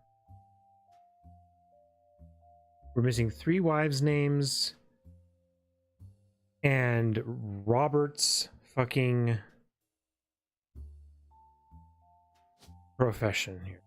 We're missing 3 wives' names and Robert's fucking profession here.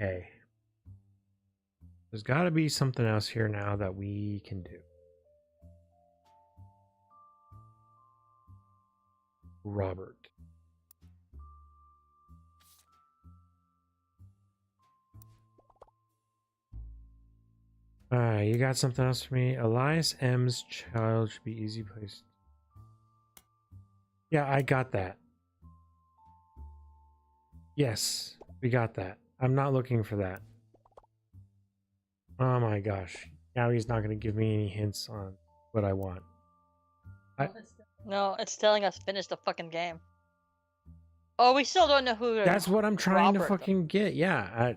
Okay. There's got to be something else here now that we can do. Robert. You got something else for me? Elias M's child should be easy placed. Yeah, I got that. Yes, we got that. I'm not looking for that. Oh my gosh. Now he's not going to give me any hints on what I want. No, it's telling us finish the fucking game. Oh, we still don't know who. That's what I'm trying to Robert, fucking get. Yeah.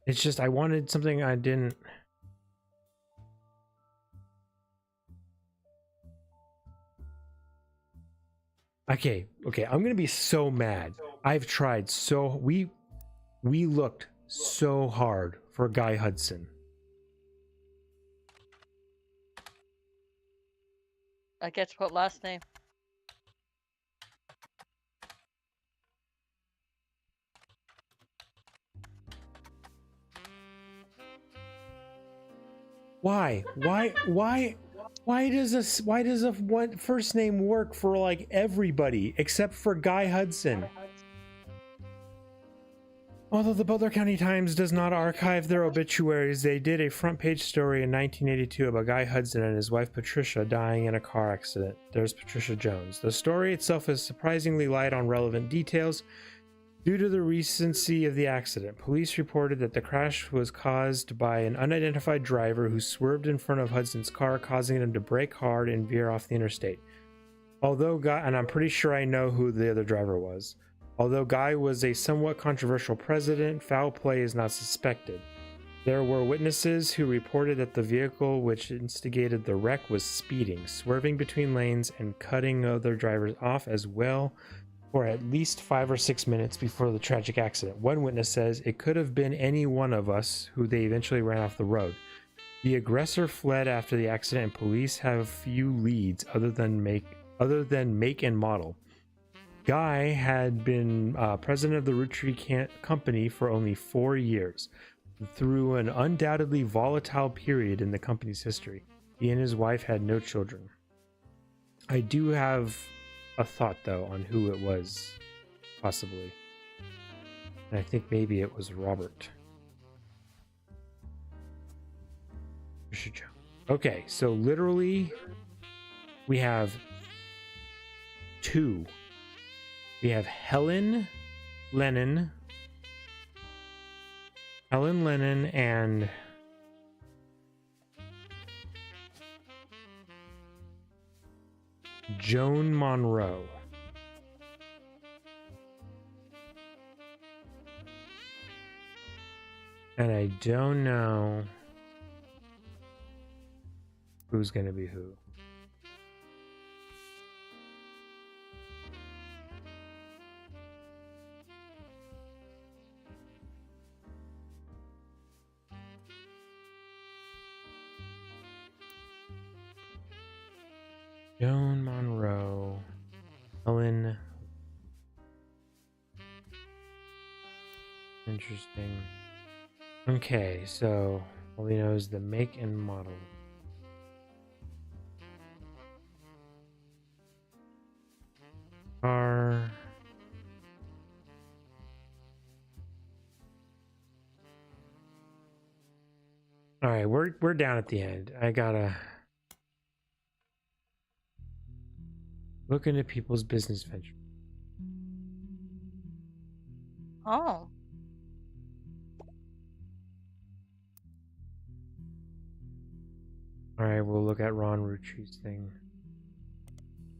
It's just I wanted something I didn't. Okay, I'm gonna be so mad. I've tried so we looked so hard for Guy Hudson. I get to put last name. Why does a one first name work for like everybody except for Guy Hudson? Although the Butler County Times does not archive their obituaries, they did a front page story in 1982 about Guy Hudson and his wife Patricia dying in a car accident. There's Patricia Jones. The story itself is surprisingly light on relevant details. Due to the recency of the accident, police reported that the crash was caused by an unidentified driver who swerved in front of Hudson's car, causing him to brake hard and veer off the interstate. Although Guy, and I'm pretty sure I know who the other driver was. Although Guy was a somewhat controversial president, foul play is not suspected. There were witnesses who reported that the vehicle which instigated the wreck was speeding, swerving between lanes and cutting other drivers off as well for at least 5 or 6 minutes before the tragic accident. One witness says it could have been any one of us who they eventually ran off the road. The aggressor fled after the accident, and police have few leads other than make and model. Guy had been president of the Roottree company for only 4 years, through an undoubtedly volatile period in the company's history. He and his wife had no children. I do have a thought, though, on who it was, possibly. And I think maybe it was Robert. Okay, so literally, we have 2. We have Helen Lennon, and Joan Monroe. And I don't know who's going to be who. Joan Monroe, Helen. Interesting. Okay, so all we know is the make and model. Car. All right, we're down at the end. I gotta look into people's business venture. Oh. All right, we'll look at Ron Rootree's thing.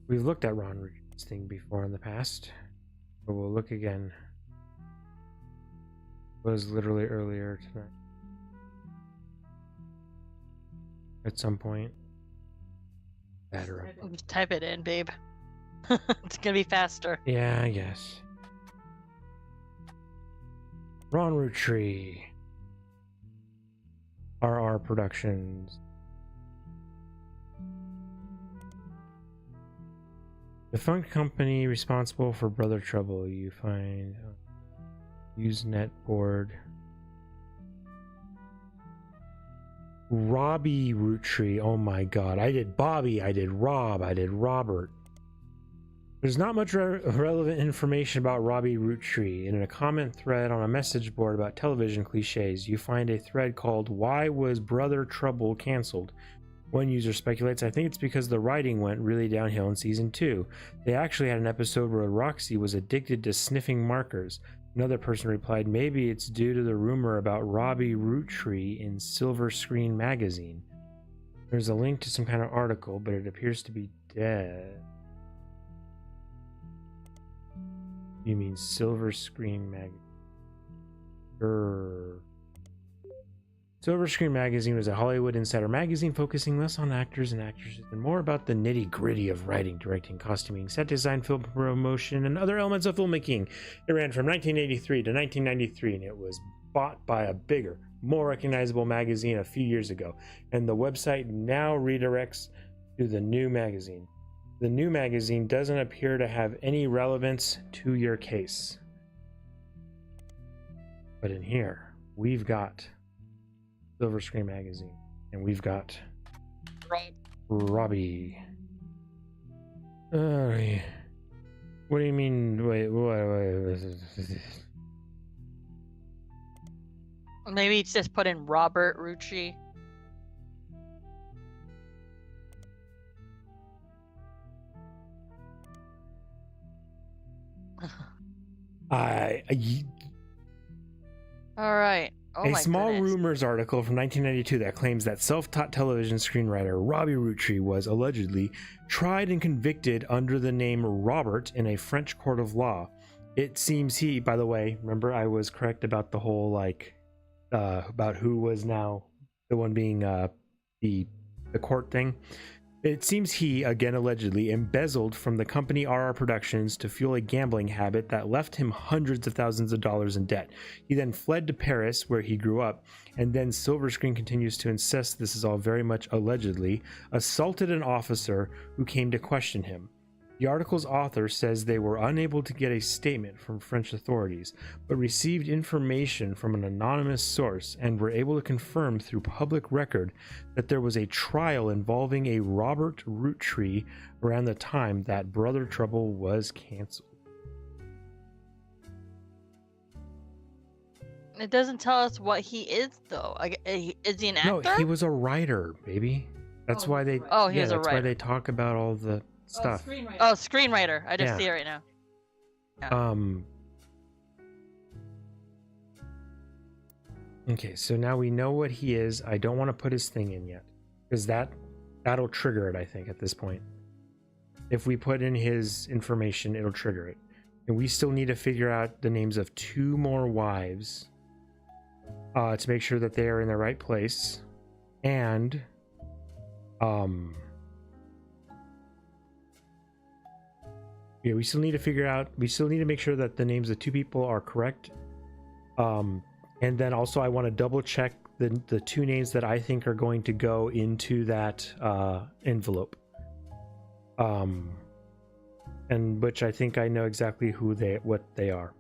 We've looked at Ron Rootree's thing before in the past, but we'll look again. It was literally earlier tonight. At some point. Better. Just type it in, babe. It's gonna be faster. Yeah, I guess. Ron Roottree. RR Productions. Defunct company responsible for Brother Trouble. You find Usenet board. Robbie Roottree. Oh my god. I did Bobby, I did Rob, I did Robert. There's not much relevant information about Robbie Roottree. In a comment thread on a message board about television cliches, you find a thread called "Why Was Brother Trouble Cancelled?" One user speculates, I think it's because the writing went really downhill in season 2. They actually had an episode where Roxy was addicted to sniffing markers. Another person replied, maybe it's due to the rumor about Robbie Roottree in Silver Screen magazine. There's a link to some kind of article, but it appears to be dead. You mean Silver Screen magazine? Silver Screen magazine was a Hollywood insider magazine focusing less on actors and actresses and more about the nitty-gritty of writing, directing, costuming, set design, film promotion, and other elements of filmmaking. It ran from 1983 to 1993, and it was bought by a bigger, more recognizable magazine a few years ago, and the website now redirects to the new magazine. The new magazine doesn't appear to have any relevance to your case. But in here, we've got Silver Screen magazine, and we've got Robbie. What do you mean? Wait. Maybe it's just put in Robert Roottree. All right. Oh A my small goodness. rumors article from 1992 that claims that self-taught television screenwriter Robbie Roottree was allegedly tried and convicted under the name Robert in a French court of law. It seems he, by the way, remember I was correct about the whole like about who was now the one being the court thing. It seems he, again allegedly, embezzled from the company RR Productions to fuel a gambling habit that left him hundreds of thousands of dollars in debt. He then fled to Paris, where he grew up, and then Silver Screen continues to insist this is all very much allegedly, assaulted an officer who came to question him. The article's author says they were unable to get a statement from French authorities, but received information from an anonymous source and were able to confirm through public record that there was a trial involving a Robert Roottree around the time that Brother Trouble was canceled. It doesn't tell us what he is, though. Is he an actor? No, he was a writer, baby. That's why they. Oh, he was a that's why writer. they talk about all the stuff. Oh, screenwriter. I just Yeah. see it right now. Okay, so now we know what he is. I don't want to put his thing in yet, because that'll trigger it, I think, at this point. If we put in his information, it'll trigger it. And we still need to figure out the names of 2 more wives to make sure that they are in the right place. And yeah, we still need to make sure that the names of 2 people are correct. And then also I want to double check the 2 names that I think are going to go into that envelope. And which I think I know exactly what they are.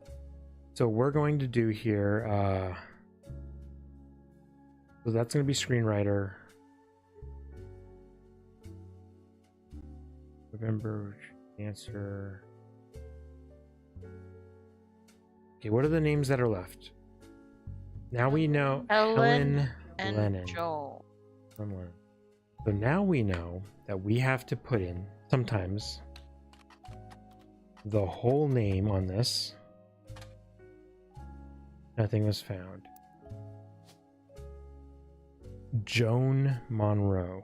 So we're going to do here, so that's going to be screenwriter. November answer. Okay, what are the names that are left? Now we know Helen and Lennon. Joel. So now we know that we have to put in sometimes the whole name on this. Nothing was found. Joan Monroe.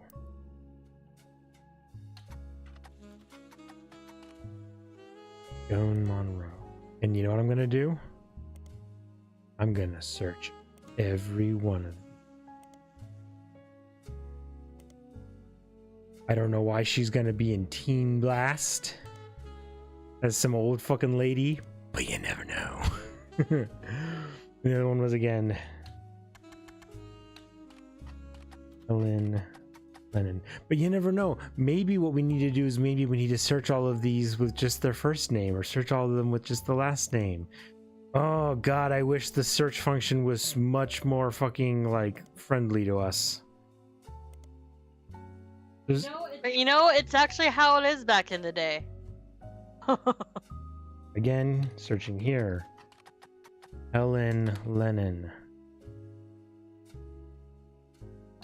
Joan Monroe. And you know what I'm gonna do? I'm gonna search every one of them. I don't know why she's gonna be in Teen Blast as some old fucking lady, but you never know. The other one was again Helen Lennon, but you never know. Maybe what we need to do is maybe we need to search all of these with just their first name, or search all of them with just the last name. Oh god, I wish the search function was much more fucking like friendly to us. But you know, it's actually how it is back in the day. Again, searching here. Helen Lennon.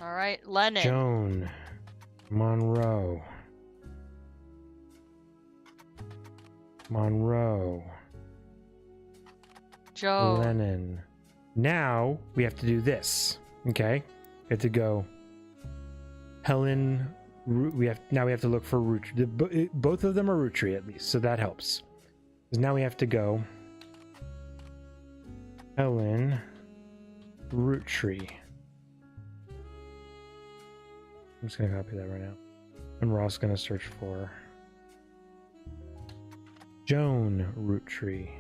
All right, Lennon. Joan Monroe. Joe. Lennon. Now we have to do this. Okay, we have to go. Helen. We have to look for Roottree. Both of them are Roottree at least, so that helps. Because now we have to go. Helen Roottree. I'm just gonna copy that right now, and we're also gonna search for Joan Roottree.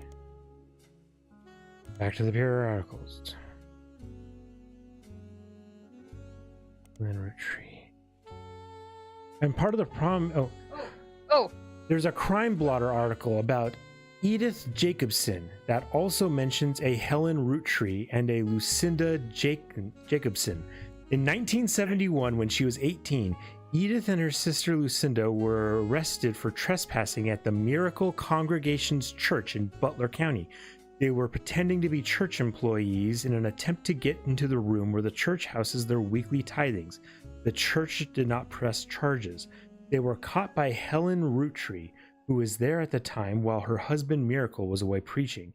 Back to the periodicals. Then Roottree. And part of the problem. Oh. There's a Crime Blotter article about Edith Jacobson that also mentions a Helen Roottree and a Lucinda Jacobson. In 1971, when she was 18, Edith and her sister Lucinda were arrested for trespassing at the Miracle Congregation's church in Butler County. They were pretending to be church employees in an attempt to get into the room where the church houses their weekly tithings. The church did not press charges. They were caught by Helen Roottree, who was there at the time while her husband Miracle was away preaching.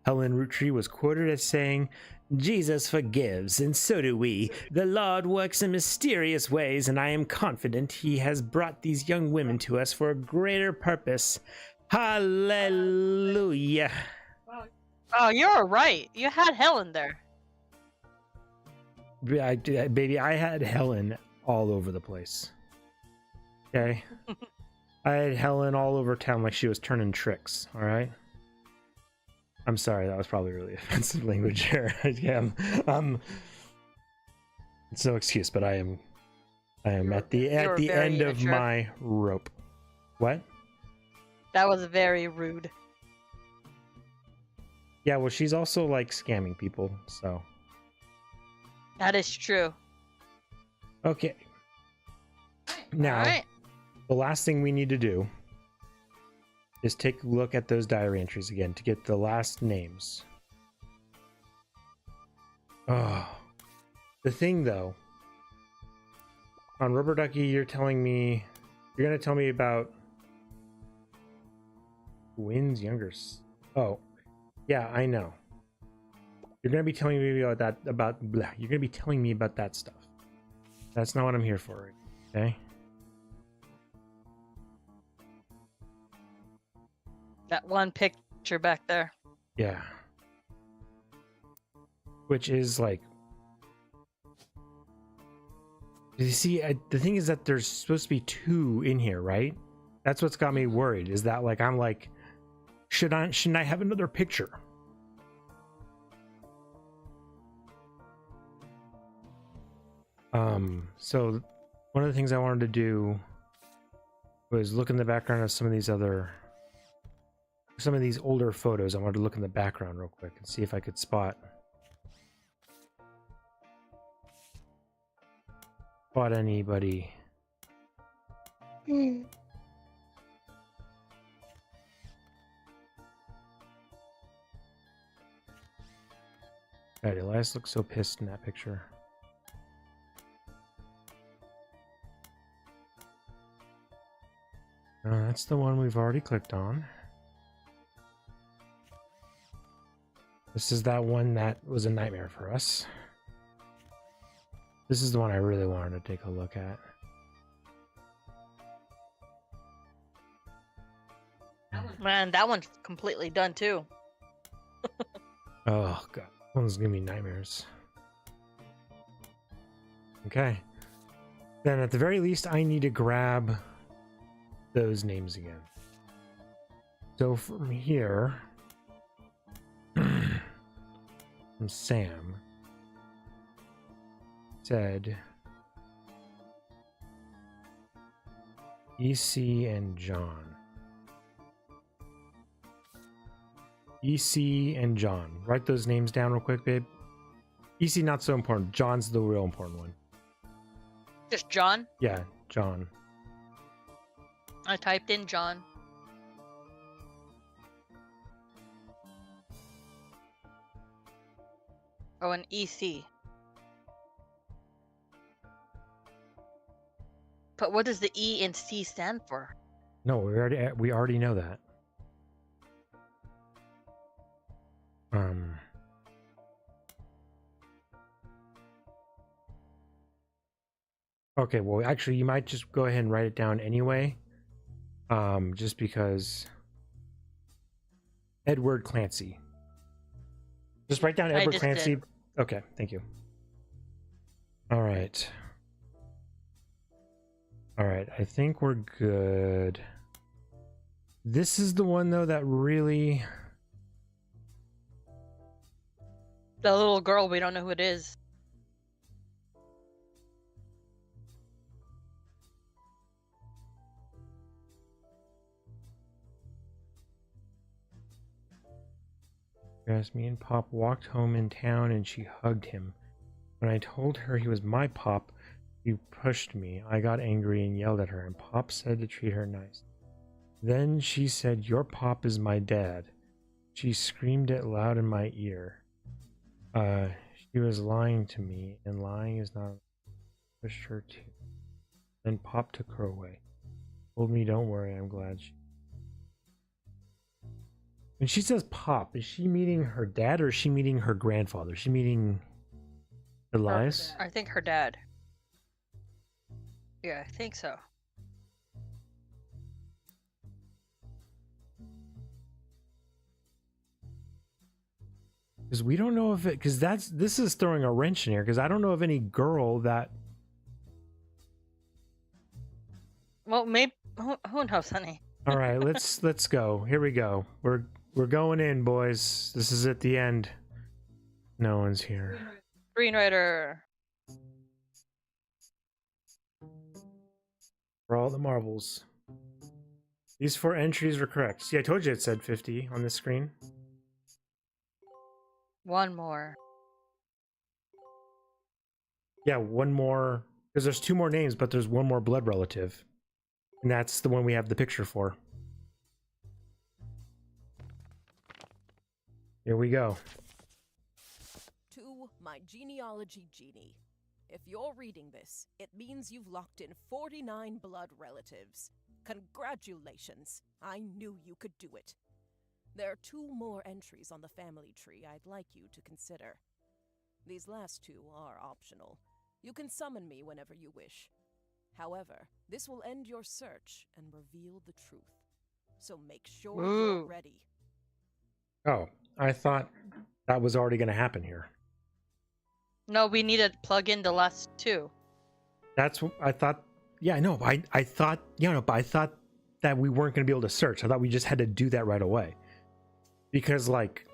Helen Roottree was quoted as saying, "Jesus forgives, and so do we. The Lord works in mysterious ways, and I am confident he has brought these young women to us for a greater purpose. Hallelujah." Oh, you're right. You had Helen there. Baby, I had Helen all over the place. Okay? I had Helen all over town like she was turning tricks, alright? I'm sorry, that was probably really offensive language here. Yeah, it's no excuse, but I am at the end of my rope. What? That was very rude. Yeah, well, she's also like scamming people, so. That is true. Okay. Now, Alright. the last thing we need to do is take a look at those diary entries again to get the last names. Oh. The thing, though, on Rubber Ducky, you're going to tell me about Wynn's younger. Oh, yeah, I know. You're going to be telling me about that, you're going to be telling me about that stuff. That's not what I'm here for, okay? That one picture back there. Yeah. Which is like, you see, the thing is that there's supposed to be 2 in here, right? That's what's got me worried, is that like, I'm like, shouldn't I have another picture? So one of the things I wanted to do was look in the background of some of these older photos. I wanted to look in the background real quick and see if I could spot anybody. God, Elias looks so pissed in that picture. That's the one we've already clicked on. This is that one that was a nightmare for us. This is the one I really wanted to take a look at. Man, that one's completely done too. Oh god, that one's gonna be nightmares. Okay. Then at the very least, I need to grab those names again. So from here, from Sam, said EC and John. EC and John. Write those names down real quick, babe. EC not so important. John's the real important one. Just John? Yeah, John. I typed in John. Oh, an EC. But what does the E and C stand for? No, we already know that. Okay, well, actually, you might just go ahead and write it down anyway. Just because Edward Clancy. Just write down Edward Clancy. Did. Okay, thank you. All right. All right, I think we're good. This is the one though that really. The little girl, we don't know who it is. Yes, me and Pop walked home in town and she hugged him. When I told her he was my Pop, she pushed me. I got angry and yelled at her, and Pop said to treat her nice. Then she said, "Your Pop is my dad." She screamed it loud in my ear. She was lying to me, and lying is not. Pushed her too. Then Pop took her away. Told me, "Don't worry, I'm glad she." When she says Pop, is she meeting her dad or is she meeting her grandfather? Is she meeting Elias? I think her dad. Yeah, I think so. Because we don't know if it, because this is throwing a wrench in here, because I don't know of any girl that. Well, maybe who knows, honey. All right, let's go. Here we go. We're going in, boys. This is at the end. No one's here. Screenwriter. For all the marbles. These 4 entries were correct. See, I told you it said 50 on the screen. One more. Yeah, one more. Because there's 2 more names, but there's one more blood relative. And that's the one we have the picture for. Here we go. To my genealogy genie. If you're reading this, it means you've locked in 49 blood relatives. Congratulations. I knew you could do it. There are 2 more entries on the family tree I'd like you to consider. These last 2 are optional. You can summon me whenever you wish. However, this will end your search and reveal the truth. So make sure you're ready. Oh, I thought that was already going to happen here. No, we need to plug in the last 2. That's what I thought. Yeah, no, I thought, but I thought that we weren't going to be able to search. I thought we just had to do that right away. Because, like,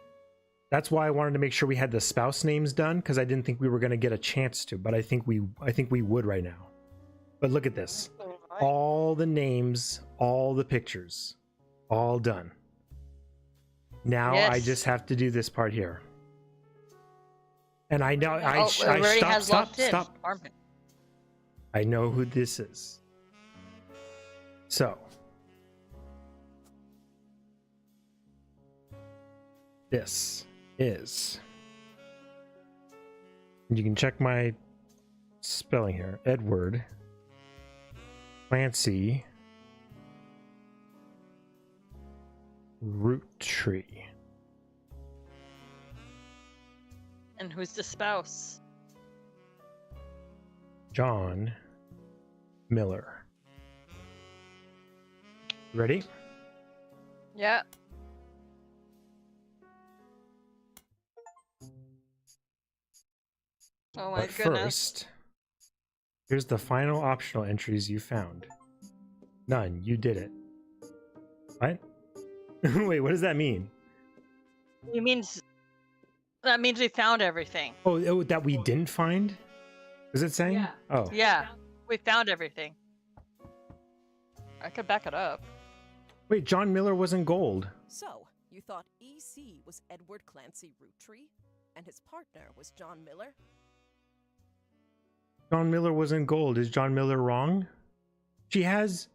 that's why I wanted to make sure we had the spouse names done, because I didn't think we were going to get a chance to, but I think we would right now. But look at this. All the names, all the pictures, all done. Now I just have to do this part here. And I know stop. I know who this is. So this is, you can check my spelling here, Edward Clancy Roottree. And who's the spouse? John Miller. Ready? Yeah. Oh my But goodness. first, here's the final optional entries you found. None. You did it. What? Wait, what does that mean? That means we found everything. Oh, that we didn't find? Is it saying? Yeah. Oh. Yeah, we found everything. I could back it up. Wait, John Miller wasn't gold. So, you thought EC was Edward Clancy Roottree, and his partner was John Miller? John Miller wasn't gold. Is John Miller wrong? She has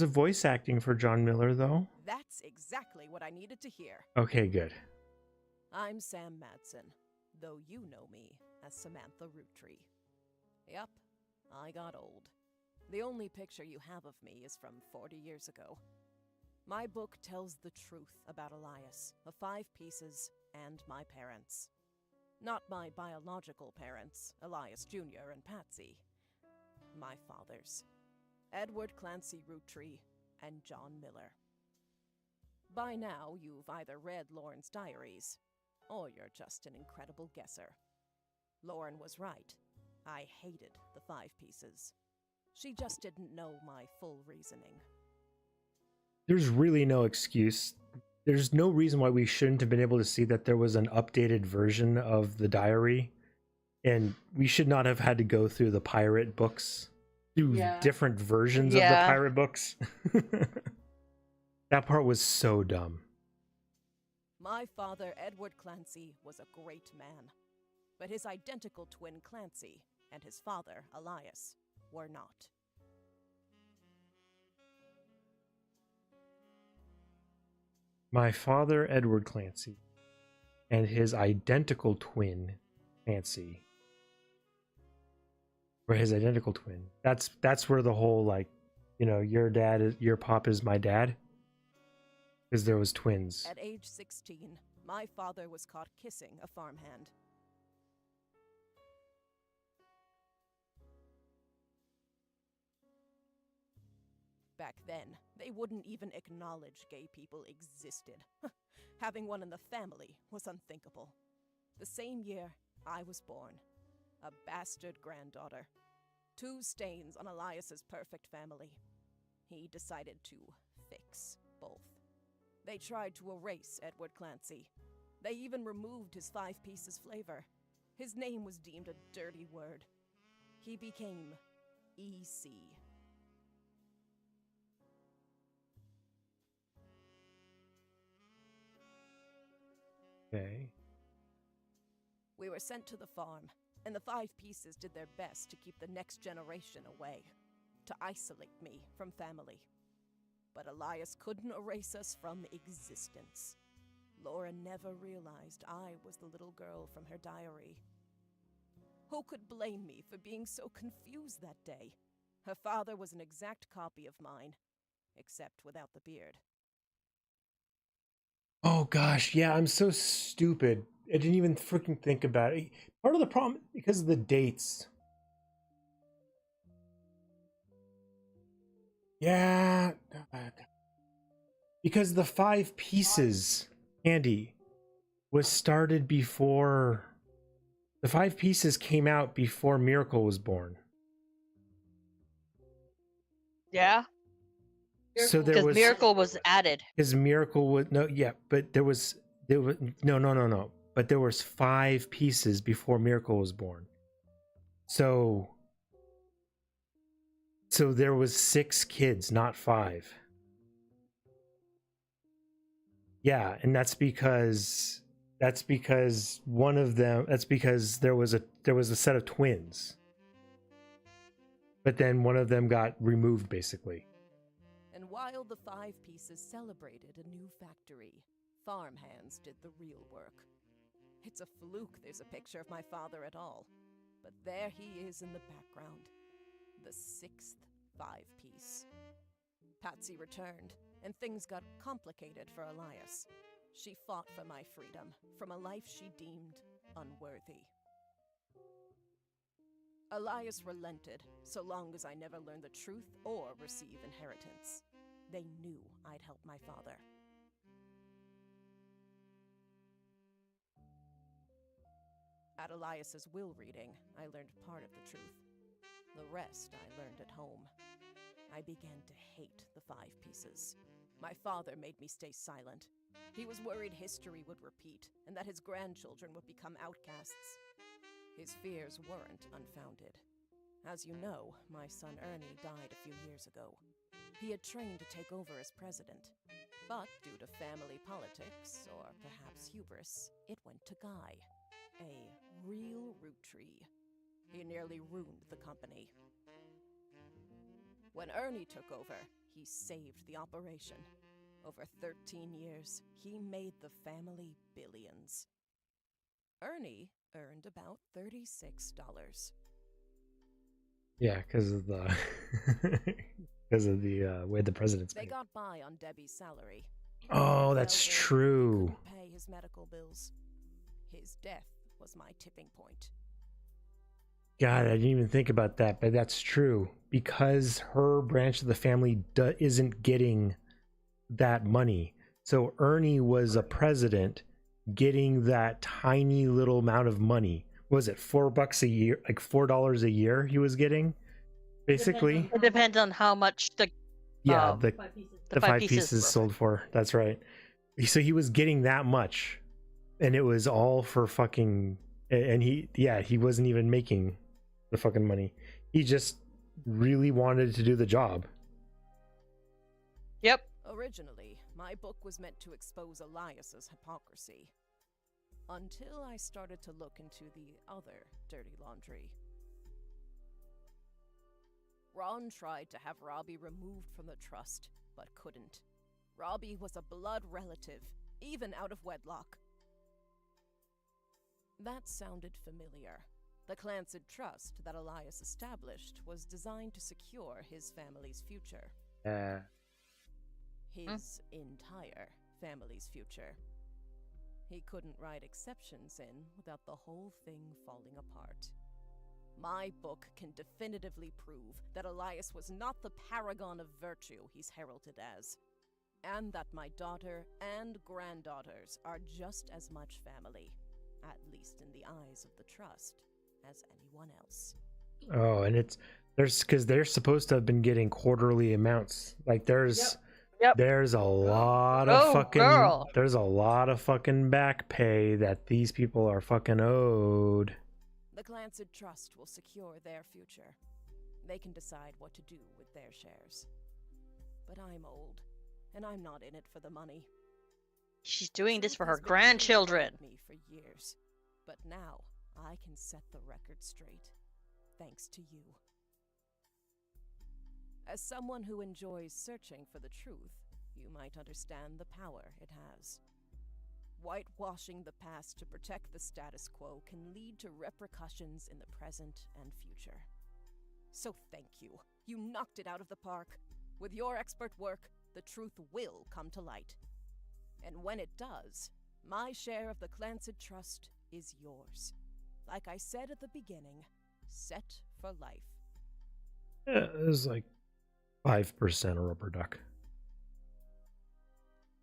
a voice acting for John Miller, though. That's exactly what I needed to hear. Okay, good. I'm Sam Madsen, though you know me as Samantha Roottree. Yup, I got old. The only picture you have of me is from 40 years ago. My book tells the truth about Elias, of 5 pieces, and my parents. Not my biological parents, Elias Jr. and Patsy. My fathers, Edward Clancy Roottree and John Miller. By now, you've either read Lauren's diaries, or you're just an incredible guesser. Lauren was right. I hated the 5 pieces. She just didn't know my full reasoning. There's really no excuse. There's no reason why we shouldn't have been able to see that there was an updated version of the diary. And we should not have had to go through the pirate books. Through different versions of the pirate books. That part was so dumb. My father, Edward Clancy, was a great man. But his identical twin, Clancy, and his father, Elias, were not. My father, Edward Clancy, and his identical twin, Clancy, or his identical twin. That's where the whole, like, your pop is my dad. Because there was twins. At age 16, my father was caught kissing a farmhand. Back then, they wouldn't even acknowledge gay people existed. Having one in the family was unthinkable. The same year, I was born. A bastard granddaughter. 2 stains on Elias's perfect family. He decided to fix both. They tried to erase Edward Clancy. They even removed his 5 pieces flavor. His name was deemed a dirty word. He became EC. Okay. We were sent to the farm, and the 5 pieces did their best to keep the next generation away, to isolate me from family. But Elias couldn't erase us from existence. Laura never realized I was the little girl from her diary. Who could blame me for being so confused that day? Her father was an exact copy of mine, except without the beard. Oh gosh, yeah, I'm so stupid. I didn't even freaking think about it. Part of the problem because of the dates. Yeah, because the 5 pieces, Andy, was started before the 5 pieces came out before Miracle was born. Yeah. So there Because was Miracle was added. his Miracle was but there was no. But there was 5 pieces before Miracle was born. So there was 6 kids, not 5. Yeah, and that's because one of them. That's because there was a set of twins, but then one of them got removed, basically. And while the 5 pieces celebrated a new factory, farmhands did the real work. It's a fluke there's a picture of my father at all, but there he is in the background. The 6th 5-piece. Patsy returned, and things got complicated for Elias. She fought for my freedom, from a life she deemed unworthy. Elias relented, so long as I never learned the truth or receive inheritance. They knew I'd help my father. At Elias's will reading, I learned part of the truth. The rest I learned at home. I began to hate the 5 pieces. My father made me stay silent. He was worried history would repeat, and that his grandchildren would become outcasts. His fears weren't unfounded. As you know, my son Ernie died a few years ago. He had trained to take over as president. But due to family politics, or perhaps hubris, it went to Guy. A real Roottrees. He nearly ruined the company. When Ernie took over, he saved the operation. Over 13 years, he made the family billions. Ernie earned about $36. Yeah, because of the way the president's They paid. got by on Debbie's salary. Oh, that's Well, true. He couldn't pay his medical bills. His death was my tipping point. God, I didn't even think about that, but that's true. Because her branch of the family isn't getting that money. So Ernie was a president getting that tiny little amount of money. Was it $4 a year? Like $4 a year he was getting? Basically. It depends on how much the The 5 pieces pieces were. sold for. That's right. So he was getting that much. And it was all for fucking, and he wasn't even making the fucking money. He just really wanted to do the job. Yep. Originally, my book was meant to expose Elias's hypocrisy. Until I started to look into the other dirty laundry. Ron tried to have Robbie removed from the trust, but couldn't. Robbie was a blood relative, even out of wedlock. That sounded familiar. The Clancid Trust that Elias established was designed to secure his family's future. His entire family's future. He couldn't write exceptions in without the whole thing falling apart. My book can definitively prove that Elias was not the paragon of virtue he's heralded as, and that my daughter and granddaughters are just as much family, at least in the eyes of the Trust, as anyone else. Oh, and because they're supposed to have been getting quarterly amounts. Like there's Yep. there's a lot of there's a lot of fucking back pay that these people are fucking owed. The Clancid Trust will secure their future. They can decide what to do with their shares. But I'm old, and I'm not in it for the money. She's doing this for Truth her has been grandchildren. me for years, but now I can set the record straight, thanks to you. As someone who enjoys searching for the truth, you might understand the power it has. Whitewashing the past to protect the status quo can lead to repercussions in the present and future. So thank you. You knocked it out of the park. With your expert work, the truth will come to light. And when it does, my share of the Clancid Trust is yours. Like I said at the beginning, set for life. Yeah, it was like 5% a rubber duck.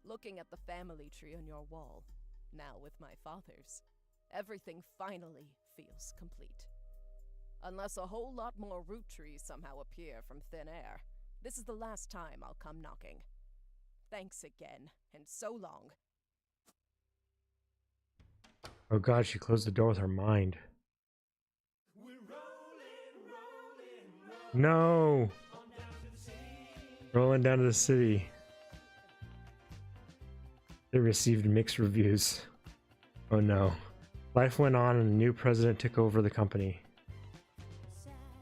Looking at the family tree on your wall, now with my father's, everything finally feels complete. Unless a whole lot more Roottrees somehow appear from thin air, this is the last time I'll come knocking. Thanks again, and so long. Oh god, she closed the door with her mind. No! Rolling down to the city. They received mixed reviews. Oh no. Life went on and a new president took over the company.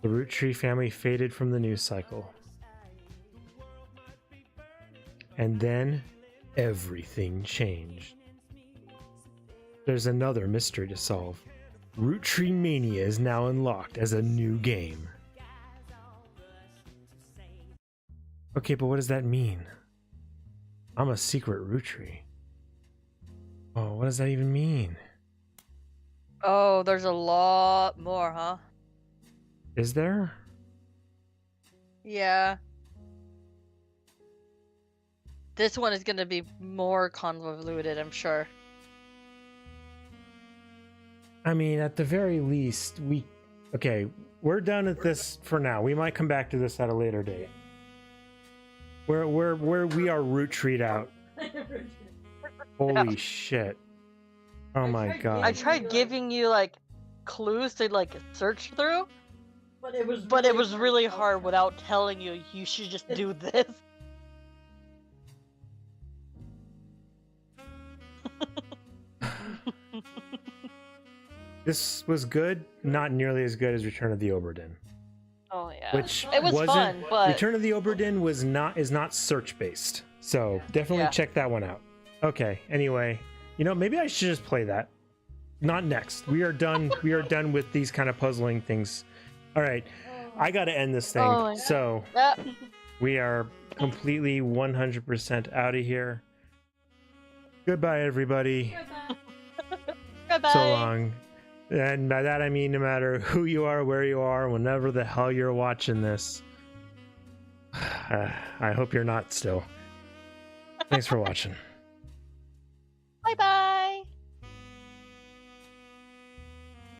The Roottree family faded from the news cycle. And then everything changed. There's another mystery to solve. Roottree Mania is now unlocked as a new game. Okay, but what does that mean? I'm a secret Roottree. Oh, what does that even mean? Oh, there's a lot more, huh? Is there? Yeah. This one is gonna be more convoluted, I'm sure. I mean, at the very least, we're done at this for now. We might come back to this at a later date. We are Rootreed out. Holy shit. Oh my god. I tried giving you like clues to like search through, but it was really hard without telling you you should just do this. This was good, not nearly as good as Return of the Oberdin. Oh yeah. Which it was wasn't fun, but Return of the Oberdin is not search based. So definitely check that one out. Okay, anyway, maybe I should just play that. Not next. We are done with these kind of puzzling things. All right. I got to end this thing. So we are completely 100% out of here. Goodbye, everybody. Goodbye. So long. And by that I mean no matter who you are, where you are, whenever the hell you're watching this. I hope you're not still. Thanks for watching.